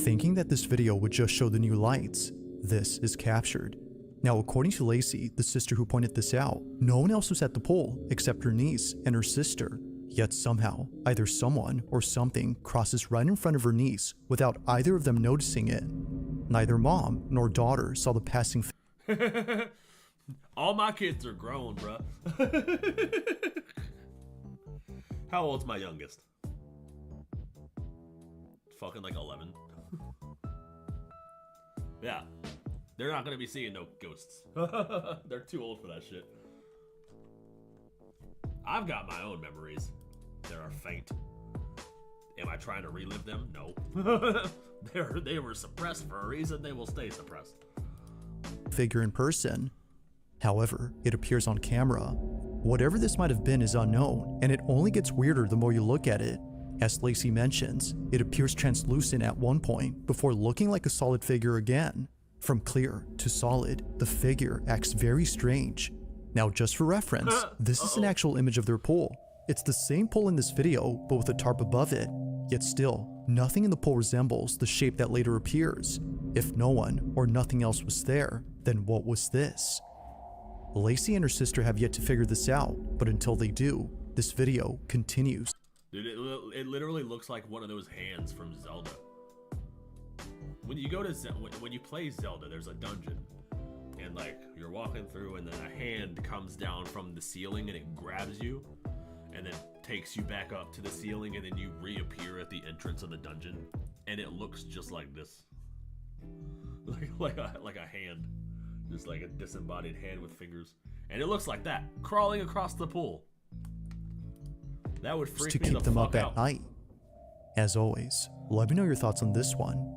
Thinking that this video would just show the new lights, this is captured. Now, according to Lacey, the sister who pointed this out, no one else was at the pool except her niece and her sister. Yet somehow, either someone or something crosses right in front of her niece without either of them noticing it. Neither mom nor daughter saw the passing All my kids are grown, bruh. How old's my youngest? Fucking like 11. Yeah. They're not gonna be seeing no ghosts. They're too old for that shit. I've got my own memories. They are faint. Am I trying to relive them? No. They were suppressed for a reason. They will stay suppressed. Figure in person. However, it appears on camera. Whatever this might have been is unknown, and it only gets weirder the more you look at it. As Lacey mentions, it appears translucent at one point before looking like a solid figure again. From clear to solid, the figure acts very strange. Now, just for reference, this is an actual image of their pool. It's the same pool in this video, but with a tarp above it. Yet still, nothing in the pool resembles the shape that later appears. If no one or nothing else was there, then what was this? Lacey and her sister have yet to figure this out, but until they do, this video continues. Dude, it literally looks like one of those hands from Zelda. When you go to when you play Zelda, there's a dungeon, and like you're walking through, and then a hand comes down from the ceiling and it grabs you, and then takes you back up to the ceiling, and then you reappear at the entrance of the dungeon, and it looks just like this, like a hand, just like a disembodied hand with fingers, and it looks like that crawling across the pool. That would freak to me keep the them fuck up out. at night. As always, let me know your thoughts on this one.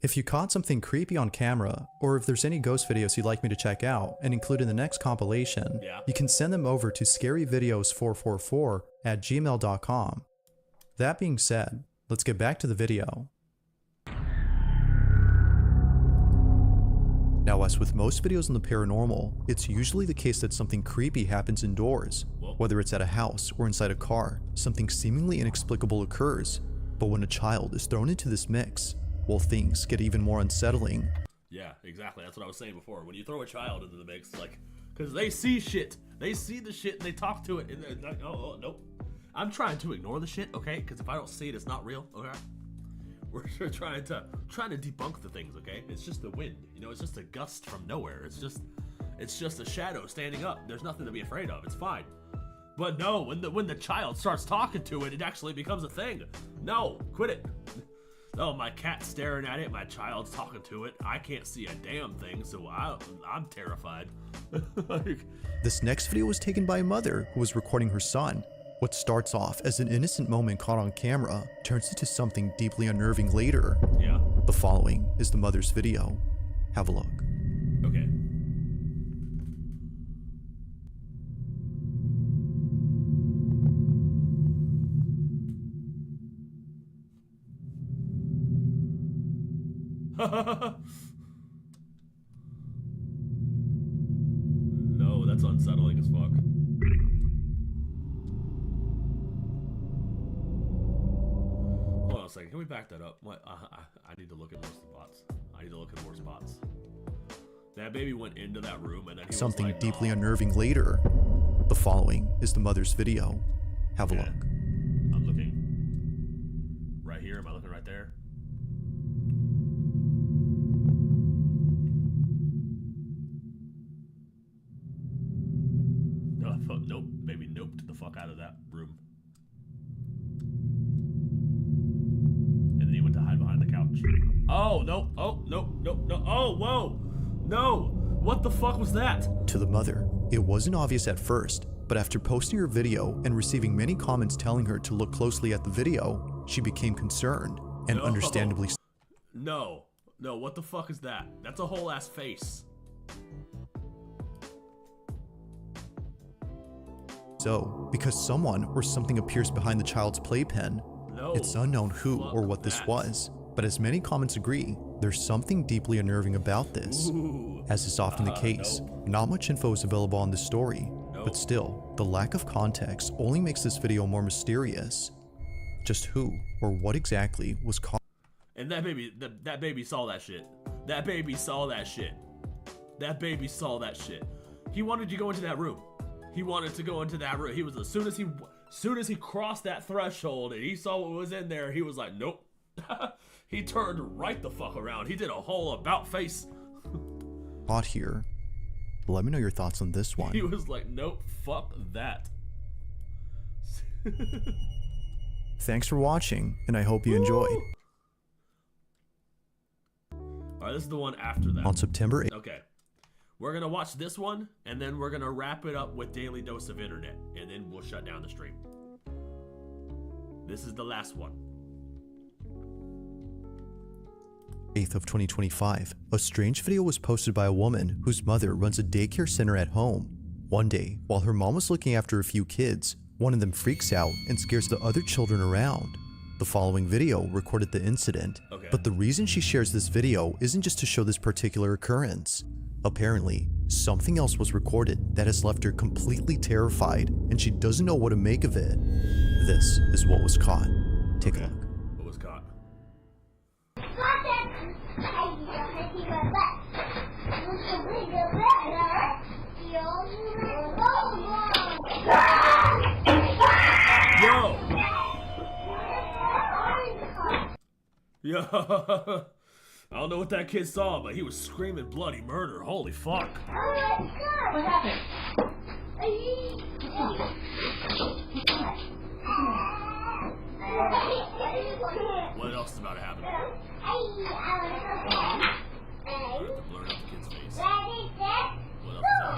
If you caught something creepy on camera, or if there's any ghost videos you'd like me to check out and include in the next compilation, you can send them over to scaryvideos444@gmail.com. That being said, let's get back to the video. Now, as with most videos on the paranormal, it's usually the case that something creepy happens indoors. Whether it's at a house or inside a car, something seemingly inexplicable occurs. But when a child is thrown into this mix, well, things get even more unsettling. Yeah, exactly. That's what I was saying before. When you throw a child into the mix, like, because they see shit. They see the shit and they talk to it. And they're like, oh, nope. I'm trying to ignore the shit, okay? Because if I don't see it, it's not real, okay? We're trying to debunk the things, okay? It's just the wind, you know. It's just a gust from nowhere. It's just a shadow standing up. There's nothing to be afraid of. It's fine. But no, when the child starts talking to it, it actually becomes a thing. No, quit it. Oh, my cat's staring at it. My child's talking to it. I can't see a damn thing, so I'm terrified. This next video was taken by a mother who was recording her son. What starts off as an innocent moment caught on camera turns into something deeply unnerving later. Yeah. The following is the mother's video. Have a look. Okay. No, that's unsettling as fuck. Hold on a second. Can we back that up? What? I need to look at more spots. I need to look at more spots. That baby went into that room and then he Something was like, deeply unnerving later. The following is the mother's video. Have a look. I'm looking. Right here. Am I looking right there? Nope. Baby noped the fuck out of that room. And then he went to hide behind the couch. Oh, no. Oh, no. Oh, whoa. No. What the fuck was that? To the mother, it wasn't obvious at first, but after posting her video and receiving many comments telling her to look closely at the video, she became concerned and No. understandably No. No, what the fuck is that? That's a whole ass face. so, because someone or something appears behind the child's playpen. No. It's unknown who or what this was, but as many comments agree, there's something deeply unnerving about this. Ooh. As is often the case, not much info is available on this story, but still, the lack of context only makes this video more mysterious. Just who or what exactly was caught. And that baby saw that shit. That baby saw that shit. That baby saw that shit. He wanted to go into that room. He wanted to go into that room. He was, as soon as he crossed that threshold and he saw what was in there, he was like, nope. He turned right the fuck around. He did a whole about face. Caught here. Let me know your thoughts on this one. He was like, nope, fuck that. Thanks for watching, and I hope you enjoyed. Alright, this is the one after that. On September 8th. Okay. We're gonna watch this one, and then we're gonna wrap it up with Daily Dose of Internet, and then we'll shut down the stream. This is the last one. 8th of 2025, a strange video was posted by a woman whose mother runs a daycare center at home. One day, while her mom was looking after a few kids, one of them freaks out and scares the other children around. The following video recorded the incident, but the reason she shares this video isn't just to show this particular occurrence. Apparently, something else was recorded that has left her completely terrified and she doesn't know what to make of it. This is what was caught. Take a look. What was caught? Yo! I don't know what that kid saw, but he was screaming bloody murder. Holy fuck. What happened? What else is about to happen? I have to blur out the kid's face. What else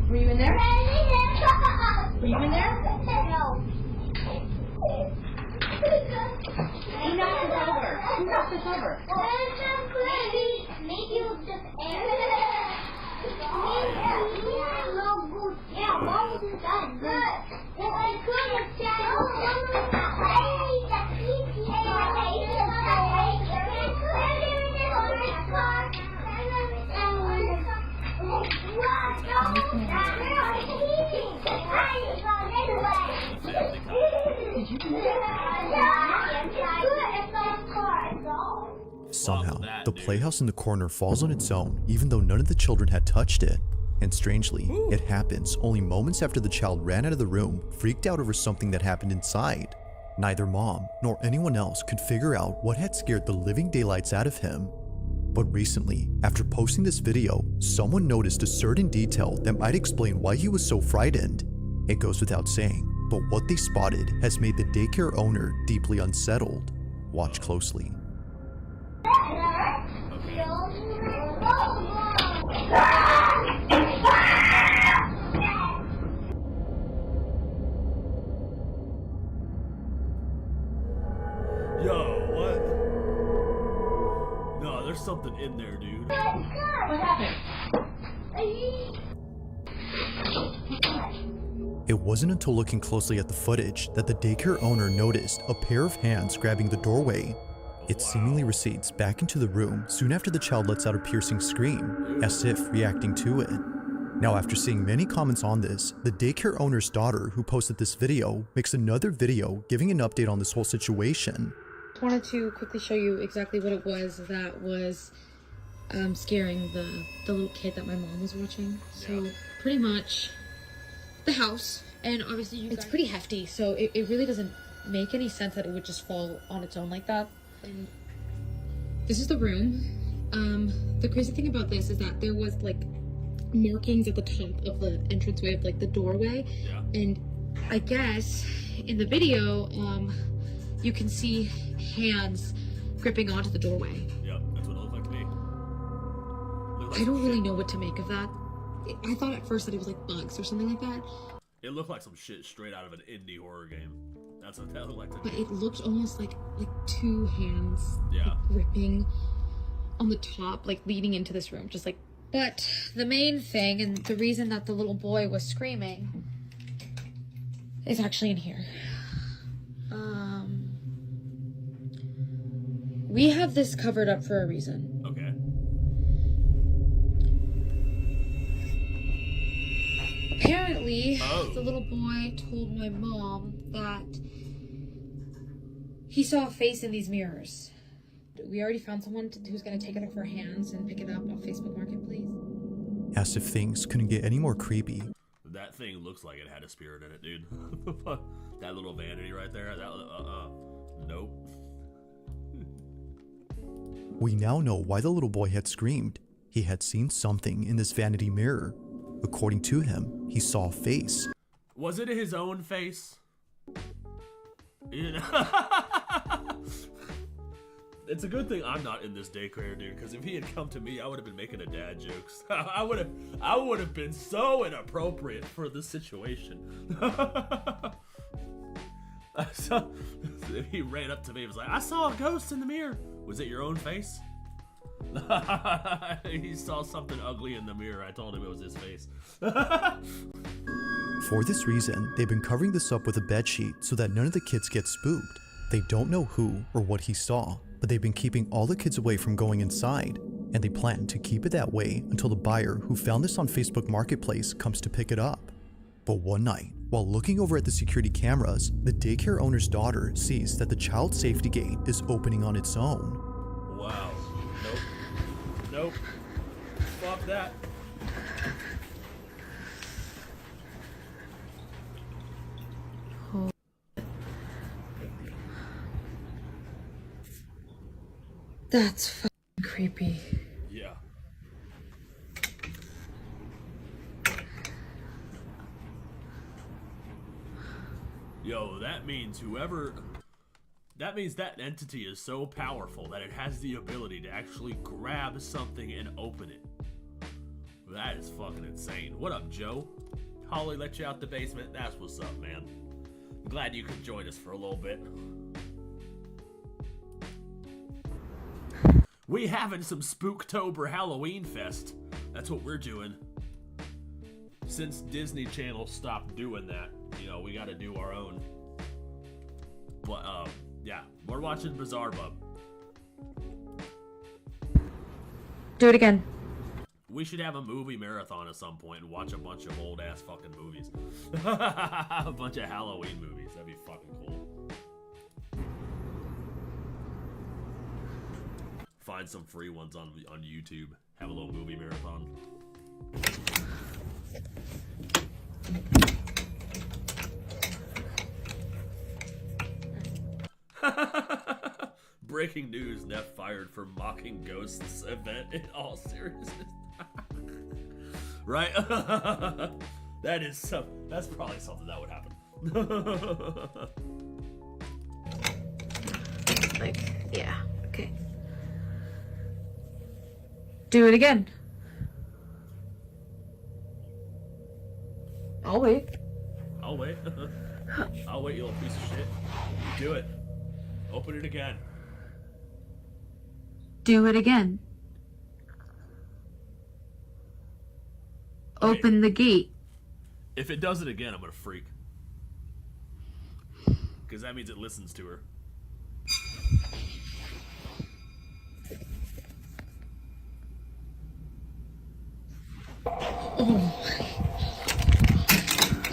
Were you in there? Were you in there? No. He knocked us over. Who knocked us over? Maybe it was just air. Yeah, what was it done? Good. If I could have said, Somehow, the playhouse in the corner falls on its own, even though none of the children had touched it. And strangely, it happens only moments after the child ran out of the room, freaked out over something that happened inside. Neither mom nor anyone else could figure out what had scared the living daylights out of him. But recently, after posting this video, someone noticed a certain detail that might explain why he was so frightened. It goes without saying, but what they spotted has made the daycare owner deeply unsettled. Watch closely. Yo, what? No, there's something in there, dude. What happened? It wasn't until looking closely at the footage that the daycare owner noticed a pair of hands grabbing the doorway. It seemingly recedes back into the room soon after the child lets out a piercing scream, as if reacting to it. Now, after seeing many comments on this, the daycare owner's daughter, who posted this video, makes another video giving an update on this whole situation. I wanted to quickly show you exactly what it was that was scaring the little kid that my mom was watching. So pretty much the house, and obviously it's pretty hefty, so it really doesn't make any sense that it would just fall on its own like that. And this is the room. The crazy thing about this is that there was like markings at the top of the entranceway of like the doorway, and I guess in the video you can see hands gripping onto the doorway. Yep, that's what it looked like to me. I don't really know what to make of that. I thought at first that it was like bugs or something like that. It looked like some shit straight out of an indie horror game. That's what that looked like to me. But it looked almost like two hands Yeah. like, gripping on the top, like leading into this room, just like. But the main thing, and the reason that the little boy was screaming, is actually in here. We have this covered up for a reason. Okay. Apparently, the little boy told my mom that he saw a face in these mirrors. We already found someone who's going to take it off our hands and pick it up on Facebook Marketplace. As if things couldn't get any more creepy. That thing looks like it had a spirit in it, dude. That little vanity right there. That nope. We now know why the little boy had screamed. He had seen something in this vanity mirror. According to him, he saw a face. Was it his own face? You know? It's a good thing I'm not in this daycare, dude, because if he had come to me, I would have been making a dad jokes. I would have been so inappropriate for the situation. So, if he ran up to me and was like, I saw a ghost in the mirror. Was it your own face? He saw something ugly in the mirror. I told him it was his face. For this reason, they've been covering this up with a bedsheet so that none of the kids get spooked. They don't know who or what he saw, but they've been keeping all the kids away from going inside, and they plan to keep it that way until the buyer who found this on Facebook Marketplace comes to pick it up. But one night, while looking over at the security cameras, the daycare owner's daughter sees that the child safety gate is opening on its own. Wow. Nope. Nope. Fuck that. That's fucking creepy. Yeah. Yo, that means that entity is so powerful that it has the ability to actually grab something and open it. That is fucking insane. What up, Joe? Holly let you out the basement. That's what's up, man. I'm glad you could join us for a little bit. We having some Spooktober Halloween Fest. That's what we're doing. Since Disney Channel stopped doing that, you know, we gotta do our own. But, yeah, we're watching Bizarre Bub. Do it again. We should have a movie marathon at some point and watch a bunch of old ass fucking movies. A bunch of Halloween movies. That'd be fucking cool. Find some free ones on YouTube. Have a little movie marathon. Breaking news, Neff fired for mocking ghosts event in all seriousness. Right? That's probably something that would happen. Like, yeah, okay. Do it again. I'll wait. I'll wait. I'll wait, you little piece of shit. Do it. Open it again. Do it again. Open the gate. If it does it again, I'm gonna freak. Because that means it listens to her. Oh.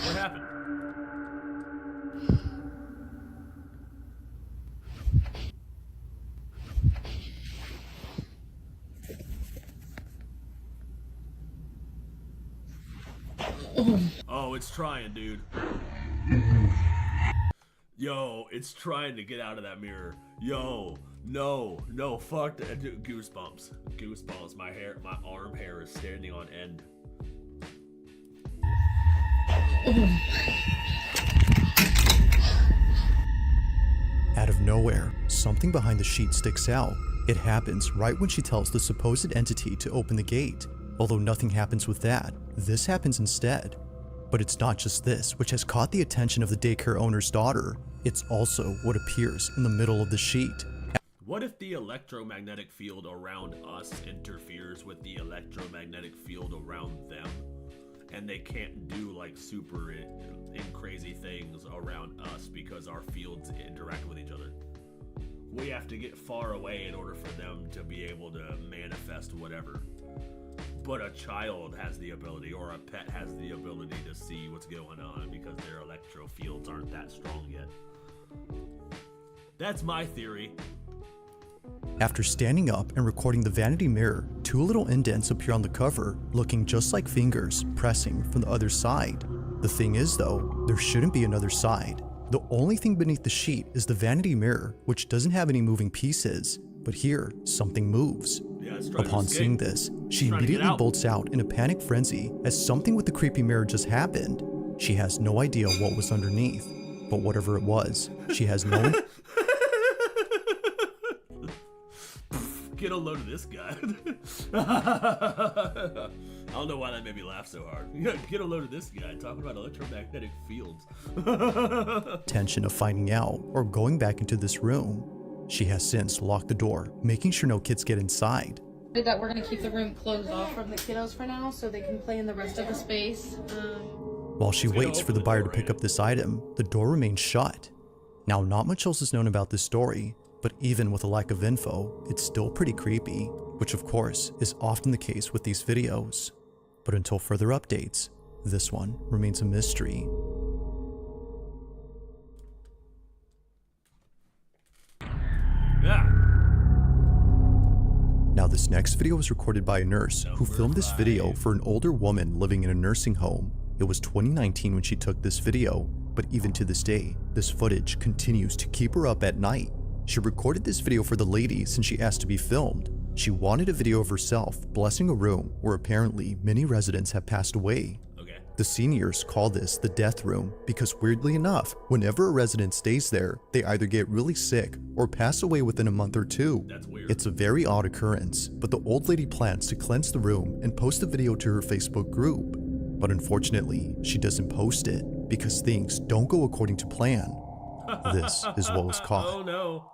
What happened? Oh, it's trying, dude. Yo, it's trying to get out of that mirror. Yo, no, fuck that. Goosebumps. Goosebumps. My arm hair is standing on end. Out of nowhere, something behind the sheet sticks out. It happens right when she tells the supposed entity to open the gate. Although nothing happens with that, this happens instead. But it's not just this which has caught the attention of the daycare owner's daughter. It's also what appears in the middle of the sheet. What if the electromagnetic field around us interferes with the electromagnetic field around them? And they can't do like super crazy things around us because our fields interact with each other. We have to get far away in order for them to be able to manifest whatever. But a child has the ability, or a pet has the ability to see what's going on because their electro fields aren't that strong yet. That's my theory. After standing up and recording the vanity mirror, two little indents appear on the cover, looking just like fingers pressing from the other side. The thing is though, there shouldn't be another side. The only thing beneath the sheet is the vanity mirror, which doesn't have any moving pieces. But here, something moves. Upon seeing this, she immediately bolts out in a panic frenzy as something with the creepy mirror just happened. She has no idea what was underneath, but whatever it was, she has no... Get a load of this guy. I don't know why that made me laugh so hard. Get a load of this guy talking about electromagnetic fields. Tension of finding out or going back into this room. She has since locked the door, making sure no kids get inside. That we're going to keep the room closed off from the kiddos for now so they can play in the rest of the space. While she waits for the buyer to pick up this item, the door remains shut. Now, not much else is known about this story, but even with a lack of info, it's still pretty creepy, which of course is often the case with these videos. But until further updates, this one remains a mystery. Yeah. Now this next video was recorded by a nurse who filmed this video for an older woman living in a nursing home. It was 2019 when she took this video, but even to this day, this footage continues to keep her up at night. She recorded this video for the lady since she asked to be filmed. She wanted a video of herself blessing a room where apparently many residents have passed away. The seniors call this the death room because weirdly enough, whenever a resident stays there, they either get really sick or pass away within a month or two. That's weird. It's a very odd occurrence, but the old lady plans to cleanse the room and post the video to her Facebook group. But unfortunately, she doesn't post it because things don't go according to plan. This is what was caught. Oh no.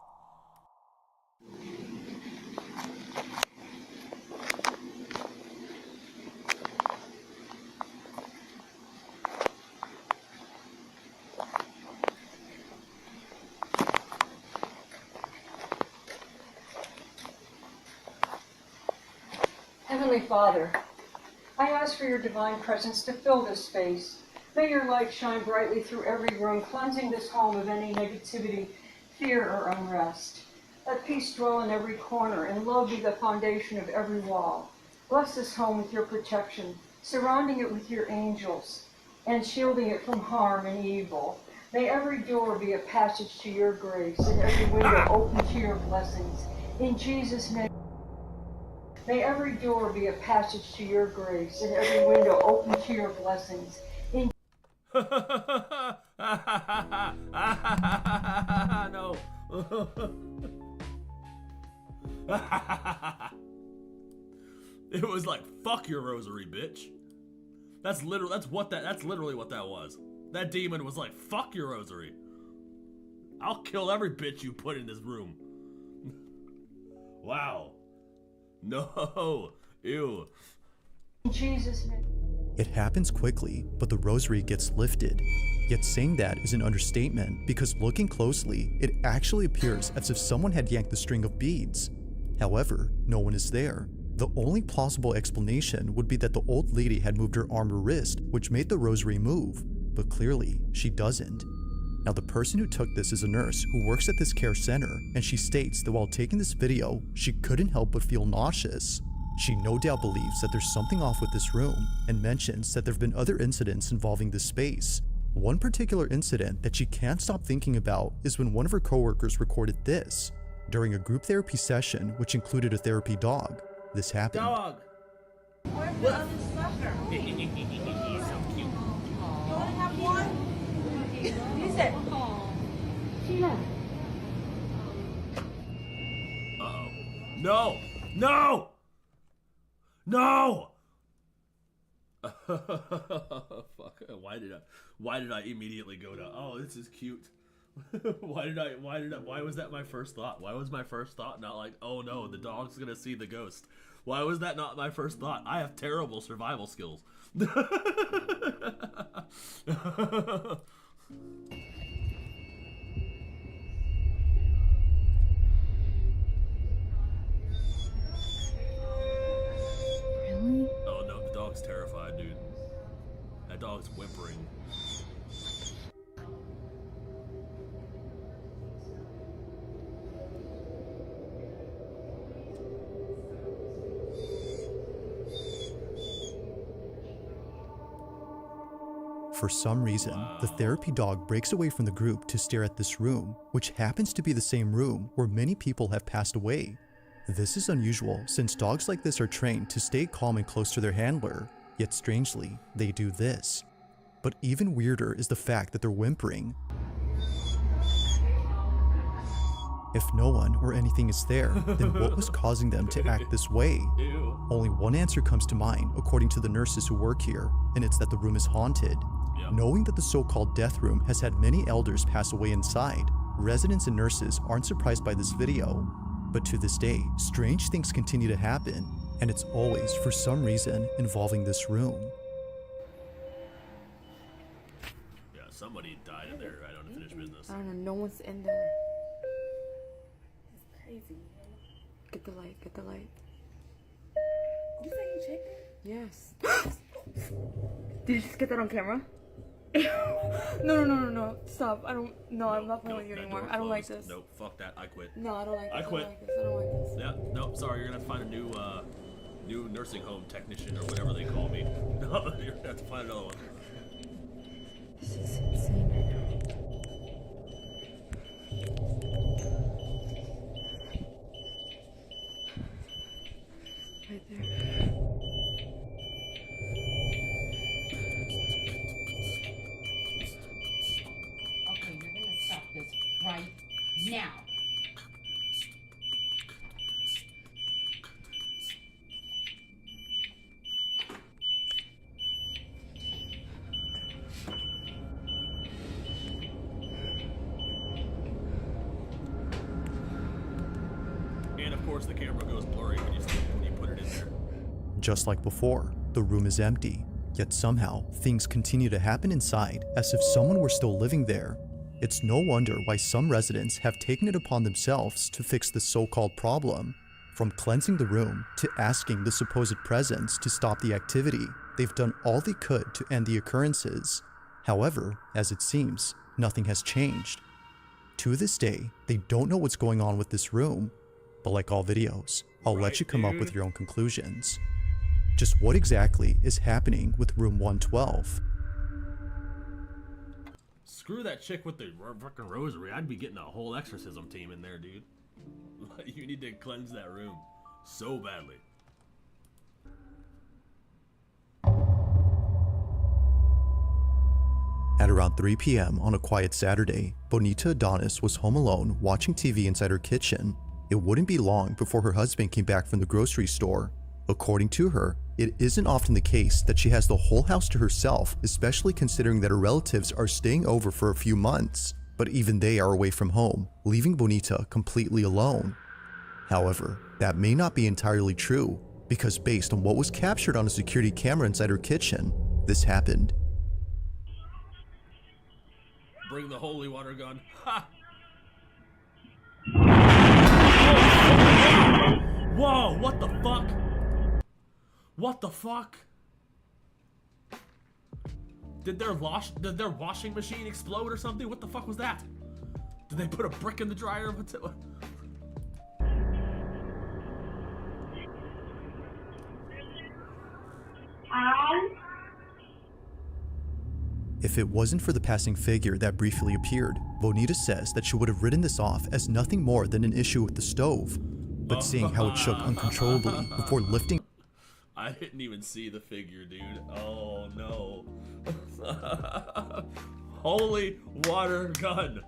Heavenly Father, I ask for your divine presence to fill this space. May your light shine brightly through every room, cleansing this home of any negativity, fear, or unrest. Let peace dwell in every corner, and love be the foundation of every wall. Bless this home with your protection, surrounding it with your angels, and shielding it from harm and evil. May every door be a passage to your grace and every window open to your blessings. In Jesus' name. May every door be a passage to your grace and every window open to your blessings. In No. It was like, fuck your rosary, bitch. That's literally what that was. That demon was like, fuck your rosary. I'll kill every bitch you put in this room. Wow. No. Ew. In Jesus' name. It happens quickly, but the rosary gets lifted. Yet saying that is an understatement because looking closely, it actually appears as if someone had yanked the string of beads. However, no one is there. The only plausible explanation would be that the old lady had moved her arm or wrist, which made the rosary move, but clearly she doesn't. Now the person who took this is a nurse who works at this care center, and she states that while taking this video, she couldn't help but feel nauseous. She no doubt believes that there's something off with this room, and mentions that there have been other incidents involving this space. One particular incident that she can't stop thinking about is when one of her coworkers recorded this. During a group therapy session, which included a therapy dog, this happened. Dog. Where's the other sucker? He's so cute. You wanna have one? Use it. Sheila. Uh-oh. No! No! No! Fuck. Why did I immediately go to, oh, this is cute? Why was that my first thought? Why was my first thought not like, oh no, the dog's gonna see the ghost? Why was that not my first thought? I have terrible survival skills. Really? Oh no, the dog's terrified, dude. That dog's whimpering. For some reason, the therapy dog breaks away from the group to stare at this room, which happens to be the same room where many people have passed away. This is unusual since dogs like this are trained to stay calm and close to their handler, yet strangely, they do this. But even weirder is the fact that they're whimpering. If no one or anything is there, then what was causing them to act this way? Only one answer comes to mind according to the nurses who work here, and it's that the room is haunted. Knowing that the so-called death room has had many elders pass away inside, residents and nurses aren't surprised by this video. But to this day, strange things continue to happen, and it's always, for some reason, involving this room. Yeah, somebody died in there right on unfinished business. I don't know, no one's in there. It's crazy. Get the light, get the light. You say you checked it? Yes. Did you just get that on camera? No. Stop. I'm not playing with you anymore. I don't like this. Nope, fuck that. I quit. No, I don't like this. I quit. I don't like this. Yeah, nope, sorry, you're gonna have to find a new nursing home technician or whatever they call me. No, you're gonna have to find another one. This is insane. Right there. Okay, you're gonna stop this right now. And of course the camera goes blurry when you put it in there. Just like before, the room is empty, yet somehow things continue to happen inside as if someone were still living there. It's no wonder why some residents have taken it upon themselves to fix this so-called problem. From cleansing the room to asking the supposed presence to stop the activity, they've done all they could to end the occurrences. However, as it seems, nothing has changed. To this day, they don't know what's going on with this room. But like all videos, I'll let you come up with your own conclusions. Just what exactly is happening with room 112? Screw that chick with the fucking rosary. I'd be getting a whole exorcism team in there, dude. You need to cleanse that room so badly. At around 3 p.m. on a quiet Saturday, Bonita Adonis was home alone watching TV inside her kitchen. It wouldn't be long before her husband came back from the grocery store. According to her, it isn't often the case that she has the whole house to herself, especially considering that her relatives are staying over for a few months, but even they are away from home, leaving Bonita completely alone. However, that may not be entirely true, because based on what was captured on a security camera inside her kitchen, this happened. Bring the holy water gun. Ha! Whoa, what the fuck? What the fuck? Did their washing machine explode or something? What the fuck was that? Did they put a brick in the dryer? If it wasn't for the passing figure that briefly appeared, Bonita says that she would have written this off as nothing more than an issue with the stove. But seeing how it shook uncontrollably before lifting... I didn't even see the figure, dude. Oh no. Holy water gun.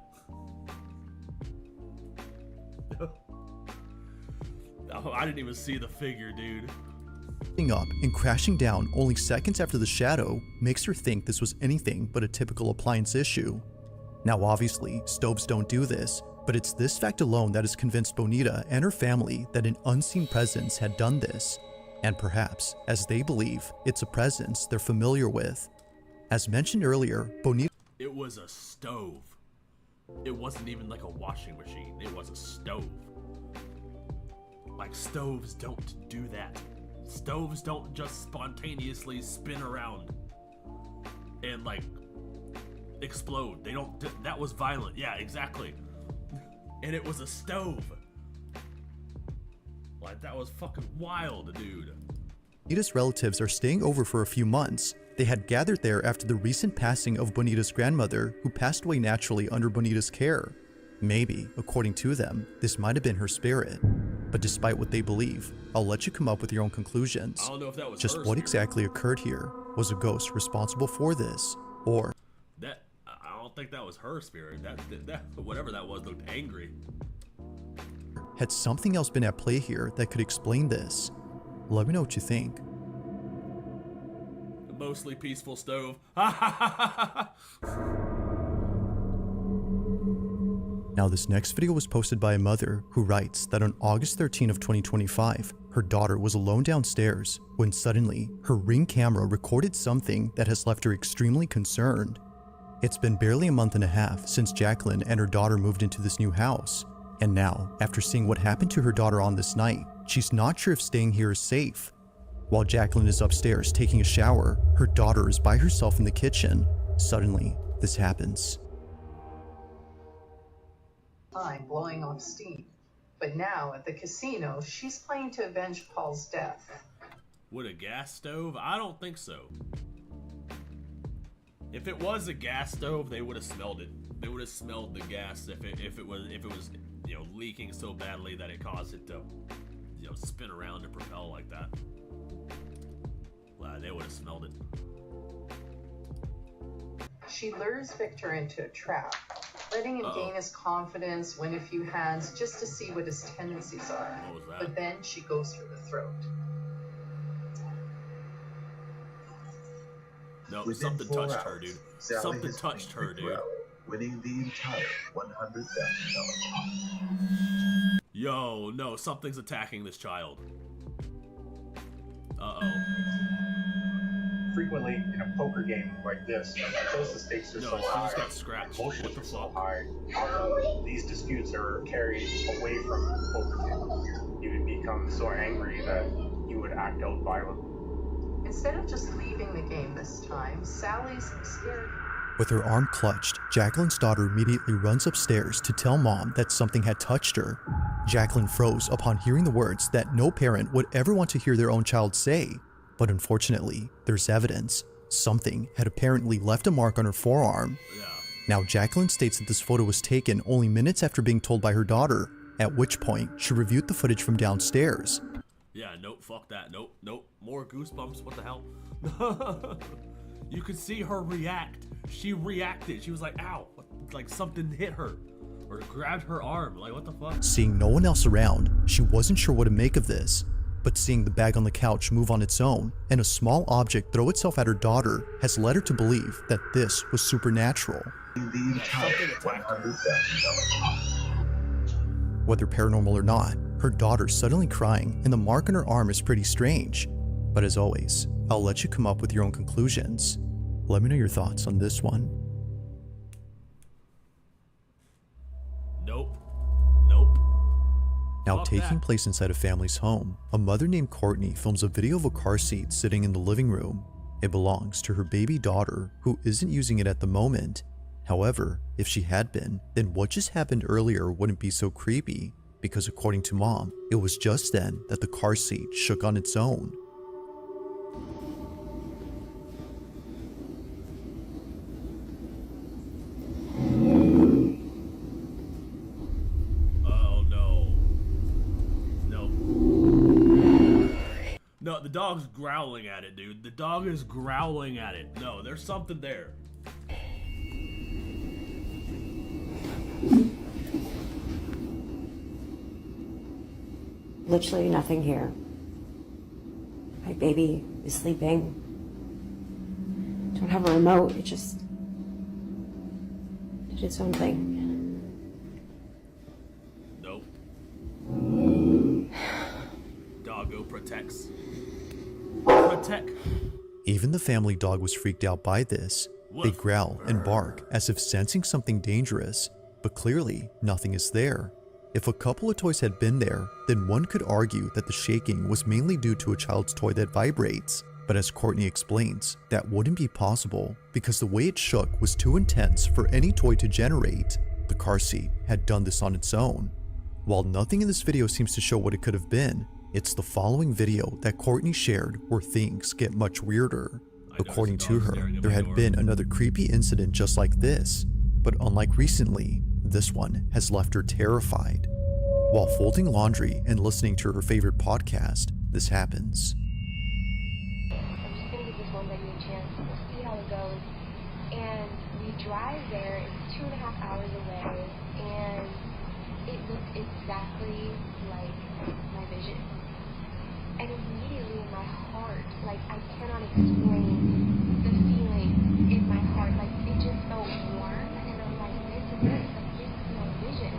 Oh, I didn't even see the figure, dude. Up and crashing down only seconds after the shadow makes her think this was anything but a typical appliance issue. Now obviously, stoves don't do this, but it's this fact alone that has convinced Bonita and her family that an unseen presence had done this. And perhaps, as they believe, it's a presence they're familiar with. As mentioned earlier, Bonita... It was a stove. It wasn't even like a washing machine. It was a stove. Like, stoves don't do that. Stoves don't just spontaneously spin around and like explode. They don't. That was violent. Yeah, exactly. And it was a stove. Like, that was fucking wild, dude. Bonita's relatives are staying over for a few months. They had gathered there after the recent passing of Bonita's grandmother, who passed away naturally under Bonita's care. Maybe, according to them, this might have been her spirit. But despite what they believe, I'll let you come up with your own conclusions. I don't know if that was just what exactly occurred here. Was a ghost responsible for this? Or... That, I don't think that was her spirit. That whatever that was looked angry. had something else been at play here that could explain this? Let me know what you think. A mostly peaceful stove. Now this next video was posted by a mother who writes that on August 13 of 2025, her daughter was alone downstairs when suddenly her Ring camera recorded something that has left her extremely concerned. It's been barely a month and a half since Jacqueline and her daughter moved into this new house. And now, after seeing what happened to her daughter on this night, she's not sure if staying here is safe. While Jacqueline is upstairs taking a shower, her daughter is by herself in the kitchen. Suddenly, this happens. Time blowing off steam. But now at the casino, she's planning to avenge Paul's death. With a gas stove? I don't think so. If it was a gas stove, they would have smelled it. They would have smelled the gas if it was you know, leaking so badly that it caused it to, you know, spin around and propel like that. Well, they would have smelled it. She lures Victor into a trap, letting him gain his confidence, win a few hands, just to see what his tendencies are. What was that? But then she goes for the throat. No, Within something 4 touched her, hours, dude. Sally Something has touched her, finished dude. well, winning the entire $100,000. Yo, no, something's attacking this child. Uh-oh. Frequently in a poker game like this, because the stakes are No, so she high, just got scratched. emotions What the are so fuck? high, these disputes are carried away from the poker table. You would become so angry that you would act out violently. Instead of just leaving the game this time, Sally's scared. With her arm clutched, Jacqueline's daughter immediately runs upstairs to tell mom that something had touched her. Jacqueline froze upon hearing the words that no parent would ever want to hear their own child say. But unfortunately, there's evidence. Something had apparently left a mark on her forearm. Now, Jacqueline states that this photo was taken only minutes after being told by her daughter, at which point she reviewed the footage from downstairs. Yeah, nope, fuck that. Nope, nope. More goosebumps. What the hell? You could see her react. She reacted. She was like, ow. Like something hit her. Or grabbed her arm. Like, what the fuck? Seeing no one else around, she wasn't sure what to make of this. But seeing the bag on the couch move on its own and a small object throw itself at her daughter has led her to believe that this was supernatural. Whether paranormal or not, her daughter's suddenly crying and the mark on her arm is pretty strange. But as always, I'll let you come up with your own conclusions. Let me know your thoughts on this one. Nope. Nope. Now, Fuck taking that. place inside a family's home, a mother named Courtney films a video of a car seat sitting in the living room. It belongs to her baby daughter, who isn't using it at the moment. However, if she had been, then what just happened earlier wouldn't be so creepy, because according to Mom, it was just then that the car seat shook on its own. No, the dog's growling at it, dude. The dog is growling at it. No, there's something there. Literally nothing here. My baby is sleeping. Don't have a remote. It just did its own thing. Nope. Doggo protects. Protect. Even the family dog was freaked out by this. They growl and bark as if sensing something dangerous, but clearly nothing is there. If a couple of toys had been there, then one could argue that the shaking was mainly due to a child's toy that vibrates. But as Courtney explains, that wouldn't be possible because the way it shook was too intense for any toy to generate. The car seat had done this on its own. While nothing in this video seems to show what it could have been, it's the following video that Courtney shared where things get much weirder. According to her, there had been another creepy incident just like this, but unlike recently, this one has left her terrified. While folding laundry and listening to her favorite podcast, this happens. I'm just gonna give this one lady a chance. We'll see how it goes. And we drive there. It's 2.5 hours away, and it looked exactly like my vision. And immediately in my heart, like I cannot explain the feeling in my heart. Like it just felt warm, and I'm like, this is it. Like this is my vision.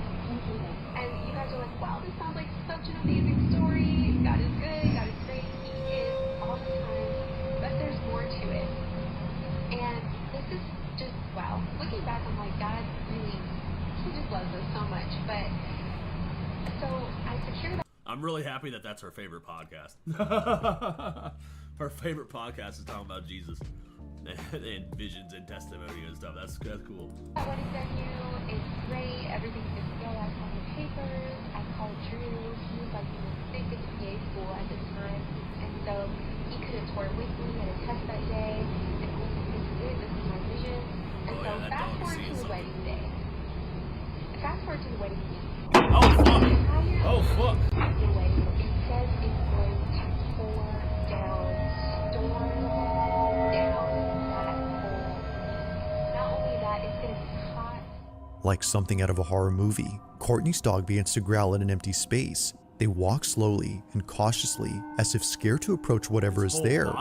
And you guys are like, wow, this sounds like such an amazing story. God is good. God is great. He is all the time. But there's more to it. And this is just wow. Looking back, I'm like, God really, He just loves us so much. But so I secured. I'm really happy that that's her favorite podcast. Her favorite podcast is talking about Jesus and visions and testimony and stuff. That's cool. That wedding venue is great. Everything's good to go. I saw the papers. I called Drew. He was like in the thick of the PA school at this time, and so he could have toured with me at a test that day. And I was like, this is it. This is my vision. And so fast forward to the wedding day. Fast forward to the wedding week. Oh fuck! Oh fuck! The wedding, it says it's going to pour down, storm down that whole. Not only that, it's going to be hot. Like something out of a horror movie, Courtney's dog begins to growl in an empty space. They walk slowly and cautiously as if scared to approach whatever is there.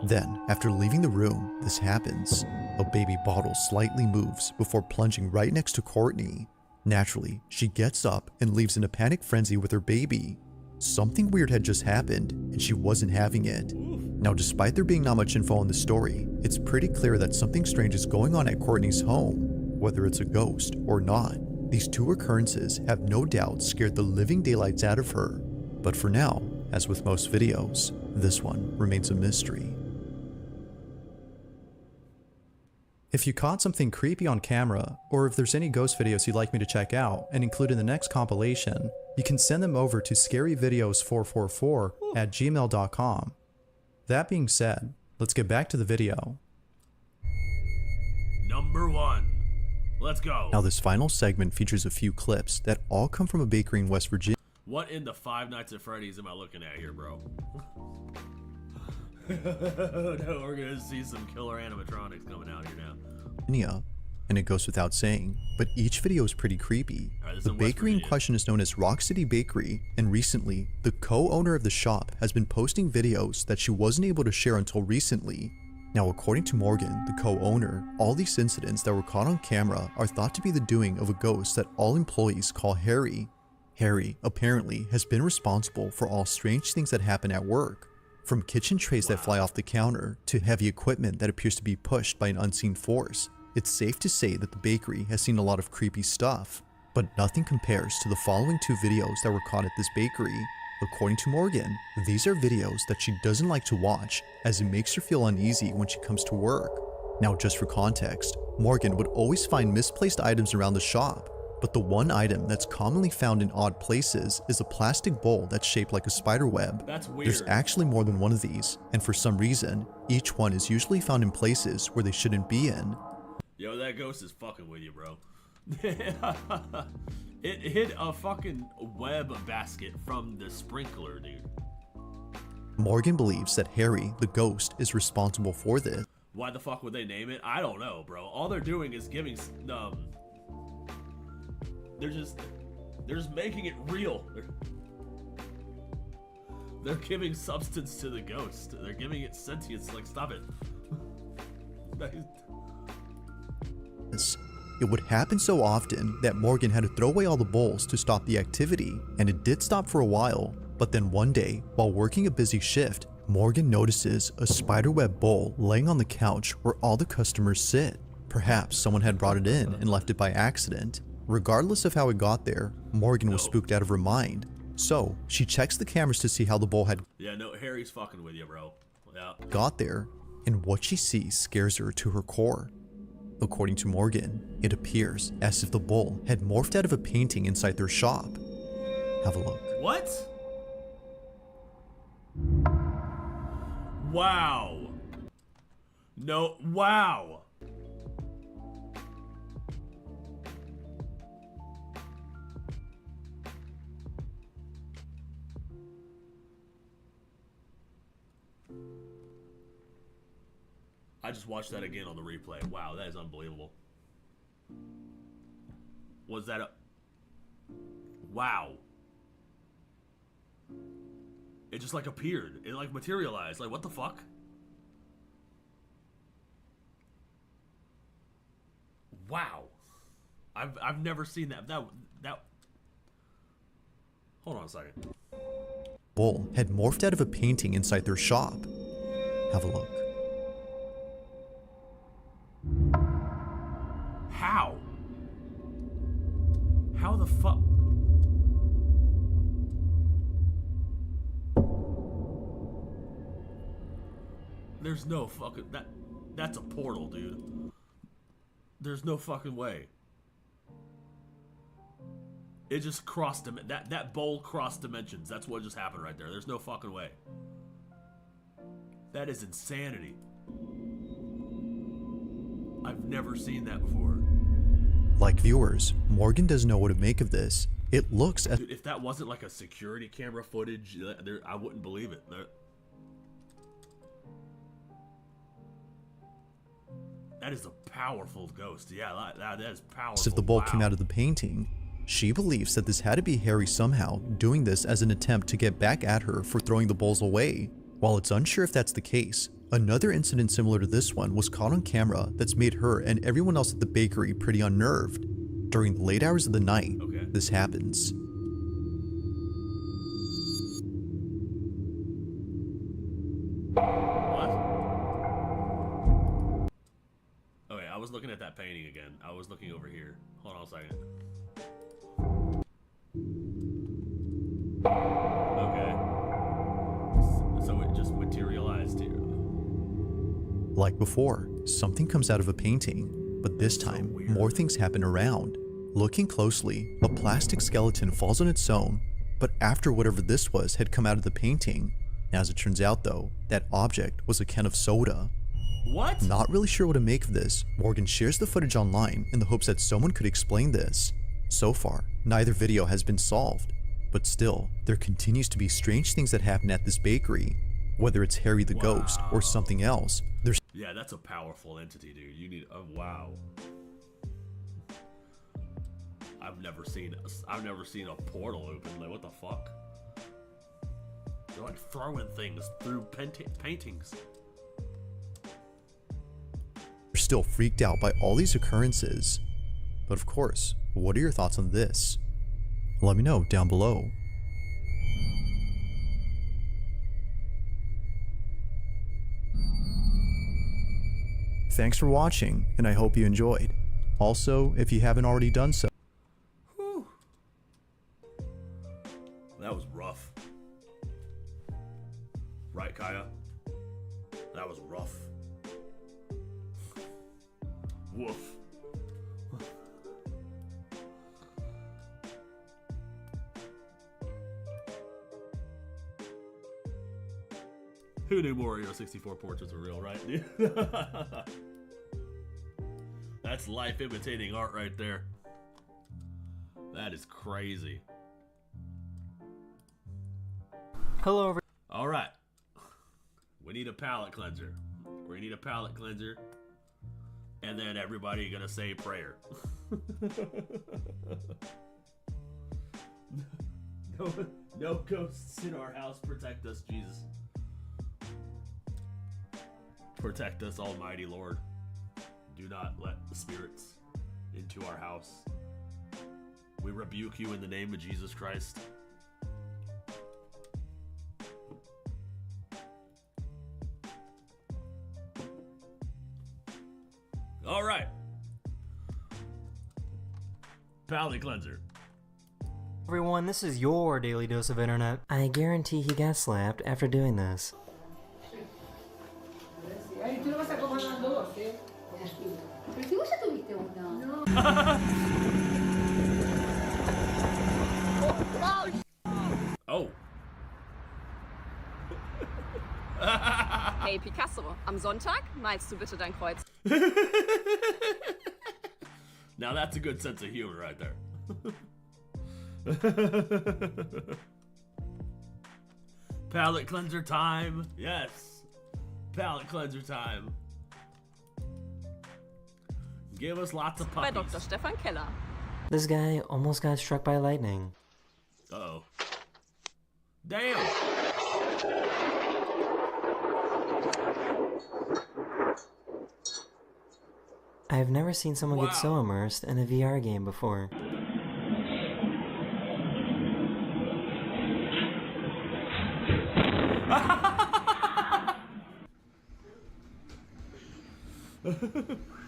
Then, after leaving the room, this happens. A baby bottle slightly moves before plunging right next to Courtney. Naturally, she gets up and leaves in a panic frenzy with her baby. Something weird had just happened, and she wasn't having it. Now, despite there being not much info on the story, it's pretty clear that something strange is going on at Courtney's home. Whether it's a ghost or not, these two occurrences have no doubt scared the living daylights out of her. But for now, as with most videos, this one remains a mystery. If you caught something creepy on camera, or if there's any ghost videos you'd like me to check out and include in the next compilation, you can send them over to scaryvideos444@gmail.com. That being said, let's get back to the video. Number 1. let's go. Now this final segment features a few clips that all come from a bakery in West Virginia. What in the Five Nights at Freddy's am I looking at here, bro? No, we're gonna see some killer animatronics coming out here now. And it goes without saying, but each video is pretty creepy. The bakery in question is known as Rock City Bakery, and recently, the co-owner of the shop has been posting videos that she wasn't able to share until recently. Now, according to Morgan, the co-owner, all these incidents that were caught on camera are thought to be the doing of a ghost that all employees call Harry. Harry, apparently, has been responsible for all strange things that happen at work, from kitchen trays that fly off the counter to heavy equipment that appears to be pushed by an unseen force. It's safe to say that the bakery has seen a lot of creepy stuff, but nothing compares to the following two videos that were caught at this bakery. According to Morgan, these are videos that she doesn't like to watch as it makes her feel uneasy when she comes to work. Now, just for context, Morgan would always find misplaced items around the shop, but the one item that's commonly found in odd places is a plastic bowl that's shaped like a spider web. That's weird. There's actually more than one of these, and for some reason, each one is usually found in places where they shouldn't be in. Yo, that ghost is fucking with you, bro. It hit a fucking web basket from the sprinkler, dude. Morgan believes that Harry, the ghost, is responsible for this. Why the fuck would they name it? I don't know, bro. All they're doing is giving, they're just making it real. They're giving substance to the ghost. They're giving it sentience. Like, stop it. It would happen so often that Morgan had to throw away all the bowls to stop the activity, and it did stop for a while, but then one day, while working a busy shift, Morgan notices a spiderweb bowl laying on the couch where all the customers sit. Perhaps someone had brought it in and left it by accident. Regardless of how it got there, Morgan was spooked out of her mind, so she checks the cameras to see how the bowl had Yeah, no, Harry's fucking with you, bro. Yeah. got there, and what she sees scares her to her core. According to Morgan, it appears as if the bowl had morphed out of a painting inside their shop. Have a look. What? Wow. No, wow. I just watched that again on the replay. Wow, that is unbelievable. Was that a... Wow. It just like appeared. It like materialized. Like, what the fuck? Wow. I've never seen that. That Hold on a second. Bowl had morphed out of a painting inside their shop. Have a look. How? How the fuck? There's no fucking... That's a portal, dude. There's no fucking way. It just crossed... That bowl crossed dimensions. That's what just happened right there. There's no fucking way. That is insanity. I've never seen that before. Like viewers, Morgan doesn't know what to make of this. It looks as... Dude, if that wasn't like a security camera footage, I wouldn't believe it. That is a powerful ghost. Yeah, that is powerful. If the bowl came out of the painting, she believes that this had to be Harry somehow doing this as an attempt to get back at her for throwing the bowls away. While it's unsure if that's the case, another incident similar to this one was caught on camera that's made her and everyone else at the bakery pretty unnerved. During the late hours of the night, this happens. Okay, I was looking at that painting again. I was looking over here. Hold on a second. Okay. So it just materialized here. Like before, something comes out of a painting, but this time, more things happen around. Looking closely, a plastic skeleton falls on its own, but after whatever this was had come out of the painting. As it turns out though, that object was a can of soda. What? Not really sure what to make of this, Morgan shares the footage online in the hopes that someone could explain this. So far, neither video has been solved, but still, there continues to be strange things that happen at this bakery. Whether it's Harry the ghost or something else, there's— Yeah, that's a powerful entity, dude. You need wow. I've never seen a portal open. Like, what the fuck? They're like throwing things through paintings. We're still freaked out by all these occurrences. But of course, what are your thoughts on this? Let me know down below. Thanks for watching, and I hope you enjoyed. Also, if you haven't already done so, Whew. That was rough. Right, Kaya? That was rough. Woof. Who knew Mario 64 portraits were real, right? That's life imitating art right there. That is crazy. Hello, all right. We need a palate cleanser. We need a palate cleanser. And then everybody gonna say a prayer. No ghosts in our house. Protect us, Jesus. Protect us, Almighty Lord. Do not let the spirits into our house. We rebuke you in the name of Jesus Christ. All right. Palate cleanser. everyone, this is your daily dose of internet. I guarantee he got slapped after doing this. Oh. Hey Picasso, am Sonntag malst du bitte dein Kreuz. Now that's a good sense of humor right there. Palate cleanser time. Yes. Palate cleanser time. Give us lots of Bei puppies. Dr. Stefan Keller. This guy almost got struck by lightning. Uh-oh. Damn. I've never seen someone get so immersed in a VR game before.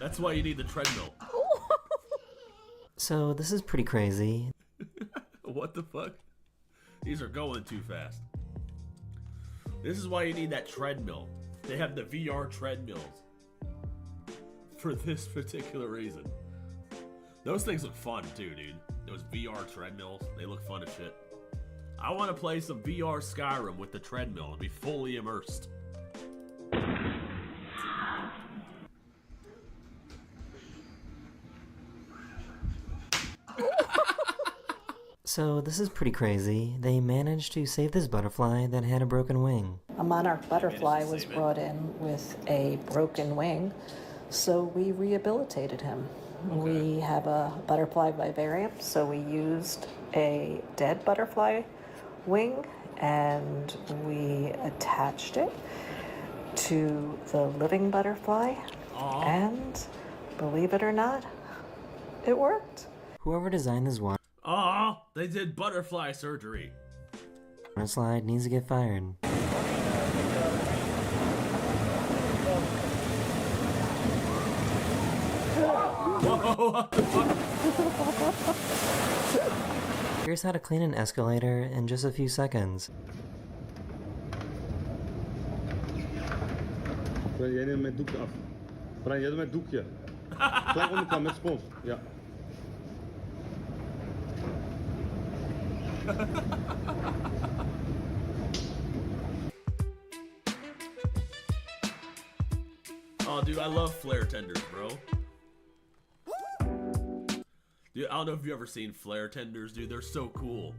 That's why you need the treadmill. So this is pretty crazy. What the fuck? These are going too fast. This is why you need that treadmill. They have the VR treadmills for this particular reason. Those things look fun too, dude. Those VR treadmills, they look fun as shit. I want to play some VR Skyrim with the treadmill and be fully immersed. So this is pretty crazy. They managed to save this butterfly that had a broken wing. A monarch butterfly was brought in with a broken wing, so we rehabilitated him. We have a butterfly vivarium, so we used a dead butterfly wing and we attached it to the living butterfly. Aww. And believe it or not, it worked. Whoever designed this water Aw, they did butterfly surgery. slide needs to get fired. Here's how to clean an escalator in just a few seconds. Jij neemt mijn doekje af. Brian, jij doet mijn doekje. Gelijk onderkant met spons. Ja. Oh, dude, I love flare tenders, bro. Dude, I don't know if you've ever seen flare tenders, dude. They're so cool.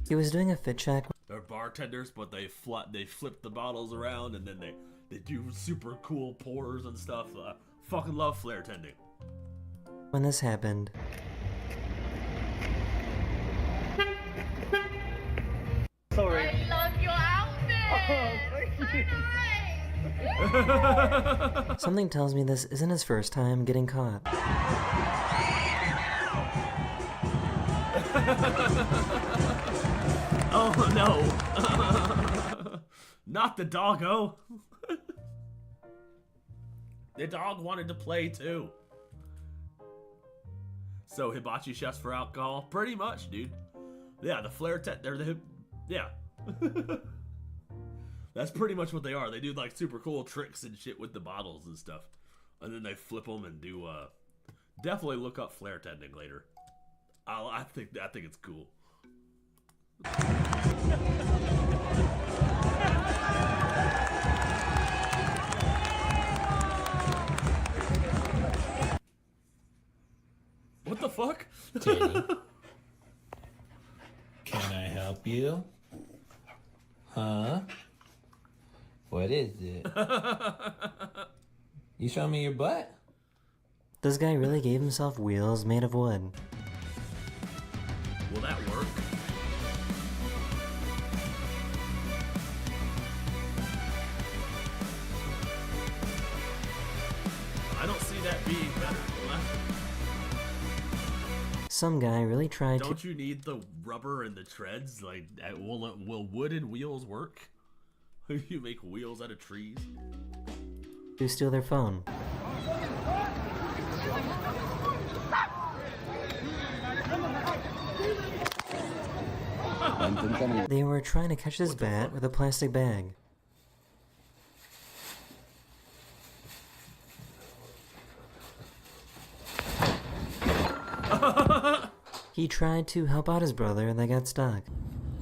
He was doing a fit check. They're bartenders, but they flip the bottles around and then they do super cool pours and stuff. Fucking love flare tending. When this happened, Sorry. I love your outfit. something tells me this isn't his first time getting caught. Oh no! Not the doggo! The dog wanted to play too. So hibachi chefs for alcohol? Pretty much, dude. Yeah, the flare they're the yeah. That's pretty much what they are. They do like super cool tricks and shit with the bottles and stuff. And then they flip them and do definitely look up flare tending later. I think it's cool. What the fuck? Teddy, can I help you? Huh? What is it? You show me your butt? This guy really gave himself wheels made of wood. Will that work? I don't see that being better. Some guy really tried to... Don't you need the rubber and the treads? Like, will wooden wheels work? You make wheels out of trees? to steal their phone. They were trying to catch this bat with a plastic bag. He tried to help out his brother and they got stuck.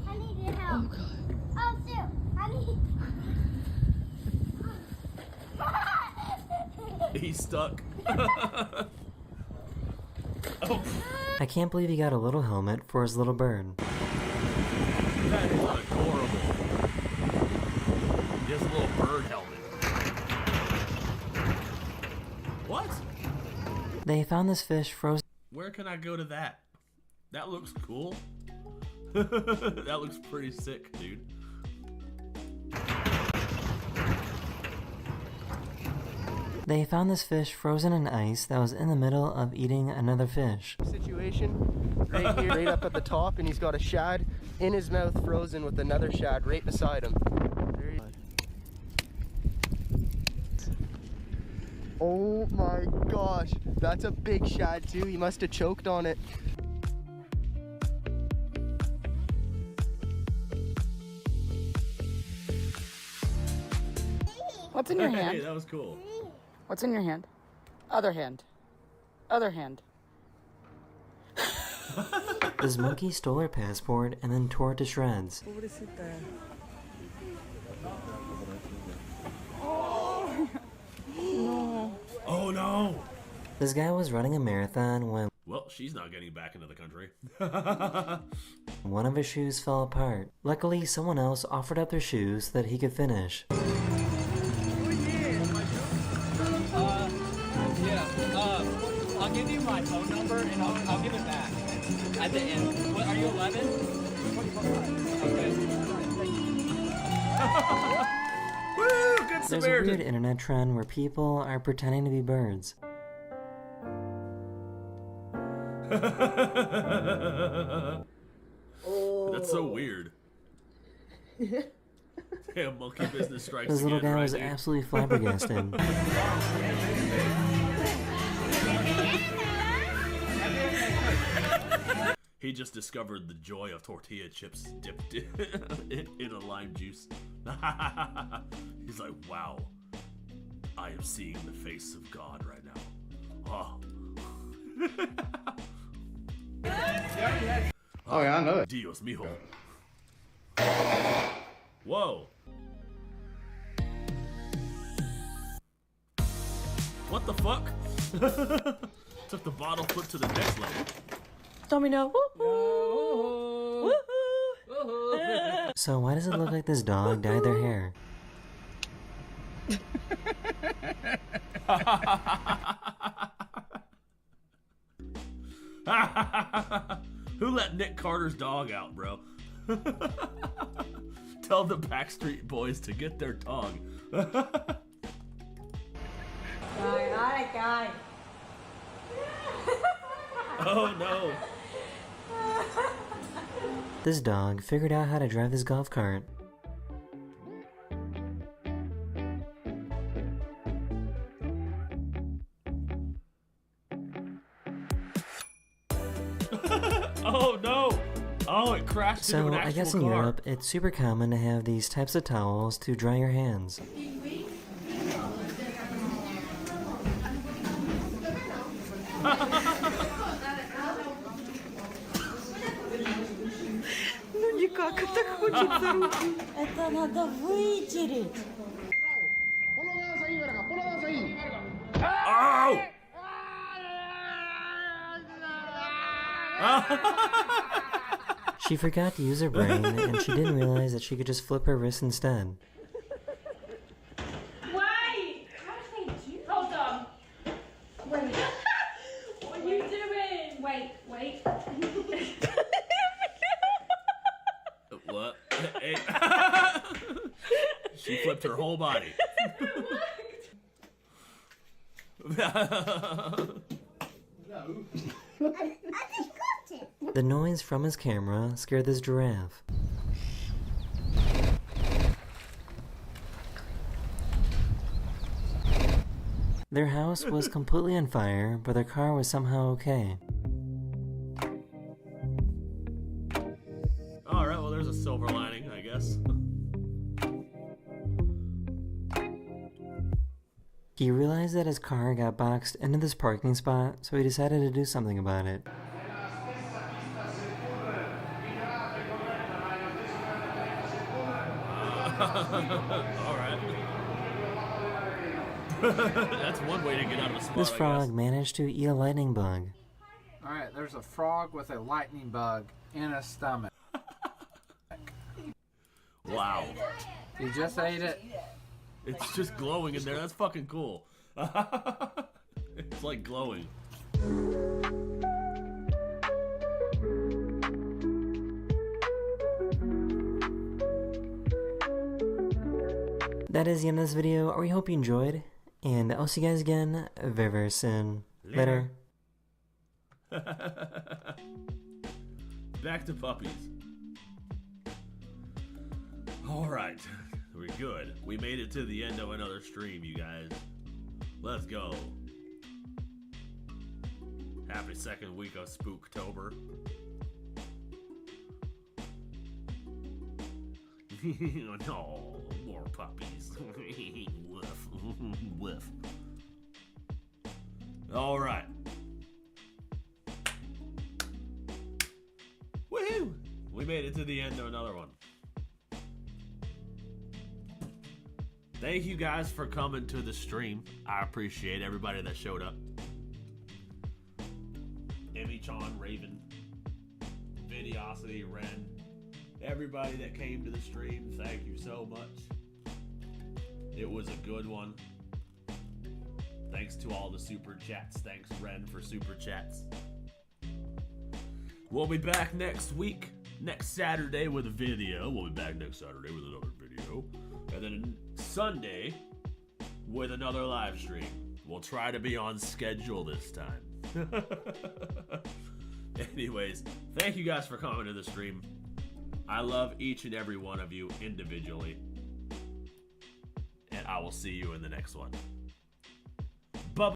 I need your help. Oh, God. Oh, Sue, I need... He's stuck. I can't believe he got a little helmet for his little bird. That is adorable. He has a little bird helmet. What? They found this fish frozen. Where can I go to that? That looks cool. That looks pretty sick, dude. They found this fish frozen in ice that was in the middle of eating another fish. Situation right here, right up at the top, and he's got a shad in his mouth frozen with another shad right beside him. Oh my gosh, that's a big shad too. He must have choked on it. What's in your hand? Hey, that was cool. What's in your hand? Other hand. Other hand. This monkey stole her passport and then tore it to shreds. Oh no. Oh no! This guy was running a marathon when... Well, she's not getting back into the country. One of his shoes fell apart. Luckily, someone else offered up their shoes so that he could finish. I'll give you my phone number and I'll give it back at the end. What, are you 11? Woo! Good There's Samaritan. a weird internet trend where people are pretending to be birds. That's so weird. Damn, monkey business strikes This little again, guy right, was dude? absolutely flabbergasted. He just discovered the joy of tortilla chips dipped in a lime juice. He's like, wow, I am seeing the face of God right now. Oh. Oh yeah, I know it. Dios mijo. Whoa. What the fuck? Took the bottle flip to the next level. Domino. So why does it look like this dog dyed their hair? Who let Nick Carter's dog out, bro? Tell the Backstreet Boys to get their dog. Oh no. This dog figured out how to drive this golf cart. Oh no! Oh, it crashed into an So actual I guess in car. Europe, it's super common to have these types of towels to dry your hands. Ну никак, это хочется руки. Это надо вытереть. She forgot to use her brain, and she didn't realize that she could just flip her wrist instead. Wait! How did they do? Hold on. Wait. What are you doing? Wait. What? Hey. She flipped her whole body. The noise from his camera scared this giraffe. Their house was completely on fire, but their car was somehow okay. Alright, well there's a silver lining, I guess. He realized that his car got boxed into this parking spot, so he decided to do something about it. Alright. That's one way to get out of a spot, This frog managed to eat a lightning bug. Alright, there's a frog with a lightning bug in his stomach. Wow. He just ate it. It's just glowing in there. That's fucking cool. It's like glowing. That is the end of this video. We hope you enjoyed, and I'll see you guys again very, very soon. Later. Back to puppies. Alright. We're good. We made it to the end of another stream, you guys. Let's go. Happy second week of Spooktober. No, more puppies. Woof. Woof. Alright. Woohoo! We made it to the end of another one. Thank you guys for coming to the stream. I appreciate everybody that showed up. Emmy-chan, Raven, Vidiosity, Ren, everybody that came to the stream, thank you so much. It was a good one. Thanks to all the super chats. Thanks, Ren, for super chats. We'll be back next week, next Saturday with a video. We'll be back next Saturday with another video. And then Sunday with another live stream. We'll try to be on schedule this time. Anyways, thank you guys for coming to the stream. I love each and every one of you individually. And I will see you in the next one.